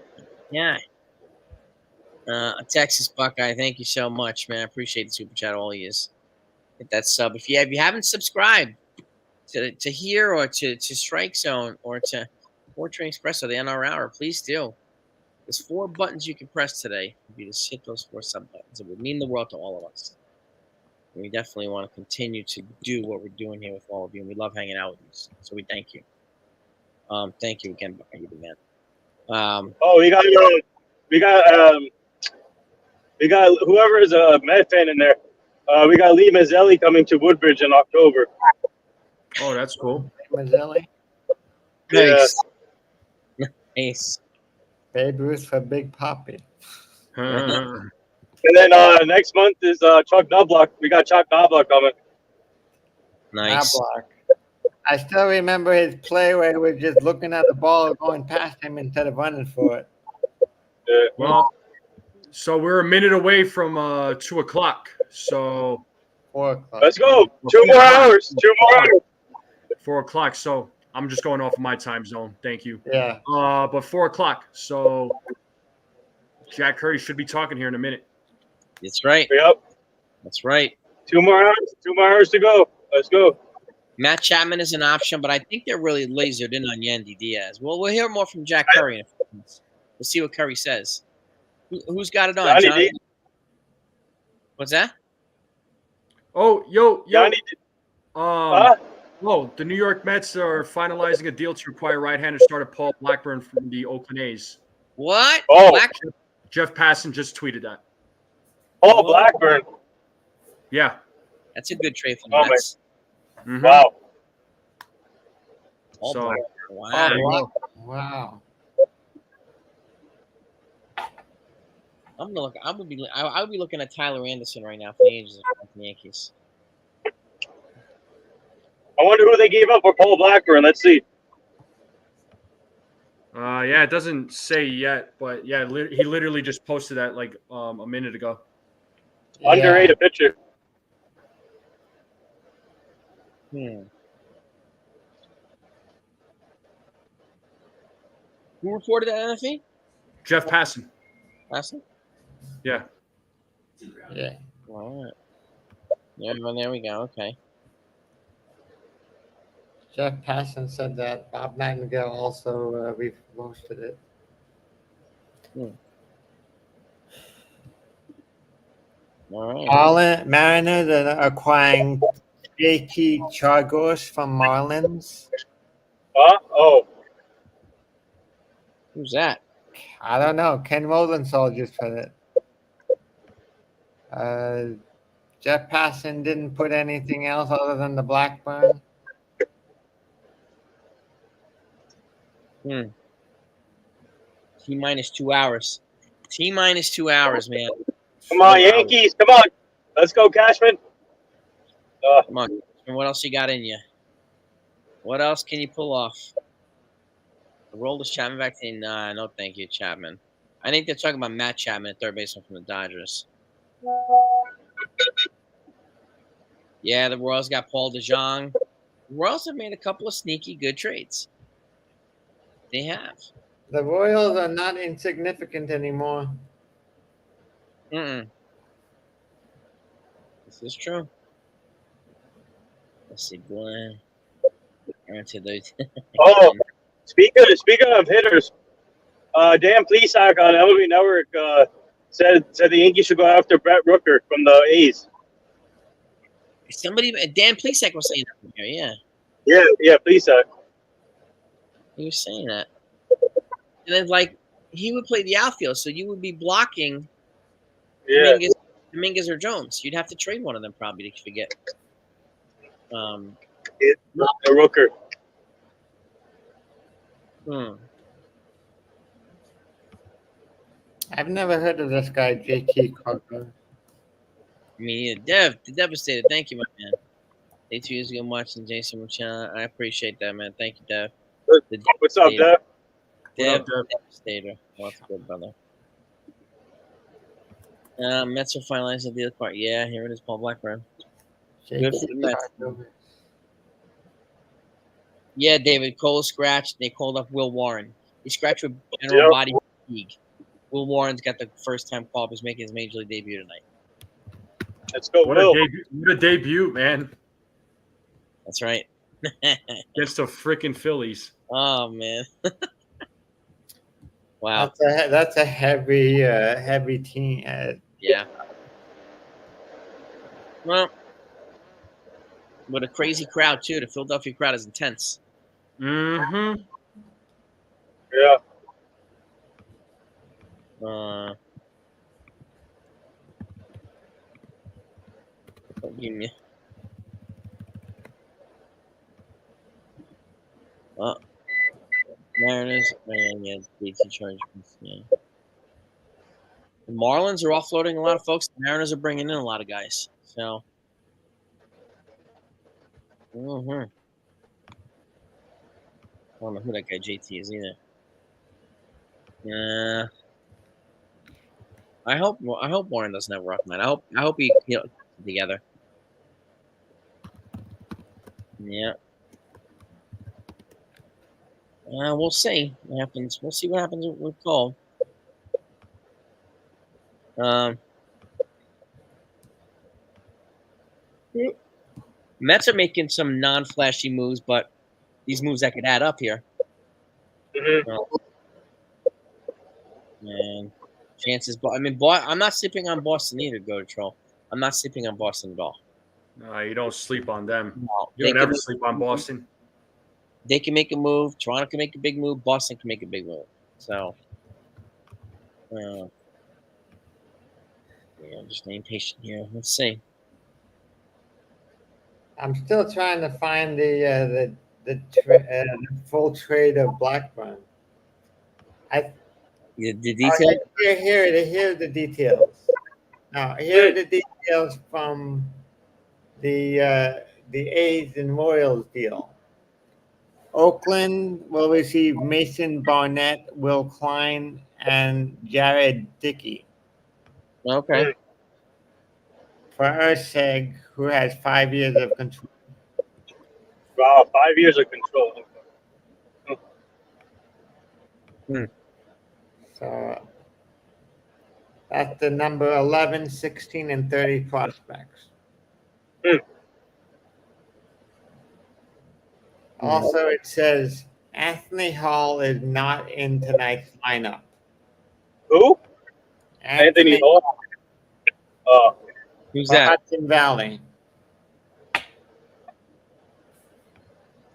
yeah. A Texas Buckeye, thank you so much, man. I appreciate the super chat, all of you. Hit that sub. If you haven't subscribed to here or to Strike Zone or to Fortran Express or the NR Hour, please do. There's 4 buttons you can press today. If you just hit those 4 sub buttons, it would mean the world to all of us. And we definitely want to continue to do what we're doing here with all of you, and we love hanging out with you. So we thank you. Thank you again, Buckeye, you the man. We got whoever is a Met fan in there. We got Lee Mazzelli coming to Woodbridge in October. Oh, that's cool. Mazzelli. Nice. Nice. Babe Ruth for Big Poppy. And then next month is Chuck Knobloch. We got Chuck Knobloch coming. Nice. Knobloch. I still remember his play where he was just looking at the ball going past him instead of running for it. Yeah. Well, so we're a minute away from 2 o'clock. So 4 o'clock. Let's go. Well, 2 more 4 o'clock. hours. 2 more hours. 4 o'clock. So I'm just going off of my time zone. Thank you. Yeah. But 4 o'clock. So Jack Curry should be talking here in a minute. That's right. Yep. That's right. 2 more hours. 2 more hours to go. Let's go. Matt Chapman is an option, but I think they're really lasered in on Yandy Diaz. Well, we'll hear more from Jack Curry in a few minutes. We'll see what Curry says. Who's got it on, Johnny John? D. What's that? Oh, yo. Johnny D. Oh, the New York Mets are finalizing a deal to acquire right-handed starter Paul Blackburn from the Oakland A's. What? Oh. Jeff Passan just tweeted that. Paul Blackburn. Yeah. That's a good trade for the Oh, Mets. Mhm. Wow. Paul So- Blackburn. Oh, Wow. wow. I'm gonna look. I would be looking at Tyler Anderson right now for the Angels and the Yankees. I wonder who they gave up for Paul Blackburn. Let's see. Yeah, it doesn't say yet, but yeah, he literally just posted that like a minute ago. Underrated pitcher. Who reported that, NFE? Jeff Passan. Passan? Yeah. Yeah. All right. Yeah, well, there we go. Okay. Jeff Passan said that. Bob Nightingale also reposted it. All right. Mariners are acquiring JT Chargos from Marlins. Oh. Who's that? I don't know. Ken Rosenthal just put it. Jeff Passan didn't put anything else other than the Blackburn. T-minus 2 hours. T-minus 2 hours, man. Come on, Yankees. Come on. Let's go, Cashman. Come on. And what else you got in you? What else can you pull off? Roll this Chapman back to nah, no thank you, Chapman. I think they're talking about Matt Chapman, third baseman from the Dodgers. Yeah, the Royals got Paul DeJong. The Royals have made a couple of sneaky good trades. They have. The Royals are not insignificant anymore. This is true. Let's see, Glenn. Into those. Oh, speaking of hitters, Dan Plesac on MLB Network said the Yankees should go after Brett Rooker from the A's. Somebody, Dan Plesac was saying that here. Yeah, Yeah, Plesac. he was saying that. And then, like, he would play the outfield, so you would be blocking Yeah. Dominguez or Jones. You'd have to trade one of them probably to forget. Rooker. I've never heard of this guy, JT Chargos. Me, Dev, devastated. Thank you, my man. 8 years ago, watching Jason Muchan. I appreciate that, man. Thank you, Dev. What's up, Dev? Dev, devastator. Well, that's good, brother. Mets are finalizing the deal part. Yeah, here it is, Paul Blackburn. Good for the Mets. Yeah, David Cole scratched. They called up Will Warren. He scratched with general body fatigue. Will Warren's got the first time call up. He's making his major league debut tonight. Let's go, Will. What a debut, man. That's right. Against the freaking Phillies. Oh, man. Wow. That's a heavy team. Yeah. Well, with a crazy crowd, too. The Philadelphia crowd is intense. Mm-hmm. Yeah. Mariners, yeah, DC Chargers. Yeah. The Marlins are offloading a lot of folks. The Mariners are bringing in a lot of guys. So, I don't know who that guy JT is either. I hope Warren doesn't have a rough night. I hope he keeps it together. Yeah. We'll see what happens. We'll see what happens with Cole. Mets are making some non-flashy moves, but these moves that could add up here. Mm-hmm. And chances, but I mean, I'm not sleeping on Boston either. Go to Troll. I'm not sleeping on Boston at all. No, you don't sleep on them. No, You don't ever sleep on Boston. They can make a move. Toronto can make a big move. Boston can make a big move. So, yeah, I'm just staying patient here. Let's see. I'm still trying to find the full trade of Blackburn. The detail. Here are the details. Now, here are the details from the A's and Royals deal. Oakland will receive Mason Barnett, Will Klein, and Jared Dickey Okay. for Urseg, who has 5 years of control. Wow, 5 years of control. So that's the number 11, 16, and 30 prospects. Also, it says Anthony Hall is not in tonight's lineup. Who? Anthony Hall. Who's that? Hudson Valley.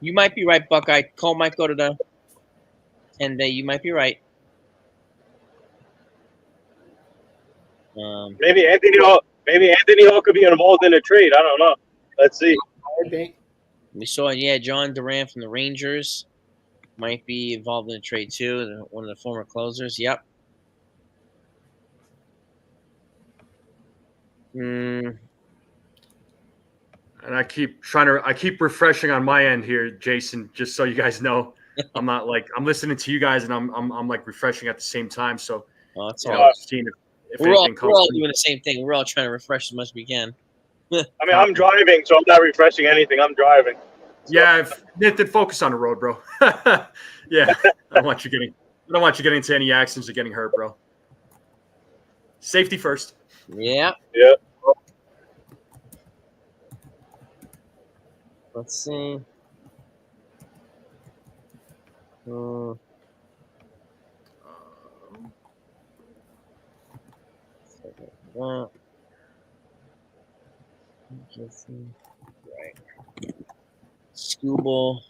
You might be right, Buckeye. Cole might go to the 10-day. You might be right. Maybe Anthony Hall could be involved in a trade. I don't know. Let's see. Maybe. We saw, John Duran from the Rangers might be involved in a trade too. One of the former closers. Yep. And I keep refreshing on my end here, Jason, just so you guys know. I'm not like I'm listening to you guys and I'm like refreshing at the same time. So that's all. Seeing if we're all anything comes doing the same thing. We're all trying to refresh as much as we can. I mean, I'm driving, so I'm not refreshing anything. I'm driving. So. Yeah, then focus on the road, bro. Yeah, I don't want you getting into any accidents or getting hurt, bro. Safety first. Yeah. Yeah. Let's see. Right. Scooble.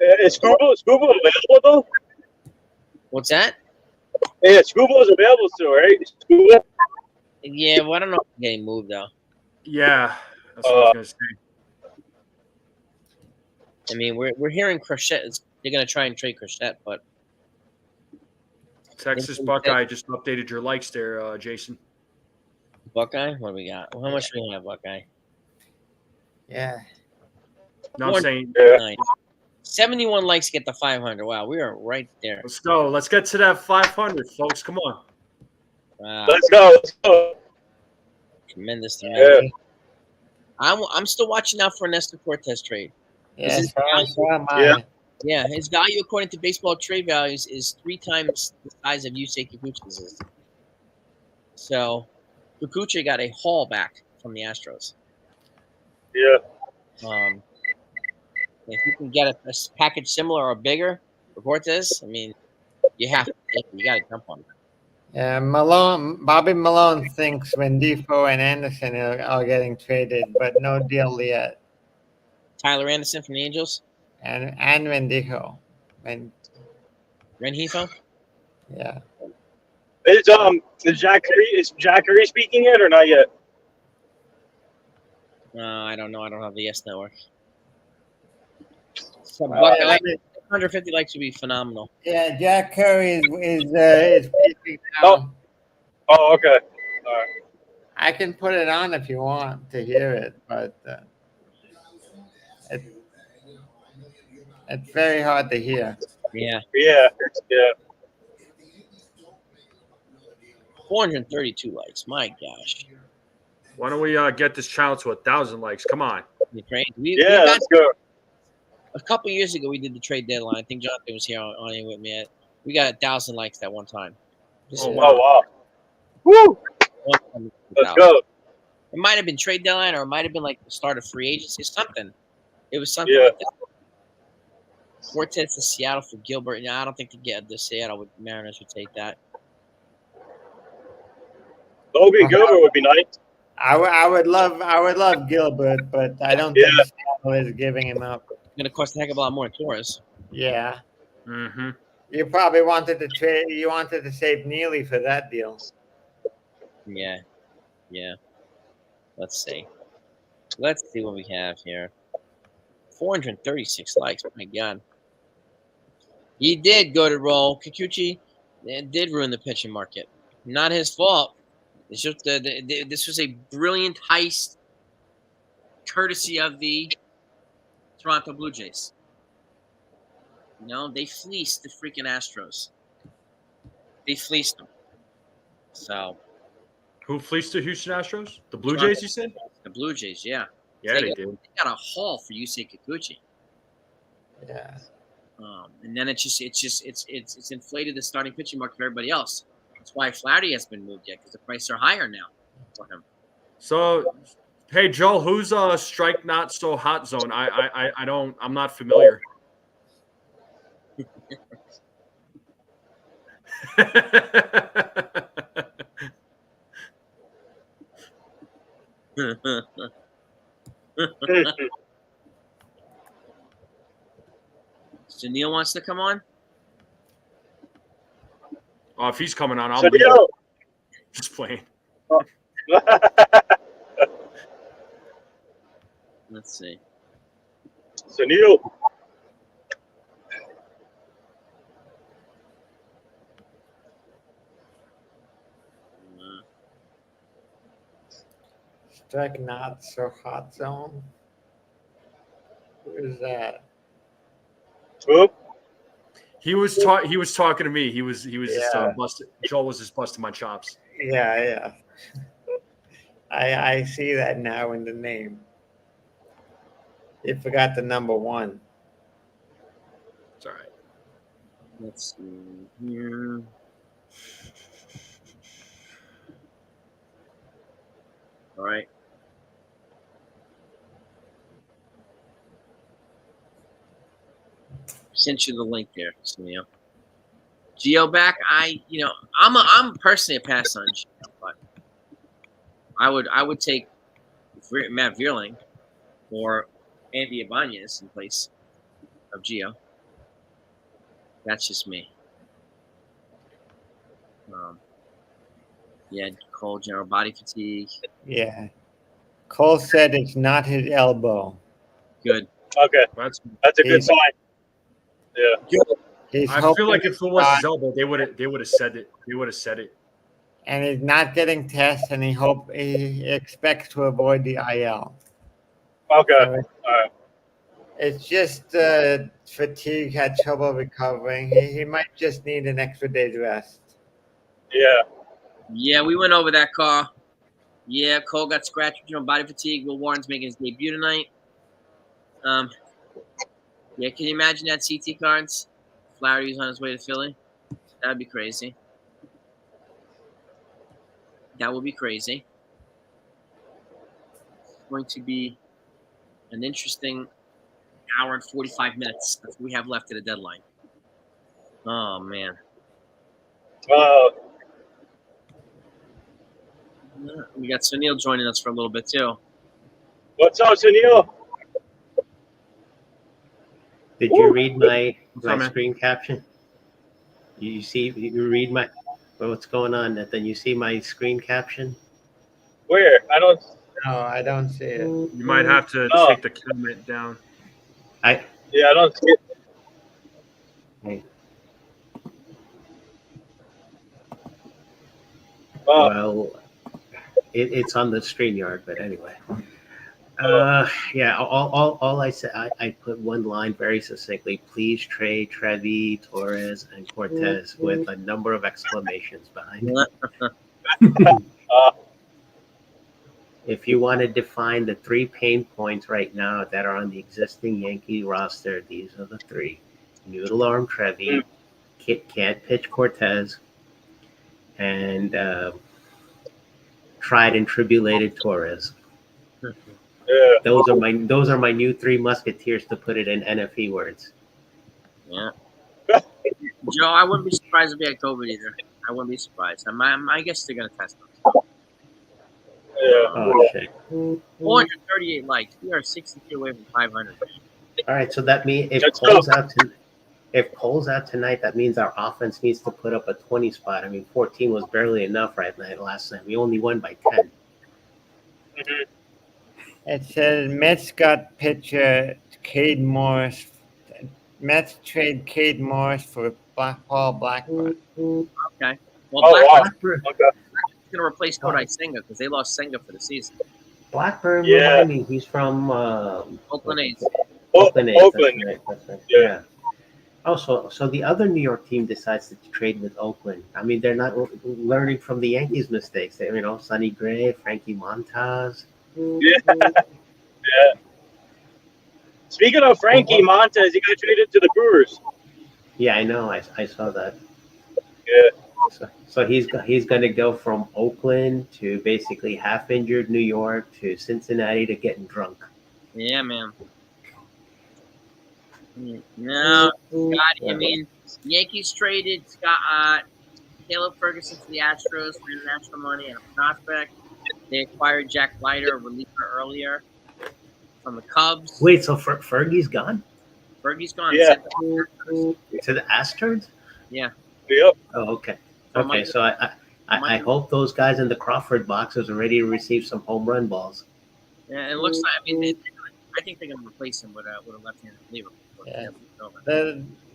Is Scooble available though? What's that? Yeah, Scooble is available still, right? Scooble? Yeah, well, I don't know if he's getting moved though. Yeah, that's what I was gonna say. I mean, we're hearing Crochet. They're gonna try and trade Crochet, but Texas Buckeye just updated your likes there, Jason. Buckeye, what do we got? How much do we have, Buckeye? Yeah. No, I'm saying 71 likes get the 500. Wow, we are right there. Let's go. Let's get to that 500, folks. Come on. Wow. Let's go. Tremendous. Yeah. I'm still watching out for Nestor Cortez trade. Yeah. Yeah, his value according to baseball trade values is 3 times the size of Yusei Kikuchi's is. So, Kikuchi got a haul back from the Astros. Yeah. If you can get a package similar or bigger for Cortez, I mean, you have to take it. You got to jump on that. Yeah, Bobby Malone thinks Rendifo and Anderson are getting traded, but no deal yet. Tyler Anderson from the Angels? And Rendijo. Renhefo? Yeah. Is Jack Curry speaking yet or not yet? I don't know. I don't have the Yes Network. So, 150 likes would be phenomenal. Yeah, Jack Curry is speaking now. Oh, okay. All right. I can put it on if you want to hear it, but it's very hard to hear. Yeah. Yeah. 432 likes. My gosh. Why don't we get this channel to 1,000 likes? Come on. We Yeah, got, let's go. a couple years ago, we did the trade deadline. I think Jonathan was here on it with me. We got 1,000 likes that one time. Oh, Oh, wow. wow. Woo! Let's go. It might have been trade deadline, or it might have been like the start of free agency, something. It was something Yeah. like that. Cortez to Seattle for Gilbert. No, I don't think the Seattle Mariners would take that. Logan Gilbert would be nice. I would love Gilbert, but I don't Yeah. think Seattle is giving him up. It's going to cost a heck of a lot more than Torres. Yeah. Mm-hmm. You probably wanted to trade. You wanted to save Neely for that deal. Yeah. Let's see. Let's see what we have here. 436 likes. My God. He did go to roll. Kikuchi did ruin the pitching market. Not his fault. It's just this was a brilliant heist, courtesy of the Toronto Blue Jays. You know, they fleeced the freaking Astros. They fleeced them. So. Who fleeced the Houston Astros? The Blue Toronto. Jays, you said? The Blue Jays, yeah. Yeah, they did. They got a haul for Yusei Kikuchi. Yeah. And then it's inflated the starting pitching market for everybody else. That's why Flaherty hasn't been moved yet, because the prices are higher now for him. So, hey Joe, who's strike not so hot zone? I'm not familiar. So Neil wants to come on? Oh, if he's coming on, I'll So, leave. Neil. Just playing. Let's see. So, Neil. Strike not so hot zone. Who is that? Who? He was talking to me. He was just Yeah. busted. Joel was just busting my chops. Yeah. I see that now in the name. You forgot the number one. It's all right. Let's see here. All right. Sent you the link there, Sunil. Geo back. I'm personally a pass on Geo, but I would take Matt Vierling or Andy Ibanez in place of Geo. That's just me. Yeah, Cole, general body fatigue. Yeah. Cole said it's not his elbow. Good. Okay. That's a good sign. Yeah. He's I feel hoping like if it was not, his elbow, they would have said it. They would have said it. and he's not getting tests, and he expects to avoid the IL. Okay. So All right. it's just fatigue, had trouble recovering. He might just need an extra day's rest. Yeah. Yeah, we went over that call. Yeah, Cole got scratched with body fatigue. Will Warren's making his debut tonight. Yeah, can you imagine that CT cards? Flaherty's on his way to Philly. That'd be crazy. That would be crazy. It's going to be an interesting hour and 45 minutes that we have left to the deadline. Oh, man. We got Sunil joining us for a little bit, too. What's up, Sunil? Did you read my Comment. screen caption? You read my what's going on, Nathan? You see my screen caption? Where? I don't. No, I don't see it. You might have to Oh. take the comment down. Yeah, I don't see it. Hey. Oh. Well, it's on the StreamYard, but anyway. Yeah, all I said, I put one line very succinctly. Please trade Trevi, Torres, and Cortez with a number of exclamations behind it. If you want to define the 3 pain points right now that are on the existing Yankee roster, these are the 3: noodle arm Trevi, can't pitch Cortez, and tried and tribulated Torres. Yeah. Those are my new 3 musketeers, to put it in NFE words. Yeah. Joe, I wouldn't be surprised if he had COVID either. I wouldn't be surprised. I guess they're gonna test him. Yeah. Oh shit! 438 likes. We are 62 away from 500. All right, so that means if Let's Cole's out tonight, that means our offense needs to put up a 20 spot. I mean, 14 was barely enough last night. We only won by 10. Mhm. It says Mets got pitcher Cade Morris. Mets trade Cade Morris for Paul Blackburn. Okay. Well, Oh, wow. Blackburn, Okay. is going to replace Kodai Senga because they lost Senga for the season. Blackburn, Yeah. remind me, he's from Oakland A's. Oakland A's. Oakland. That's right. Yeah. Yeah. Also, so the other New York team decides to trade with Oakland. I mean, they're not learning from the Yankees' mistakes. They, Sonny Gray, Frankie Montas. Yeah. Yeah. Speaking of Frankie Montes, he got traded to the Brewers. Yeah, I know. I saw that. Yeah. So he's going to go from Oakland to basically half injured New York to Cincinnati to getting drunk. Yeah, man. No, Scott. I mean, Yankees traded Caleb Ferguson to the Astros for international money and a prospect. They acquired Jack Leiter, a reliever, earlier from the Cubs. Wait, so Fergie's gone Fergie's gone. Yeah. to the Astros? Yeah. Yep. Oh, okay. So Okay, Mike- so I hope those guys in the Crawford boxes are ready to receive some home run balls. Yeah, it looks like. I mean, I think they're going to replace him with a left-handed reliever. Yeah.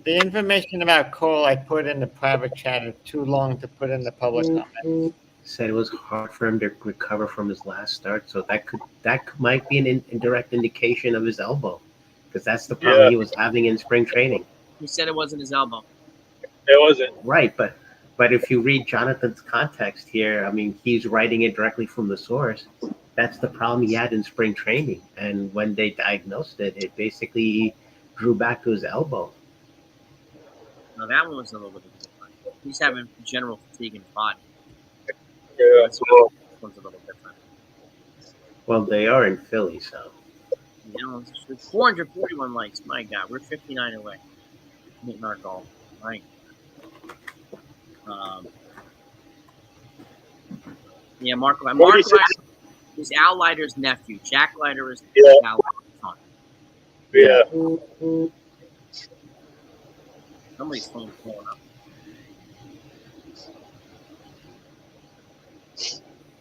The information about Cole I put in the private chat is too long to put in the public comment. Said it was hard for him to recover from his last start, so that might be an indirect indication of his elbow, because that's the problem he was having in spring training. He said it wasn't his elbow. It wasn't. Right, but if you read Jonathan's context here, I mean, he's writing it directly from the source. That's the problem he had in spring training, and when they diagnosed it, it basically drew back to his elbow. No, that one was a little bit different. He's having general fatigue in his body. Yeah. This one's a little different. Well, they are in Philly, so. You know, it's 441 likes. My God, we're 59 away. Hitting our goal. Right. Yeah, Mark Leiter is Al Leiter's nephew. Jack Leiter is Al Leiter's son. Yeah. Somebody's phone blowing up.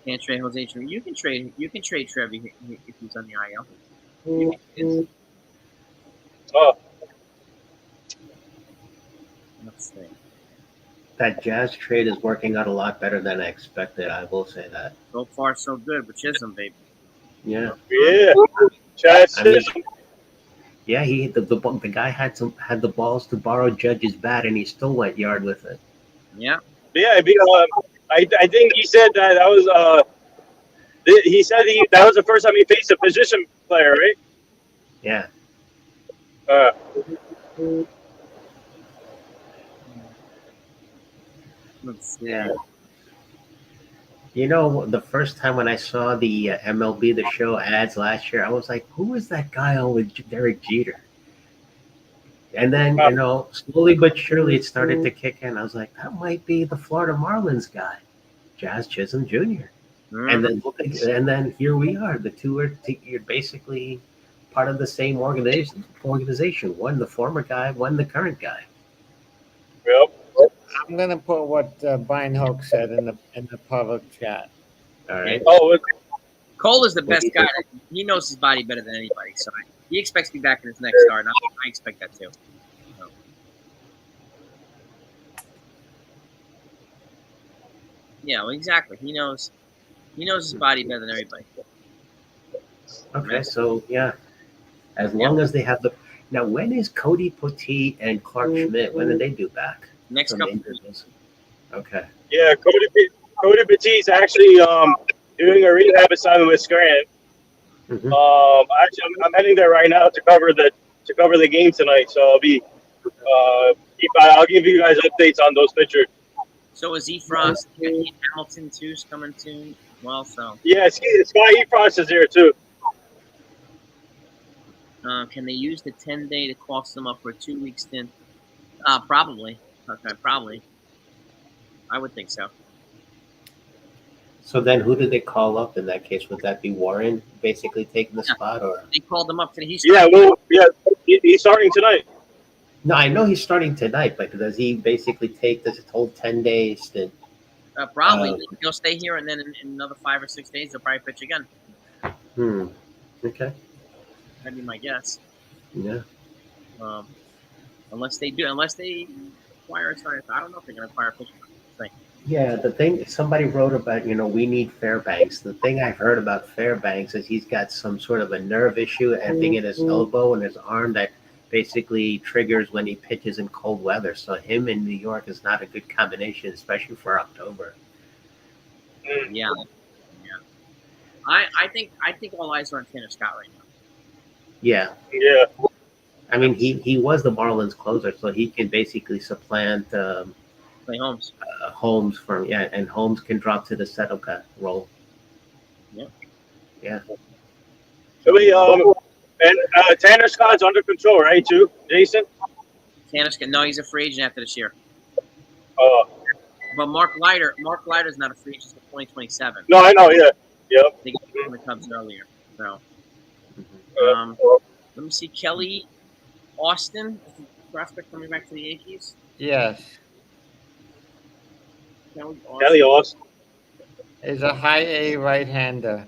Can't trade Jose Trevi. You can trade Trevi if he's on the IL. Oh. Let's see. That Jazz trade is working out a lot better than I expected. I will say that. So far, so good with Chisholm, baby. Yeah. Yeah. Chad I mean, Chisholm. yeah, the guy had the balls to borrow Judge's bat, and he still went yard with it. Yeah. Yeah. I think he said that was he said that was the first time he faced a position player, right? Yeah. Let's see. Yeah. You know, the first time when I saw the MLB The Show ads last year, I was like, who is that guy on with Derek Jeter? And then, slowly but surely it started to kick in. I was like, that might be the Florida Marlins guy, Jazz Chisholm Jr. And then here we are. The two are you're basically part of the same organization. One the former guy, one the current guy. Yep. I'm gonna put what Brian Hoke said in the public chat. All right. Oh, Cole is the What do best you guy. think? He knows his body better than anybody. So he expects to be back in his next start. And I expect that too. So. Yeah, well, exactly. He knows his body better than everybody. Okay, so yeah, as long as they have the now, when is Cody Poteet and Clark Schmidt? When did they do back? Next from couple. injuries? Okay. yeah. Cody Batiste actually doing a rehab assignment with Scranton. Mhm. Actually, I'm heading there right now to cover the game tonight. So I'll give you guys updates on those pitchers. So is Efrost, Ian Hamilton too is coming soon? Well, so Yeah, Scott Efrost is here too. can they use the 10-day to cost them up for a 2-week stint? Probably. Okay, probably. I would think so. So then, who do they call up in that case? Would that be Warren basically taking the Yeah. spot, or They called them up today. He's starting tonight. no? I know he's starting tonight, but does he basically take this whole 10 days to? Probably he'll stay here, and then in another 5 or 6 days they'll probably pitch again. Okay. That'd be my guess. Yeah. Unless they acquire a starter. I don't know if they're going to acquire a pitcher. Yeah, the thing somebody wrote about, we need Fairbanks. The thing I've heard about Fairbanks is he's got some sort of a nerve issue, I think, in his elbow and his arm that basically triggers when he pitches in cold weather. So him in New York is not a good combination, especially for October. Yeah. I think all eyes are on Tanner Scott right now. Yeah. Yeah. I mean, he was the Marlins closer, so he can basically supplant Play Holmes. Holmes and Holmes can drop to the Sedoka role. Yeah. So Tanner Scott's under control, right, too, Jason? Tanner Scott. No, he's a free agent after this year. But Mark Leiter's not a free agent until 2027. No, I know. Yeah. Yep. They got him from the Cubs earlier. So, Mm-hmm. let me see. Kelly Austin, is the prospect coming back to the Yankees. Yes. Kelly Austin. Is a high A right-hander.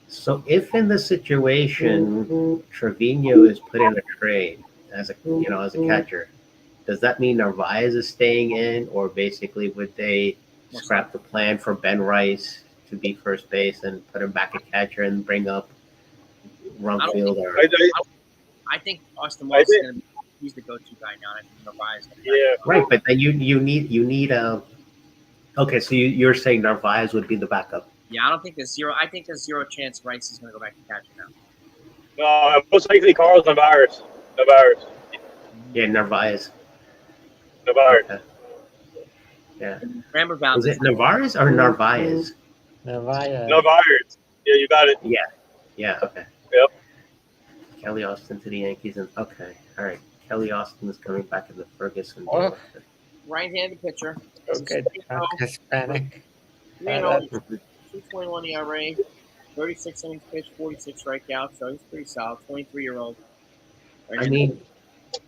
So if in the situation Trevino is put in a trade as a catcher, does that mean Narvaez is staying in, or basically would they scrap the plan for Ben Rice to be first base and put him back at catcher and bring up Rumfield? I think Austin Wells is going to be he's the go-to guy now. I think Narvaez. Yeah. Right, but then you need a. Okay, so you're saying Narvaez would be the backup? Yeah, I think there's zero chance Rice is going to go back to catcher now. No, most likely Carlos Narvaez. Yeah, Narvaez. Okay. Yeah. Ramber Is Valdez. it Narvaez or Narvaez? Narvaez. Yeah, you got it. Yeah. Okay. Yep. Kelly Austin to the Yankees, and okay, all right. Kelly Austin is coming back in the Ferguson. Oh. Right-handed pitcher. Okay, Hispanic. 2.21 ERA, 36 innings pitched, 46 strikeouts. So he's pretty solid. 23-year-old. I mean,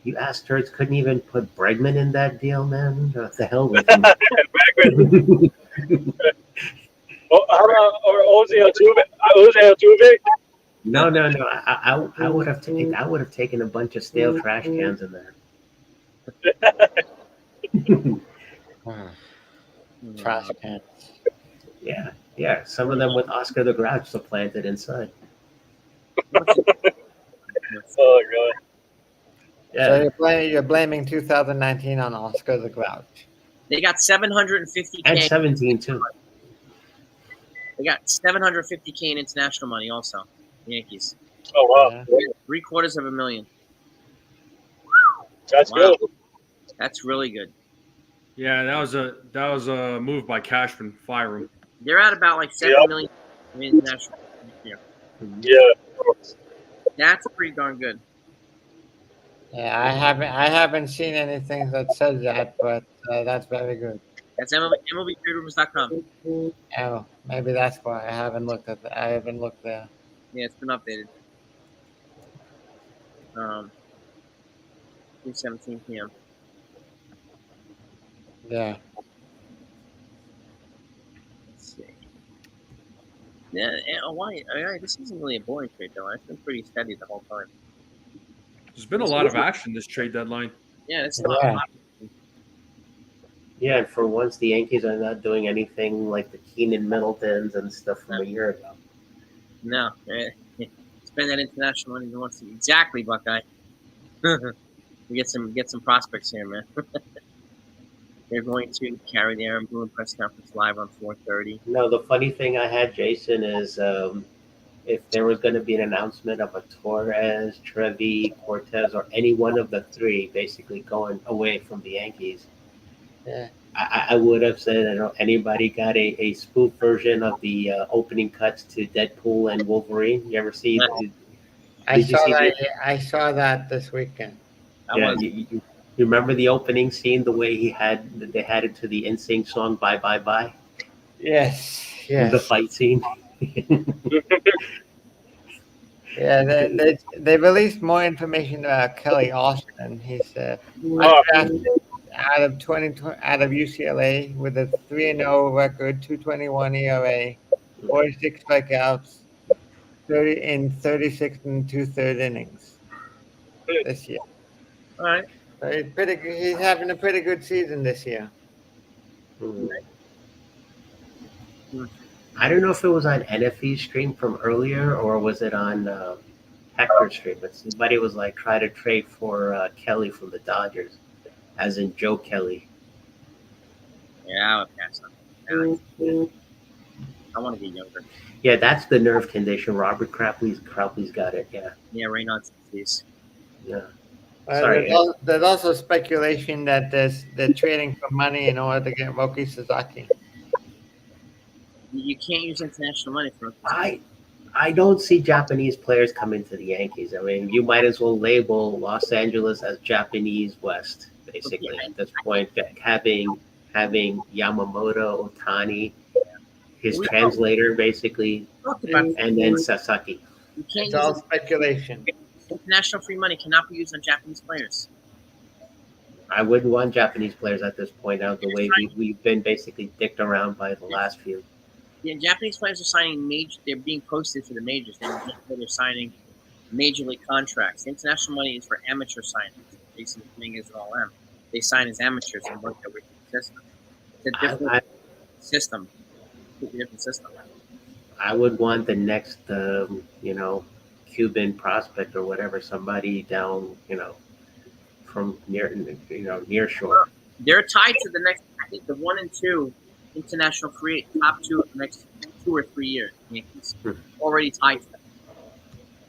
you Astros couldn't even put Bregman in that deal, man. What the hell with him? Bregman. How about Jose Altuve? No. I would have taken a bunch of stale trash cans in there. Trash cans. Yeah. Some of them with Oscar the Grouch supplanted inside. Oh god. So you're blaming 2019 on Oscar the Grouch. They got 750K. And 17 too. They got 750K in international money also. The Yankees. Oh wow. Yeah. $750,000. That's good. That's really good. Yeah, that was a move by Cashman. Fire him. They're at about like 7 million in international this year. Yeah. That's pretty darn good. Yeah, I haven't seen anything that says that, but that's very good. That's MLBTradeRumors.com. Oh, maybe that's why I haven't looked there. Yeah, it's been updated. 3:17 p.m. Yeah. Let's see. Yeah, why? This isn't really a boring trade though. It's been pretty steady the whole time. There's been a lot of action this trade deadline. Yeah, it's not a lot. Yeah, and for once, the Yankees are not doing anything like the Keenan Middletons and stuff from a year ago. No, spend that international money you want to. Exactly, Buckeye. We get some prospects here, man. They're going to carry the Aaron Boone press conference live on 4:30. No, the funny thing I had, Jason, is if there was going to be an announcement of a Torres, Trevi, Cortez, or any one of the three basically going away from the Yankees, Yeah. I would have said, anybody got a spoof version of the opening cuts to Deadpool and Wolverine? You ever see? I Did you saw see that. the? I saw that this weekend. That Yeah, was you remember the opening scene, the way they had it to the NSYNC song "Bye Bye Bye," Yes. the Yes. fight scene. Yeah. They released more information about Kelly Austin. He's Oh, undrafted out of out of UCLA with a 3-0 record, 2.21 ERA, 46 strikeouts, 36 and 2/3 innings this year. all right. So he's having a pretty good season this year. Hmm. Hmm. I don't know if it was on NFE's stream from earlier or was it on Hector's stream, but somebody was like, try to trade for Kelly from the Dodgers, as in Joe Kelly. Yeah, I would pass on. Yeah, I want to get younger. Yeah, that's the nerve condition. Robert Krapley's got it. Yeah, Yeah, Raynaud's disease. yeah. Sorry. There's also speculation that they're trading for money in order to get Roki Sasaki. You can't use international money for. I don't see Japanese players coming to the Yankees. I mean, you might as well label Los Angeles as Japanese West, basically at this point. Having Yamamoto, Otani, his translator, basically, and then Sasaki. You can't It's use all speculation. international free money cannot be used on Japanese players. I wouldn't want Japanese players at this point. Out the way we've been basically dicked around by the last few. Yeah, Japanese players are signing major. They're being posted for the majors. They're signing major league contracts. International money is for amateur signings. Jason Dominguez and all them. They sign as amateurs and work their way through the system. It's a different system. Completely different system. I would want the next, Cuban prospect or whatever, somebody down, from near shore. They're tied to the next. I think the 1 and 2 international free top two of the next 2 or 3 years. Yankees already tied to them.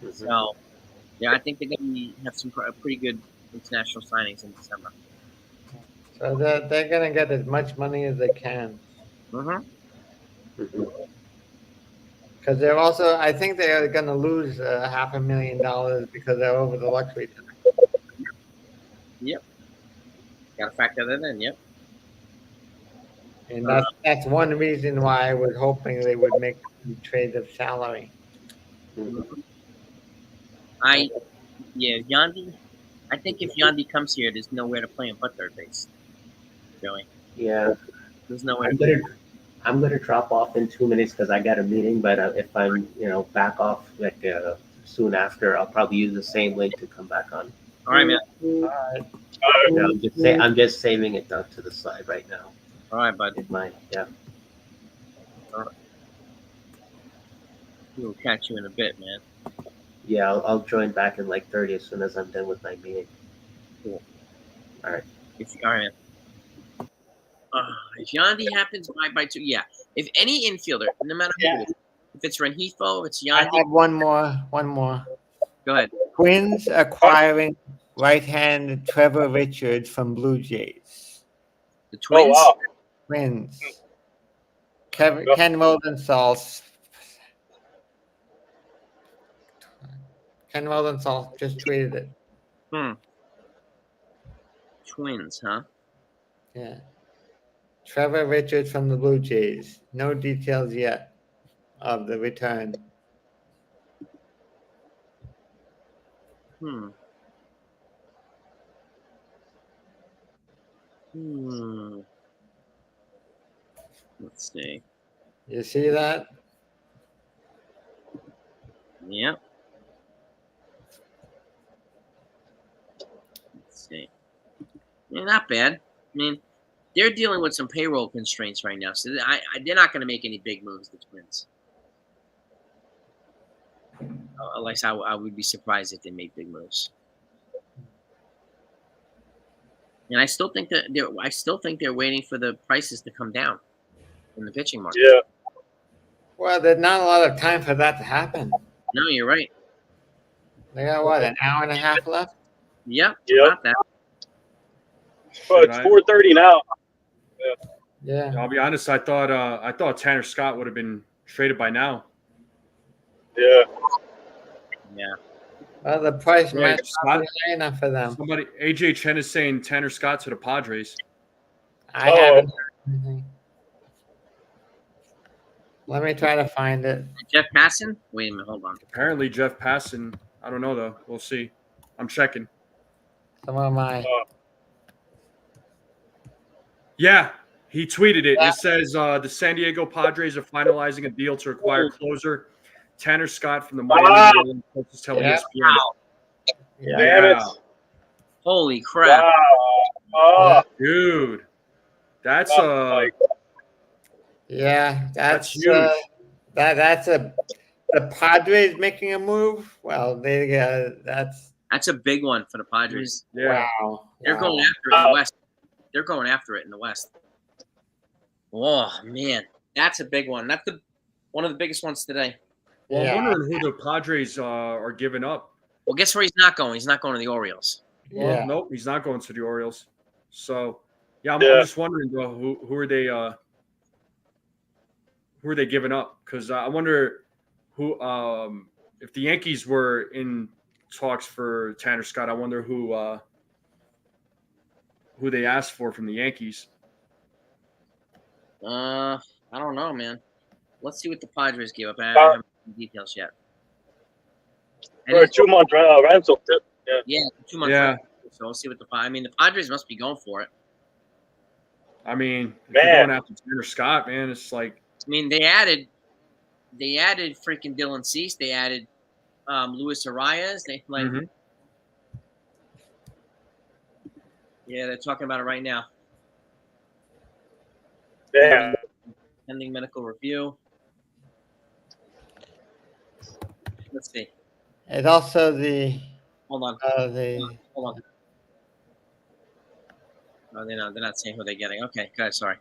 Mm-hmm. So, yeah, I think they're going to have some pretty good international signings in December. So they're going to get as much money as they can. Mm-hmm. Mm-hmm. Because they're also, I think they're going to lose $500,000 because they're over the luxury tax. Yep. Got to factor that in. Yep. And that's one reason why I was hoping they would make some trade of salary. Mm-hmm. Yandy. I think if Yandy comes here, there's nowhere to play him but third base. Joey. Yeah. There's nowhere. I'm gonna drop off in 2 minutes because I got a meeting. But if I'm back off soon after, I'll probably use the same link to come back on. All right, man. All right. I'm just saving it down to the side right now. All right, bud. Yeah. All right. We'll catch you in a bit, man. Yeah, I'll join back in like 30 as soon as I'm done with my meeting. Cool. All right. All right, man. If Yandy happens by 2, yeah. If any infielder, no matter who it is, if it's Rengifo, if it's I Yandy. have one more. Go ahead. Twins acquiring right-hand Trevor Richards from Blue Jays. The Twins? Oh, wow. Twins. Ken Rosenthal. Ken Rosenthal just tweeted it. Twins, huh? Yeah. Trevor Richards from the Blue Jays. No details yet of the return. Let's see. You see that? Yeah. Let's see. Yeah, not bad. I mean, they're dealing with some payroll constraints right now, so they're not going to make any big moves, the Twins. At least I would be surprised if they made big moves. And I still think they're waiting for the prices to come down in the pitching market. Yeah. Well, there's not a lot of time for that to happen. No, you're right. They got what, an hour and a half left? Yep. Yep. About that. Well, it's 4:30 now. Yeah. I'll be honest. I thought Tanner Scott would have been traded by now. Yeah. Yeah. Well, the price Yeah, might Scott- not be high enough for them. Somebody, AJ Chen is saying Tanner Scott to the Padres. I Oh. haven't heard anything. Let me try to find it. Jeff Passan? Wait a minute, hold on. Apparently, Jeff Passan. I don't know though. We'll see. I'm checking. Some of my. Yeah, he tweeted it. Yeah. It says the San Diego Padres are finalizing a deal to acquire closer Tanner Scott from the Miami Marlins. Is telling Yeah. ESPN. Yeah. Damn it. Holy crap. Wow. Oh, Dude, that's Yeah, That's that's huge. that's a the Padres making a move. Well, they That's a big one for the Padres. yeah. wow. They're wow. going after it in the West. They're going after it in the West. Oh man, that's a big one. That's one of the biggest ones today. Well, Yeah. I'm wondering who the Padres are giving up. Well, guess where he's not going? He's not going to the Orioles. Well, Yeah. nope, he's not going to the Orioles. So, yeah, I'm Yeah. just wondering who are they giving up? Because I wonder who if the Yankees were in talks for Tanner Scott. I wonder who they asked for from the Yankees. I don't know, man. Let's see what the Padres give up. I haven't the details yet. for a 2-month rental. Yeah. Yeah, 2 months. Yeah. Left. So we'll see what the Padres must be going for it. I mean, if Man. you're going after Tanner Scott, man, it's like I mean, they added freaking Dylan Cease. They added Luis Arias. They like, Mhm. yeah, they're talking about it right now. Damn. Pending medical review. Let's see. It's also the Hold on. the Hold on. Oh, they're not saying who they're getting. Okay, good. Sorry.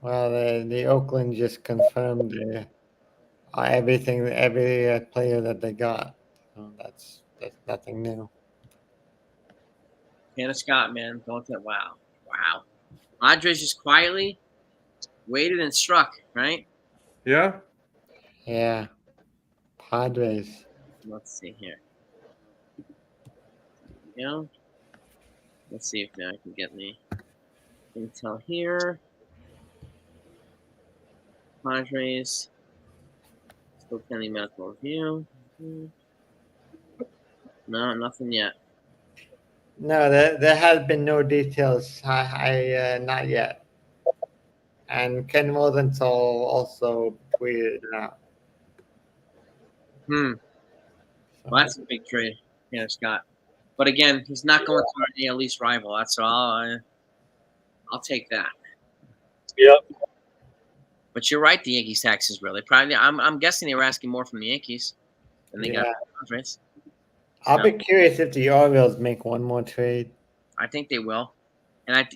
well the Oakland just confirmed every player that they got. So that's nothing new. Tanner Scott, man. Don't that. Wow. Padres just quietly waited and struck, right? yeah. Yeah. Padres. Let's see here. You know, let's see if I can get any intel here. Padres still pending medical review. No, nothing yet. No, there has been no details. Not yet. And Ken Rosenthal also tweeted it out. Well, that's a big trade, Tanner Scott. But again, he's not going to an AL East rival. That's all. I'll take that. Yep. But you're right. The Yankees taxes really probably. I'm guessing they were asking more from the Yankees than they got from the Padres. I'll be curious if the Orioles make one more trade. I think they will. And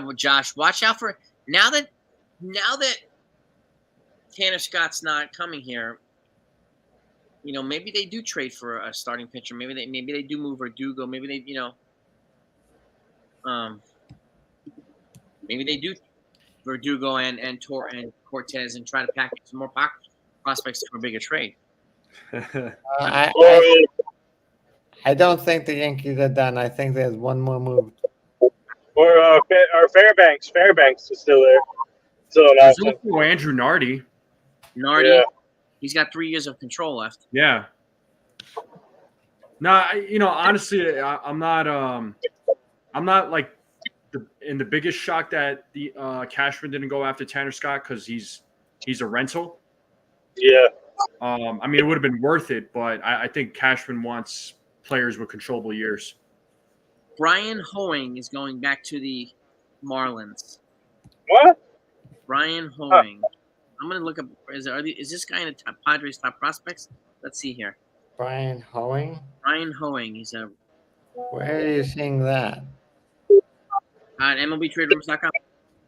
well, Josh, watch out for now that Tanner Scott's not coming here. You know, maybe they do trade for a starting pitcher. Maybe they do move Verdugo. Maybe they, maybe they do Verdugo and Cortez and try to package some more prospects for a bigger trade. I don't think the Yankees are done. I think there's one more move. Or Fairbanks. Fairbanks is still there. Still an There's option. also Andrew Nardi. Nardi, Yeah. he's got 3 years of control left. Yeah. No, honestly, I'm not like in the biggest shock that the Cashman didn't go after Tanner Scott because he's a rental. Yeah. I mean, it would have been worth it, but I think Cashman wants players with controllable years. Brian Hoeing is going back to the Marlins. What? Brian Hoeing. I'm gonna look up. Is this guy in the top Padres top prospects? Let's see here. Brian Hoeing? Brian Hoeing. He's a. Where are you seeing that? On MLBTradeRumors.com.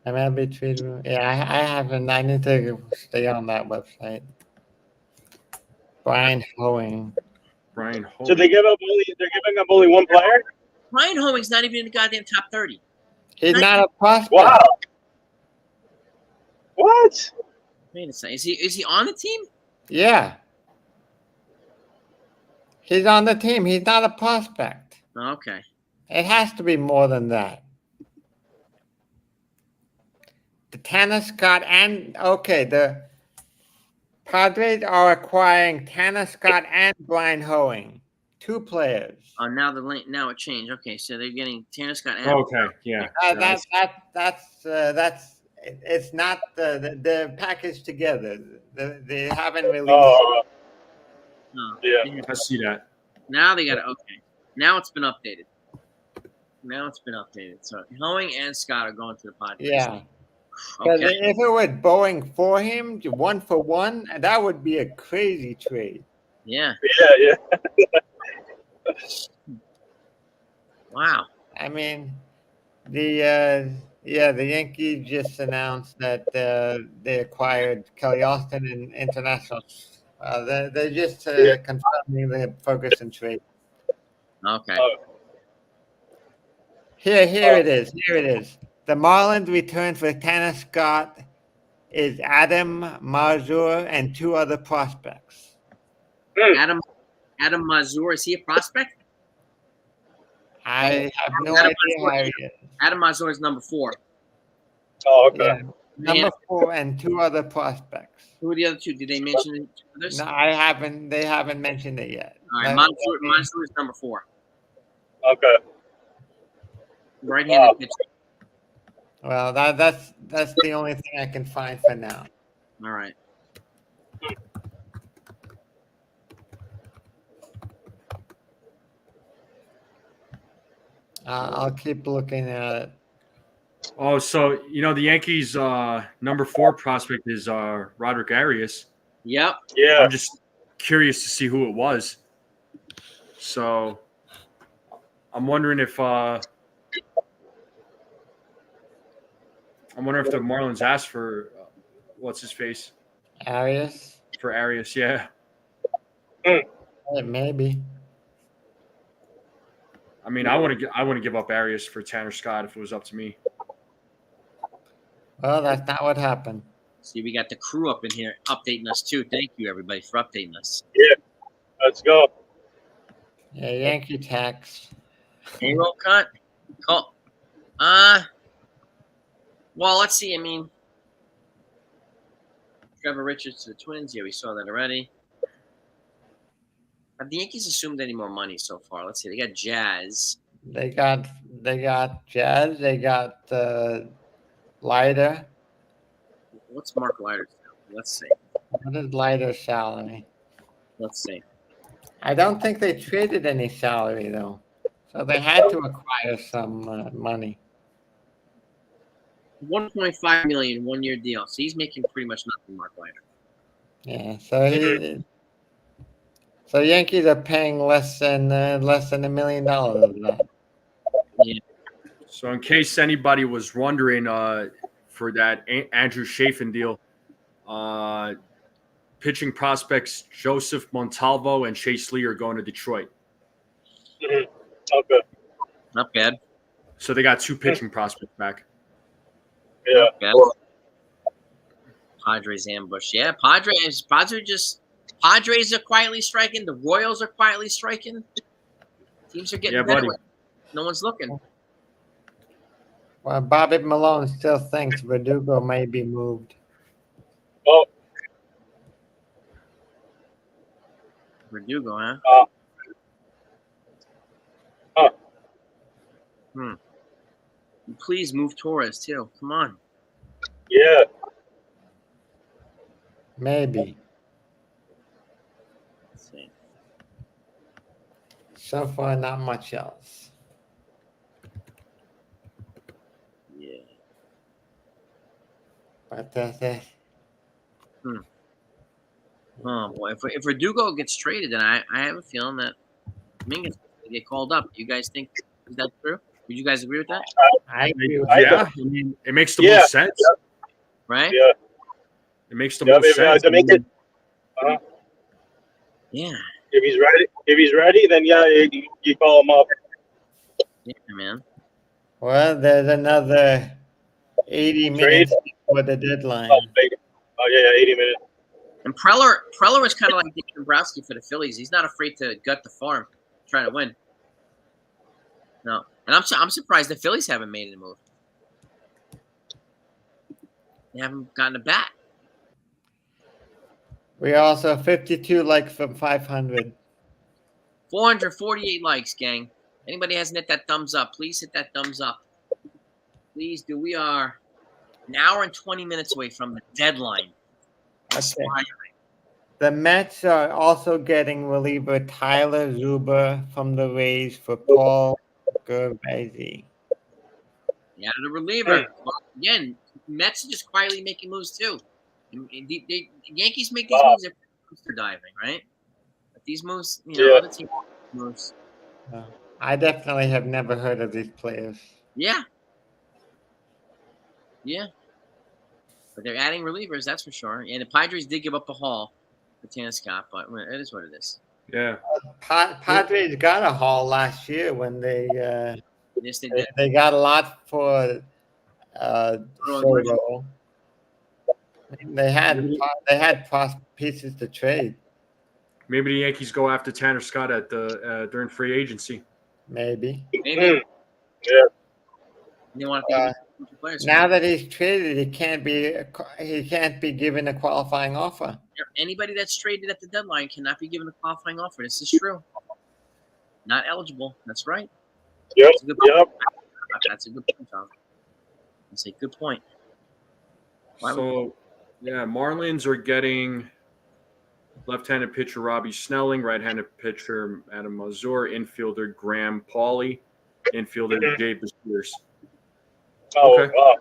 MLB trade room. Yeah, I haven't. I need to stay on that website. Brian Hoeing. Brian So Holt. they're giving up only one player? Ryan Hoeing's not even in the goddamn top 30. He's Nice. not a prospect. Wow. What? Wait a second. Is he on the team? Yeah. He's on the team. He's not a prospect. Okay. It has to be more than that. The Tanner Scott the Padres are acquiring Tanner Scott and Brian Hoeing, 2 players. Oh, now it changed. Okay, so they're getting Tanner Scott. And Okay, yeah. It's not the package together. They haven't released. Oh, Oh, yeah. I see that. Now they got it. Okay. Now it's been updated. So Hoeing and Scott are going to the Padres. Yeah. Because Okay. if it was Boeing for him, 1-for-1, that would be a crazy trade. Yeah. Yeah. Wow. I mean, the Yankees just announced that they acquired Kelly Austin and International. They're just confirming the focus and trade. Okay. Here it is. The Marlins return for Tanner Scott is Adam Mazur and 2 other prospects. Adam Mazur, is he a prospect? I have no Adam idea Mazur, how he is. Adam Mazur is number 4. Oh, okay. Yeah. Number 4 and 2 other prospects. Who are the other 2? Did they mention the 2 others? No, I haven't. They haven't mentioned it yet. All right, Mazur is number 4. Okay. Right-handed pitcher. Well, that's the only thing I can find for now. All right. I'll keep looking at it. Oh, so the Yankees' number 4 prospect is Roderick Arias. Yep. Yeah. I'm just curious to see who it was. So I'm wondering if the Marlins asked for what's his face Arias? for Arias. Yeah. Maybe. I mean, I wouldn't give up Arias for Tanner Scott if it was up to me. Well, that's not what happened. See, we got the crew up in here updating us too. Thank you, everybody, for updating us. Yeah. Let's go. Yeah, Yankee tax. Payroll cut. Cool. Well, let's see. I mean, Trevor Richards to the Twins. Yeah, we saw that already. Have the Yankees assumed any more money so far? Let's see. They got Jazz. They got Jazz. They got Leiter. What's Mark Leiter's salary? Let's see. What is Leiter's salary? Let's see. I don't think they traded any salary though, so they had to acquire some money. 1.5 million 1-year deal. So he's making pretty much nothing, Mark Leiter. Yeah, so Yankees are paying less than $1 million of that. Yeah. So in case anybody was wondering, for that Andrew Chafin deal, pitching prospects Joseph Montalvo and Chase Lee are going to Detroit. Mm-hmm. Okay. Not bad. So they got 2 pitching prospects back. Yeah. Not bad. Padres ambush. Yeah, Padres are quietly striking. The Royals are quietly striking. Teams are getting better. No one's looking. Well, Bobby Malone still thinks Verdugo may be moved. Oh. Verdugo, huh? Please move Torres too. Come on. Yeah. Maybe. Let's see. So far, not much else. Yeah. But that's it. Oh boy, if Verdugo gets traded, then I have a feeling that Mingus will get called up. You guys think is that true? Would you guys agree with that? I agree with Yeah, that. I mean, it makes the Yeah. most sense. Right? Yeah. It makes the Yeah, most sense. to make it. Yeah. If he's ready, then yeah, you call him up. Yeah, man. Well, there's another 80 Trade. minutes for the deadline. Oh yeah, 80 minutes. And Preller is kind of like Dave Dombrowski for the Phillies. He's not afraid to gut the farm, trying to win. No, and I'm surprised the Phillies haven't made a move. They haven't gotten a bat. We also 52 likes from 500. 448 likes, gang. Anybody hasn't hit that thumbs up, please hit that thumbs up. Please do. We are an hour and 20 minutes away from the deadline. Okay. The Mets are also getting reliever Tyler Zuber from the Rays for Paul Gervasi. Yeah, the reliever. Well, again, Mets are just quietly making moves too. The Yankees make these moves. They're diving, right? But these moves, other teams moves. I definitely have never heard of these players. Yeah. Yeah. But they're adding relievers, that's for sure. And the Padres did give up a haul for Tanner Scott, but it is what it is. Yeah. Padres got a haul last year when they yes, they did. They got a lot for Soto. They had pieces to trade. Maybe the Yankees go after Tanner Scott at the during free agency. Maybe. Yeah. They want to players. Now that he's traded, he can't be given a qualifying offer. Anybody that's traded at the deadline cannot be given a qualifying offer. This is true. Not eligible. That's right. Yep. That's a good point, Tom. That's a good point. Marlins are getting left-handed pitcher Robbie Snelling, right-handed pitcher Adam Mazur, infielder Graham Pauley, infielder Jay Besteers. Oh, okay. Wow.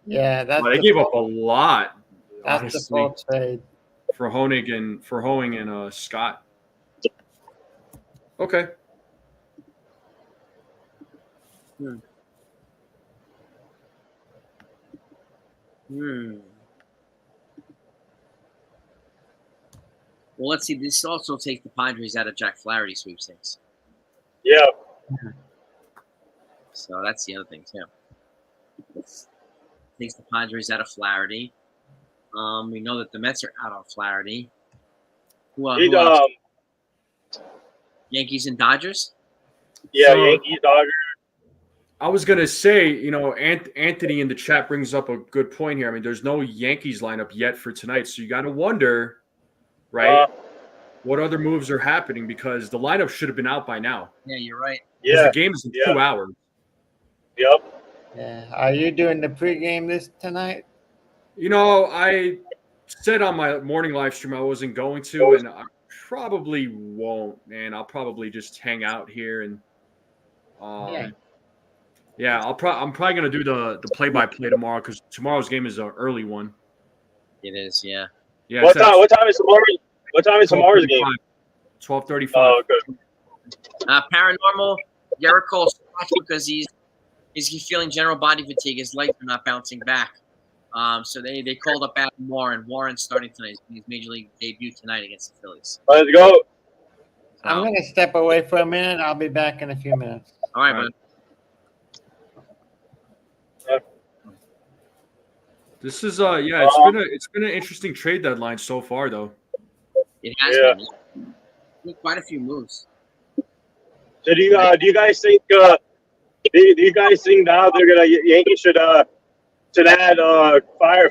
Yeah, they gave up a lot. That's honestly, the full trade for Hoeing and Scott. Okay. Well, let's see. This also takes the Padres out of Jack Flaherty sweepstakes. Yeah. So that's the other thing too. It takes the Padres out of Flaherty. We know that the Mets are out on Flaherty. Who else? Yankees and Dodgers? Yeah, Yankees, Dodgers. I was going to say, Anthony in the chat brings up a good point here. I mean, there's no Yankees lineup yet for tonight, so you got to wonder, right, what other moves are happening because the lineup should have been out by now. Yeah, you're right. Yeah. The game is in 2 hours. Yep. Yeah. Are you doing the pregame tonight? I said on my morning live stream I wasn't going to, and I probably won't, man. I'll probably just hang out here and I'm probably gonna do the play-by-play tomorrow because tomorrow's game is an early one. It is, yeah. Yeah. What time is tomorrow? What time is tomorrow's game? 12:35. Oh, okay. Paranormal. Garrett Cole because he's feeling general body fatigue. His legs are not bouncing back. So they called up Adam Warren. Warren's starting tonight. His major league debut tonight against the Phillies. Let's go. I'm going to step away for a minute. I'll be back in a few minutes. All right, bud. This is it's been an interesting trade deadline so far though. It has been quite a few moves. So do you guys think now they're gonna Yankees should add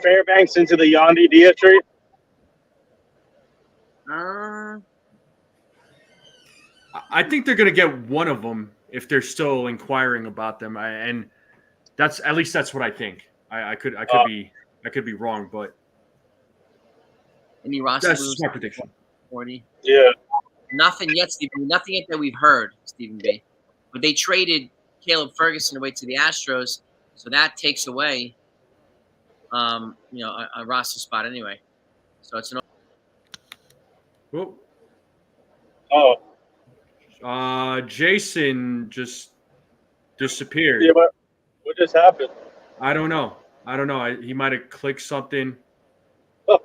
Fairbanks into the Yandy Diaz trade? I think they're gonna get one of them if they're still inquiring about them, and that's what I think. I could be wrong, but any roster that's moves? my prediction. 40. Yeah. Nothing yet, Stephen. Nothing yet that we've heard, Stephen B. But they traded Caleb Ferguson away to the Astros, so that takes away, a roster spot anyway. So it's an. Jason just disappeared. Yeah, but what just happened? I don't know. He might have clicked something. Oh,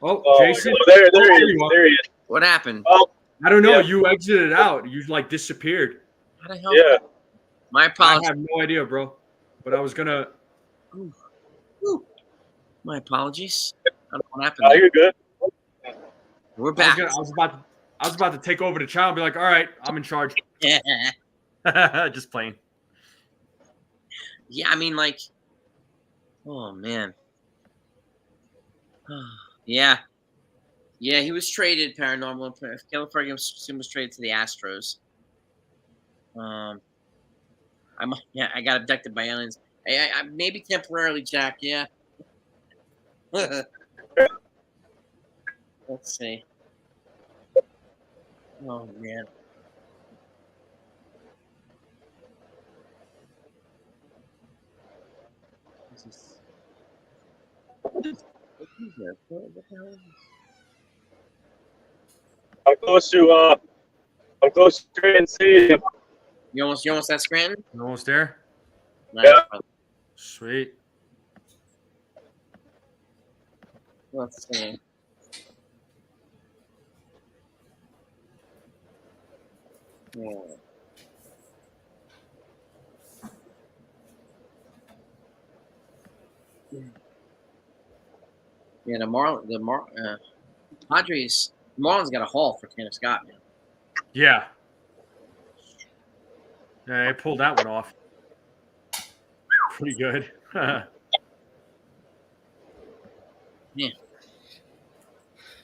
Oh, Jason. there Oh, he you is. are. There he is. What happened? Oh, I don't know. Yeah. You exited out. You like disappeared. How the hell? yeah. My I apologies. have no idea, bro. But I was gonna. Ooh. My apologies. I don't know what happened there. You're good. We're back. I was about to take over the channel and be like, all right, I'm in charge. Just playing. Yeah, I mean, like, oh man. Yeah, he was traded. Paranormal. Caleb Ferguson was traded to the Astros. I got abducted by aliens. I maybe temporarily, Jack. Yeah. Let's see. Oh man. This is. What is this? What the hell is this? I'm close to Scranton Stadium. You almost at Scranton? You almost there? Nice, Yeah. brother. Sweet. Let's see. Yeah. Yeah, Padres. Marlins got a haul for Tanner Scott, man. Yeah. Yeah, I pulled that one off. Pretty good. Yeah.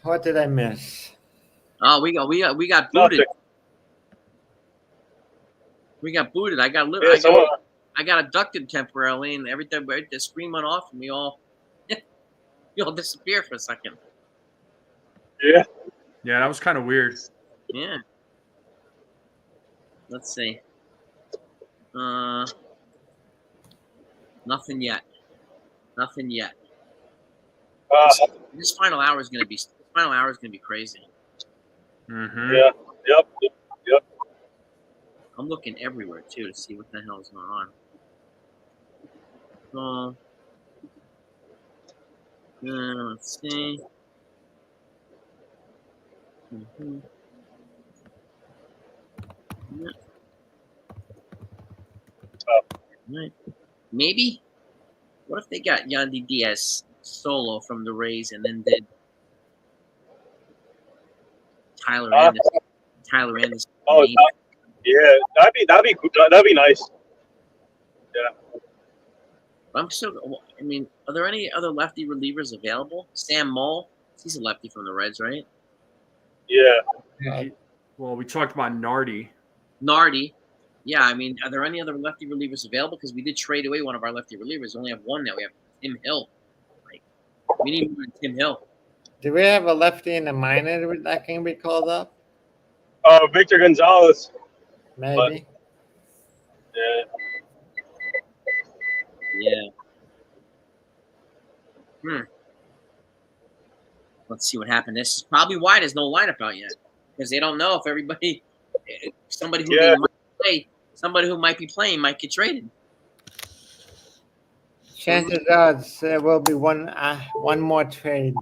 What did I miss? Oh, we got booted. Nothing. We got booted. I got Yeah, I got abducted temporarily, and everything. The screen went off, and we all disappeared for a second. yeah. Yeah, that was kind of weird. Yeah. Let's see. Nothing yet. This final hour is gonna be crazy. Mm-hmm. Yeah. Yep. I'm looking everywhere too to see what the hell is going on. Let's see. Mm-hmm. Yeah. Right. Maybe. What if they got Yandy Diaz solo from the Rays and then did Tyler Anderson. Oh, yeah. That'd be nice. Yeah. I mean, are there any other lefty relievers available? Sam Moll, he's a lefty from the Reds, right? Yeah. Well, we talked about Nardi. Yeah, I mean, are there any other lefty relievers available? Because we did trade away one of our lefty relievers. We only have one now. We have Tim Hill. Like, we need more than Tim Hill. Do we have a lefty in the minor that can be called up? Victor Gonzalez. Maybe. Yeah. Yeah. Let's see what happened. This is probably why there's no lineup out yet, because they don't know if somebody who might be playing might get traded. Chances are there will be one more trade.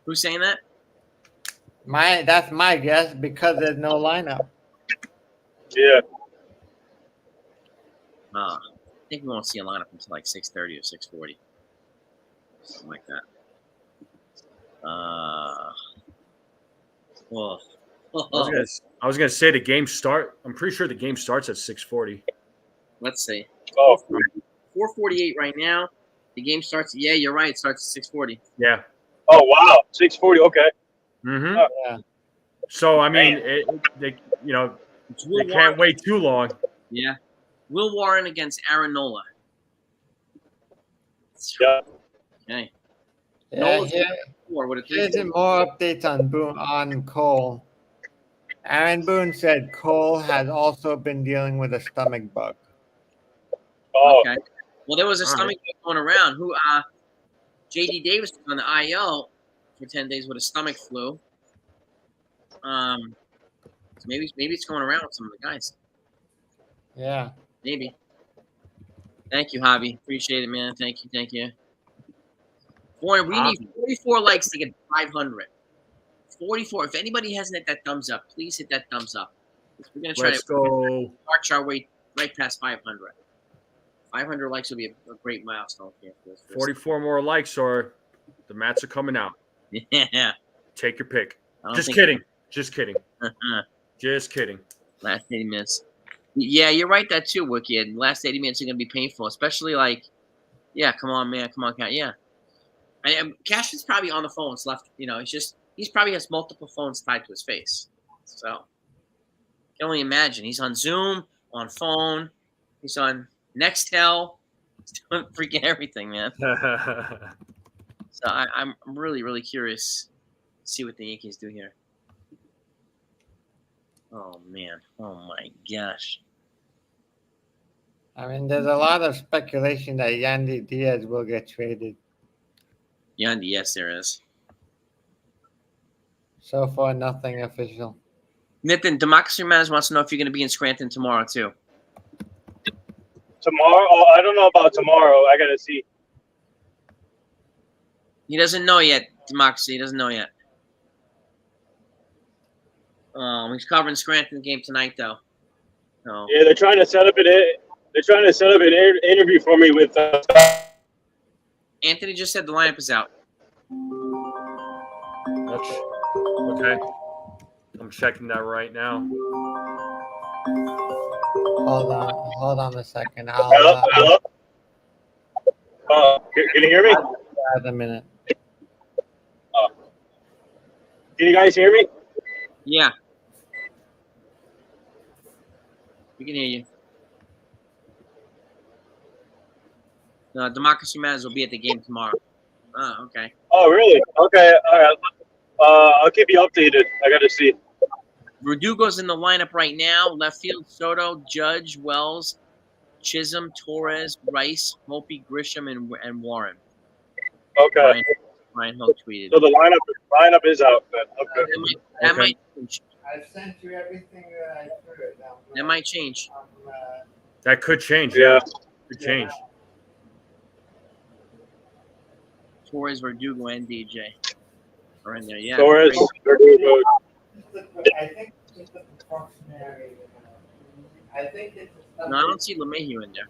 Who's saying that? That's my guess because there's no lineup. Yeah. I think we won't see a lineup until like 6:30 or 6:40, something like that. Well, I was gonna say the game start. I'm pretty sure the game starts at 6:40. let's see. Oh. 4:48 right now. The game starts. Yeah, you're right. It starts at 6:40. Yeah. Oh wow. 6:40. Okay. Mm-hmm. Yeah. So I mean, they can't wait too long. Yeah. Will Warren against Aaron Nola. Yeah. Okay. Yeah, here's more updates on Cole. Aaron Boone said Cole has also been dealing with a stomach bug. Oh. Okay. Well, there was a stomach bug going around. J.D. Davis was on the IL for 10 days with a stomach flu. So maybe it's going around with some of the guys. Yeah. Maybe. Thank you, Javi. Appreciate it, man. Thank you. We need 44 likes to get 500. 44. If anybody hasn't hit that thumbs up, please hit that thumbs up. We're gonna try Let's to go. march our way right past 500. 500 likes will be a great milestone here for this. 44 more likes, or the mats are coming out. Yeah. Take your pick. Just think- kidding. Just kidding. Just kidding. Last 80 minutes. Yeah, you're right. That too, Wicked. Last 80 minutes are gonna be painful, especially like, yeah. Come on, man. Come on, yeah. Cashman's probably on the phone. It's left. He's probably has multiple phones tied to his face. So, I can only imagine. He's on Zoom, on phone. He's on Nextel. He's doing freaking everything, man. So I'm really, really curious to see what the Yankees do here. Oh, man. Oh, my gosh. I mean, there's a lot of speculation that Yandy Diaz will get traded. Yandy, yes, there is. So far, nothing official. Nathan, Democracy Matters wants to know if you're going to be in Scranton tomorrow, too. Tomorrow? Oh, I don't know about tomorrow. I gotta see. He doesn't know yet, Democracy. He doesn't know yet. He's covering Scranton game tonight, though. So. Yeah, they're trying to set up an interview for me with. Anthony just said the lineup is out. Okay. I'm checking that right now. Hold on a second. Hello? Can you hear me? A minute. Can you guys hear me? Yeah. We can hear you. Democracy Matters will be at the game tomorrow. Oh, okay. Oh, really? Okay, all right. I'll keep you updated. I got to see. Verdugo's in the lineup right now. Left field, Soto, Judge, Wells, Chisholm, Torres, Rice, Holtby, Grisham, and Warren. Okay. Ryan Hogue tweeted. So the lineup is out then. Okay. That might change. I've sent you everything that I could. That might change. That could change. Yeah. Could change. Torres, Verdugo, and DJ are in there. Yeah. Torres, Verdugo. I think it's a functionary. I think it's. No, I don't see LeMahieu in there.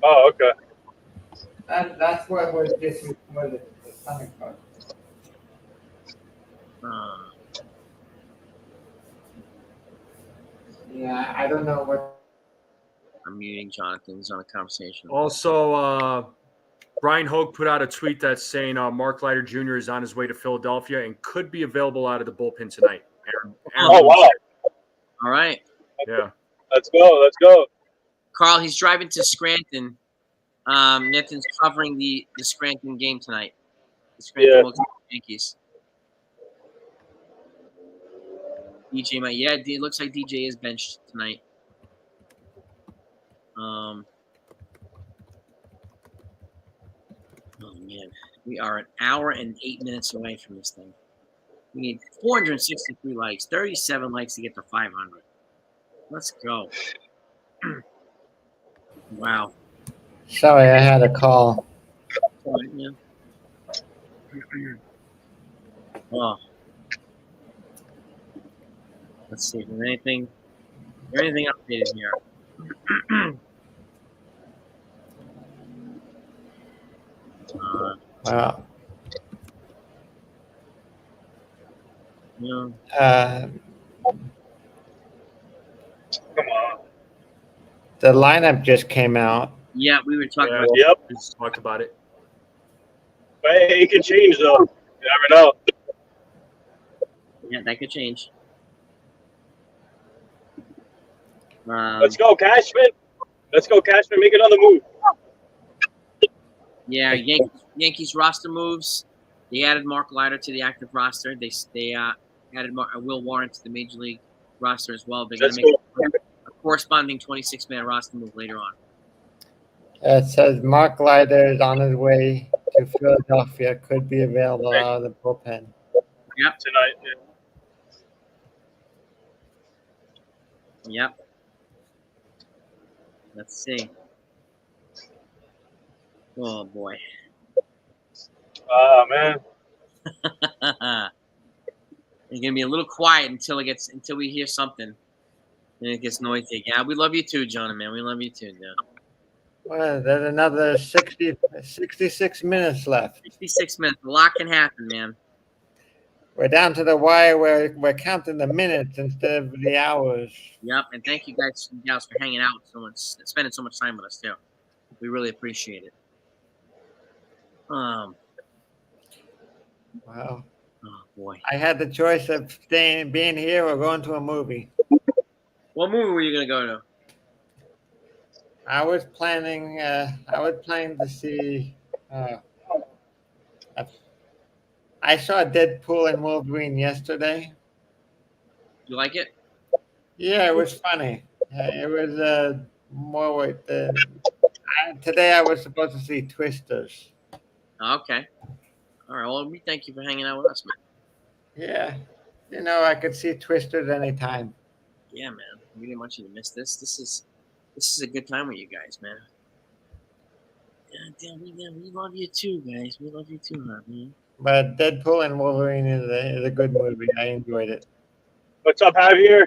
Oh, okay. That's what was this was the stomach bug. Yeah, I don't know what. I'm muting Jonathan. He's on a conversation. Also, Brian Hogue put out a tweet that's saying Mark Leiter Jr. is on his way to Philadelphia and could be available out of the bullpen tonight. Aaron Oh, wow. All right. Yeah. Let's go. Carl, he's driving to Scranton. Nathan's covering the Scranton game tonight. The Scranton Yankees. DJ might, it looks like DJ is benched tonight. Oh man, we are an hour and 8 minutes away from this thing. We need 463 likes, 37 likes to get to 500. Let's go. Wow. Sorry, I had a call. All right, man. Oh. Let's see. Is there anything updated here? Wow. No. Come on. The lineup just came out. Yeah, we were talking about Yep. We just talked about it. But hey, it can change though. You never know. Yeah, that could change. Let's go, Cashman. Make another move. Yeah, Yankees roster moves. They added Mark Leiter to the active roster. They added Will Warren to the major league roster as well. They're going to make a corresponding 26-man roster move later on. It says Mark Leiter is on his way to Philadelphia. Could be available out of the bullpen. Yep. Tonight. Yep. Let's see. Oh boy. Oh man. You're gonna be a little quiet until we hear something. And it gets noisy. Yeah, we love you too, Jonah, man. We love you too, John. Well, there's another 66 minutes left. 66 minutes. A lot can happen, man. We're down to the wire where we're counting the minutes instead of the hours. Yep, and thank you guys and gals for hanging out so much, spending so much time with us too. We really appreciate it. Wow. Oh boy. I had the choice of being here or going to a movie. What movie were you gonna go to? I was planning to see. I saw Deadpool and Wolverine yesterday. You like it? Yeah, it was funny. It was more with today I was supposed to see Twisters. Okay. All right. Well, we thank you for hanging out with us, man. Yeah, I could see Twisters anytime. Yeah, man. We didn't want you to miss this. This is a good time with you guys, man. Yeah, we love you too, guys. We love you too, man. But Deadpool and Wolverine is a good movie. I enjoyed it. What's up, Javier?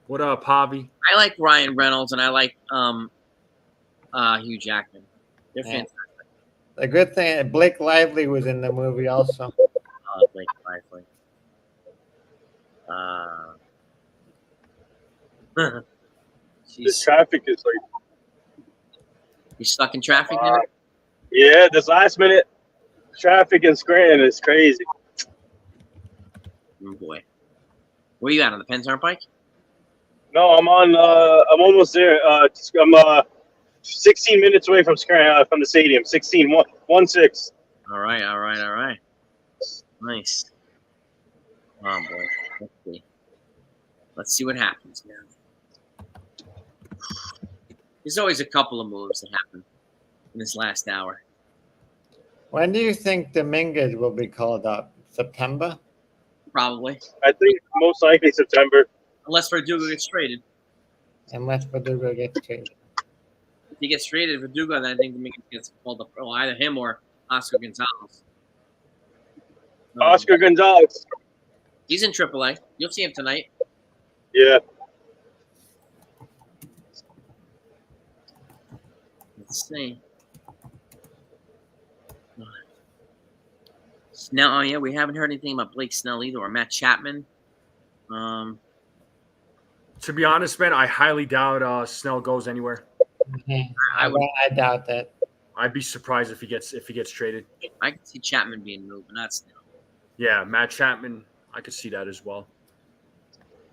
What up, Javi? I like Ryan Reynolds and I like Hugh Jackman. They're fantastic. The good thing, Blake Lively was in the movie also. Blake Lively. This traffic is like. You stuck in traffic now? Yeah, this last minute traffic in Scranton is crazy. Oh boy. Where you at, on the Penn Turnpike? No, I'm almost there. I'm 16 minutes away from Scranton, from the stadium. 16, 1-6. All right. Nice. Oh boy. Let's see what happens, man. There's always a couple of moves that happen in this last hour. When do you think Dominguez will be called up? September? Probably. I think most likely September. Unless Verdugo gets traded. Unless Verdugo gets traded. If he gets traded, Verdugo, then I think Dominguez gets called up. Well, either him or Oscar Gonzalez. Oscar Gonzalez. He's in AAA. You'll see him tonight. Yeah. Let's see. Snell. Oh yeah, we haven't heard anything about Blake Snell either, or Matt Chapman. To be honest, man, I highly doubt Snell goes anywhere. Mm-hmm. I doubt that. I'd be surprised if he gets traded. I could see Chapman being moved, but not Snell. Yeah, Matt Chapman, I could see that as well.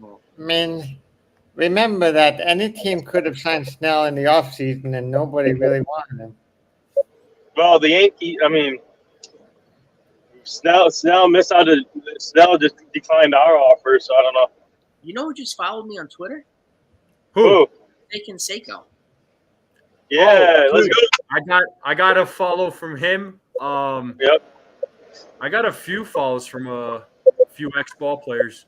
I mean, remember that any team could have signed Snell in the offseason and nobody really wanted him. Well, the Yankees, I mean, Snell missed out. Snell just declined our offer, so I don't know. You know who just followed me on Twitter? Who? Taken Seiko. Yeah, let's go. I got a follow from him. Yep. I got a few follows from a few ex-ball players.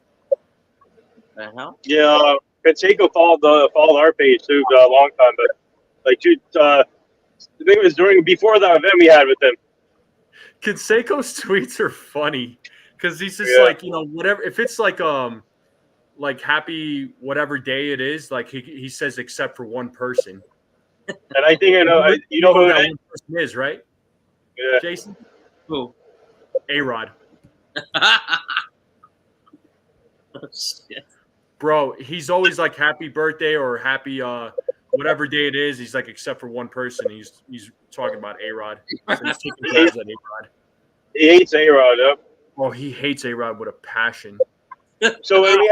The hell? Yeah, Canseco followed our page too a long time, but like, dude, I think it was before that event we had with him. Canseco's tweets are funny because he's just like, whatever. If it's like happy whatever day it is, like he says except for one person. And I think I know. You know who that one person is, right? Yeah. Jason? Who? A-Rod. Oh, shit. Bro, he's always like happy birthday or happy whatever day it is. He's like except for one person. He's talking about A-Rod. So he's taking jabs at A-Rod. He hates A-Rod. Yep. Oh, he hates A-Rod with a passion. So when we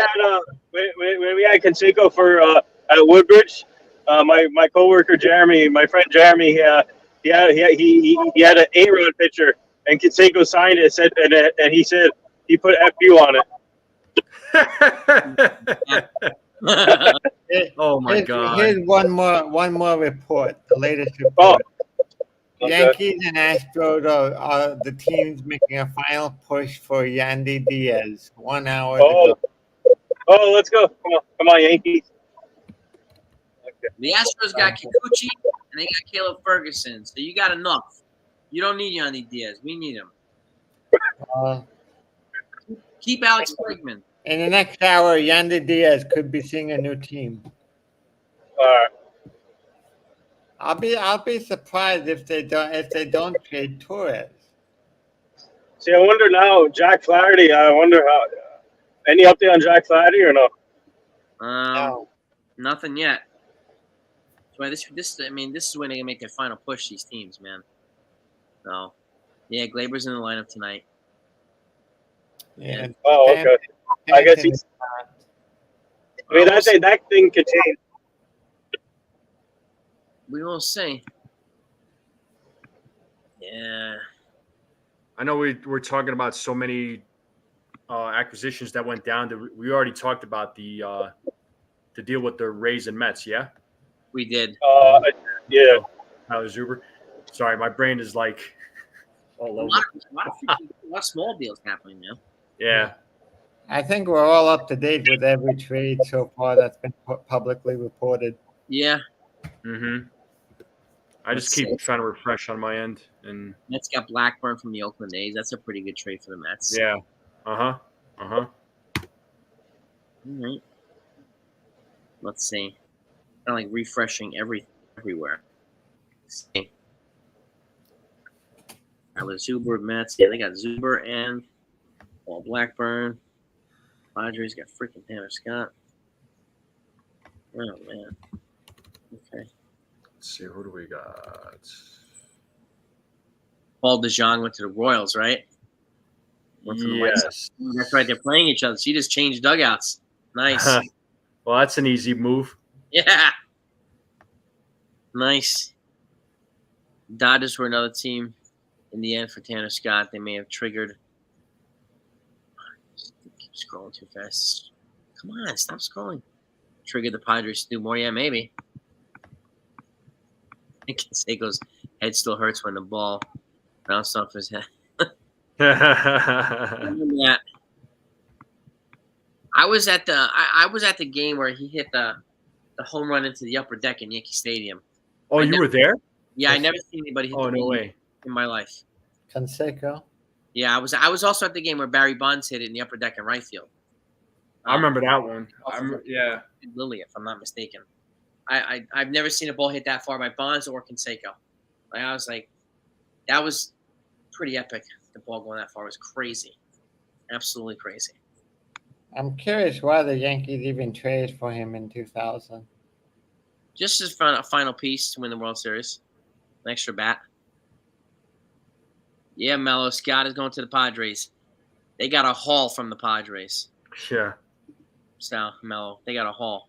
had Canseco for at Woodbridge, my coworker Jeremy, my friend Jeremy, he had an A-Rod picture, and Canseco signed it, and he said he put FU on it. Oh my God! Here's one more report. The latest report. Yankees and Astros are the teams making a final push for Yandy Diaz. 1 hour to go. Oh, let's go! Come on, Yankees! Okay. The Astros got Kikuchi and they got Caleb Ferguson, so you got enough. You don't need Yandy Diaz. We need him. Keep Alex Bregman. In the next hour, Yandy Diaz could be seeing a new team. I'll be surprised if they don't trade Torres. See, I wonder now, Jack Flaherty. I wonder how. Any update on Jack Flaherty or no? No. Nothing yet. So this is when they're gonna make their final push. These teams, man. So, yeah, Glaber's in the lineup tonight. Yeah. Oh, okay. I guess he's. I mean, that thing could change. We will see. Yeah. I know we're talking about so many acquisitions that went down. We already talked about the deal with the Rays and Mets. Yeah, we did. Yeah. Tyler Zuber. Sorry, my brain is like all over. A lot of small deals happening now. Yeah. I think we're all up to date with every trade so far that's been publicly reported. Yeah. Mm-hmm. I just keep trying to refresh on my end. And Mets got Blackburn from the Oakland A's. That's a pretty good trade for the Mets. Yeah. Uh-huh. All right. Let's see. Kind of like refreshing everywhere. Let's see. Tyler Zuber, Mets. Yeah, they got Zuber and Paul Blackburn. Padres got freaking Tanner Scott. Oh, man. Okay. Let's see, who do we got? Paul DeJong went to the Royals, right? Went to the White Sox. That's right. They're playing each other. She just changed dugouts. Nice. Well, that's an easy move. Yeah. Nice. Dodgers were another team in the end for Tanner Scott. They may have triggered. Keep scrolling too fast. Come on, stop scrolling. Triggered the Padres to do more. Yeah, maybe. I think Canseco's head still hurts when the ball bounced off his head. Yeah. I was at the game where he hit the home run into the upper deck in Yankee Stadium. Oh, you were there? Yeah, I never seen anybody hit the ball in my life. Canseco? Yeah, I was also at the game where Barry Bonds hit it in the upper deck in right field. I remember that one. Yeah. Lily, if I'm not mistaken. I've never seen a ball hit that far by Bonds or Canseco. Like, I was like, that was pretty epic. The ball going that far was crazy. Absolutely crazy. I'm curious why the Yankees even traded for him in 2000. Just as a final piece to win the World Series. An extra bat. Yeah, Mello. Scott is going to the Padres. They got a haul from the Padres. Yeah. So, Mello, they got a haul.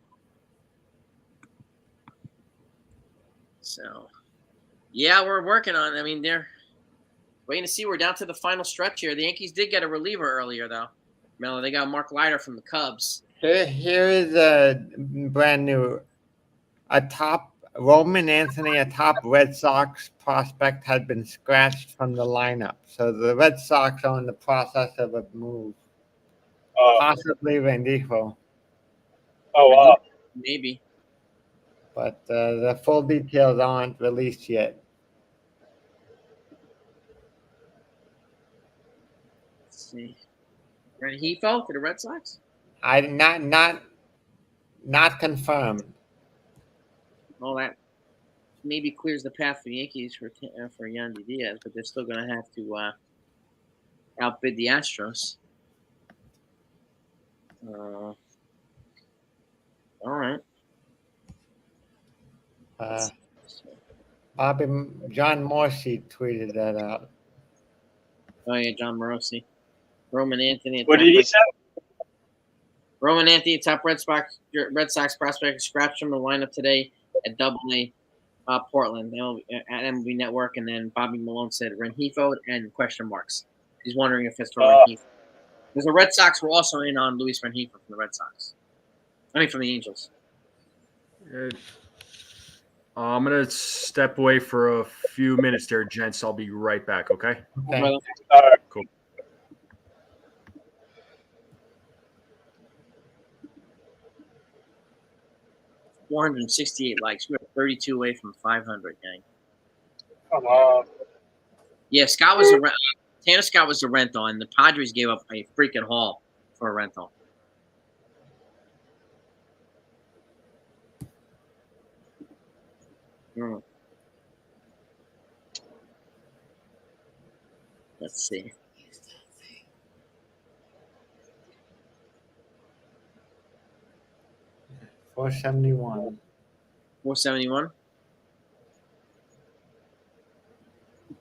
So, yeah, we're working on it. I mean, they're waiting to see. We're down to the final stretch here. The Yankees did get a reliever earlier, though. Mello, they got Mark Leiter from the Cubs. Here is a brand new, Roman Anthony, a top Red Sox prospect, had been scratched from the lineup. So the Red Sox are in the process of a move. Possibly Rendifo. Oh, wow. Maybe. But the full details aren't released yet. Let's see. Rendifo for the Red Sox? Not confirmed. Well, that maybe clears the path for the Yankees for Yandy Diaz, but they're still going to have to outbid the Astros. All right. John Morsi tweeted that out. Oh, yeah, John Morosi. Roman Anthony. What did he say? Roman Anthony, top Red Sox prospect, scratched from the lineup today at AA Portland at MLB Network, and then Bobby Malone said Rendifo and question marks. He's wondering if it's for Rendifo. Because the Red Sox were also in on Luis Rendifo from the Red Sox. I mean, from the Angels. I'm going to step away for a few minutes there, gents. I'll be right back, okay? Okay. All right. Cool. 468 likes. We're 32 away from 500, gang. Come on. Yeah, Scott was Tanner Scott was the rental, and the Padres gave up a freaking haul for a rental. Let's see. $471. 471.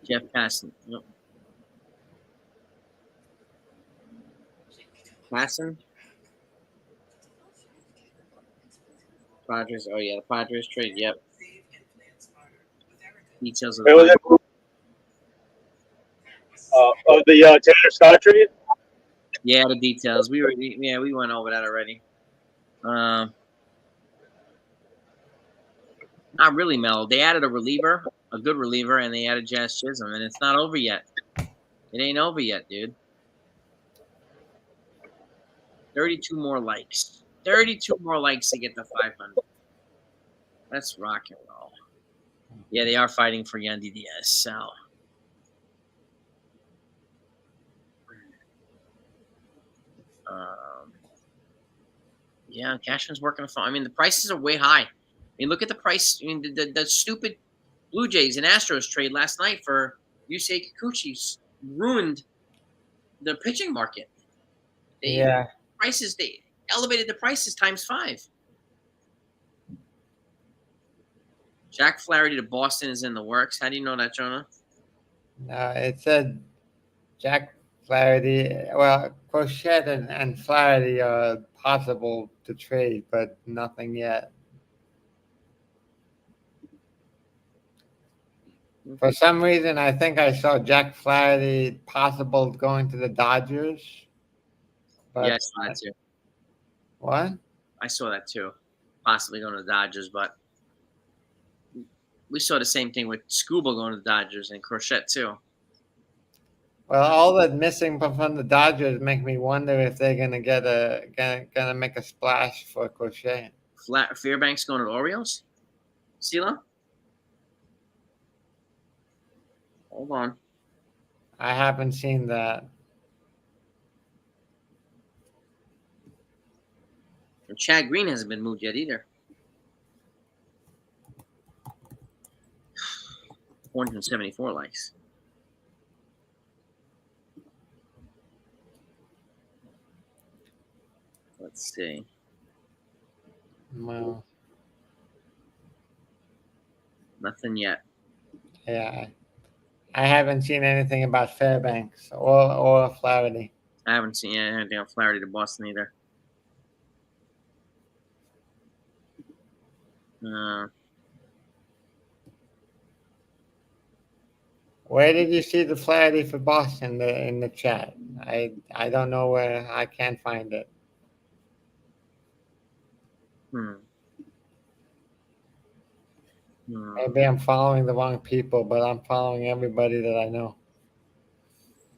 Jeff Passan. Yep. Passan. Padres. Oh yeah, the Padres trade. Yep. Details of Where was the it? Of the Tanner Scott trade? Yeah, the details. We went over that already. Not really, Mel. They added a reliever, a good reliever, and they added Jazz Chisholm, and it's not over yet. It ain't over yet, dude. 32 more likes. 32 more likes to get to 500. Let's rock and roll. Yeah, they are fighting for Yandy Diaz. So, yeah, Cashman's working fine. I mean, the prices are way high. I mean, look at the price. I mean, the stupid Blue Jays and Astros trade last night for Yusei Kikuchi ruined the pitching market. They elevated the prices times 5. Jack Flaherty to Boston is in the works. How do you know that, Jonah? It said Jack Flaherty. Well, Crochet and Flaherty are possible to trade, but nothing yet. For some reason, I think I saw Jack Flaherty possible going to the Dodgers. But Yeah, I saw that too. What? I saw that too. Possibly going to the Dodgers, but we saw the same thing with Scuba going to the Dodgers and Crochet too. Well, all that missing from the Dodgers make me wonder if they're gonna make a splash for Crochet. Fairbanks going to the Orioles? Sila? Hold on. I haven't seen that. And Chad Green hasn't been moved yet either. 474 likes. Let's see. Well, nothing yet. Yeah, I haven't seen anything about Fairbanks or Flaherty. I haven't seen anything on Flaherty to Boston either. Where did you see the Flaherty for Boston in the chat? I don't know where. I can't find it. Maybe I'm following the wrong people, but I'm following everybody that I know.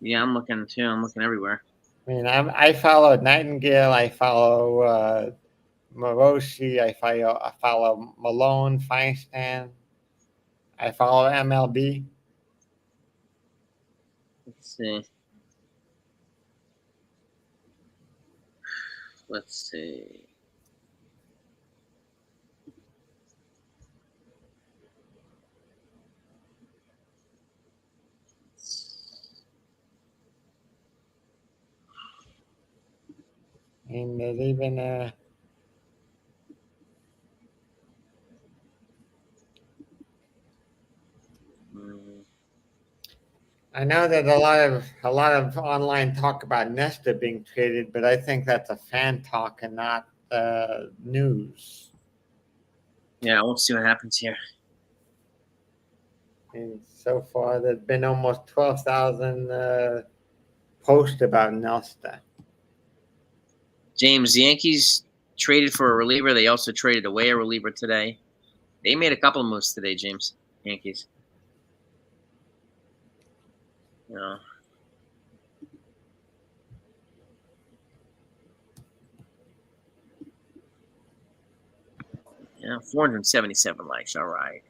Yeah, I'm looking too. I'm looking everywhere. I mean, I follow Nightingale. I follow Morosi. I follow Malone, Feinstein. I follow MLB. Let's see. Let's see. And there's even I know that a lot of online talk about Nesta being traded, but I think that's a fan talk and not news. Yeah, we'll see what happens here. And so far, there's been almost 12,000 posts about Nesta. James, the Yankees traded for a reliever. They also traded away a reliever today. They made a couple of moves today, James. Yankees. Yeah. Yeah, 477 likes. All right.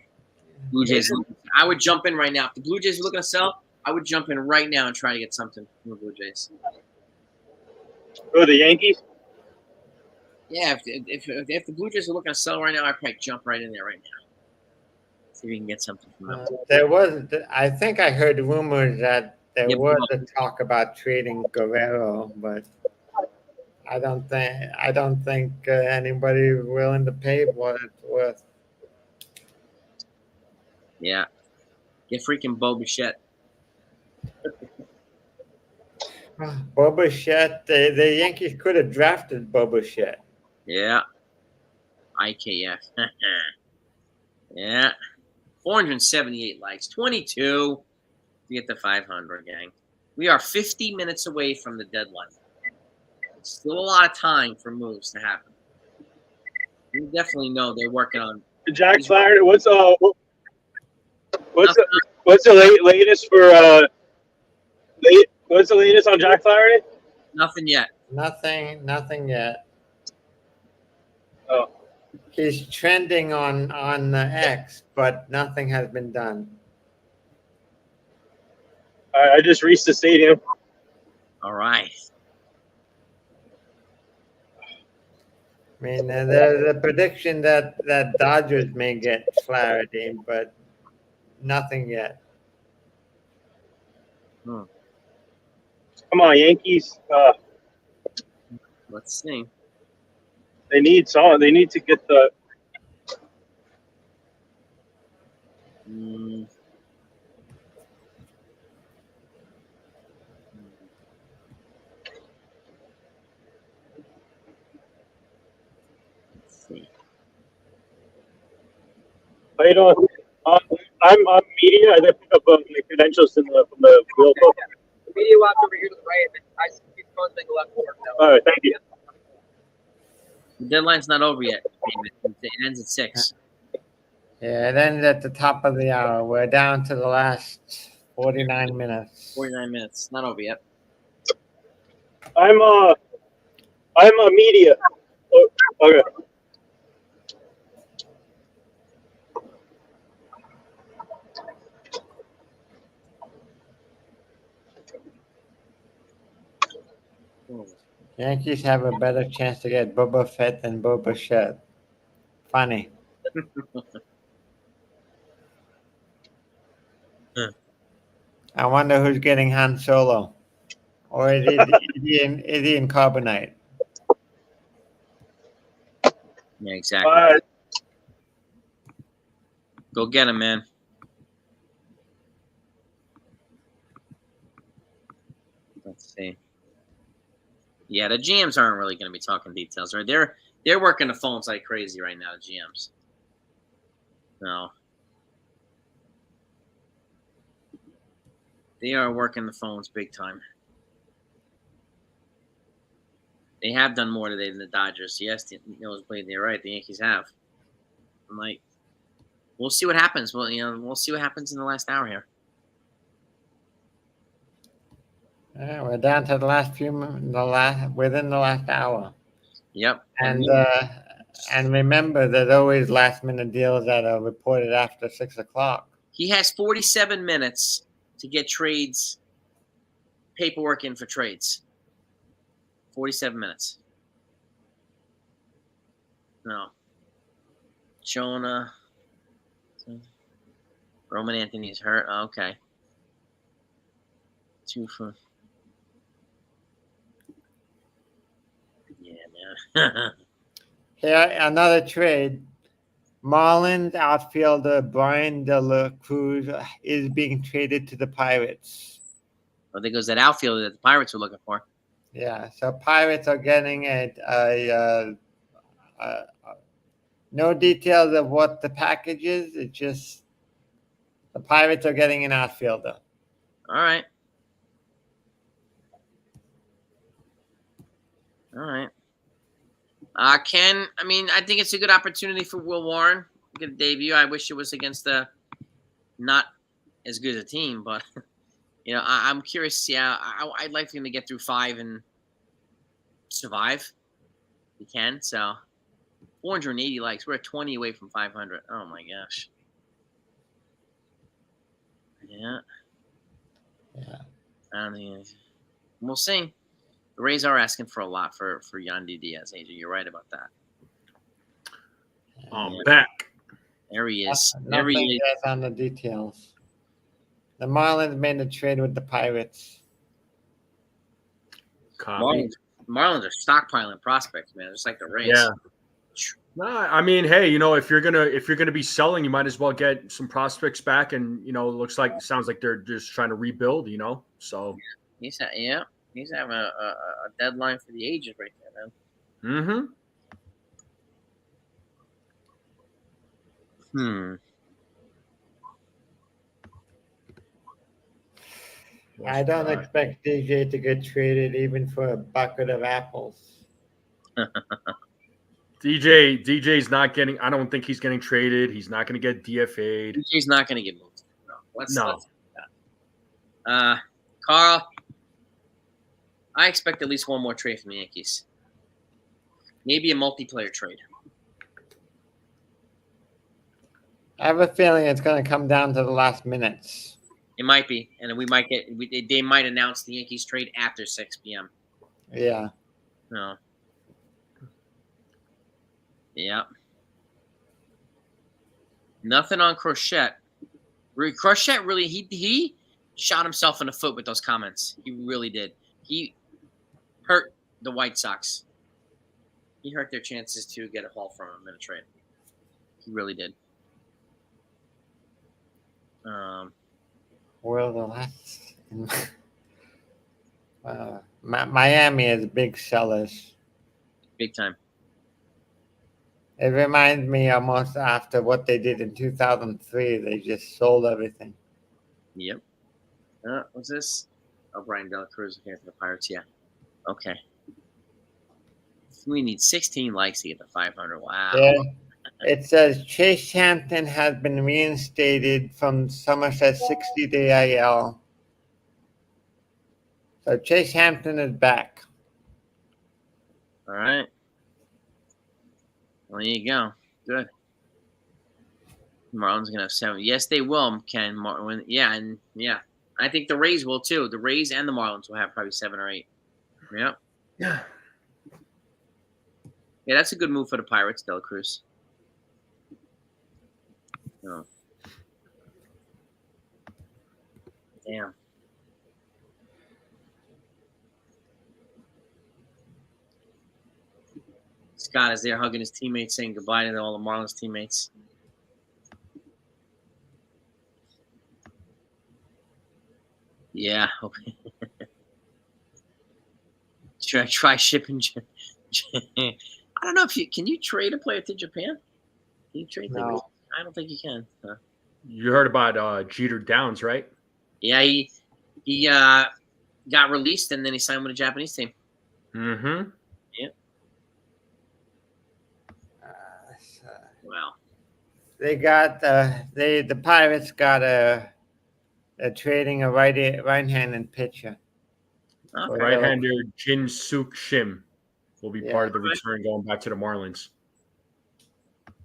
Blue Jays. I would jump in right now. If the Blue Jays are looking to sell, I would jump in right now and try to get something from the Blue Jays. Oh, the Yankees. Yeah, if the Blue Jays are looking to sell right now, I'd probably jump right in there right now. See if we can get something from them. There was, I think I heard rumors that there Yeah, was a talk about trading Guerrero, but I don't think anybody willing to pay what it's worth. Yeah. Get freaking Bo Bichette. Boba Fett, the Yankees could have drafted Boba Fett. Yeah. IKF. Yeah. 478 likes. 22 to get to 500, gang. We are 50 minutes away from the deadline. Still a lot of time for moves to happen. You definitely know they're working on. Jack Flaherty. What's the latest for what's the latest on Jack Flaherty? Nothing yet. Nothing yet. Oh, He's trending on X, but nothing has been done. I just reached the stadium. All right. I mean, there's a prediction that Dodgers may get Flaherty, but nothing yet. Come on, Yankees. Let's see. They need someone. They need to get the. Let's see. How you doing? I'm media. I didn't pick up my credentials from the wheel book. Media walk over here to the right. I see the phone thing left forward. All right, thank you. The deadline's not over yet. It ends at 6. Yeah, it ends at the top of the hour. We're down to the last 49 minutes. 49 minutes. Not over yet. I'm a media. Oh, okay. Yankees have a better chance to get Boba Fett than Boba Fett. Funny. I wonder who's getting Han Solo. Or is he in Carbonite? Yeah, exactly. Go get him, man. Let's see. Yeah, the GMs aren't really going to be talking details, right? They're working the phones like crazy right now, the GMs. No. They are working the phones big time. They have done more today than the Dodgers. Yes, Nosebleed, they're right. The Yankees have. I'm like, we'll see what happens. Well, we'll see what happens in the last hour here. Yeah, we're down to the last within the last hour. Yep. And remember, there's always last minute deals that are reported after 6 o'clock. He has 47 minutes to get trades, paperwork in for trades. 47 minutes. No. Jonah. Roman Anthony's hurt. Oh, okay. 2 for. Yeah, man. Here, another trade. Marlins outfielder Brian De La Cruz is being traded to the Pirates. I think it was that outfielder that the Pirates were looking for. Yeah, so Pirates are getting no details of what the package is. It's just the Pirates are getting an outfielder. All right. All right. I think it's a good opportunity for Will Warren. Get a debut. I wish it was against a not as good a team, but I'm curious to see how I'd like him to get through 5 and survive. He can. So 480 likes. We're at 20 away from 500. Oh my gosh. Yeah. Yeah. I don't think we'll see. The Rays are asking for a lot for Yandy Diaz, AJ. You're right about that. I'm back. There he is. There Nothing he is. yet on the details. The Marlins made a trade with the Pirates. Copy. Marlins are stockpiling prospects, man, just like the Rays. Yeah. Nah, I mean, hey, if you're gonna be selling, you might as well get some prospects back, and sounds like they're just trying to rebuild, So He's having a deadline for the ages right there, man. I don't expect DJ to get traded even for a bucket of apples. DJ's not getting. I don't think he's getting traded. He's not going to get DFA'd. DJ's not going to get moved. No. Let's Carl, I expect at least one more trade from the Yankees. Maybe a multiplayer trade. I have a feeling it's going to come down to the last minutes. It might be, and we might get. They might announce the Yankees trade after 6 p.m. Yeah. No. Yeah. Nothing on Crochet. Crochet really he shot himself in the foot with those comments. He really did. He hurt the White Sox. He hurt their chances to get a haul from him in a trade. He really did. Well, the last Miami is big sellers. Big time. It reminds me almost after what they did in 2003. They just sold everything. Yep. What's this? Oh, Brian Dela Cruz here for the Pirates. Yeah. Okay. We need 16 likes to get to 500. Wow. Yeah. It says Chase Hampton has been reinstated from Somerset 60-day IL. So Chase Hampton is back. All right. Well, there you go. Good. Marlins gonna have 7. Yes, they will, Ken. I think the Rays will too. The Rays and the Marlins will have probably 7 or 8. Yep. Yeah. Yeah, that's a good move for the Pirates, Del Cruz. Oh. Damn. Scott is there hugging his teammates, saying goodbye to all the Marlins teammates. Yeah. Try shipping. I don't know if can you trade a player to Japan? Can you trade? No. I don't think you can. Huh? You heard about Jeter Downs, right? Yeah, he got released and then he signed with a Japanese team. Mm-hmm. Yeah. Wow. They got the Pirates got a trading a right-handed pitcher. Okay. Right-hander Jin Suk Shim will be part of the return going back to the Marlins.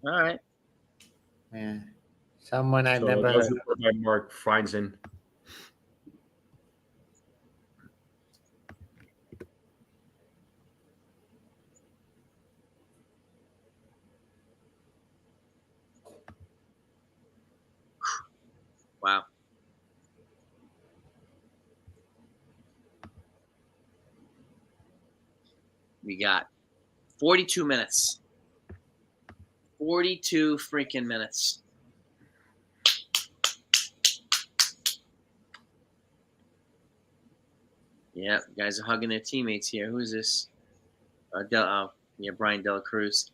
All right. Yeah. Someone I've So never that heard was of. reported by Mark Feinzen. Wow. We got 42 minutes. 42 freaking minutes. Yeah, guys are hugging their teammates here. Who is this? Brian Dela Cruz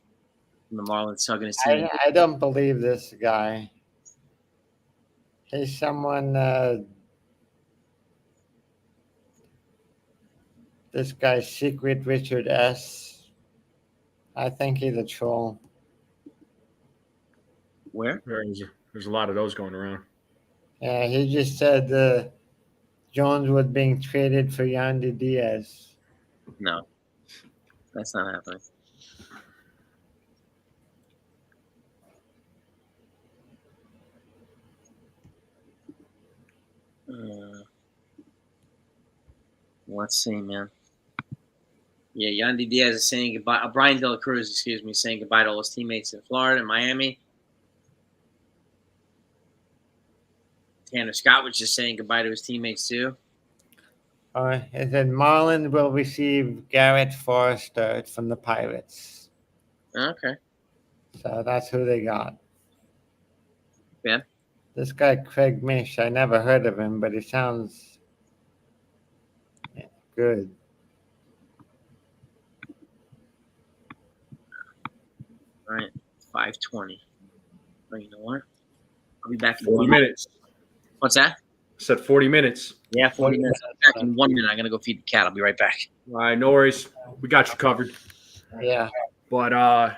from the Marlins hugging his teammates. I don't believe this guy. He's someone. This guy's Secret Richard S. I think he's a troll. Where? There's a lot of those going around. Yeah, he just said Jones was being traded for Yandy Diaz. No, that's not happening. Let's see, man. Yeah, Yandy Diaz is saying goodbye. Brian De La Cruz, excuse me, saying goodbye to all his teammates in Florida and Miami. Tanner Scott was just saying goodbye to his teammates too. It said Marlins will receive Garrett Forrester from the Pirates. Okay. So that's who they got. Yeah. This guy, Craig Mish, I never heard of him, but he sounds good. All right. 5:20. Oh, you know what? I'll be back in 40 minutes. What's that? Said 40 minutes. Yeah, 40 minutes. I'll be back in 1 minute. I'm gonna go feed the cat. I'll be right back. All right, no worries. We got you covered. Yeah. But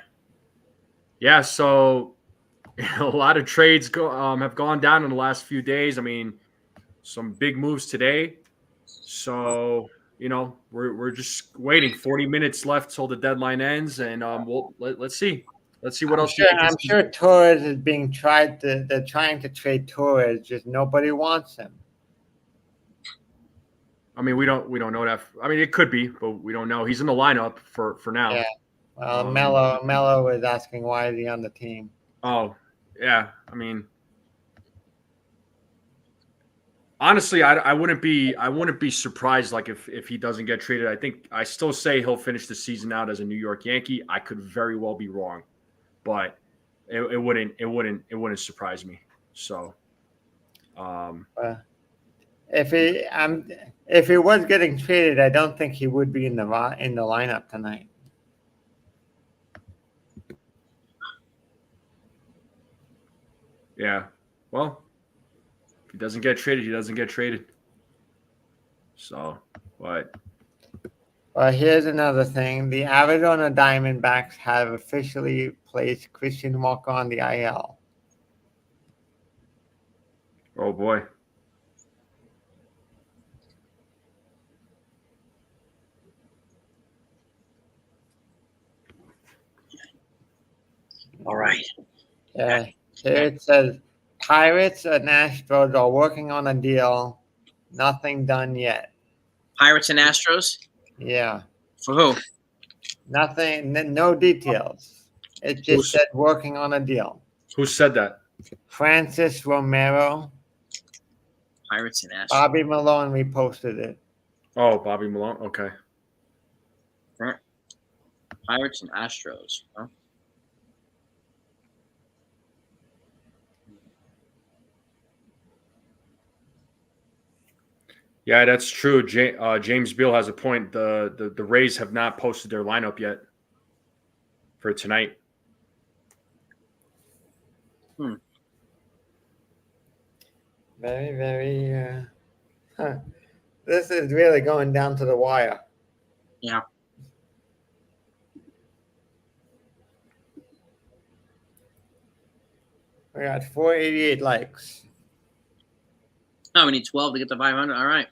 yeah, so a lot of trades have gone down in the last few days. I mean, some big moves today. So, we're just waiting. 40 minutes left till the deadline ends, and let's see. Let's see what else. I'm sure Torres is being tried to. They're trying to trade Torres, just nobody wants him. I mean, we don't know that. I mean, it could be, but we don't know. He's in the lineup for now. Yeah. Well, Mello was asking why is he on the team. Oh, yeah. I mean, honestly, I wouldn't be surprised like if he doesn't get traded. I still say he'll finish the season out as a New York Yankee. I could very well be wrong, but it wouldn't surprise me. So, if he was getting traded, I don't think he would be in the lineup tonight. Yeah. Well, if he doesn't get traded, he doesn't get traded. So, but. Well, here's another thing. The Arizona Diamondbacks have officially placed Christian Walker on the IL. Oh, boy. All right. Yeah. Here it says Pirates and Astros are working on a deal. Nothing done yet. Pirates and Astros? Yeah. For who? Nothing, no details. It just said working on a deal. Who said that? Francis Romero. Pirates and Astros. Bobby Malone reposted it. Oh, Bobby Malone. Okay. Pirates and Astros. Huh? Yeah, that's true. James Beal has a point. The Rays have not posted their lineup yet for tonight. Very, very. This is really going down to the wire. Yeah. We got 488 likes. Oh, we need 12 to get to 500. All right.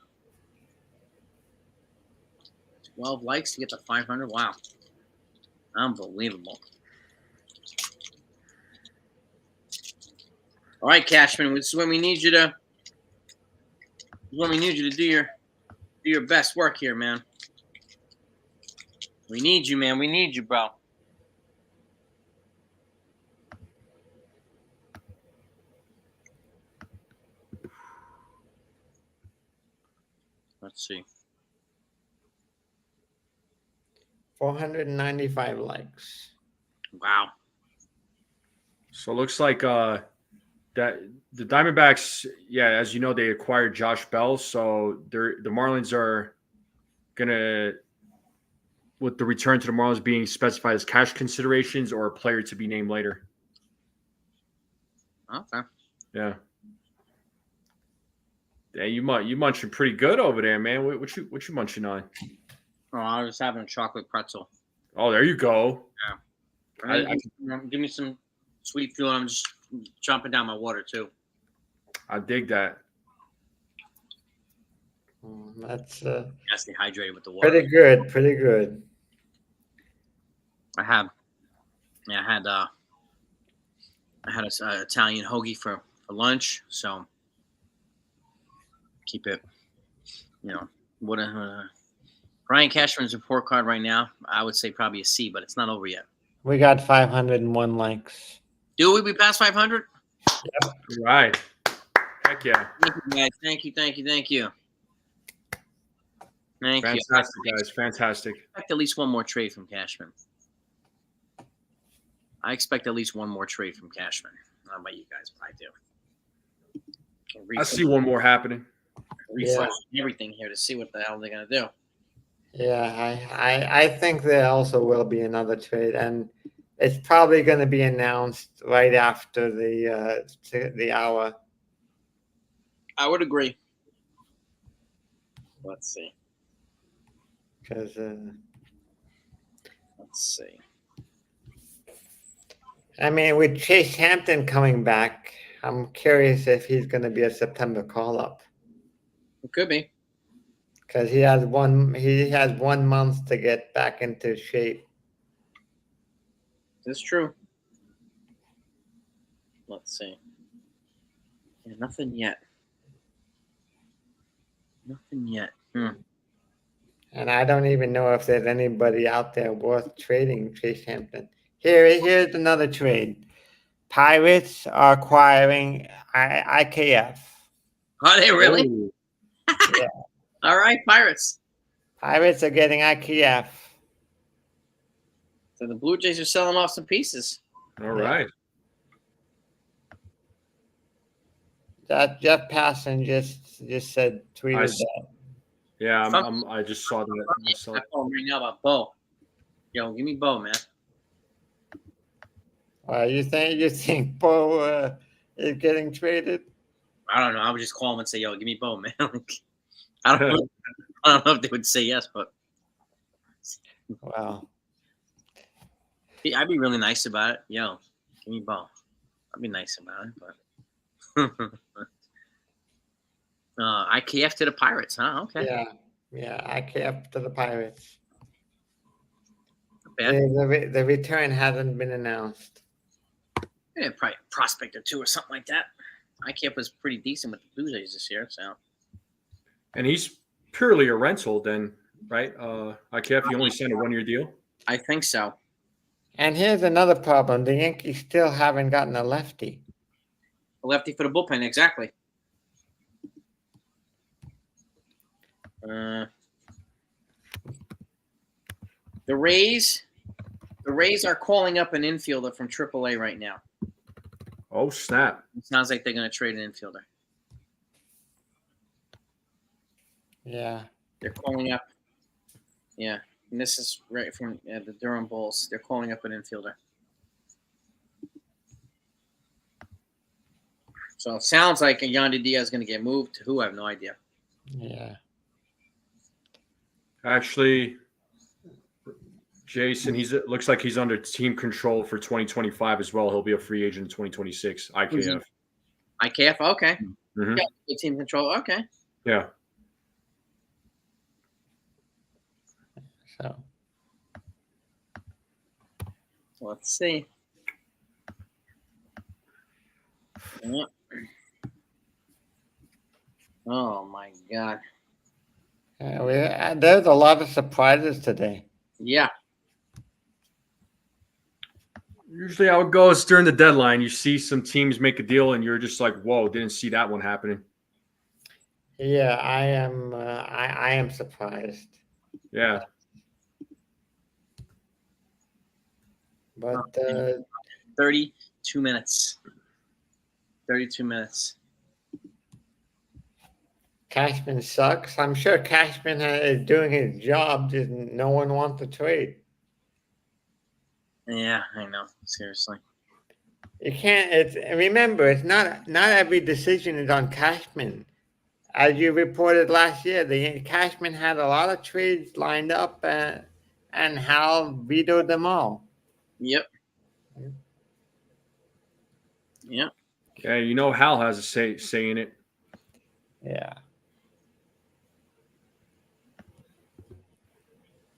12 likes to get to 500. Wow. Unbelievable. All right, Cashman. This is when we need you to. Do your best work here, man. We need you, man. We need you, bro. Let's see. 495 likes. Wow. So it looks like that the Diamondbacks, yeah, as you know, they acquired Josh Bell. So the Marlins are gonna, with the return to the Marlins being specified as cash considerations or a player to be named later. Okay. Yeah. Yeah, you munching pretty good over there, man. What you munching on? Oh, I was having a chocolate pretzel. Oh, there you go. Yeah. Give me some sweet fuel. I'm just chomping down my water too. I dig that. That's That's dehydrated with the water. pretty good. Pretty good. I had an Italian hoagie for lunch. So keep it. What Brian Cashman's report card right now, I would say probably a C, but it's not over yet. We got 501 likes. Do we? We passed 500? Right. Heck yeah. Thank you, guys. Thank you. Thank you. Fantastic, guys. Fantastic. I expect at least one more trade from Cashman. I expect at least one more trade from Cashman. I don't know about you guys, but I do. I see one more happening. Refresh everything here to see what the hell they're going to do. Yeah, I think there also will be another trade, and it's probably going to be announced right after the hour. I would agree. Let's see. Because let's see. I mean, with Chase Hampton coming back, I'm curious if he's going to be a September call-up. It could be. Because he has 1 month to get back into shape. That's true. Let's see. Yeah, nothing yet. Nothing yet. And I don't even know if there's anybody out there worth trading Chase Hampton. Here's another trade. Pirates are acquiring IKF. Are they really? Ooh. Yeah. All right, Pirates. Pirates are getting IKF. So the Blue Jays are selling off some pieces. All right. That Jeff Passan just said tweeted that. Yeah, I just saw that. I'm calling right now about Bo. Yo, give me Bo, man. You think Bo is getting traded? I don't know. I would just call him and say, "Yo, give me Bo, man." I don't know if they would say yes, but Wow. I'd be really nice about it. Yo, give me Bo. I'd be nice about it, but IKF to the Pirates, huh? Okay. Yeah. IKF to the Pirates. Not bad. The return hasn't been announced. Yeah, probably a prospect or two or something like that. IKF was pretty decent with the Blue Jays this year, so. And he's purely a rental then, right? IKF, you only signed a 1-year deal? I think so. And here's another problem. The Yankees still haven't gotten a lefty. A lefty for the bullpen, exactly. The Rays are calling up an infielder from AAA right now. Oh, snap. It sounds like they're going to trade an infielder. Yeah. They're calling up. Yeah. And this is right from the Durham Bulls. They're calling up an infielder. So it sounds like Yandy Diaz is going to get moved to who? I have no idea. Yeah. Actually, Jason, looks like he's under team control for 2025 as well. He'll be a free agent in 2026. IKF. IKF? Okay. Mm-hmm. Yeah, team control. Okay. Yeah. So let's see. Yep. Oh my God. There's a lot of surprises today. Yeah. Usually how it goes during the deadline, you see some teams make a deal and you're just like, whoa, didn't see that one happening. Yeah, I am surprised. Yeah. But 32 minutes. 32 minutes. Cashman sucks. I'm sure Cashman is doing his job. Just no one wants to trade. Yeah, I know. Seriously. You can't. Remember, it's not every decision is on Cashman. As you reported last year, the Cashman had a lot of trades lined up, and Hal vetoed them all. Yep. Yep. Yeah, you know Hal has a say in it. Yeah.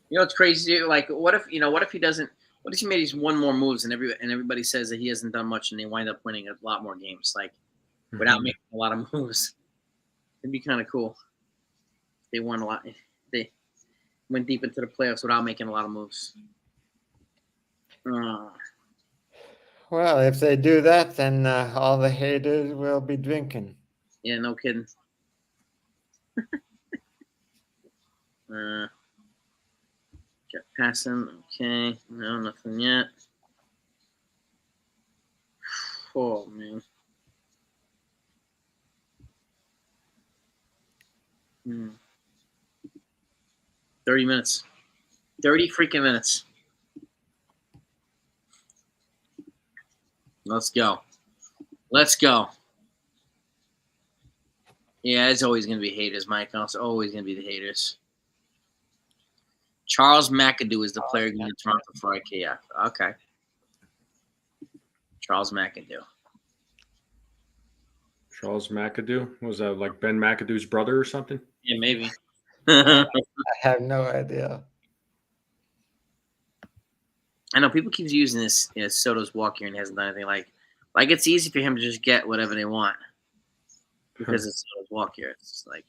You know, it's crazy. Like, what if he doesn't? What if he made these one more moves and everybody says that he hasn't done much and they wind up winning a lot more games, like without making a lot of moves? It'd be kind of cool. They won a lot. They went deep into the playoffs without making a lot of moves. Well, if they do that, then all the haters will be drinking. Yeah, no kidding. Jet passing. Okay. No, nothing yet. Oh, man. 30 minutes. 30 freaking minutes. Let's go. Let's go. Yeah, it's always going to be haters, Mike. It's always going to be the haters. Charles McAdoo is the player going to Toronto for IKF. Okay. Charles McAdoo. Charles McAdoo? Was that like Ben McAdoo's brother or something? Yeah, maybe. I have no idea. I know people keep using this Soto's walk here and hasn't done anything. Like it's easy for him to just get whatever they want because it's Soto's walk here. It's just like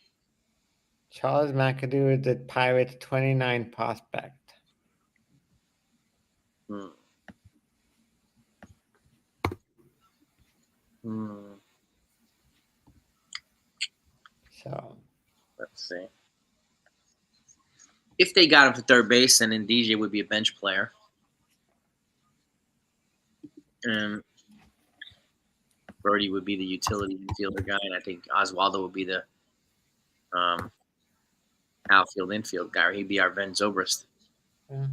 Charles McAdoo is the Pirates 29 prospect. So let's see. If they got him for third base, then DJ would be a bench player. And Birdie would be the utility infielder guy, and I think Oswaldo would be the outfield infield guy. Or he'd be our Ben Zobrist. yeah.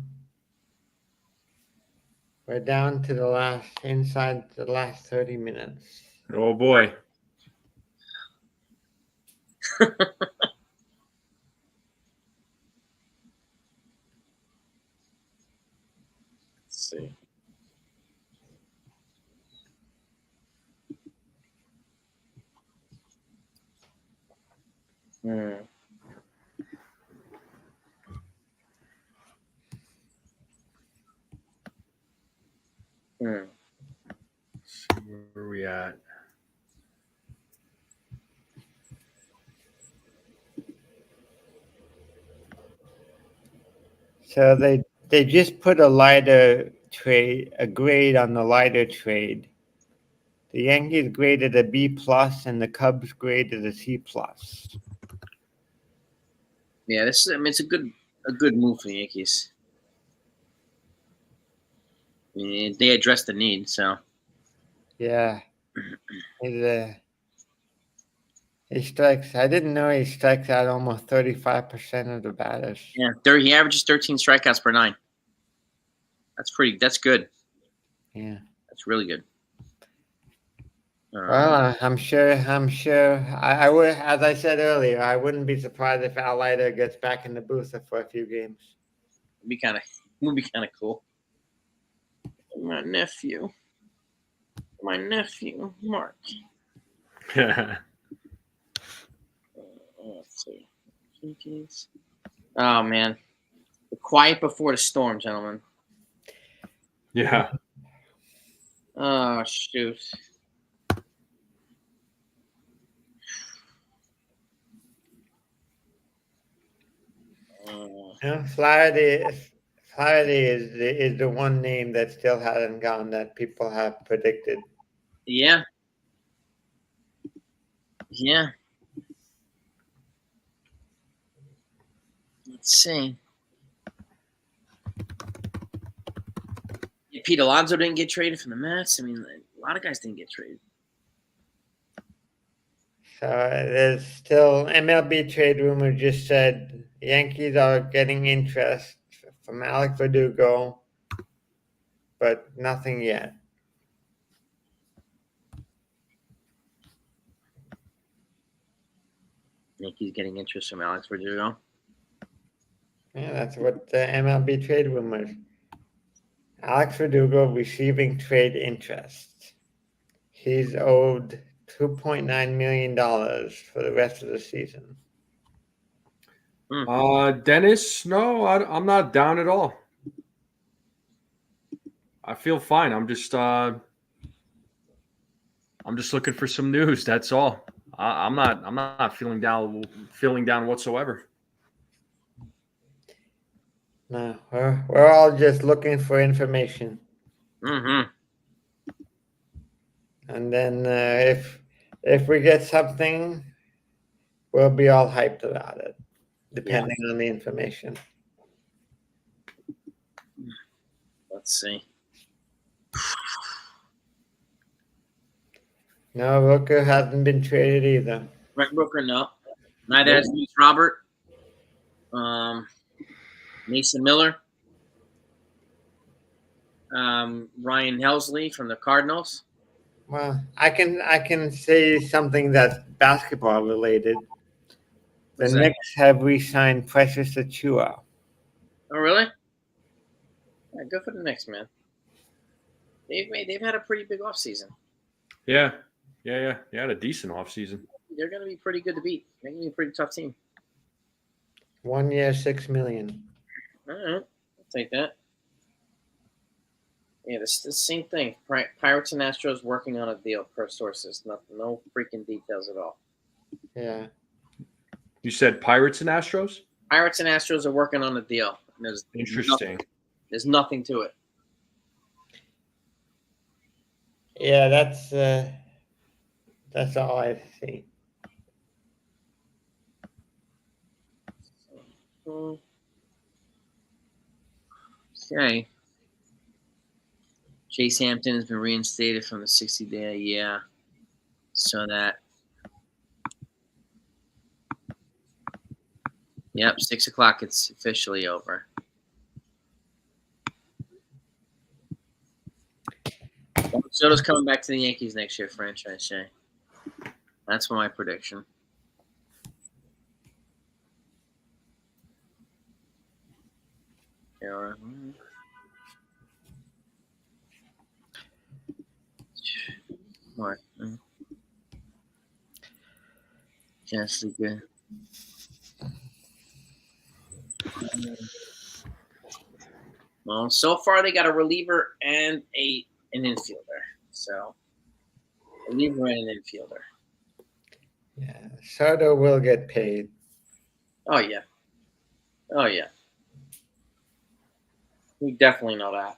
We're down to inside the last 30 minutes. Oh boy. Let's see. Let's see, where are we at? So they just put a grade on the lighter trade. The Yankees graded a B+, and the Cubs graded a C+. Yeah, it's a good move for the Yankees. I mean, they addressed the need, so Yeah, he strikes. I didn't know he strikes out almost 35% of the batters. yeah, he averages 13 strikeouts per 9. That's good. Yeah, that's really good. Well, I'm sure. I would, as I said earlier, I wouldn't be surprised if Al Leiter gets back in the booth for a few games. Would be kind of cool. My nephew, Mark. Let's see. Oh man, the quiet before the storm, gentlemen. Yeah. Oh shoot. Flaherty is the one name that still hasn't gone that people have predicted. Yeah. Yeah. Let's see. Pete Alonso didn't get traded from the Mets. I mean, a lot of guys didn't get traded. So there's still MLB trade rumor just said Yankees are getting interest from Alex Verdugo, but nothing yet. Yankees getting interest from Alex Verdugo. Yeah, that's what the MLB trade rumors. Alex Verdugo receiving trade interest. He's owed $2.9 million for the rest of the season. Dennis, no, I'm not down at all. I feel fine. I'm just looking for some news. That's all. I'm not feeling down whatsoever. No, we're all just looking for information, Mm-hmm. and then if we get something, we'll be all hyped about it, depending on the information. Let's see. No, Rooker hasn't been traded either. Brent Brooker, no. Neither has Luis Robert. Mason Miller. Ryan Helsley from the Cardinals. Well, I can say something that's basketball related. The What's that? Knicks have re-signed Precious Achua. Oh, really? Yeah, good for the Knicks, man. They've had a pretty big offseason. Yeah. They had a decent offseason. They're going to be pretty good to beat. They're going to be a pretty tough team. 1 year, $6 million. All right, I'll take that. Yeah, it's the same thing. Pirates and Astros working on a deal per sources. No freaking details at all. Yeah. You said Pirates and Astros? Pirates and Astros are working on a deal. There's Interesting. There's nothing to it. Yeah, that's all I see. Okay. Chase Hampton has been reinstated from the 60-day. Yeah. So that. Yep, 6 o'clock. It's officially over. Soto's coming back to the Yankees next year, franchise Shay. That's my prediction. Yeah. What? Jessica. Well, so far they got a reliever and an infielder. So, a reliever and an infielder. Yeah, Soto will get paid. Oh yeah. Oh yeah. We definitely know that.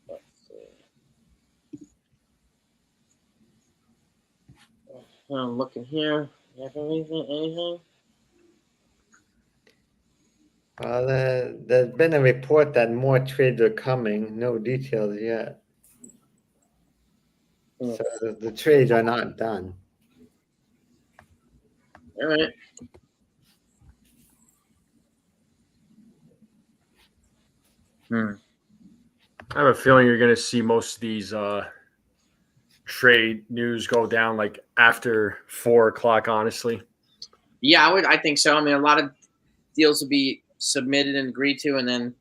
Let's see. I'm looking here. You have anything? Well, there's been a report that more trades are coming. No details yet. So the trades are not done. All right. I have a feeling you're going to see most of these trade news go down like after 4 o'clock, honestly. Yeah, I think so. I mean, a lot of deals will be submitted and agreed to, and then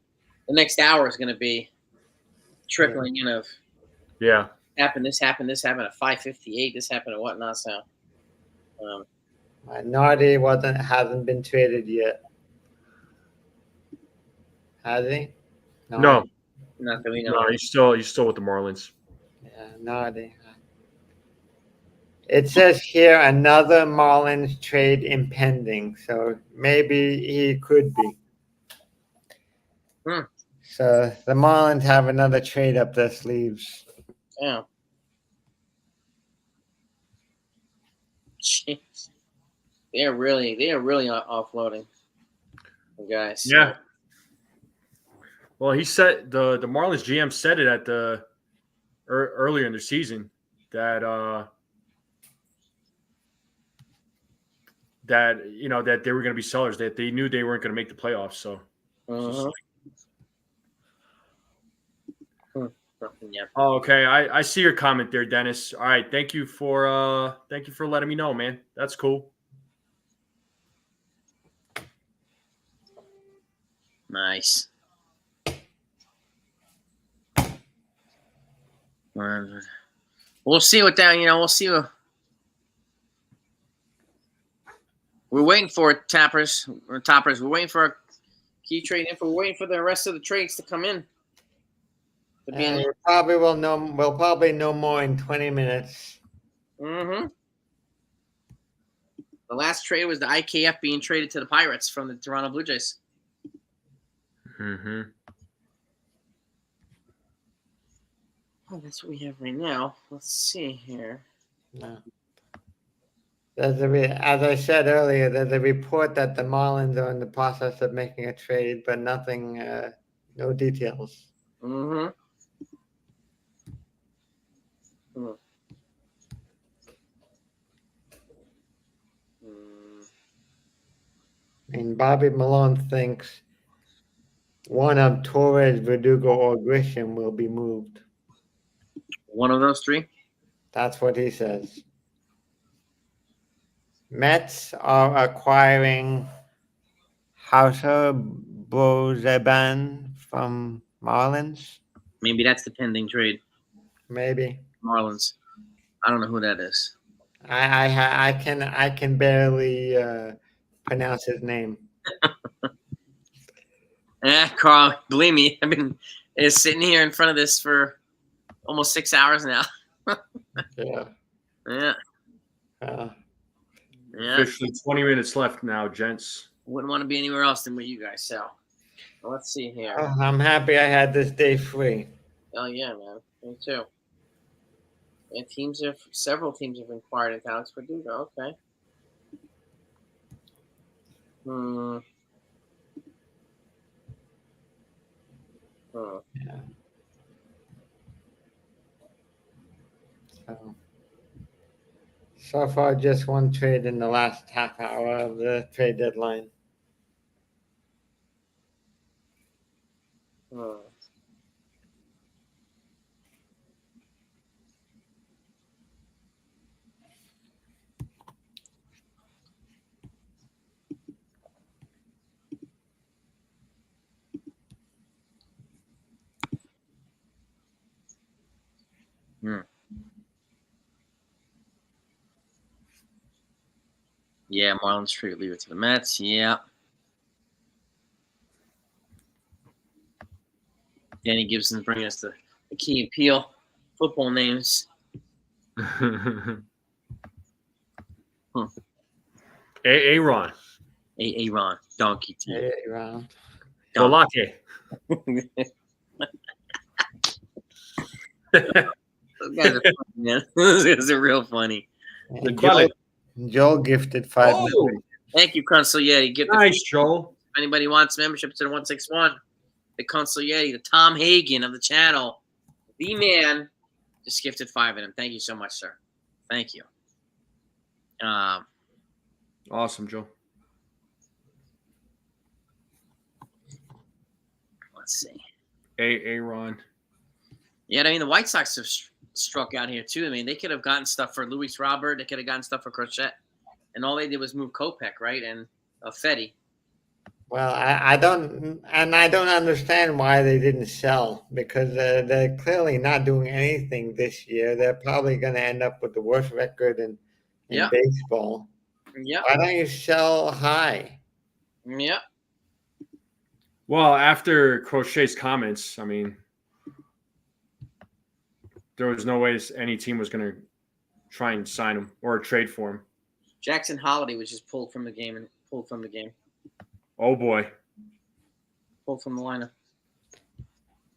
the next hour is going to be trickling in of this happened at 5:58, this happened and whatnot. So, Nardi hasn't been traded yet. Has he? No. Not that we know. No, he's still with the Marlins. Yeah, Nardi. It says here another Marlins trade impending, so maybe he could be. So the Marlins have another trade up their sleeves. Yeah. Jeez. They are really offloading the guys. So. Yeah. Well, he said the Marlins GM said it at the earlier in the season that that they were going to be sellers, that they knew they weren't going to make the playoffs. So. Yeah. Oh, okay. I see your comment there, Dennis. All right, thank you for letting me know, man. That's cool. Nice. We'll see what that. We'll see. We're waiting for it, toppers. We're waiting for our key trade info. We're waiting for the rest of the trades to come in. Could be any. You probably will know. We'll probably know more in 20 minutes. Mm-hmm. The last trade was the IKF being traded to the Pirates from the Toronto Blue Jays. Mm-hmm. Oh, that's what we have right now. Let's see here. No. As I said earlier, there's a report that the Marlins are in the process of making a trade, but nothing, no details. Mm-hmm. And Bobby Malone thinks one of Torres, Verdugo, or Grisham will be moved. One of those three? That's what he says. Mets are acquiring Hauser Bozeban from Marlins. Maybe that's the pending trade. Maybe. Marlins. I don't know who that is. I can barely pronounce his name. Carl, believe me, I've been sitting here in front of this for almost 6 hours now. Yeah. Yeah. Yeah. Officially 20 minutes left now, gents. Wouldn't want to be anywhere else than with you guys. So let's see here. I'm happy I had this day free. Oh yeah, man. Me too. And several teams have inquired into Alex Verdugo. Okay. Yeah. So far, just one trade in the last half hour of the trade deadline. Yeah, Marlins trade, leave it to the Mets. Yeah. Danny Gibson's bringing us the Key and Peele football names. Aaron. Aaron. Donkey T. Aaron. Volake. Those guys are funny, man. Those guys are real funny. Joel gifted 5 members. Thank you, Consigliere. Nice, Joel. If anybody wants membership to the 161, the Consigliere, the Tom Hagen of the channel, the man, just gifted 5 of them. Thank you so much, sir. Thank you. Awesome, Joe. Let's see. Aaron. Yeah, I mean, the White Sox have struck out here, too. I mean, they could have gotten stuff for Luis Robert. They could have gotten stuff for Crochet. And all they did was move Kopech, right? And Fetty. Well, I don't understand why they didn't sell, because they're clearly not doing anything this year. They're probably going to end up with the worst record in baseball. Yeah. Why don't you sell high? Yeah. Well, after Crochet's comments, I mean, there was no way any team was going to try and sign him or trade for him. Jackson Holiday was just pulled from the game. Oh, boy. Pulled from the lineup.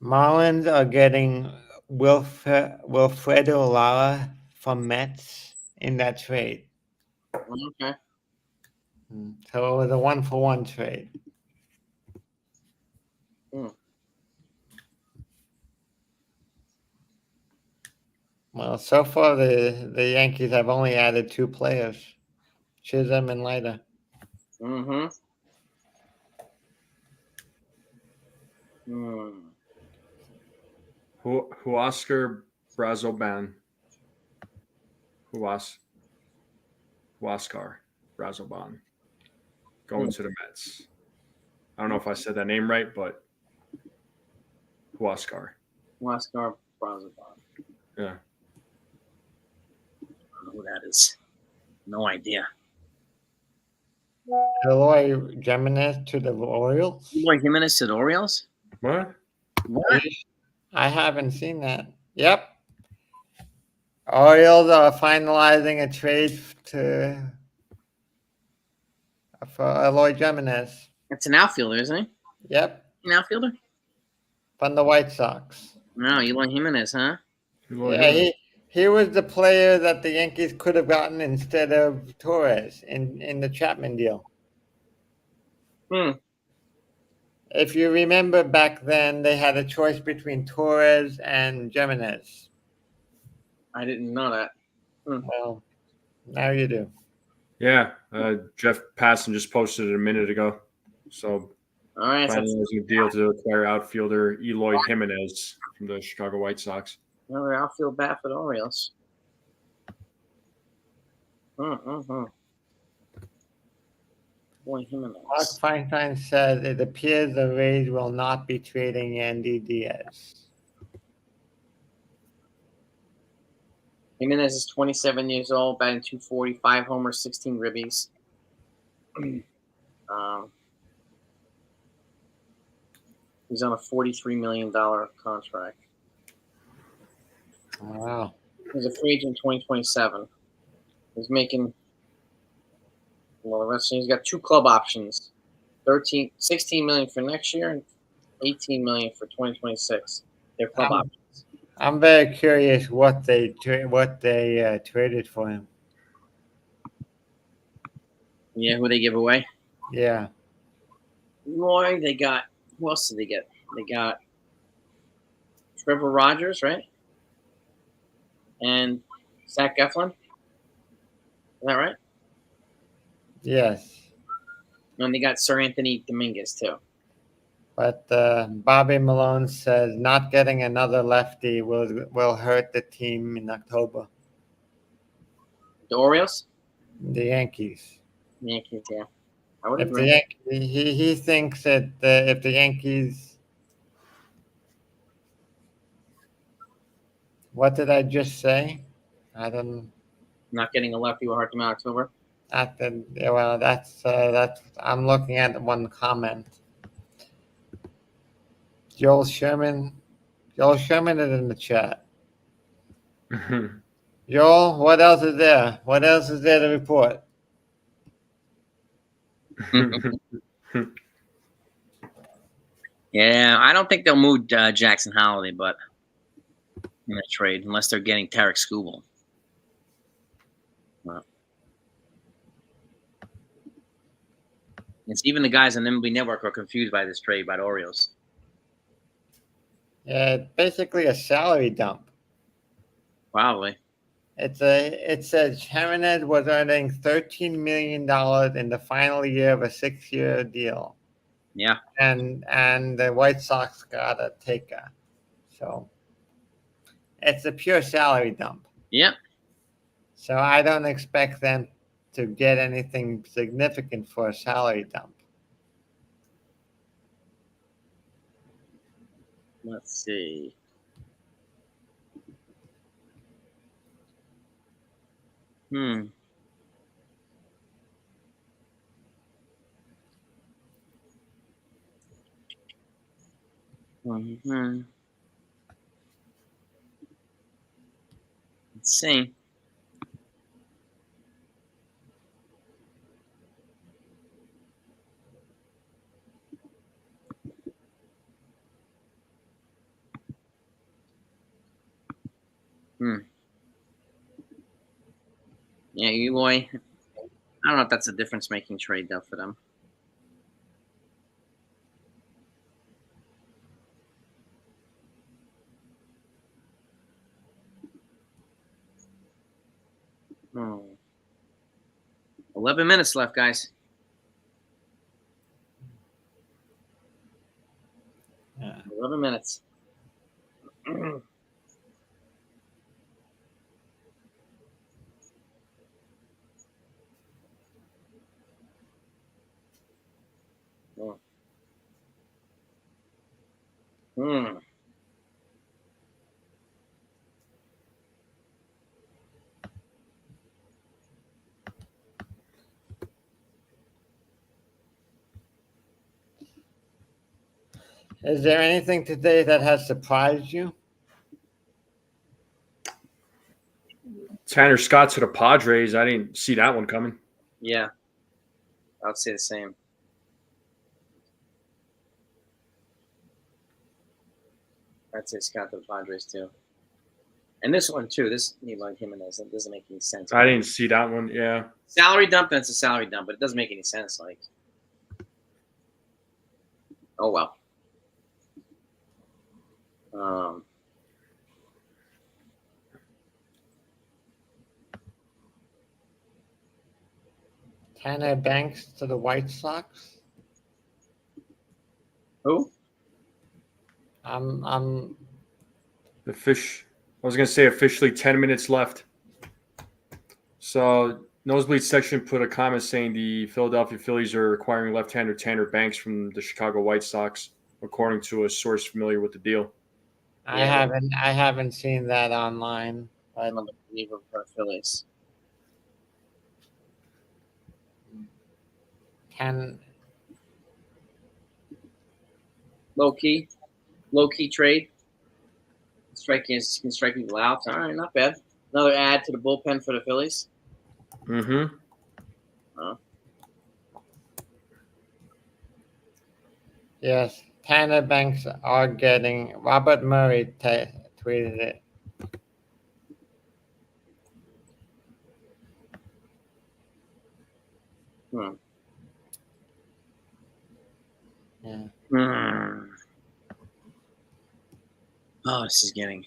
Marlins are getting Wilfredo Lara from Mets in that trade. Okay. So it was a 1-for-1 trade. Well, so far the Yankees have only added 2 players, Chisholm and Leiter. Huascar Brazoban. Huascar Brazoban. Going to the Mets. I don't know if I said that name right, but Huascar. Huascar Brazoban. Yeah. I don't know who that is. No idea. Eloy Jimenez to the Orioles. Eloy Jimenez to the Orioles? What? I haven't seen that. Yep. Orioles are finalizing a trade for Eloy Jimenez. It's an outfielder, isn't he? Yep. An outfielder? From the White Sox. No, Eloy Jimenez, huh? Yeah, he was the player that the Yankees could have gotten instead of Torres in the Chapman deal. Hmm. If you remember back then, they had a choice between Torres and Jimenez. I didn't know that. Well, now you do. Yeah, Jeff Passan just posted it a minute ago. So, All right, finalizing a deal to acquire outfielder Eloy Jimenez from the Chicago White Sox. another outfield bat for the Orioles. Boy, Jimenez. Mark Feinstein said it appears the Rays will not be trading Andy Diaz. Jimenez is 27 years old, batting 240, 5 homers, 16 ribbies. He's on a $43 million contract. Wow. He's a free agent in 2027. He's making, well, he's got 2 club options, 16 million for next year and 18 million for 2026. They're club options. I'm very curious what they traded for him. Yeah, who they give away? Yeah. Roy, they got, who else did they get? They got Trevor Rogers, right? And Zach Eflin. Is that right? Yes. And they got Sir Anthony Dominguez, too. But Bobby Malone says not getting another lefty will hurt the team in October. The Orioles? The Yankees. Yankees, yeah. I would If agree. he thinks that if the Yankees, what did I just say? I don't. Not getting a lefty will hurt them in October. Well, that's I'm looking at one comment. Joel Sherman is in the chat. Joel, what else is there? What else is there to report? Yeah, I don't think they'll move Jackson Holiday, but in a trade, unless they're getting Tarek Skubal. Well, it's even the guys on MLB Network are confused by this trade by the Orioles. Yeah, it's basically a salary dump. Probably. It says Jimenez was earning $13 million in the final year of a 6-year deal. Yeah. And the White Sox got a taker. So it's a pure salary dump. Yeah. So I don't expect them to get anything significant for a salary dump. Let's see. Hmm. Mm-hmm. Let's see. Yeah, Eloy. I don't know if that's a difference-making trade, though, for them. Oh. 11 minutes left, guys. Yeah. 11 minutes. Hmm. Is there anything today that has surprised you? Tanner Scott to the Padres. I didn't see that one coming. Yeah, I would say the same. I'd say Scott to the Padres too. And this one too. This Eli Jimenez. It doesn't make any sense. I didn't see that one. Yeah. Salary dump. That's a salary dump, but it doesn't make any sense. Like, oh well. Tanner Banks to the White Sox. Who? I'm The fish. I was gonna say officially 10 minutes left. So Nosebleed section put a comment saying the Philadelphia Phillies are acquiring left-hander Tanner Banks from the Chicago White Sox, according to a source familiar with the deal. I haven't seen that online. I'm a believer for Phillies. Can Low key trade. Can strike people out. All right, not bad. Another add to the bullpen for the Phillies. Mm-hmm. Yes, Tanner Banks are getting. Robert Murray tweeted it. Yeah. Oh, this is getting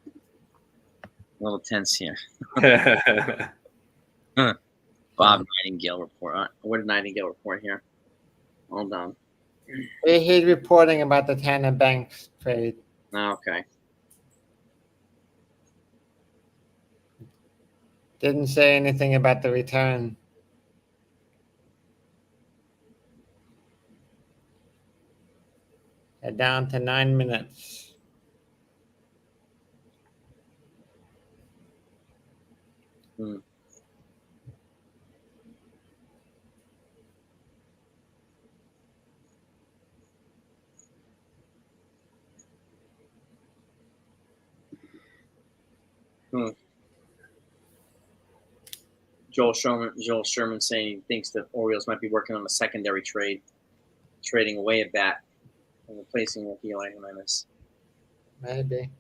a little tense here. Bob Nightingale report. What did Nightingale report here? Hold on. He's reporting about the Tanner Banks trade. Okay. Didn't say anything about the return. They're down to 9 minutes. Joel Sherman saying he thinks the Orioles might be working on a secondary trade, trading away a bat and replacing with Eli Jimenez. Maybe.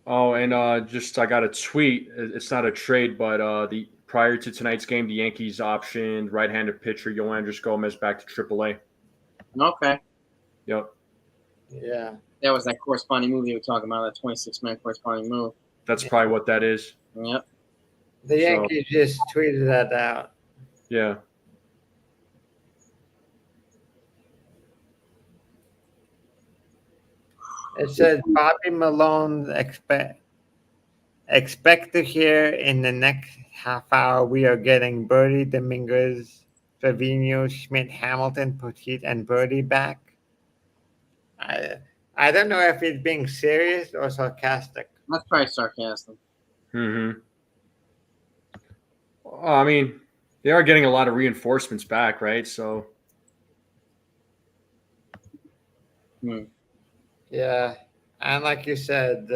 Oh, and just I got a tweet. It's not a trade, but the prior to tonight's game, the Yankees optioned right-handed pitcher Yoandris Gomez back to AAA. Okay. Yep. Yeah. That was that corresponding move you were talking about, that 26-man corresponding move. That's probably what that is. Yep. The Yankees just tweeted that out. Yeah. It says Bobby Malone expect to hear in the next half hour we are getting Birdie, Dominguez, Trevino, Schmidt, Hamilton, Petit, and Birdie back. I don't know if he's being serious or sarcastic. That's probably sarcastic. Mm-hmm. I mean, they are getting a lot of reinforcements back, right? So. Yeah, and like you said,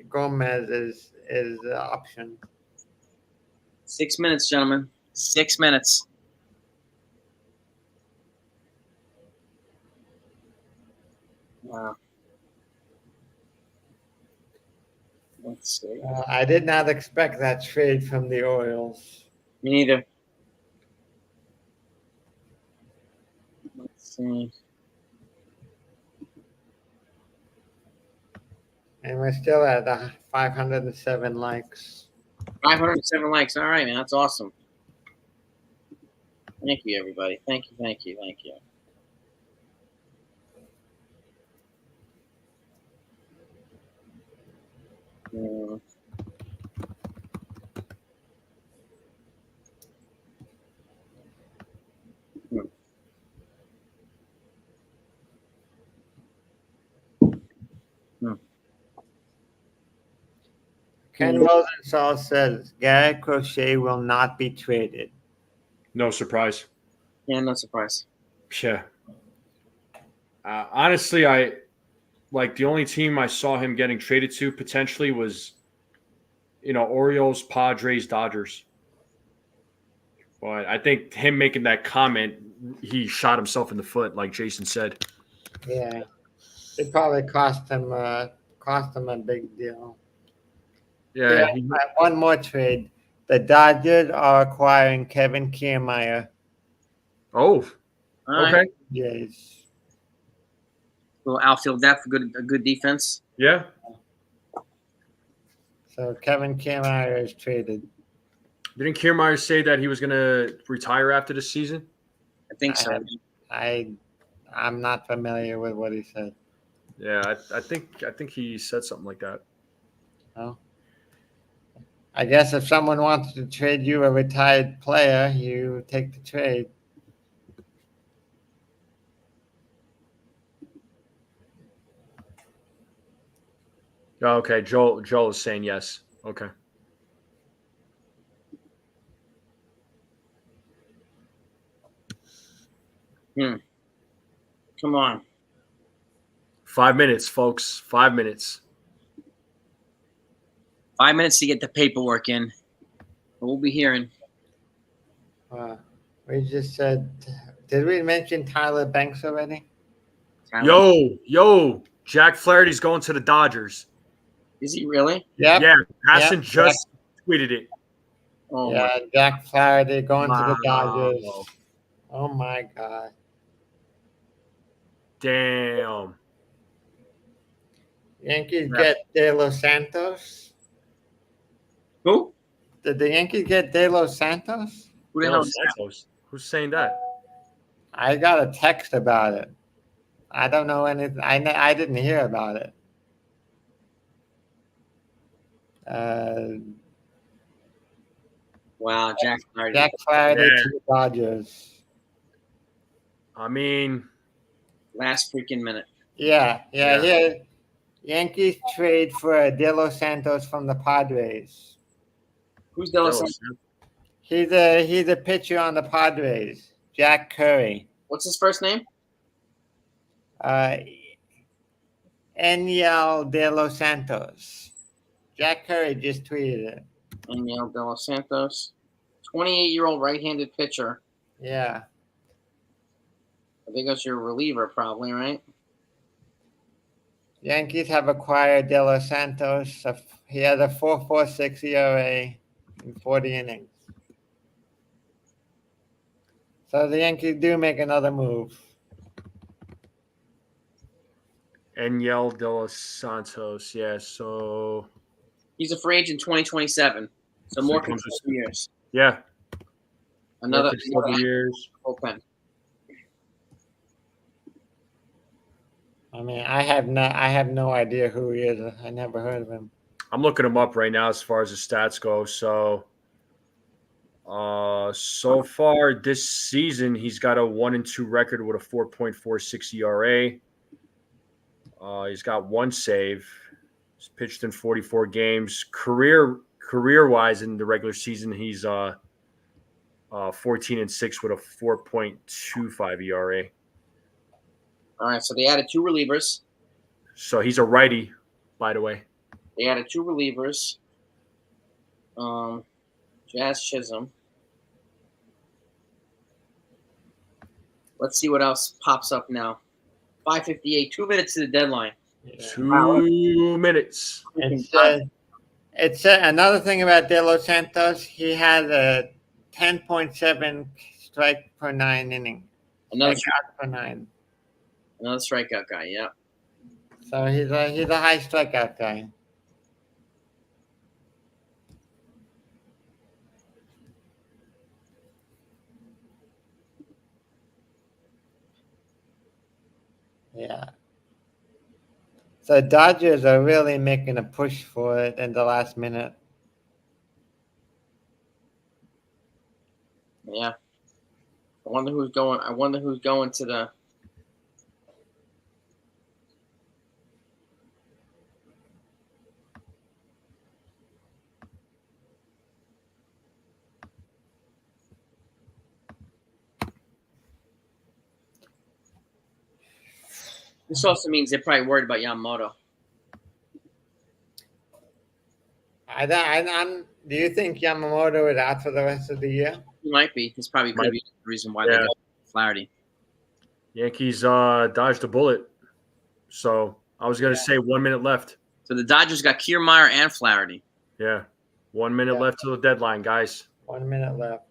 Gomez is the option. 6 minutes, gentlemen. 6 minutes. Wow. Let's see. I did not expect that trade from the Orioles. Me neither. Let's see. And we're still at 507 likes. 507 likes. All right, man. That's awesome. Thank you, everybody. Thank you. Ken Rosenthal says Garrett Crochet will not be traded. No surprise. Yeah, no surprise. Yeah. Honestly, I like the only team I saw him getting traded to potentially was, Orioles, Padres, Dodgers. But I think him making that comment, he shot himself in the foot, like Jason said. Yeah, it probably cost him a big deal. Yeah. One more trade. The Dodgers are acquiring Kevin Kiermaier. Oh, All right. okay. Yes. Little outfield depth, a good defense. Yeah. So Kevin Kiermaier is traded. Didn't Kiermaier say that he was going to retire after the season? I think so. I'm not familiar with what he said. Yeah, I think he said something like that. Oh. I guess if someone wants to trade you a retired player, you take the trade. Oh, okay, Joel is saying yes. Okay. Come on. 5 minutes, folks. 5 minutes. 5 minutes to get the paperwork in. We'll be hearing. We just said, did we mention Tyler Banks already? Yo, Jack Flaherty's going to the Dodgers. Is he really? Yep. Yeah, Hassan just tweeted it. Oh yeah, Jack Flaherty going to the Wow. Dodgers. Oh my God. Damn. Yankees get De Los Santos. Who? Did the Yankees get De Los Santos? Who the De hell Los is that? Santos. Who's saying that? I got a text about it. I don't know anything. I didn't hear about it. Wow, Jack Flaherty. Jack Flaherty Yeah. to the Dodgers. I mean, Last freaking minute. Yeah. Yeah. Yankees trade for De Los Santos from the Padres. Who's De Los Santos? He's a pitcher on the Padres. Jack Curry. What's his first name? Enyel De Los Santos. Jack Curry just tweeted it. Daniel De Los Santos. 28-year-old right-handed pitcher. Yeah. I think that's your reliever, probably, right? Yankees have acquired De Los Santos. He has a 4.46 ERA in 40 innings. So the Yankees do make another move. Enyel De Los Santos. Yeah, so He's a free agent 2027. So more than 2 years. yeah. Another 4 years. Bullpen. I mean, I have no idea who he is. I never heard of him. I'm looking him up right now as far as the stats go. So, so far this season, he's got a 1-2 record with a 4.46 ERA. He's got one save. He's pitched in 44 games. Career-wise in the regular season, he's 14-6 with a 4.25 ERA. All right, so they added 2 relievers. So he's a righty, by the way. They added 2 relievers. Jazz Chisholm. Let's see what else pops up now. 5:58, 2 minutes to the deadline. Yeah. 2 minutes. It's another thing about De Los Santos. He has a 10.7 strike per 9 inning. Another strikeout per 9. Another strikeout guy, yeah. So he's a high strikeout guy. Yeah. So Dodgers are really making a push for it in the last minute. Yeah. I wonder who's going to the This also means they're probably worried about Yamamoto. Do you think Yamamoto is out for the rest of the year? He might be. This probably could be the reason why they got Flaherty. Yankees dodged a bullet. So I was going to say 1 minute left. So the Dodgers got Kiermaier and Flaherty. Yeah. 1 minute left till the deadline, guys. 1 minute left.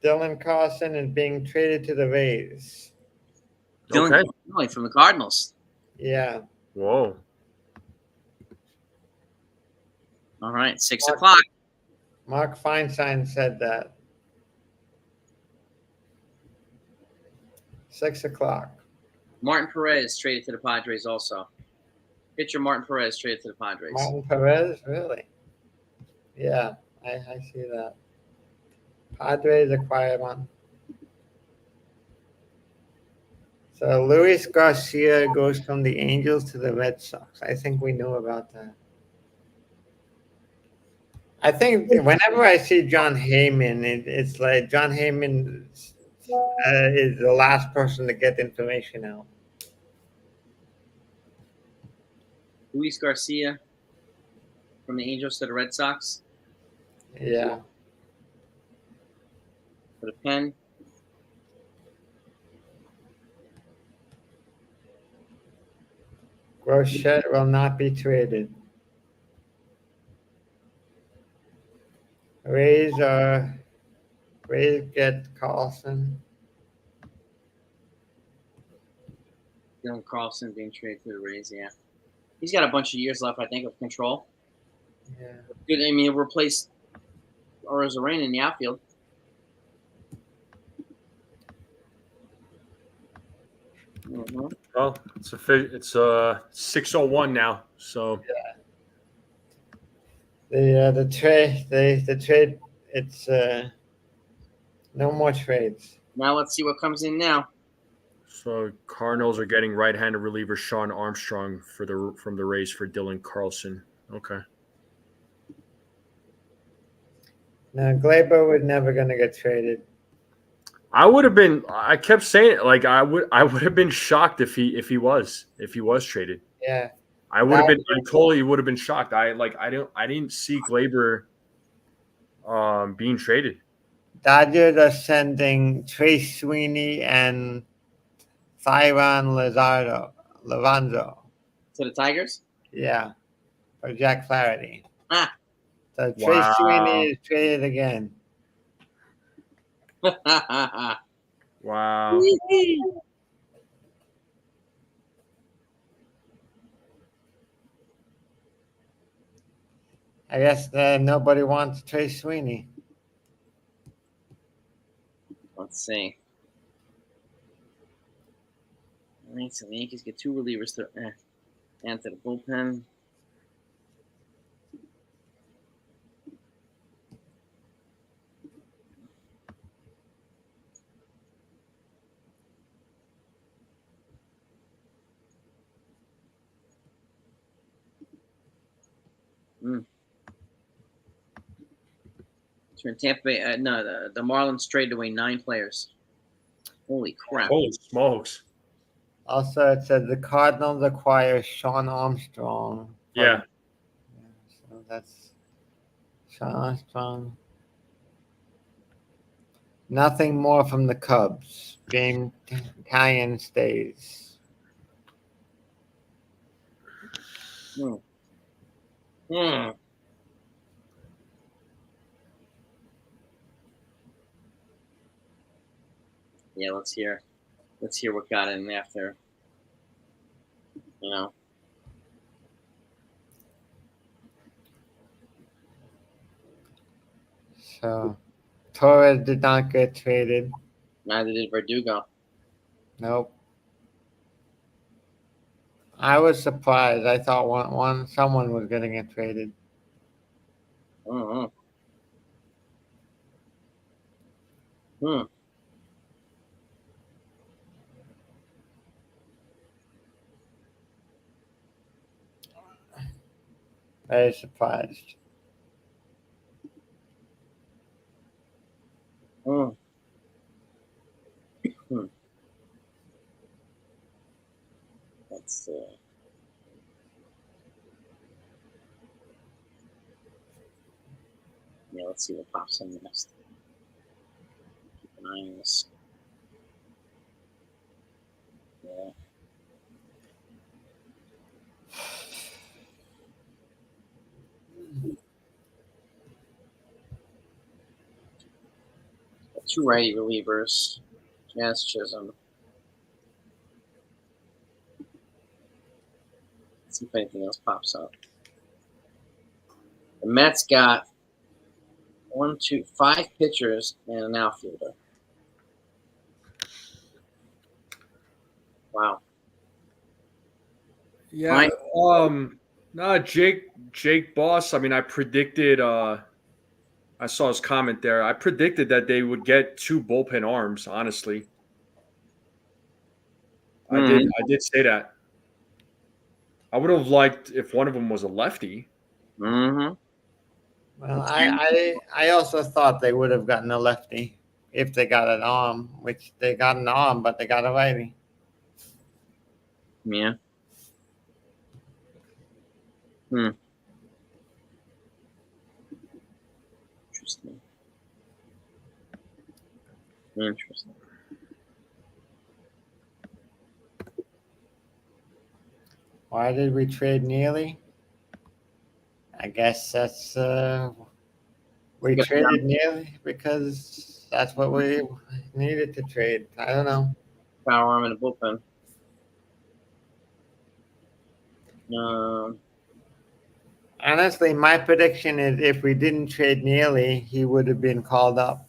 Dylan Carlson is being traded to the Rays. Dylan from the Cardinals. Yeah. Whoa. All right, 6 o'clock. Mark Feinstein said that. 6 o'clock. Martin Perez traded to the Padres also. Pitcher Martin Perez traded to the Padres. Martin Perez, really? Yeah, I see that. Padres acquired one. So Luis Garcia goes from the Angels to the Red Sox. I think we knew about that. I think whenever I see John Heyman, it's like John Heyman is the last person to get information out. Luis Garcia from the Angels to the Red Sox. Yeah. For the pen. Groschette will not be traded. Rays get Carlson. Dylan Carlson being traded to the Rays, yeah. He's got a bunch of years left, I think, of control. Yeah. Good. I mean, he'll replace Arozarena in the outfield. Mm-hmm. Well, it's 6:01 now, so The trade. It's no more trades. Now let's see what comes in now. So Cardinals are getting right-handed reliever Sean Armstrong from the Rays for Dylan Carlson. Okay. Now Glaber was never going to get traded. I kept saying it, like I would have been shocked if he was traded. Yeah. I totally would have been shocked. I didn't see Glaber being traded. Dodgers are sending Trey Sweeney and Thyron Lavanzo. To the Tigers? Yeah. For Jack Flaherty. Ah. So Trey Sweeney is traded again. Wow. I guess nobody wants Trey Sweeney. Let's see. All right, so the Yankees get 2 relievers to add to the bullpen. So in Tampa Bay, the Marlins traded away 9 players. Holy crap! Holy smokes! Also, it said the Cardinals acquire Sean Armstrong. Yeah. So that's Sean Armstrong. Nothing more from the Cubs. James Canyon stays. Hmm. Yeah, let's hear what got in after. So Torres did not get traded. Neither did Verdugo. Nope. I was surprised. I thought someone was going to get traded. Hmm. Very surprised. Mm. Let's see. Yeah, let's see what pops in next. Keep an eye on this. Yeah. Two righty relievers. Jazz Chisholm. Let's see if anything else pops up. The Mets got 5 pitchers and an outfielder. Wow. Yeah. No, Jake Boss. I mean, I predicted. I saw his comment there. I predicted that they would get 2 bullpen arms. Honestly, I did say that. I would have liked if one of them was a lefty. Mm-hmm. Well, I also thought they would have gotten a lefty if they got an arm, which they got an arm, but they got a righty. Yeah. Interesting. Interesting. Why did we trade Neely? I guess that's we traded Neely because that's what we needed to trade. I don't know. Power arm in the bullpen. Honestly, my prediction is if we didn't trade Neely, he would have been called up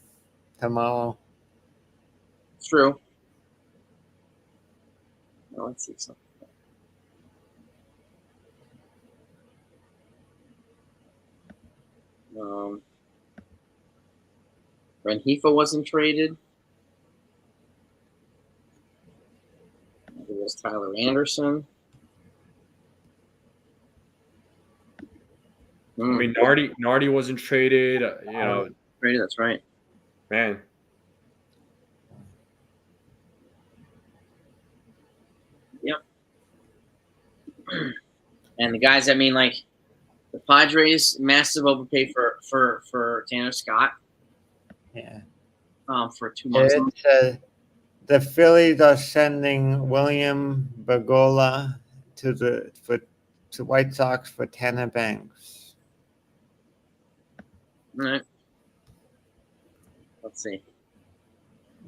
tomorrow. True. Well, let's see something. Renhefa wasn't traded. It was Tyler Anderson. I mean, Nardi wasn't traded. Traded. That's right, man. Yep. And the guys, I mean, like the Padres, massive overpay for Tanner Scott. Yeah. For 2 months. The Phillies are sending William Bergola to White Sox for Tanner Banks. All right. Let's see.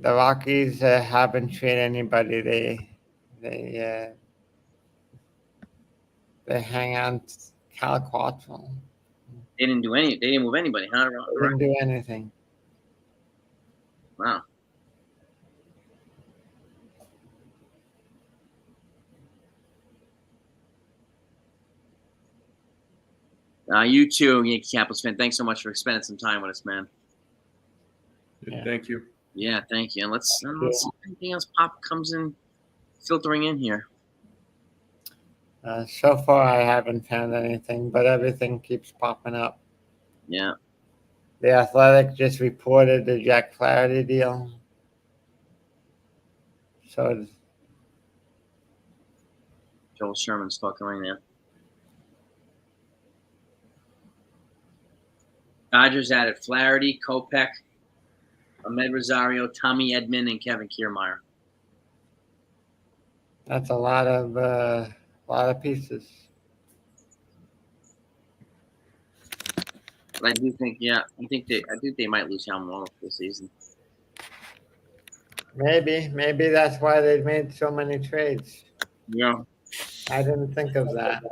The Rockies haven't traded anybody. They hang on to Cal Quantrill. They didn't do any. They didn't move anybody, huh? They didn't do anything. Wow. You too, Yankee Capitals fan. Thanks so much for spending some time with us, man. Yeah. Thank you. Yeah, thank you. And let's see if anything else comes in, filtering in here. So far, I haven't found anything, but everything keeps popping up. Yeah. The Athletic just reported the Jack Flaherty deal. So Joel Sherman's talking right now. Dodgers added Flaherty, Kopech, Ahmed Rosario, Tommy Edman, and Kevin Kiermaier. That's a lot of pieces. But I do think, I think they might lose Yamamoto this season. Maybe that's why they made so many trades. Yeah. I didn't think of that.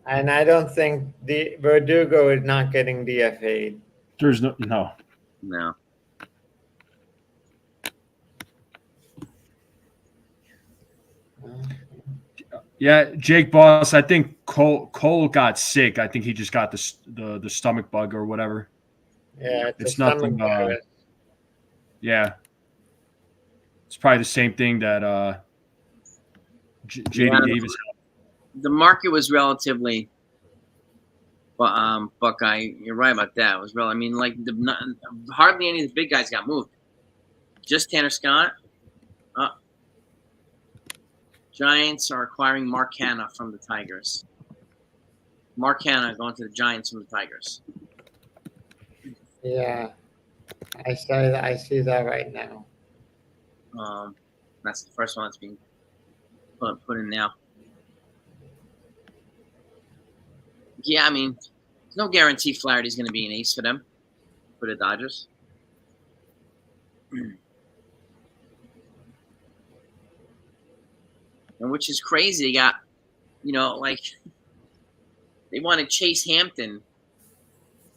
And I don't think the Verdugo is not getting DFA'd. There's no. Yeah, Jake Boss. I think Cole got sick. I think he just got the stomach bug or whatever. Yeah, it's nothing. Yeah. It's probably the same thing that JD Yeah. Davis. The market was relatively, Buckeye. You're right about that. It was I mean, like hardly any of the big guys got moved. Just Tanner Scott. Giants are acquiring Mark Hanna from the Tigers. Mark Hanna going to the Giants from the Tigers. Yeah, I see that right now. That's the first one that's being put in now. Yeah, I mean, there's no guarantee Flaherty's going to be an ace for them, for the Dodgers. And which is crazy. They got, like they wanted Chase Hampton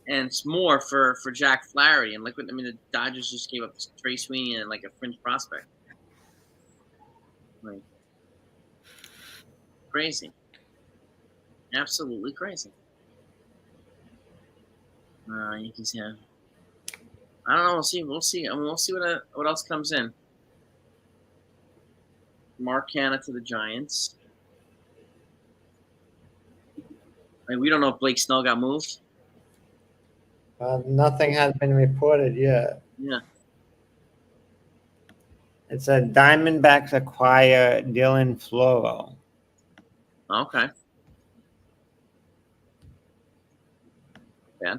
and more for Jack Flaherty. And the Dodgers just gave up Trey Sweeney and like a fringe prospect. Like, crazy. Absolutely crazy. Yankees have. I don't know. We'll see. We'll see. I mean, we'll see what else comes in. Mark Hanna to the Giants. We don't know if Blake Snell got moved. Nothing has been reported yet. Yeah. It's a Diamondbacks acquire Dylan Floro. Okay. Yeah.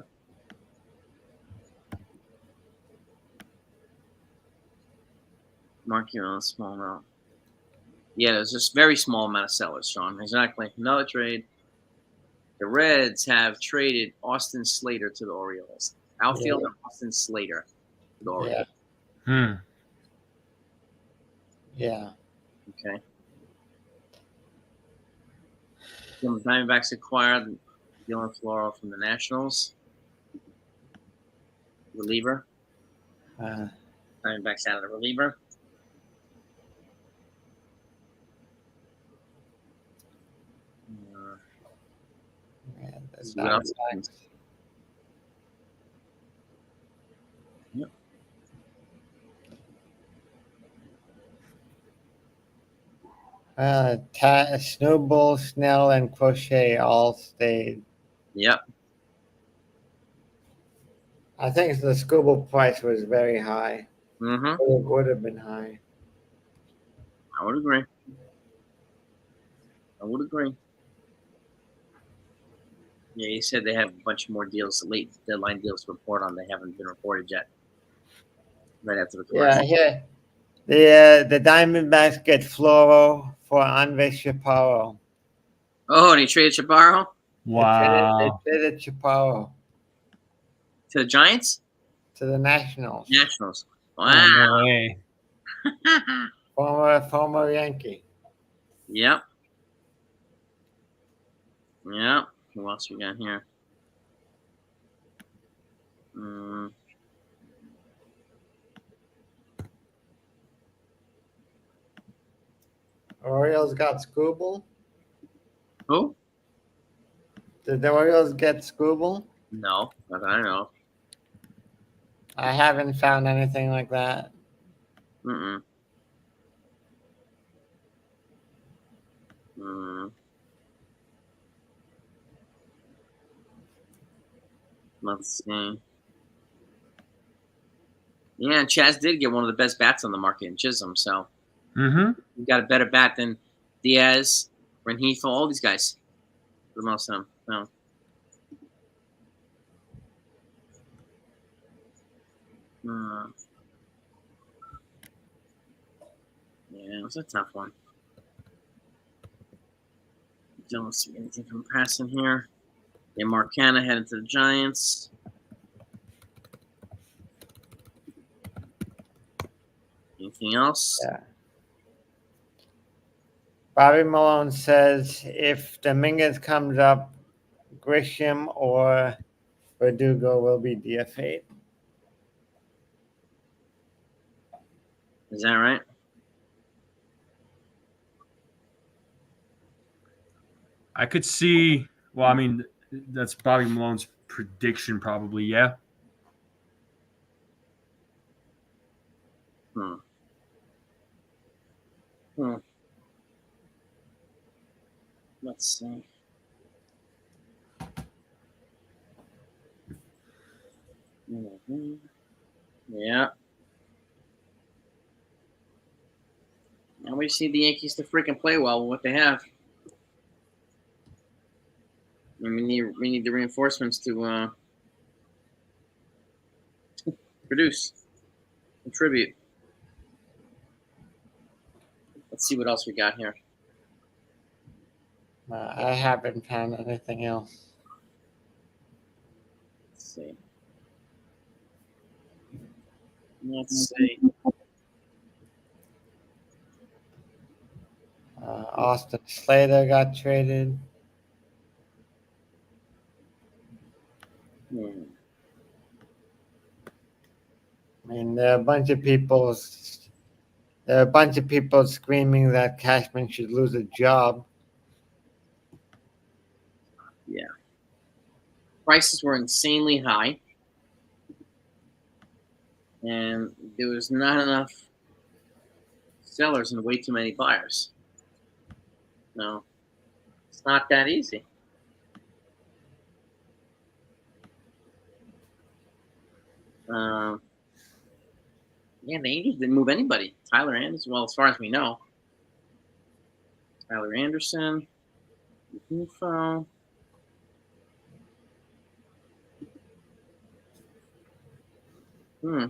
Mark you on a small amount. Yeah, there's just very small amount of sellers, Sean. Exactly. Another trade. The Reds have traded Austin Slater to the Orioles. Outfielder Austin Slater to the Orioles. Yeah. Okay. The Diamondbacks acquired Dylan Floro from the Nationals. Reliever. Diamondbacks out of the reliever. Yep. Snowball, Snell, and Crochet all stayed. Yep. I think the Scooble price was very high. Mm-hmm. It would have been high. I would agree. Yeah, he said they have a bunch more deals, late deadline deals to report on. They haven't been reported yet. Right after the commercial. Yeah. The Diamondbacks get Floro for Andre Chaparro. Oh, and he traded Chaparro? Wow. They traded Chaparro. To the Giants? To the Nationals. Wow. Oh, no way. Former Yankee. Yep. Who else we got here? Orioles got Scooble. Who? Did the Orioles get Scooble? No, not that I know. I haven't found anything like that. Let's see. Yeah, and Chaz did get one of the best bats on the market in Chisholm, so he got a better bat than Diaz, Rengifo, all these guys. For the most of them. No. Yeah, it was a tough one. Don't see anything from passing here. Yeah, Mark Hanna headed to the Giants. Anything else? Yeah. Bobby Malone says if Dominguez comes up, Grisham or Verdugo will be DFA'd. Is that right? I could see. Well, I mean, that's Bobby Malone's prediction, probably. Yeah. Hmm. Let's see. Mhm. Yeah. Now we see the Yankees to freaking play well with what they have. And we need the reinforcements to produce, contribute. Let's see what else we got here. I haven't found anything else. Let's see. Let's see. Austin Slater got traded. Hmm. I mean, there are a bunch of people screaming that Cashman should lose a job. Yeah. Prices were insanely high, and there was not enough sellers and way too many buyers. No, it's not that easy. Yeah, the Yankees didn't move anybody. Tyler Anderson, well, as far as we know. Tyler Anderson, Info. Hmm.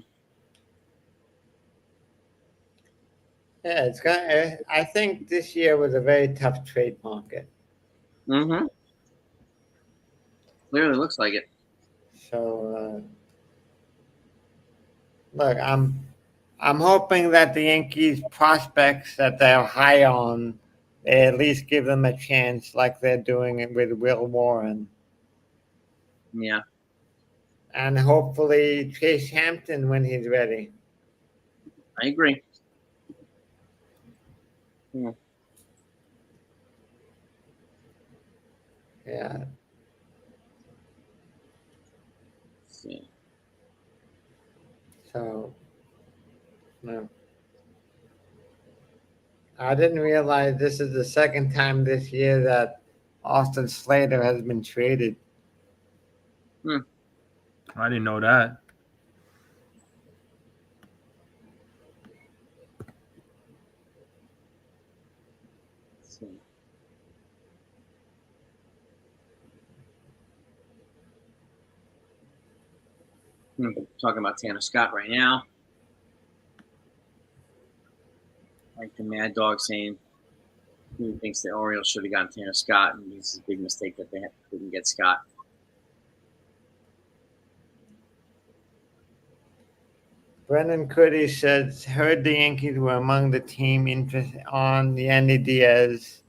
Yeah, it's got. I think this year was a very tough trade market. Mm-hmm. Clearly looks like it. So look, I'm hoping that the Yankees prospects that they're high on, they at least give them a chance, like they're doing it with Will Warren, Yeah. and hopefully Chase Hampton when he's ready. I agree. Hmm. Yeah. Let's see. So, no. I didn't realize this is the second time this year that Austin Slater has been traded. Hmm. I didn't know that. Let's see. Talking about Tanner Scott right now. Like the Mad Dog saying he thinks the Orioles should have gotten Tanner Scott, and this is a big mistake that they didn't get Scott. Brendan Cuddy says, heard the Yankees were among the team interested on the Andy Diaz,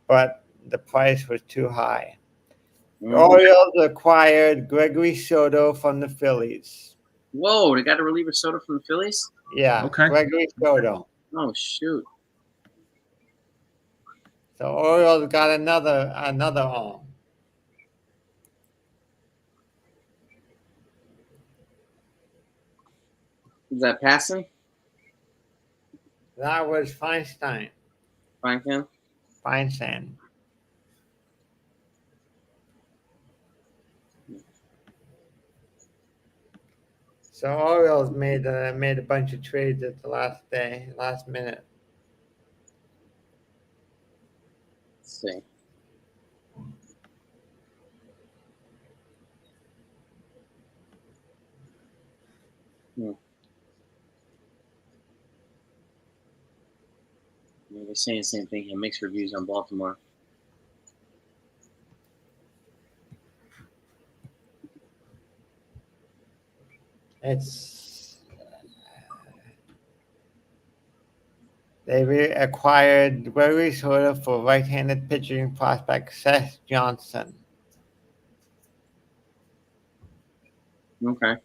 but the price was too high. The Orioles acquired Gregory Soto from the Phillies. Whoa, they got a reliever Soto from the Phillies? Yeah, Okay. Gregory Soto. Oh, shoot. So Orioles got another arm. Is that passing? That was Feinstein. Feinstein? Feinstein. So Orioles made a bunch of trades at the last minute. Let's see. Yeah, they're saying the same thing here. Mixed reviews on Baltimore. They acquired Gregory Soto for right-handed pitching prospect Seth Johnson. Okay.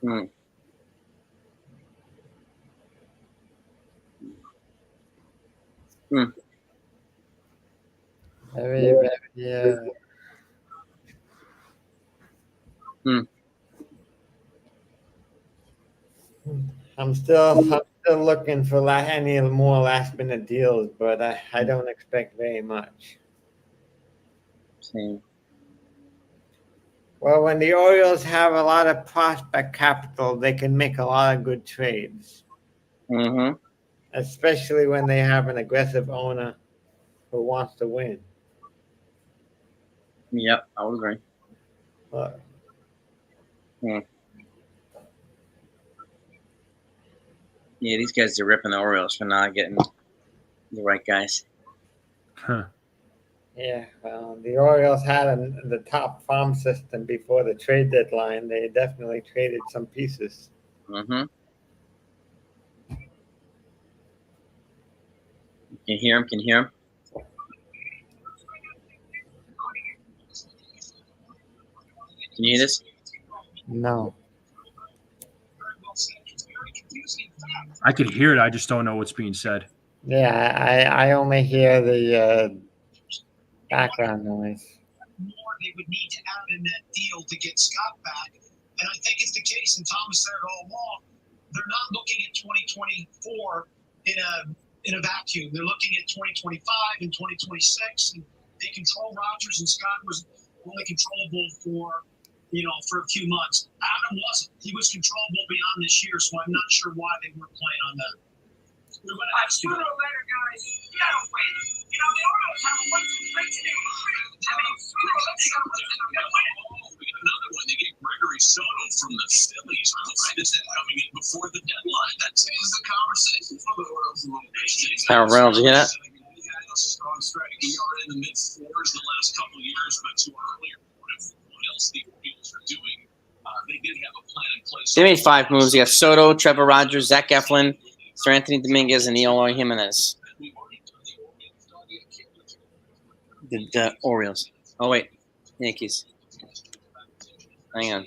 Hmm. Hmm. Very. Hmm. I'm still looking for any more last minute deals, but I don't expect very much. Same. Well, when the Orioles have a lot of prospect capital, they can make a lot of good trades, Mm-hmm. especially when they have an aggressive owner who wants to win. Yep, I would agree. But Yeah, these guys are ripping the Orioles for not getting the right guys. Huh. yeah, well, the Orioles had the top farm system before the trade deadline. They definitely traded some pieces. Mm-hmm. Can you hear him? Can you hear him? Can you hear this? No. I could hear it. I just don't know what's being said. Yeah, I only hear the background noise. More they would need to add in that deal to get Scott back. And I think it's the case, and Thomas said it all along, they're not looking at 2024 in a vacuum. They're looking at 2025 and 2026. And they control Rogers, and Scott was only controllable for a few months. Adam wasn't. He was controllable beyond this year, so I'm not sure why they weren't playing on that. We're going to have to. Sooner or later, guys, you got to win. The Orioles have a win straight today. I mean, sooner or later, you got to win. We got another one. They get Gregory Soto from the Phillies. Right, is that coming in before the deadline? That changes the conversation for the Orioles a little bit. Harold Reynolds, you hear that? He had a strong strike. He are in the mid fours the last couple of years, but to our earlier point of what else the Orioles are doing, they did have a plan in place. They made 5 moves. You got Soto, Trevor Rogers, Zach Eflin, Sir Anthony Dominguez, and Eloy Jimenez. The Orioles. Oh, wait. Yankees. Hang on.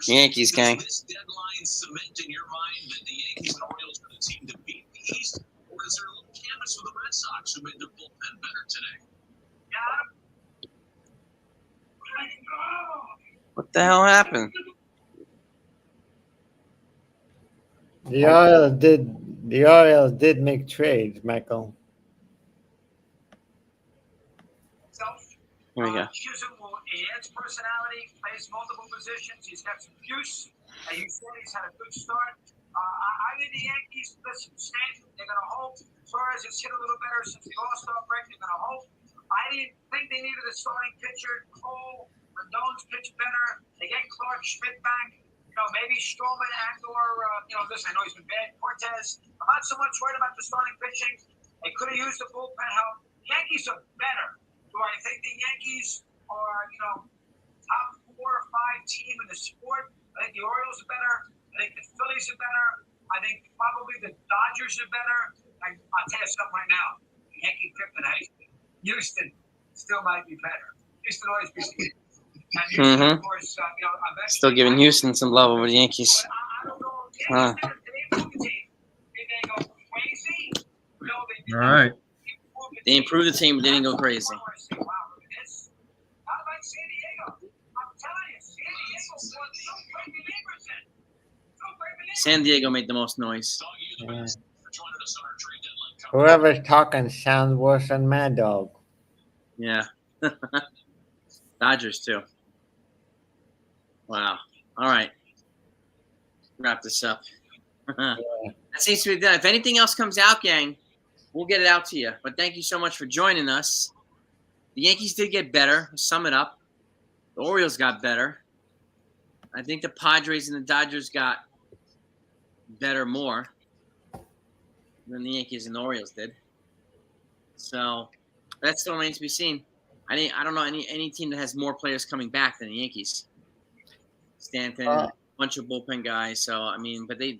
Yankees, gang. This deadline cement in your mind that the Yankees and Orioles are the team to beat the East, or is there a little canvas for the Red Sox who made their bullpen better today? What the hell happened? The Orioles did make trades, Michael. Here we go. He adds personality, plays multiple positions. He's got some juice. And you said he's had a good start. I think the Yankees, listen, they're going to hope. Suarez has hit a little better since the All-Star break. They're going to hope. I didn't think they needed a starting pitcher. Cole, Rendon's pitched better. They get Clark Schmidt back. Maybe Stroman and/or, listen, I know he's been bad. Cortez. I'm not so much worried about the starting pitching. They could have used the bullpen help. Yankees are better. Do I think the Yankees are, top 4 or 5 team in the sport? I think the Orioles are better. I think the Phillies are better. I think probably the Dodgers are better. I'll tell you something right now. Yankee kryptonite. Houston still might be better. Houston always be. Mm-hmm. Still giving Houston some love over the Yankees. Huh. All right. They improved the team, but they didn't go crazy. San Diego made the most noise. Yeah. Whoever's talking sounds worse than Mad Dog. Yeah. Dodgers, too. Wow. All right. Wrap this up. That seems to be done. If anything else comes out, gang, we'll get it out to you. But thank you so much for joining us. The Yankees did get better. Sum it up. The Orioles got better. I think the Padres and the Dodgers got better more than the Yankees and the Orioles did. So that still remains to be seen. I don't know any team that has more players coming back than the Yankees. Stanton, a bunch of bullpen guys. So but they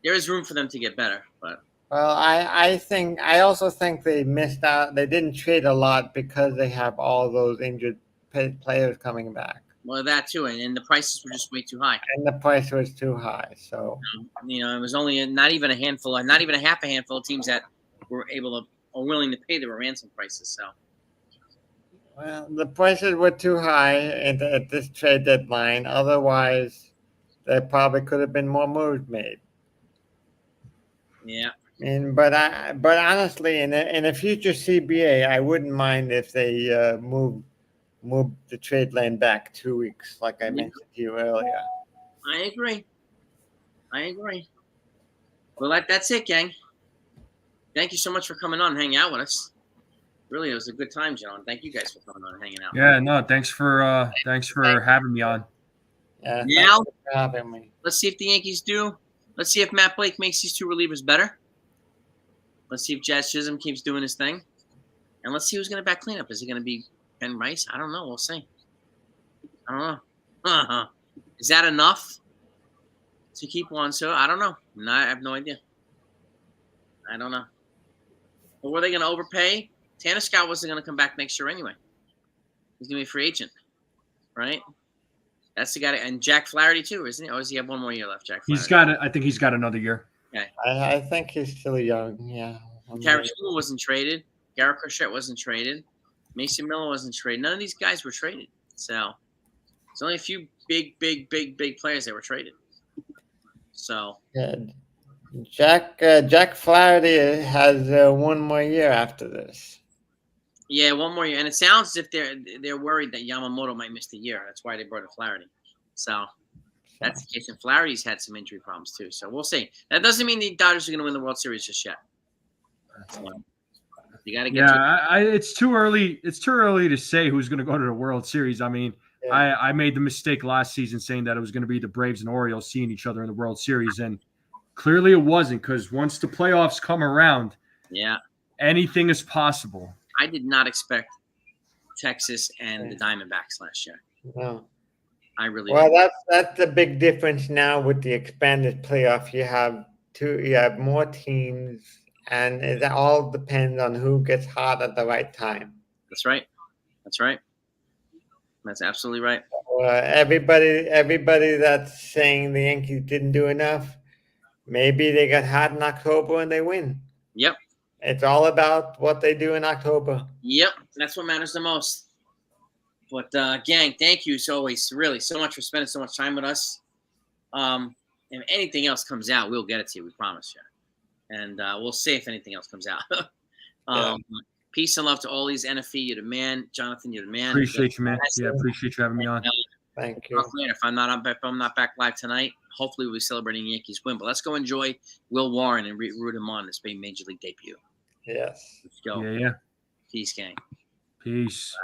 there is room for them to get better. But well, I also think they missed out. They didn't trade a lot because they have all those injured players coming back. Well, that too, and the prices were just way too high. And the price was too high. So it was only not even a handful, not even a half a handful of teams that were able to or willing to pay the ransom prices. So Well, the prices were too high at this trade deadline. Otherwise, there probably could have been more moves made. Yeah. But honestly, in a future CBA, I wouldn't mind if they move the trade lane back 2 weeks, like I mentioned to you earlier. I agree. I agree. Well, that's it, gang. Thank you so much for coming on and hanging out with us. Really, it was a good time, John. Thank you guys for coming on and hanging out. Yeah, no, thanks for having me on. Yeah, Now, thanks for having me. let's see if the Yankees do. Let's see if Matt Blake makes these two relievers better. Let's see if Jazz Chisholm keeps doing his thing. And let's see who's going to back cleanup. Is it going to be Ben Rice? I don't know. We'll see. I don't know. Uh-huh. Is that enough to keep one? So I don't know. No, I have no idea. I don't know. Or were they going to overpay? Tanner Scott wasn't going to come back next year anyway. He's going to be a free agent, right? That's the guy. And Jack Flaherty too, isn't he? Or does he have one more year left, Jack Flaherty? I think he's got another year. Okay. I think he's still young. Yeah. Tarek Schumer wasn't traded. Garrett Crochet wasn't traded. Mason Miller wasn't traded. None of these guys were traded. So there's only a few big players that were traded. So Yeah. Jack Flaherty has one more year after this. yeah, one more year, and it sounds as if they're worried that Yamamoto might miss the year. That's why they brought in Flaherty. So that's the case. And Flaherty's had some injury problems too. So we'll see. That doesn't mean the Dodgers are going to win the World Series just yet. So you got to get. Yeah, it's too early. It's too early to say who's going to go to the World Series. I mean, yeah. I made the mistake last season saying that it was going to be the Braves and Orioles seeing each other in the World Series, and clearly it wasn't, because once the playoffs come around, yeah, anything is possible. I did not expect Texas and the Diamondbacks last year. No. I really well. didn't. That's the big difference now with the expanded playoff. You have more teams, and it all depends on who gets hot at the right time. That's right. That's right. That's absolutely right. Everybody that's saying the Yankees didn't do enough, maybe they got hot in October and they win. Yep. It's all about what they do in October. Yep. That's what matters the most. But, gang, thank you, as always, really, so much for spending so much time with us. If anything else comes out, we'll get it to you, we promise you. And we'll see if anything else comes out. Peace and love to all these. NFE, you're the man. Jonathan, you're the man. Appreciate you, man. Yeah, appreciate you having me on. Thank you. If I'm not back live tonight, hopefully we'll be celebrating Yankees win. But let's go enjoy Will Warren and root him on this big major league debut. Yes. Let's go. Yeah. Peace, gang. Peace.